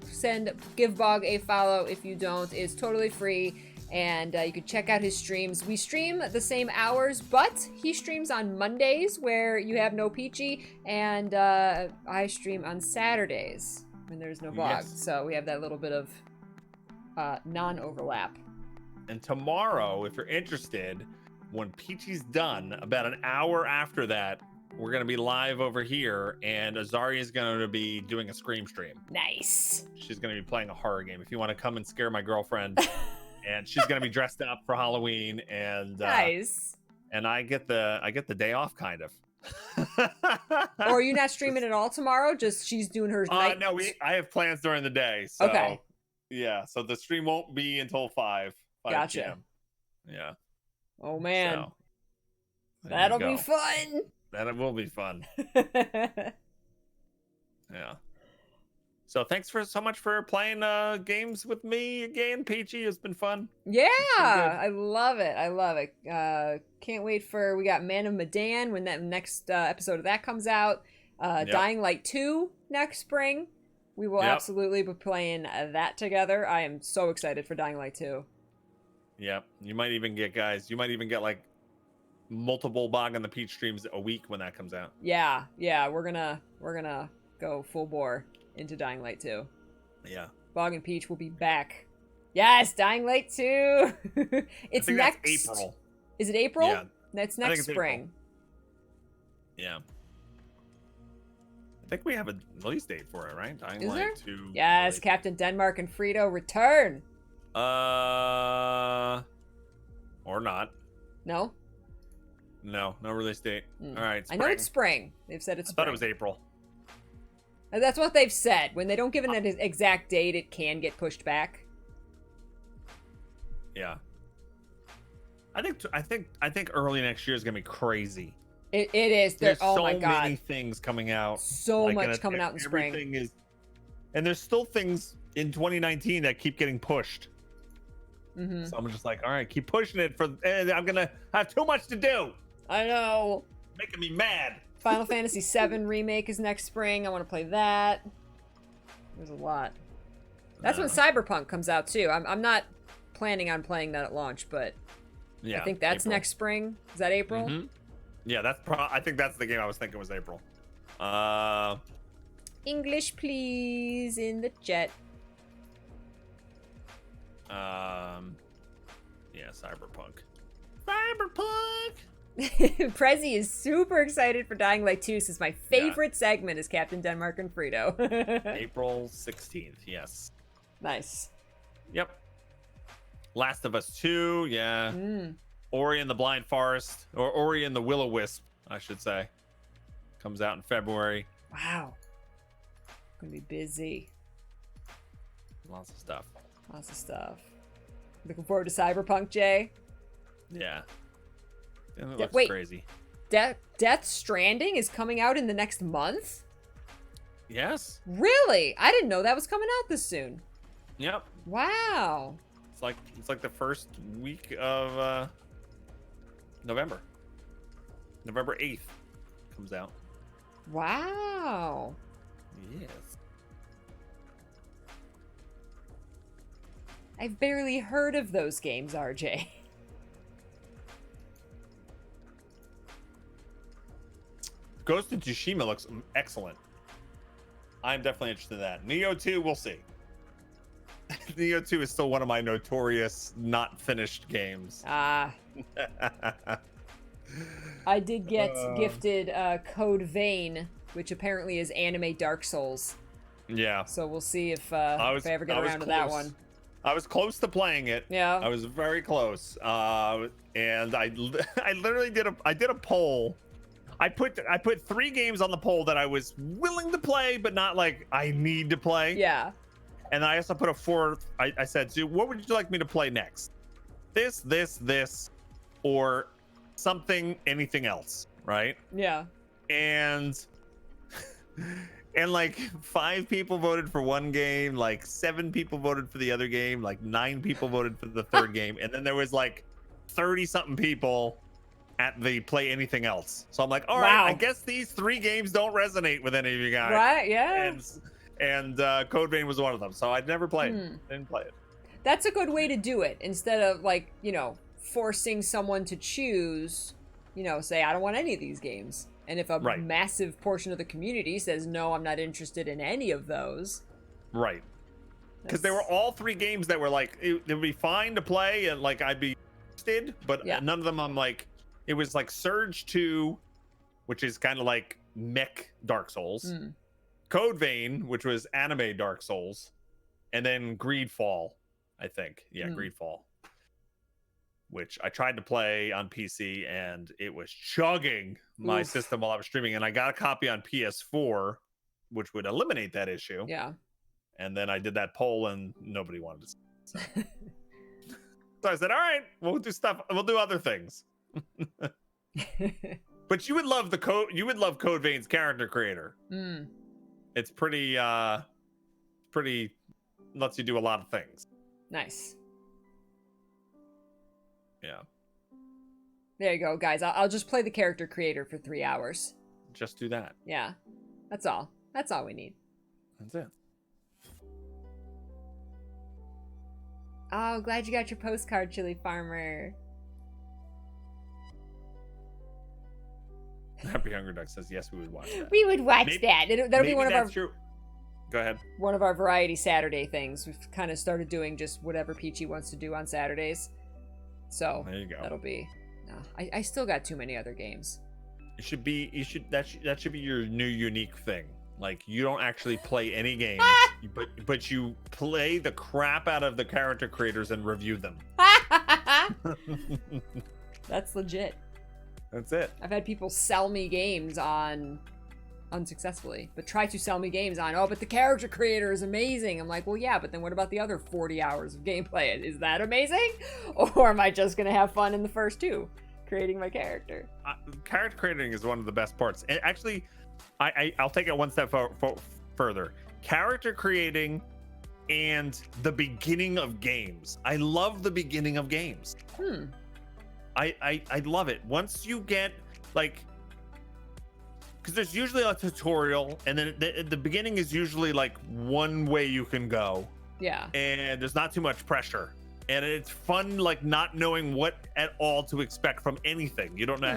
give Bog a follow. If you don't, it's totally free. And you can check out his streams. We stream the same hours, but he streams on Mondays where you have no Peachy, and I stream on Saturdays when there's no Bog. Yes. So we have that little bit of non-overlap. And tomorrow, if you're interested, when Peachy's done, about an hour after that, we're going to be live over here, and Azaria is going to be doing a Scream stream. Nice. She's going to be playing a horror game. If you want to come and scare my girlfriend, and she's going to be dressed up for Halloween, and Nice. And I get the day off, kind of. Or are you not streaming at all tomorrow? Just she's doing her night. No, I have plans during the day. So, okay. Yeah, so the stream won't be until 5 Gotcha. p.m. Yeah. Oh man, So, that'll be fun. That will be fun. Yeah. So thanks so much for playing games with me again, Peachy. It's been fun. Yeah, I love it. I love it. Can't wait we got Man of Medan when that next episode of that comes out. Yep. Dying Light 2 next spring. We will absolutely be playing that together. I am so excited for Dying Light 2. Yep. You might even get like multiple Bog on the Peach streams a week when that comes out. Yeah, we're gonna go full bore into Dying Light 2. Yeah. Bog and Peach will be back. Yes, Dying Light 2. It's next April. Is it April? Yeah. That's next spring. Yeah. I think we have a release date for it, right? Dying Is Light there? 2. Yes, release. Captain Denmark and Frito return. Or not. No? No release date. All right, I know it's spring. They've said it's I spring. thought it was April. And that's what they've said. When they don't give an exact date, it can get pushed back. Yeah. I think early next year is gonna be crazy. It is. There's oh so my god, many things coming out. so much coming out in spring. Everything is, and there's still things in 2019 that keep getting pushed. Mm-hmm. So I'm just like, all right, keep pushing it I'm gonna have too much to do. I know. Making me mad. Final Fantasy VII Remake is next spring. I want to play that. There's a lot. That's when Cyberpunk comes out too. I'm not planning on playing that at launch, but yeah, I think that's April. next spring. Is that April? Mm-hmm. Yeah, I think that's the game I was thinking was April. English, please, in the chat. Yeah, Cyberpunk. Cyberpunk. Prezi is super excited for Dying Light 2 since my favorite segment is Captain Denmark and Frito. April 16th, yes. Nice. Yep. Last of Us 2, yeah. Ori and the Blind Forest, or Ori and the Will-O-Wisp, I should say. Comes out in February. Wow. Gonna be busy. Lots of stuff. Lots of stuff. Looking forward to Cyberpunk, Jay. Yeah. And it looks Wait. crazy. Death Stranding is coming out in the next month? Yes. Really? I didn't know that was coming out this soon. Yep. Wow. It's like the first week of November. November 8th comes out. Wow. Yes. I've barely heard of those games, RJ. Ghost of Tsushima looks excellent. I'm definitely interested in that. Neo 2, we'll see. Neo 2 is still one of my notorious not finished games. I did get gifted Code Vein, which apparently is anime Dark Souls. Yeah. So we'll see if I ever get around to that one. I was close to playing it. Yeah. I was very close. And I literally did a poll. I put 3 games on the poll that I was willing to play, but not like I need to play. Yeah. And I also put a 4th. I said, so what would you like me to play next? This, or something, anything else, right? Yeah. And And like 5 people voted for one game, like 7 people voted for the other game, like 9 people voted for the third game, and then there was like 30 something people at the play anything else. So I'm like, all right, I guess these 3 games don't resonate with any of you guys. Right? Yeah. And Code Vein was one of them. So I'd never played. Didn't play it. That's a good way to do it instead of like, you know, forcing someone to choose, you know, say I don't want any of these games. And if a massive portion of the community says, no, I'm not interested in any of those. Right. Because they were all 3 games that were like, it would be fine to play and like I'd be interested, but none of them I'm like, it was like Surge 2, which is kind of like mech Dark Souls. Code Vein, which was anime Dark Souls. And then Greedfall, I think. Yeah, Greedfall. Which I tried to play on PC and it was chugging my system while I was streaming. And I got a copy on PS4, which would eliminate that issue. Yeah. And then I did that poll and nobody wanted to see it. So, so I said, all right, we'll do stuff. We'll do other things. But you would love Code Vein's character creator. It's pretty lets you do a lot of things. Nice. Yeah. There you go, guys. I'll just play the character creator for 3 hours. Just do that. Yeah. That's all. That's all we need. That's it. Oh, glad you got your postcard, Chili Farmer. Happy Hungry Duck says yes, we would watch that. We would watch that. That'll be one of our. True. Go ahead. One of our Variety Saturday things. We've kind of started doing just whatever Peachy wants to do on Saturdays. So there you go. That'll be. No, I still got too many other games. It should be. That should be your new unique thing. Like you don't actually play any games, but you play the crap out of the character creators and review them. That's legit. That's it. I've had people sell me games on unsuccessfully, but try to sell me games on, oh, but the character creator is amazing. I'm like, well, yeah, but then what about the other 40 hours of gameplay? Is that amazing? Or am I just going to have fun in the first 2, creating my character? Character creating is one of the best parts. And actually, I'll take it one step further. Character creating and the beginning of games. I love the beginning of games. I love it. Once you get, like, because there's usually a tutorial, and then the beginning is usually like one way you can go. Yeah. And there's not too much pressure. And it's fun, like, not knowing what at all to expect from anything. You don't know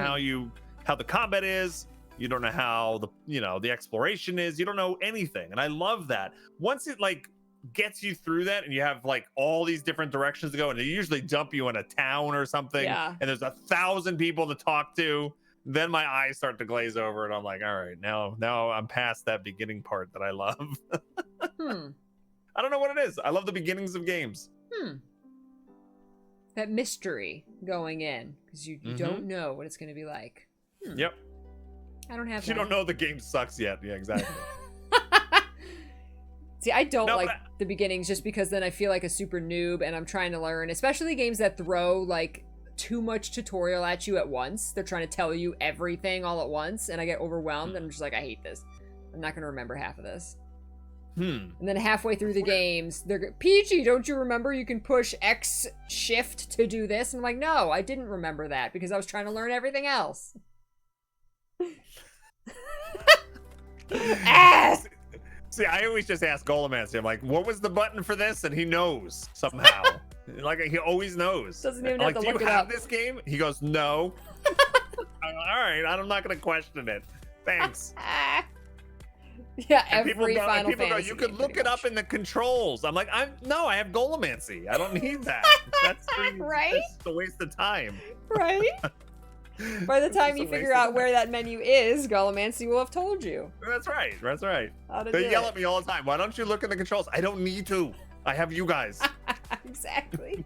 how the combat is. You don't know how the exploration is. You don't know anything. And I love that. Once it, like, gets you through that and you have like all these different directions to go, and they usually dump you in a town or something, and there's 1,000 people to talk to, then my eyes start to glaze over and I'm like, all right, now I'm past that beginning part that I love. I don't know what it is. I love the beginnings of games. That mystery going in, because you don't know what it's going to be like. Yep. I don't have You don't know the game sucks yet. Yeah, exactly. See, I don't like the beginnings just because then I feel like a super noob and I'm trying to learn, especially games that throw like too much tutorial at you at once. They're trying to tell you everything all at once and I get overwhelmed and I'm just like, I hate this. I'm not going to remember half of this. And then halfway through the games, they're Peachy, don't you remember you can push X shift to do this? And I'm like, no, I didn't remember that because I was trying to learn everything else. See, I always just ask Golomancy. I'm like, what was the button for this? And he knows somehow. Like, he always knows. Doesn't even have to look it up. Do you have this game? He goes, no. All right, I'm not going to question it. Thanks. Yeah, and every Final Fantasy. Go, you could look it up in the controls. I'm like, no, I have Golomancy. I don't need that. That's right? That's a waste of time. Right? By the time you figure out where that menu is, Golomancy will have told you. That's right. That's right. They yell at me all the time. Why don't you look in the controls? I don't need to. I have you guys. Exactly.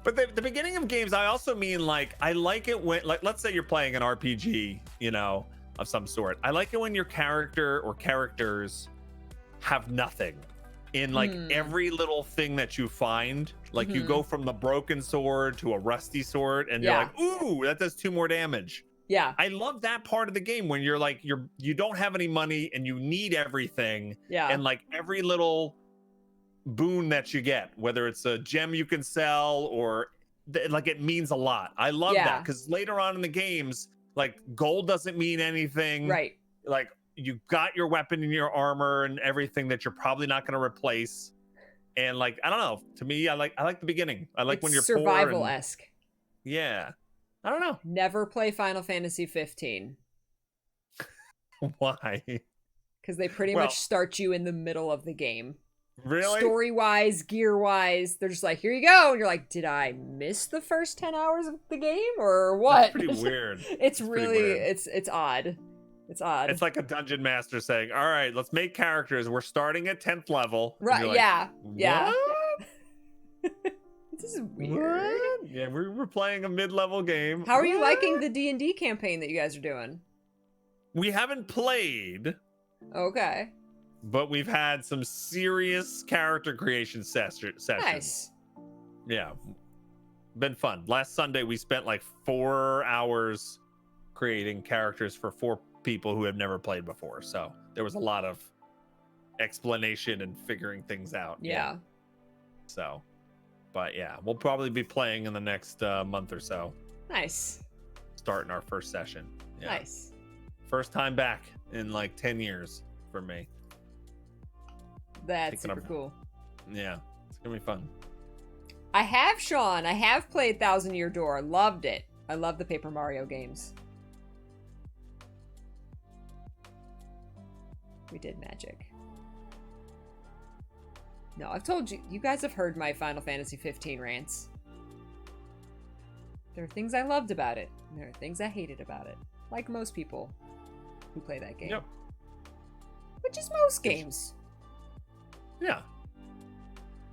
But the beginning of games, I also mean, like, I like it when, like, let's say you're playing an RPG, of some sort. I like it when your character or characters have nothing in, like, every little thing that you find. Like, you go from the broken sword to a rusty sword, and you're like, ooh, that does 2 more damage. Yeah. I love that part of the game when you're like you don't have any money and you need everything. Yeah. And like every little boon that you get, whether it's a gem you can sell or like it means a lot. I love that because later on in the games, like gold doesn't mean anything. Right. Like you got your weapon and your armor and everything that you're probably not going to replace. And like I don't know, to me, I like the beginning. I like it's when you're survival-esque. Yeah. I don't know. Never play Final Fantasy 15. Why? Because they pretty much start you in the middle of the game. Really? Story-wise, gear-wise, they're just like, here you go. And you're like, did I miss the first 10 hours of the game or what? That's pretty weird. It's really, it's odd. It's odd. It's like a dungeon master saying, all right, let's make characters. We're starting at 10th level. Right, like, yeah. What? Yeah. This is weird. What? Yeah, we're playing a mid-level game. How are you liking the D&D campaign that you guys are doing? We haven't played, Okay. but we've had some serious character creation sessions. Nice. Yeah. Been fun. Last Sunday, we spent like 4 hours creating characters for 4 people who have never played before. So there was a lot of explanation and figuring things out. Yeah. So, but yeah, we'll probably be playing in the next month or so. Nice. Starting our first session. Yeah. Nice. First time back in like 10 years for me. That's super cool. Yeah, it's gonna be fun. I have, Sean. I have played Thousand Year Door. Loved it. I love the Paper Mario games. We did magic. No, I've told you. You guys have heard my Final Fantasy 15 rants. There are things I loved about it, and there are things I hated about it. Like most people who play that game. Yep. Which is most games. Yeah.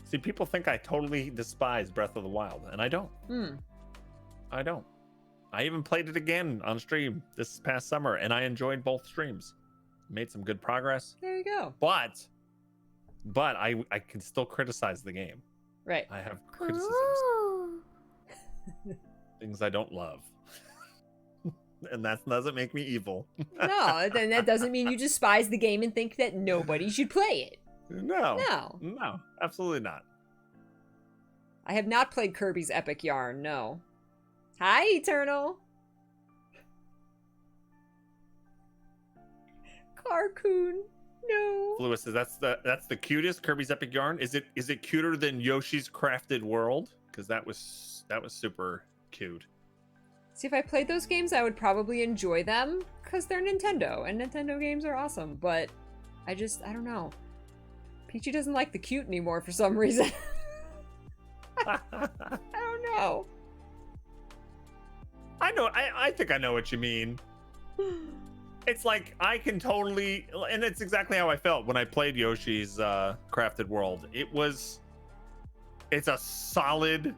See, people think I totally despise Breath of the Wild, and I don't. I don't. I even played it again on stream this past summer, and I enjoyed both streams. Made some good progress. There you go. But I can still criticize the game. Right. I have criticisms. Things I don't love. And that doesn't make me evil. No, then that doesn't mean you despise the game and think that nobody should play it. No, absolutely not. I have not played Kirby's Epic Yarn, no. Hi, Eternal. Carcoon, no. Lewis says that's the cutest Kirby's Epic Yarn. Is it cuter than Yoshi's Crafted World? Because that was super cute. See, if I played those games, I would probably enjoy them because they're Nintendo, and Nintendo games are awesome. But I don't know. Peachy doesn't like the cute anymore for some reason. I don't know. I know. I think I know what you mean. It's like I can totally, and it's exactly how I felt when I played Yoshi's Crafted World. It's a solid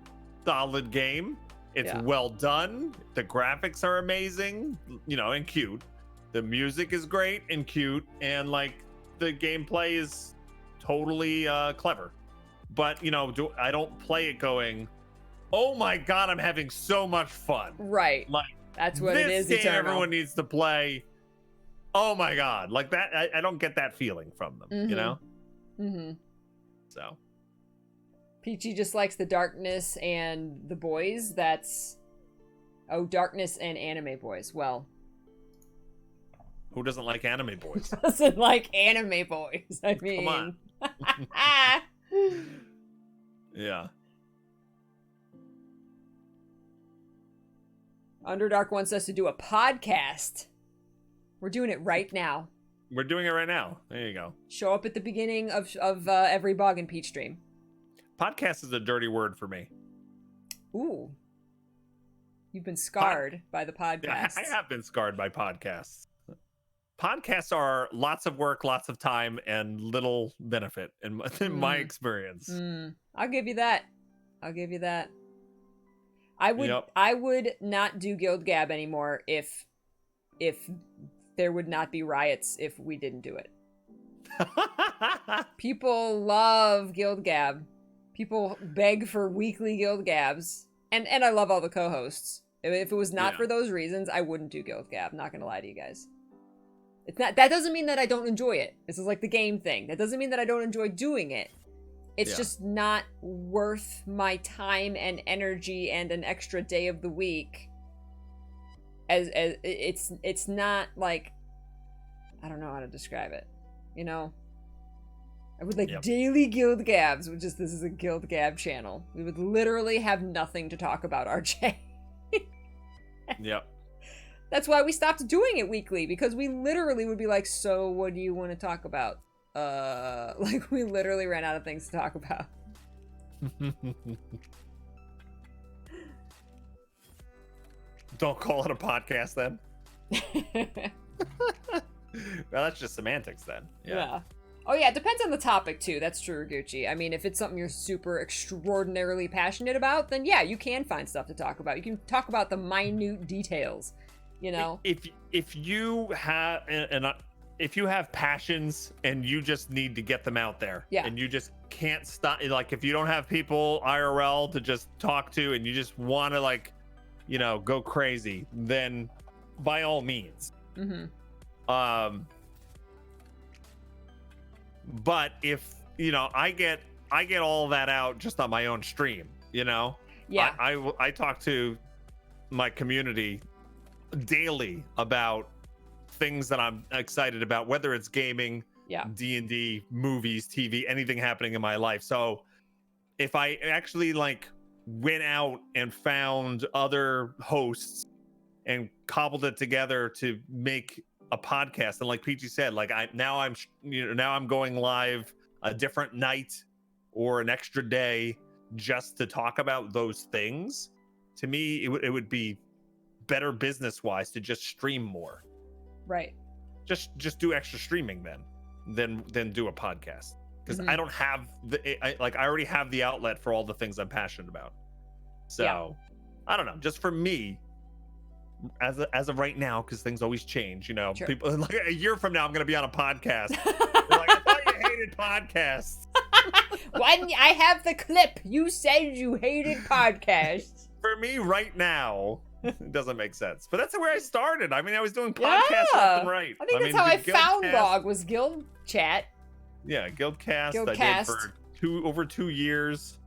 game. It's well done. The graphics are amazing, and cute. The music is great and cute, and like the gameplay is totally clever. But I don't play it going, oh my god, I'm having so much fun. Right. Like that's what it is. This game Eternal. everyone needs to play. Oh my god, like that. I don't get that feeling from them. Mm-hmm. So. Peachy just likes the darkness and the boys. Darkness and anime boys. Well, who doesn't like anime boys? Doesn't like anime boys. I mean, come on. Yeah. Underdark wants us to do a podcast. We're doing it right now. We're doing it right now. There you go. Show up at the beginning of every Bog and Peach stream. Podcast is a dirty word for me. Ooh. You've been scarred by the podcast. Yeah, I have been scarred by podcasts. Podcasts are lots of work, lots of time, and little benefit in my experience. I'll give you that. I would not do Guild Gab anymore if there would not be riots if we didn't do it. People love Guild Gab. People beg for weekly Guild Gabs. And I love all the co-hosts. If it was not Yeah. for those reasons, I wouldn't do Guild Gab. Not gonna lie to you guys. It's not. That doesn't mean that I don't enjoy it. This is like the game thing. That doesn't mean that I don't enjoy doing it. It's Yeah. just not worth my time and energy and an extra day of the week. As it's not like, I don't know how to describe it. You know, I would like Yep. daily Guild Gabs, which is, this is a Guild Gab channel. We would literally have nothing to talk about, RJ. Yep. That's why we stopped doing it weekly, because we literally would be like, so what do you want to talk about? Like, we literally ran out of things to talk about. Don't call it a podcast then. Well, that's just semantics then. Yeah. Oh yeah, it depends on the topic too. That's true, Gucci. I mean, if it's something you're super extraordinarily passionate about, then yeah, you can find stuff to talk about. You can talk about the minute details, you know. If you have if you have passions and you just need to get them out there, Yeah. and you just can't stop, like if you don't have people IRL to just talk to and you just want to, like, you know, go crazy, then by all means. Mm-hmm. But if, you know, I get all that out just on my own stream, you know. Yeah. I talk to my community daily about things that I'm excited about, whether it's gaming, Yeah. D&D, movies, TV, anything happening in my life. So if I actually like went out and found other hosts and cobbled it together to make a podcast, and like Peachy said, like now I'm going live a different night or an extra day just to talk about those things. To me, it would be better business wise to just stream more. Right. Just do extra streaming than do a podcast, because Mhm. I don't have I already have the outlet for all the things I'm passionate about. So Yeah. I don't know, just for me, as of right now, because things always change, you know. Sure. People, like a year from now, I'm going to be on a podcast. They're like, I thought you hated podcasts. Why didn't I have the clip? You said you hated podcasts. For me right now, it doesn't make sense, but that's where I started. I mean, I was doing podcasts left and right. I think that's mean, how the I found Guildcast- Log, was Guild Chat. Yeah, Guildcast. I Guildcast. did for over 2 years,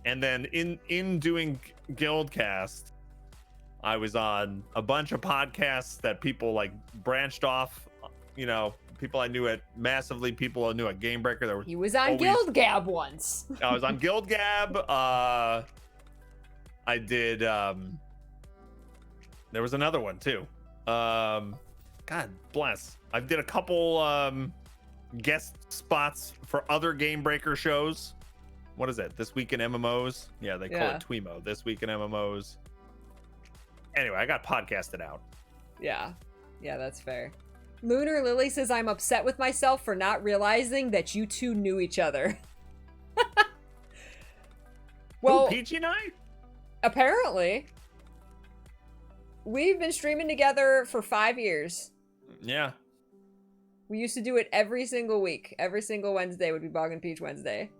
and then in doing Guildcast, I was on a bunch of podcasts that people like branched off. You know, people I knew at Massively, people I knew at Gamebreaker. There were He was on always- Guild Gab once. I was on Guild Gab. I did. There was another one too. God bless. I did a couple guest spots for other Game Breaker shows. What is it? This Week in MMOs? Yeah, they call Yeah. it Twemo. This Week in MMOs. Anyway, I got podcasted out. Yeah. Yeah, that's fair. Lunar Lily says, I'm upset with myself for not realizing that you two knew each other. Well, Peachy and I? apparently. We've been streaming together for 5 years. Yeah. We used to do it every single week. Every single Wednesday would be Bog and Peach Wednesday.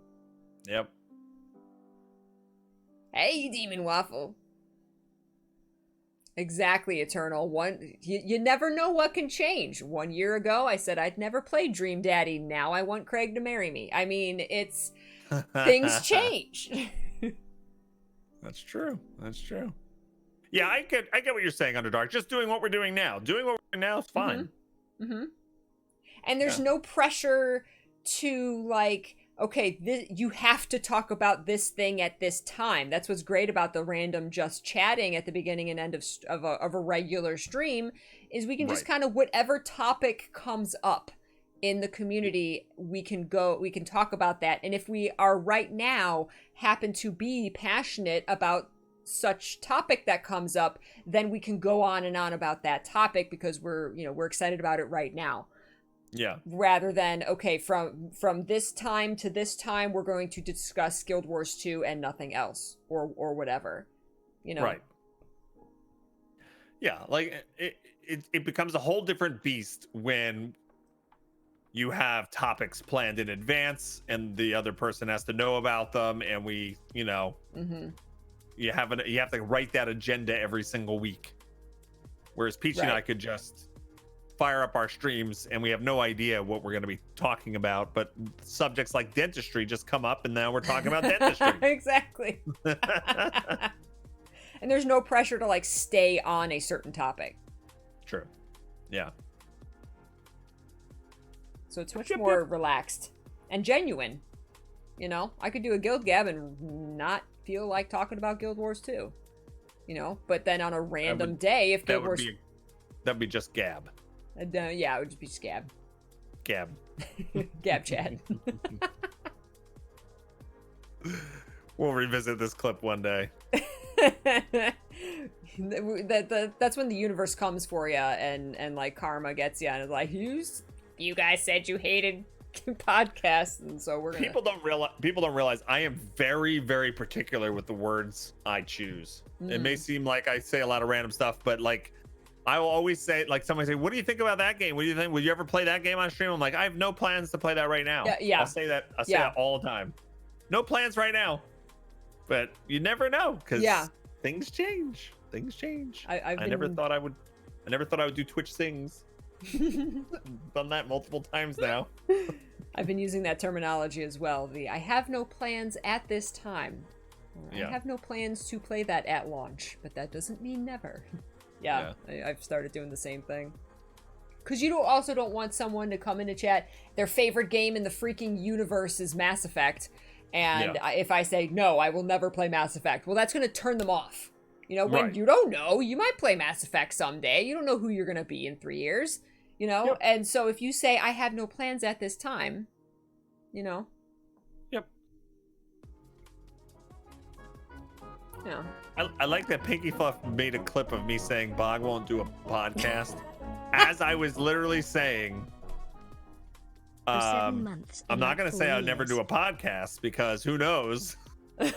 Yep. Hey, Demon Waffle. Exactly, Eternal. You never know what can change. 1 year ago, I said I'd never play Dream Daddy. Now I want Craig to marry me. I mean, it's... things change. That's true. That's true. Yeah, I get what you're saying, Underdark. Just doing what we're doing now. Doing what we're doing now is fine. Mm-hmm. And there's no pressure to, like, okay, you have to talk about this thing at this time. That's what's great about the random just chatting at the beginning and end of a regular stream, is we can just Right. kind of, whatever topic comes up in the community, we can talk about that. And if we are right now happen to be passionate about such topic that comes up, then we can go on and on about that topic because we're excited about it right now. Yeah. Rather than, okay, from this time to this time, we're going to discuss Guild Wars 2 and nothing else, or whatever, you know? Right. Yeah, like it becomes a whole different beast when you have topics planned in advance and the other person has to know about them, and we, Mm-hmm. you have to write that agenda every single week. Whereas Peachy and I could just fire up our streams and we have no idea what we're going to be talking about, but subjects like dentistry just come up and now we're talking about dentistry. Exactly. And there's no pressure to like stay on a certain topic. True. Yeah. So it's much more relaxed and genuine. You know, I could do a guild gab and not feel like talking about Guild Wars 2. You know, but then on a random day, if Guild Wars... That'd be just gab. Yeah, it would just be scab. Gab. Gab chat. We'll revisit this clip one day. That's when the universe comes for you and like karma gets you and it's like, you guys said you hated podcasts, and so we're gonna... People don't realize I am very, very particular with the words I choose. It may seem like I say a lot of random stuff, but like I will always say, like, somebody say, what do you think about that game? What do you think? Would you ever play that game on stream? I'm like, I have no plans to play that right now. Yeah. I'll say that that all the time. No plans right now. But you never know, because things change. Things change. I never thought I would do Twitch things. Done that multiple times now. I've been using that terminology as well. I have no plans at this time. I have no plans to play that at launch, but that doesn't mean never. I've started doing the same thing. Because you also don't want someone to come into chat, their favorite game in the freaking universe is Mass Effect, and if I say, no, I will never play Mass Effect, well, that's going to turn them off. You know, when you don't know, you might play Mass Effect someday. You don't know who you're going to be in 3 years, you know? Yep. And so if you say, I have no plans at this time, you know? Yep. Yeah. I like that Pinky Fluff made a clip of me saying Bog won't do a podcast as I was literally saying, For 7 months. I'm not going to say I'll never do a podcast because who knows? Like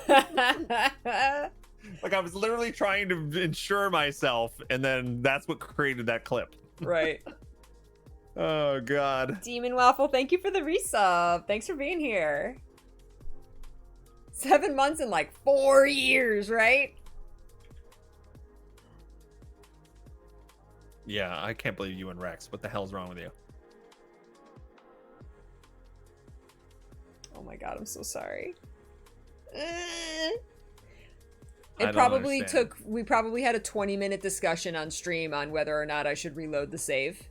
I was literally trying to ensure myself, and then that's what created that clip. Right. Oh, God. Demon Waffle, thank you for the resub. Thanks for being here. 7 months and like 4 years, right? Yeah, I can't believe you and Rex. What the hell's wrong with you? Oh my God, I'm so sorry. We probably had a 20-minute discussion on stream on whether or not I should reload the save.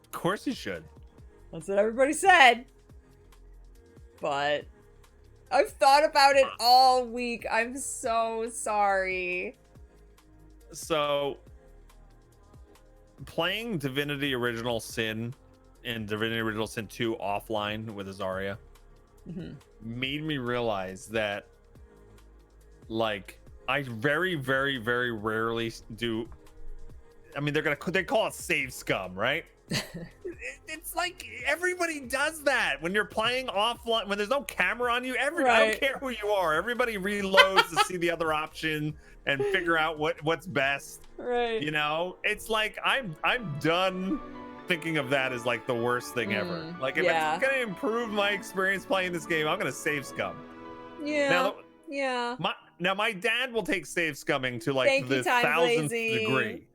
Of course you should. That's what everybody said. But I've thought about it all week. I'm so sorry. So, playing Divinity Original Sin and Divinity Original Sin 2 offline with Azaria made me realize that, like, I very, very, very rarely do. I mean, they call it save scum, right? It's like everybody does that when you're playing offline, when there's no camera on you. I don't care who you are. Everybody reloads to see the other option and figure out what's best. Right. You know, it's like I'm done thinking of that as like the worst thing ever. Like if it's gonna improve my experience playing this game, I'm gonna save scum. Yeah. Now my dad will take save scumming to like the 1000th degree.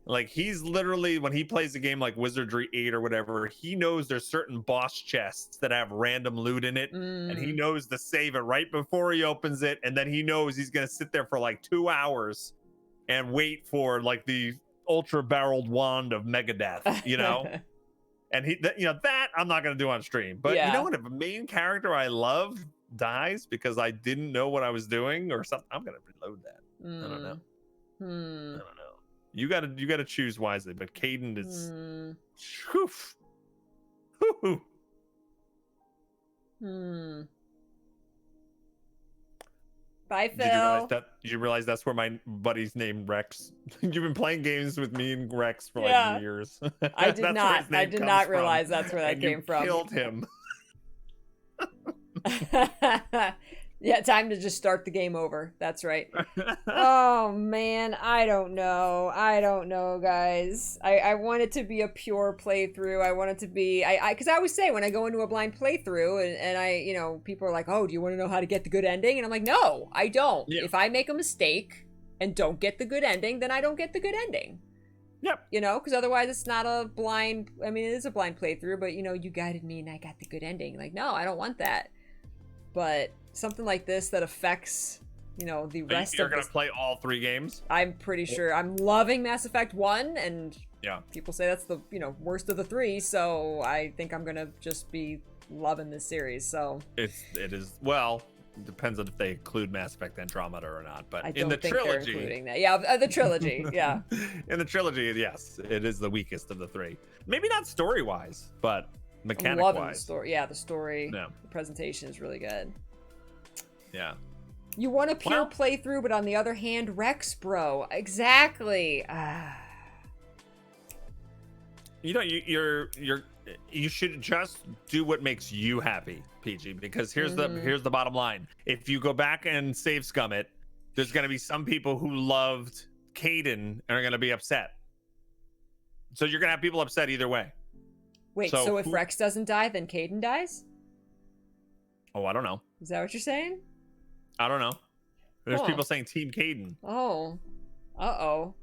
Like he's literally, when he plays a game like Wizardry 8 or whatever, he knows there's certain boss chests that have random loot in it, and he knows to save it right before he opens it, and then he knows he's gonna sit there for like 2 hours and wait for like the ultra barreled wand of Megadeth, you know. And that I'm not gonna do on stream. But you know what? If a main character I love dies because I didn't know what I was doing or something, I'm gonna reload that. I don't know. I don't know. You gotta choose wisely, but Caden is Bye, Phil. Did you realize that's where my buddy's named Rex? You've been playing games with me and Rex for like years. I did not. I did not realize that's where that came from. Killed him. Yeah, time to just start the game over. That's right. Oh man, I don't know. I don't know, guys. I want it to be a pure playthrough. I want it to be because I always say when I go into a blind playthrough and I, you know, people are like, "Oh, do you want to know how to get the good ending?" And I'm like, "No, I don't. Yeah. If I make a mistake and don't get the good ending, then I don't get the good ending." Yep. You know, because otherwise it's not a blind. I mean, it is a blind playthrough, but you know, you guided me and I got the good ending. Like, no, I don't want that. But something like this that affects, you know, the rest You're of gonna play all 3 games? I'm pretty sure. I'm loving Mass Effect 1, and yeah, people say that's the, you know, worst of the 3, so I think I'm gonna just be loving this series. So it is, well, it depends on if they include Mass Effect Andromeda or not, but I don't in the think trilogy, they're including that. Yeah, the trilogy. Yeah. In the trilogy, yes, it is the weakest of the 3. Maybe not story wise, but mechanic I'm loving the wise. story. Yeah, the story. Yeah. The presentation is really good. Yeah. You want a pure Well- playthrough, but on the other hand, Rex, bro. Exactly. You know, you should just do what makes you happy, PG, because here's the bottom line. If you go back and save scum it, there's going to be some people who loved Caden and are going to be upset. So you're going to have people upset either way. Wait, so if Rex doesn't die, then Caden dies? Oh, I don't know. Is that what you're saying? I don't know. There's Huh. people saying Team Caden. Oh. Uh-oh.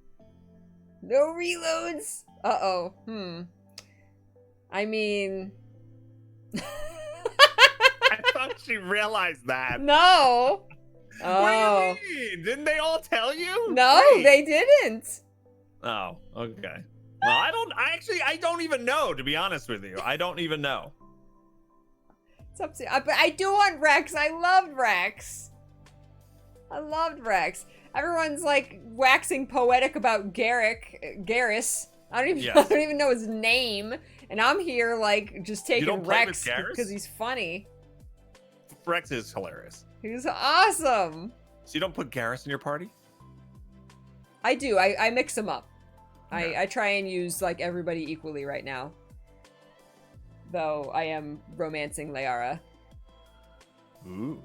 No reloads? Uh-oh. I mean... I thought she realized that. No! What Oh. do you mean? Didn't they all tell you? No, Wait. they didn't. Oh, okay. Well, I don't even know, to be honest with you. I don't even know. It's up to but I do want Rex. I loved Rex. I loved Rex. Everyone's like waxing poetic about Garrus. I don't even Yes. I don't even know his name. And I'm here like just taking don't play with Rex Garrus? because he's funny. Rex is hilarious. He's awesome. So you don't put Garrus in your party? I do. I mix them up. Yeah. I try and use like everybody equally right now. Though I am romancing Liara. Ooh.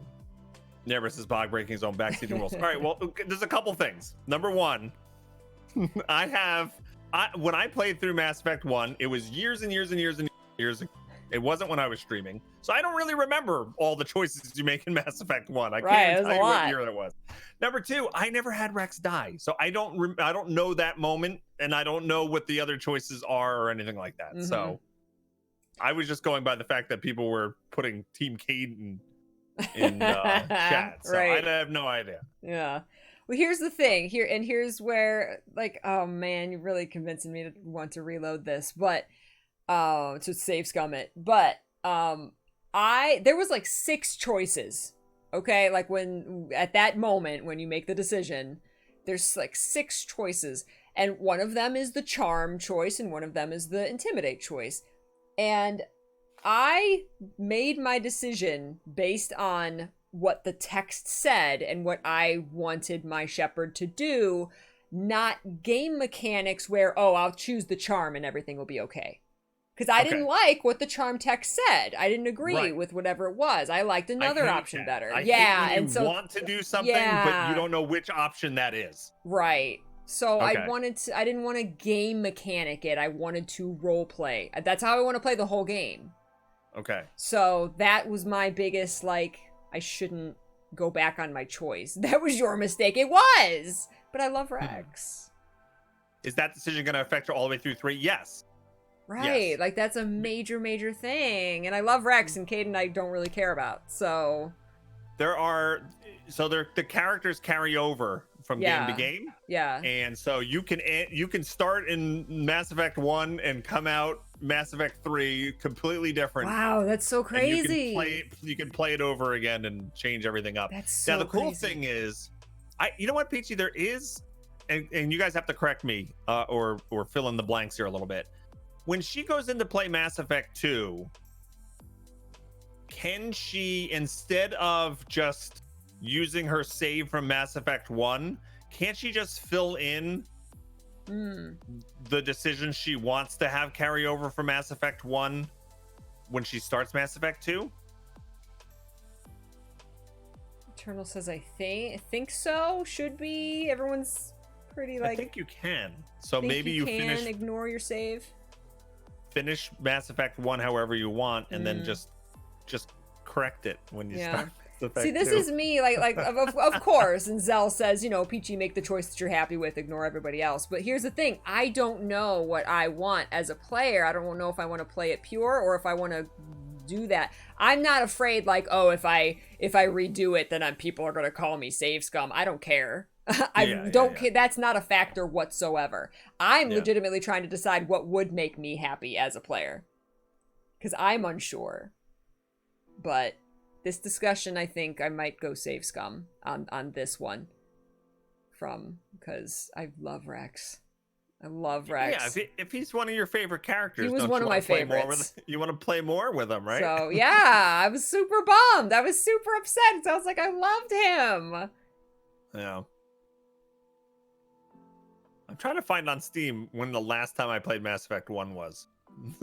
Never is Bog breaking his own backseating rules. All right, well, there's a couple things. Number one, when I played through Mass Effect 1, it was years and years and years and years ago. It wasn't when I was streaming. So I don't really remember all the choices you make in Mass Effect 1. I can't even tell you what year that was. Number two, I never had Rex die. So I don't know that moment, and I don't know what the other choices are or anything like that. Mm-hmm. So I was just going by the fact that people were putting Team Caden in chat. So Right. I have no idea. Yeah. Well, here's the thing. Here's where, like, oh man, you're really convincing me to want to reload this, but to save scum it. But there was like 6 choices. Okay, like when at that moment when you make the decision, there's like 6 choices, and one of them is the charm choice, and one of them is the intimidate choice. And I made my decision based on what the text said and what I wanted my shepherd to do, not game mechanics where, oh, I'll choose the charm and everything will be okay. Because I didn't like what the charm text said. I didn't agree with whatever it was. I liked another option better. I hate when you want to do something, Yeah. but you don't know which option that is. Right. So Okay. I didn't want to game mechanic it. I wanted to role play. That's how I want to play the whole game. Okay. So that was my biggest, like, I shouldn't go back on my choice. That was your mistake. It was! But I love Rex. Is that decision going to affect her all the way through 3? Yes. Right. Yes. Like, that's a major, major thing. And I love Rex, and Caden I don't really care about. So... the characters carry over from game to game. Yeah. And so you can start in Mass Effect 1 and come out Mass Effect 3 completely different. Wow, that's so crazy. And you can play it over again and change everything up. That's so Now the cool crazy. thing is, you know what, Peachy, there is, and you guys have to correct me or fill in the blanks here a little bit. When she goes in to play Mass Effect 2, can she, instead of just using her save from Mass Effect 1, can't she just fill in the decisions she wants to have carry over from Mass Effect 1 when she starts Mass Effect 2? Eternal says I think so. Should be. Everyone's pretty like. I think you can. So think maybe you can finish ignore your save. Finish Mass Effect 1 however you want, and then just correct it when you start Mass Effect See, this 2. is me, like of course, and Zell says, you know, Peachy, make the choice that you're happy with, ignore everybody else. But here's the thing, I don't know what I want as a player. I don't know if I want to play it pure or if I want to do that. I'm not afraid, like, oh, if I redo it, then people are going to call me save scum. I don't care. I don't care. That's not a factor whatsoever. I'm legitimately trying to decide what would make me happy as a player. Because I'm unsure. But this discussion, I think I might go save scum on this one. Because I love Rex. I love Rex. Yeah, if he's one of your favorite characters, he was one of my favorites. You want to play more with him, right? So, yeah, I was super bummed. I was super upset. So I was like, I loved him. Yeah. I'm trying to find on Steam when the last time I played Mass Effect 1 was.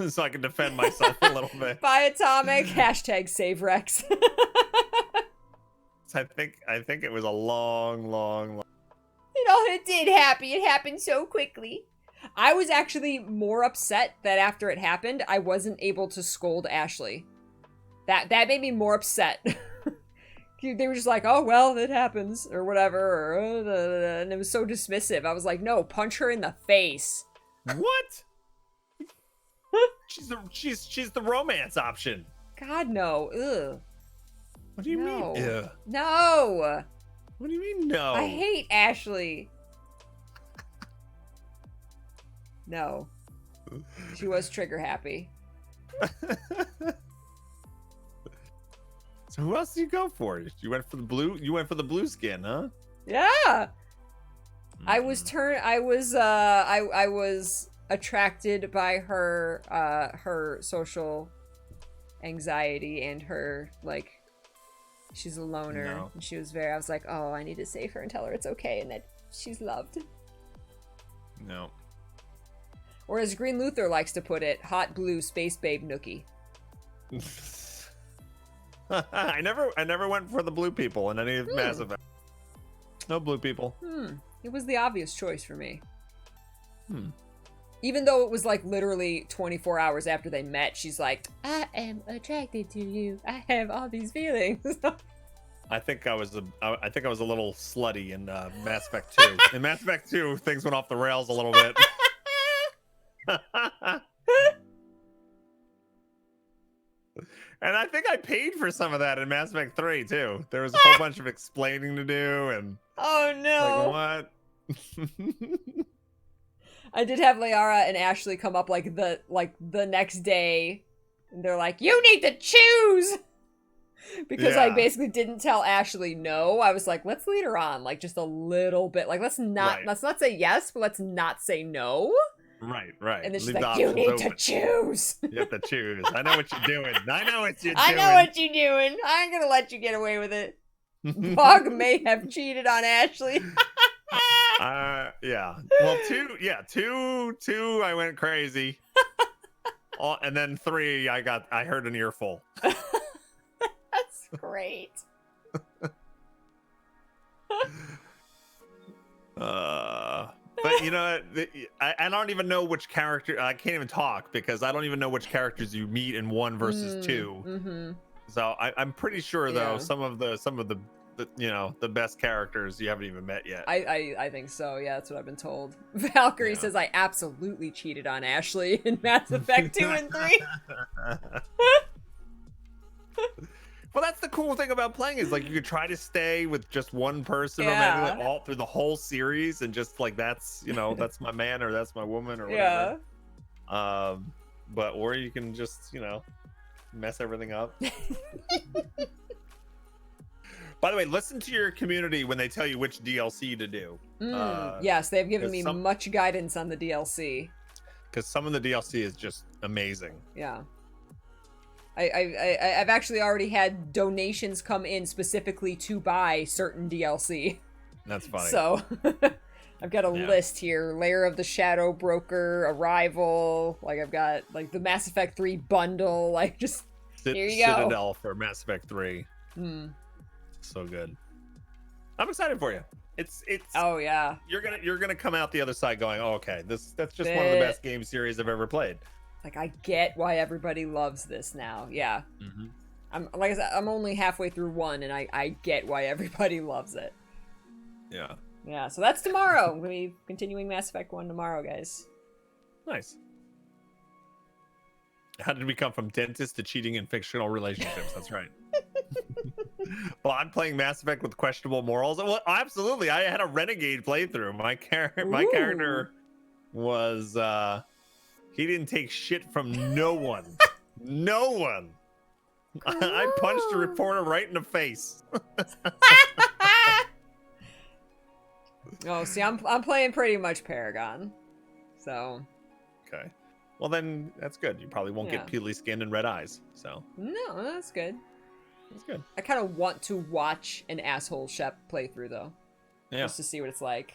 So I can defend myself a little bit. Buy Atomic, hashtag save Rex. I think it was a long. It did happen. It happened so quickly. I was actually more upset that after it happened, I wasn't able to scold Ashley. That made me more upset. They were just like, oh, well, it happens, or whatever, and it was so dismissive. I was like, no, punch her in the face. What? she's the romance option. God, no. Ugh. What do you mean? Yeah. No. What do you mean, no? I hate Ashley. No. She was trigger happy. So who else did you go for? You went for the blue. You went for the blue skin, huh? Yeah. I was attracted by her social anxiety and her, like, she's a loner. No. And I was like, oh, I need to save her and tell her it's okay and that she's loved. No. Or as Green Luther likes to put it, hot blue space babe nookie. I never went for the blue people in any of Mass Effect. No blue people. It was the obvious choice for me. Even though it was like literally 24 hours after they met, she's like, I am attracted to you. I have all these feelings. I think I was a little slutty in Mass Effect 2. In Mass Effect 2, things went off the rails a little bit. And I think I paid for some of that in Mass Effect 3 too. There was a whole bunch of explaining to do and oh no. Like what? I did have Liara and Ashley come up like the next day, and they're like, "You need to choose," because I basically didn't tell Ashley no. I was like, "Let's lead her on, like just a little bit. Like let's not say yes, but let's not say no." Right. And then she's like, "You need to choose." You have to choose. I know what you're doing. I know what you're doing. I'm gonna let you get away with it. Bog may have cheated on Ashley. Yeah. Well, two, I went crazy. And then 3, I heard an earful. That's great. But you know, I don't even know which character. I can't even talk because I don't even know which characters you meet in 1 versus 2. Mm-hmm. So I'm pretty sure though some of the the best characters you haven't even met yet. I think so. Yeah, that's what I've been told. Valkyrie says I absolutely cheated on Ashley in Mass Effect 2 and 3. Well, that's the cool thing about playing is like you could try to stay with just one person or maybe all through the whole series and just like that's that's my man or that's my woman or whatever. Yeah. Or you can just mess everything up. By the way, listen to your community when they tell you which DLC to do. Yes, they've given me much guidance on the DLC. Because some of the DLC is just amazing. Yeah. I've actually already had donations come in specifically to buy certain DLC. That's funny. So I've got a list here. Lair of the Shadow Broker, Arrival. Like I've got like the Mass Effect 3 bundle. Like just here you go. Citadel for Mass Effect 3. So good. I'm excited for you. It's Oh yeah. You're gonna come out the other side going, oh, okay, that's just one of the best game series I've ever played. Like, I get why everybody loves this now. Yeah. Mm-hmm. Like I said, I'm only halfway through 1, and I get why everybody loves it. Yeah. Yeah, so that's tomorrow. We'll be continuing Mass Effect 1 tomorrow, guys. Nice. How did we come from dentist to cheating in fictional relationships? That's right. Well, I'm playing Mass Effect with questionable morals. Well, absolutely. I had a renegade playthrough. My character was he didn't take shit from no one. No one. I punched a reporter right in the face. Oh, see, I'm playing pretty much Paragon. So. Okay. Well, then that's good. You probably won't get peely skin and red eyes. So. No, that's good. That's good. I kind of want to watch an asshole Shep playthrough though. Yeah. Just to see what it's like.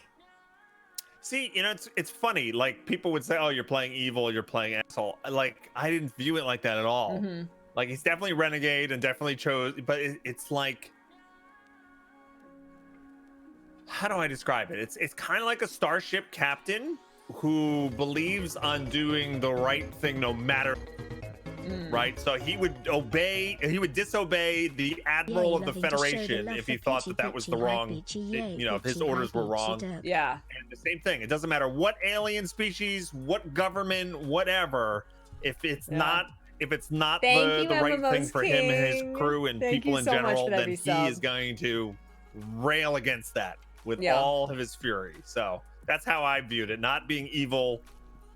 See, you know, it's funny. Like, people would say, "Oh, you're playing evil. You're playing asshole." Like, I didn't view it like that at all. Mm-hmm. Like, he's definitely renegade and definitely chose, but it's like, how do I describe it? It's kind of like a starship captain who believes on doing the right thing no matter. Right, so he would disobey the admiral of the Federation if he thought that was the wrong, if his orders were wrong. Yeah. And the same thing. It doesn't matter what alien species, what government, whatever. If it's not the right thing for him and his crew and people in general, then he is going to rail against that with all of his fury. So that's how I viewed it. Not being evil,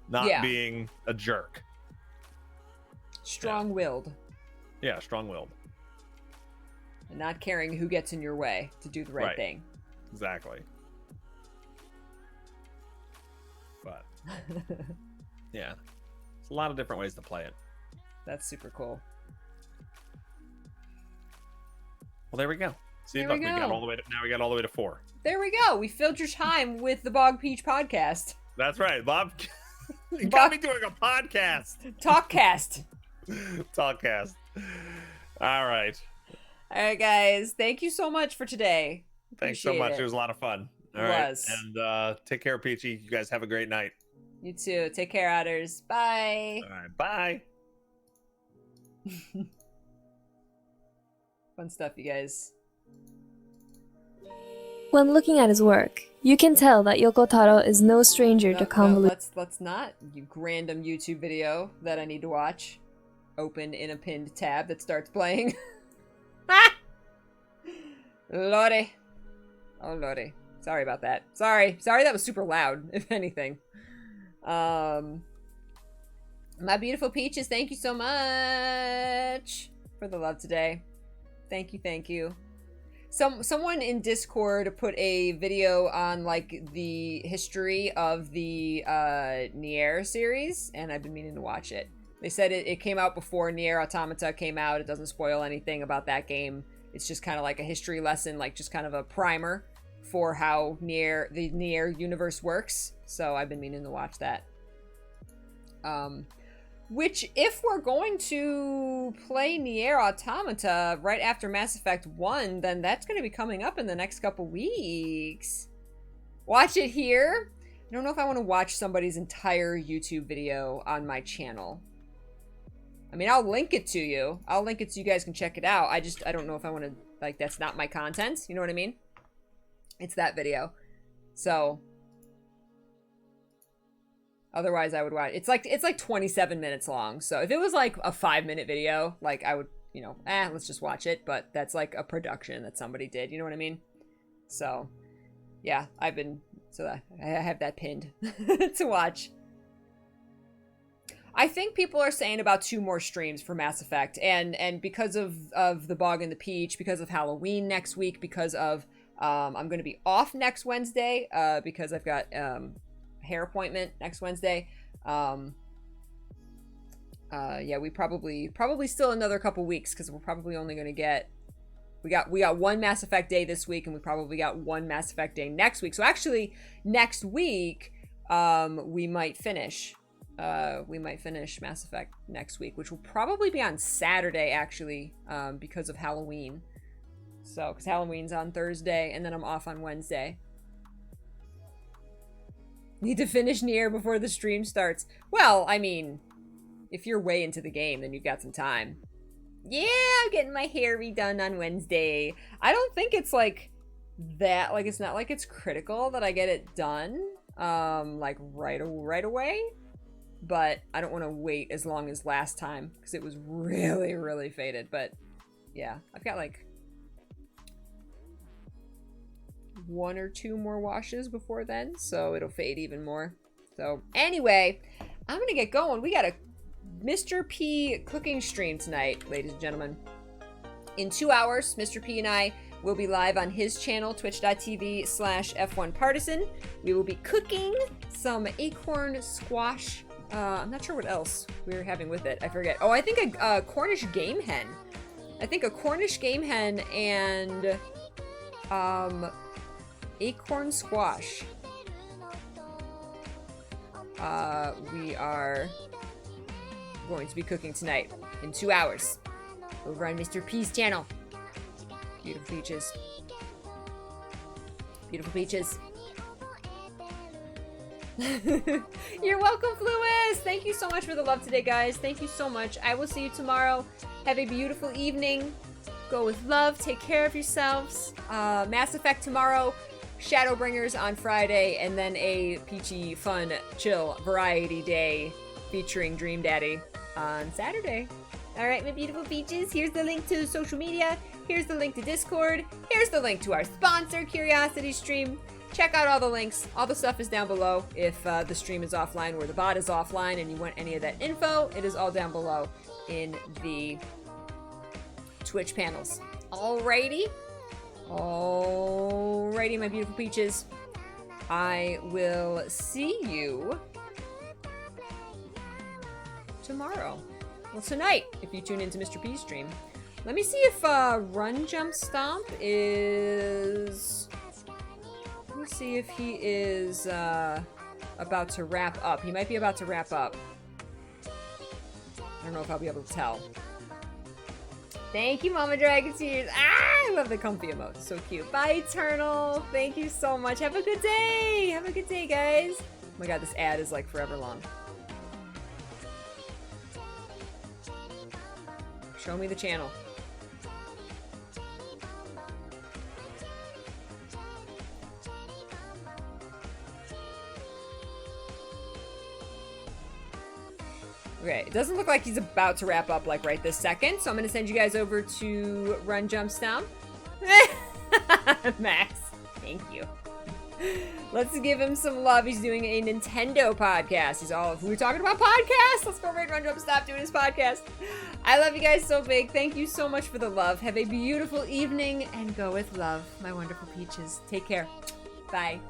not being a jerk. Strong-willed. Yeah, strong-willed. And not caring who gets in your way to do the right thing. Exactly. But yeah, it's a lot of different ways to play it. That's super cool. Well, there we go. See, look, we got all the way to, now we got all the way to 4. There we go. We filled your time with the BogPeach podcast. That's right, Bob. You got me doing a podcast. Talkcast. Talkcast. All right. All right, guys. Thank you so much for today. Thanks so much. It was a lot of fun. All right. And take care, Peachy. You guys have a great night. You too. Take care, Otters. Bye. All right. Bye. Fun stuff, you guys. When looking at his work, you can tell that Yoko Taro is no stranger to convoluted. Let's not. You random YouTube video that I need to watch. Open in a pinned tab that starts playing. Lordy. Oh, Lordy. Sorry about that. Sorry that was super loud, if anything. My beautiful Peaches, thank you so much for the love today. Thank you. Someone in Discord put a video on, like, the history of the Nier series, and I've been meaning to watch it. They said it came out before Nier Automata came out. It doesn't spoil anything about that game. It's just kind of like a history lesson, like just kind of a primer for how the Nier universe works. So I've been meaning to watch that. Which, if we're going to play Nier Automata right after Mass Effect 1, then that's going to be coming up in the next couple weeks. Watch it here. I don't know if I want to watch somebody's entire YouTube video on my channel. I mean, I'll link it to you. I'll link it so you guys can check it out. I don't know if I want to, like, that's not my content. You know what I mean? It's that video. So, otherwise I would watch. It's like 27 minutes long. So if it was like a 5-minute video, like I would, let's just watch it. But that's like a production that somebody did. You know what I mean? So, yeah, I have that pinned to watch. I think people are saying about 2 more streams for Mass Effect, and because of the Bog and the Peach, because of Halloween next week, because of I'm going to be off next Wednesday because I've got hair appointment next Wednesday. Yeah, we probably still another couple weeks because we're probably only going to get we got 1 Mass Effect day this week, and we probably got 1 Mass Effect day next week. So actually, next week we might finish. Mass Effect next week, which will probably be on Saturday, actually, because of Halloween. So, because Halloween's on Thursday, and then I'm off on Wednesday. Need to finish Nier before the stream starts. Well, I mean, if you're way into the game, then you've got some time. Yeah, I'm getting my hair redone on Wednesday. I don't think it's like that. Like, it's not like it's critical that I get it done, like right away. But I don't want to wait as long as last time because it was really, really faded. But yeah, I've got like 1 or 2 more washes before then, so it'll fade even more. So anyway, I'm gonna get going. We got a Mr. P cooking stream tonight, ladies and gentlemen. In 2 hours, Mr. P and I will be live on his channel, twitch.tv/F1Partisan. We will be cooking some acorn squash. I'm not sure what else we're having with it. I forget. Oh, I think a Cornish game hen. I think a Cornish game hen and acorn squash. We are going to be cooking tonight in 2 hours over on Mr. P's channel. Beautiful peaches. Beautiful peaches. You're welcome, Fluis. Thank you so much for the love today, guys. Thank you so much. I will see you tomorrow. Have a beautiful evening. Go with love. Take care of yourselves. Mass Effect tomorrow. Shadowbringers on Friday. And then a peachy, fun, chill variety day featuring Dream Daddy on Saturday. All right, my beautiful peaches. Here's the link to social media. Here's the link to Discord. Here's the link to our sponsor, Curiosity Stream. Check out all the links. All the stuff is down below. If the stream is offline or the bot is offline and you want any of that info, it is all down below in the Twitch panels. Alrighty. Alrighty, my beautiful peaches. I will see you tomorrow. Well, tonight, if you tune into Mr. P's stream. Let me see if Run Jump Stomp is... Let me see if he is about to wrap up. He might be about to wrap up. I don't know if I'll be able to tell. Thank you, Mama Dragon Tears. Ah, I love the comfy emote. So cute. Bye, Eternal. Thank you so much. Have a good day. Have a good day, guys. Oh my god, this ad is like forever long. Show me the channel. Okay, it doesn't look like he's about to wrap up like right this second, so I'm gonna send you guys over to Run Jump Stomp. Max, thank you. Let's give him some love. He's doing a Nintendo podcast. He's all, we're talking about podcasts. Let's go over and Run Jump Stop doing his podcast. I love you guys so big. Thank you so much for the love. Have a beautiful evening and go with love, my wonderful peaches. Take care. Bye.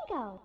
Bingo!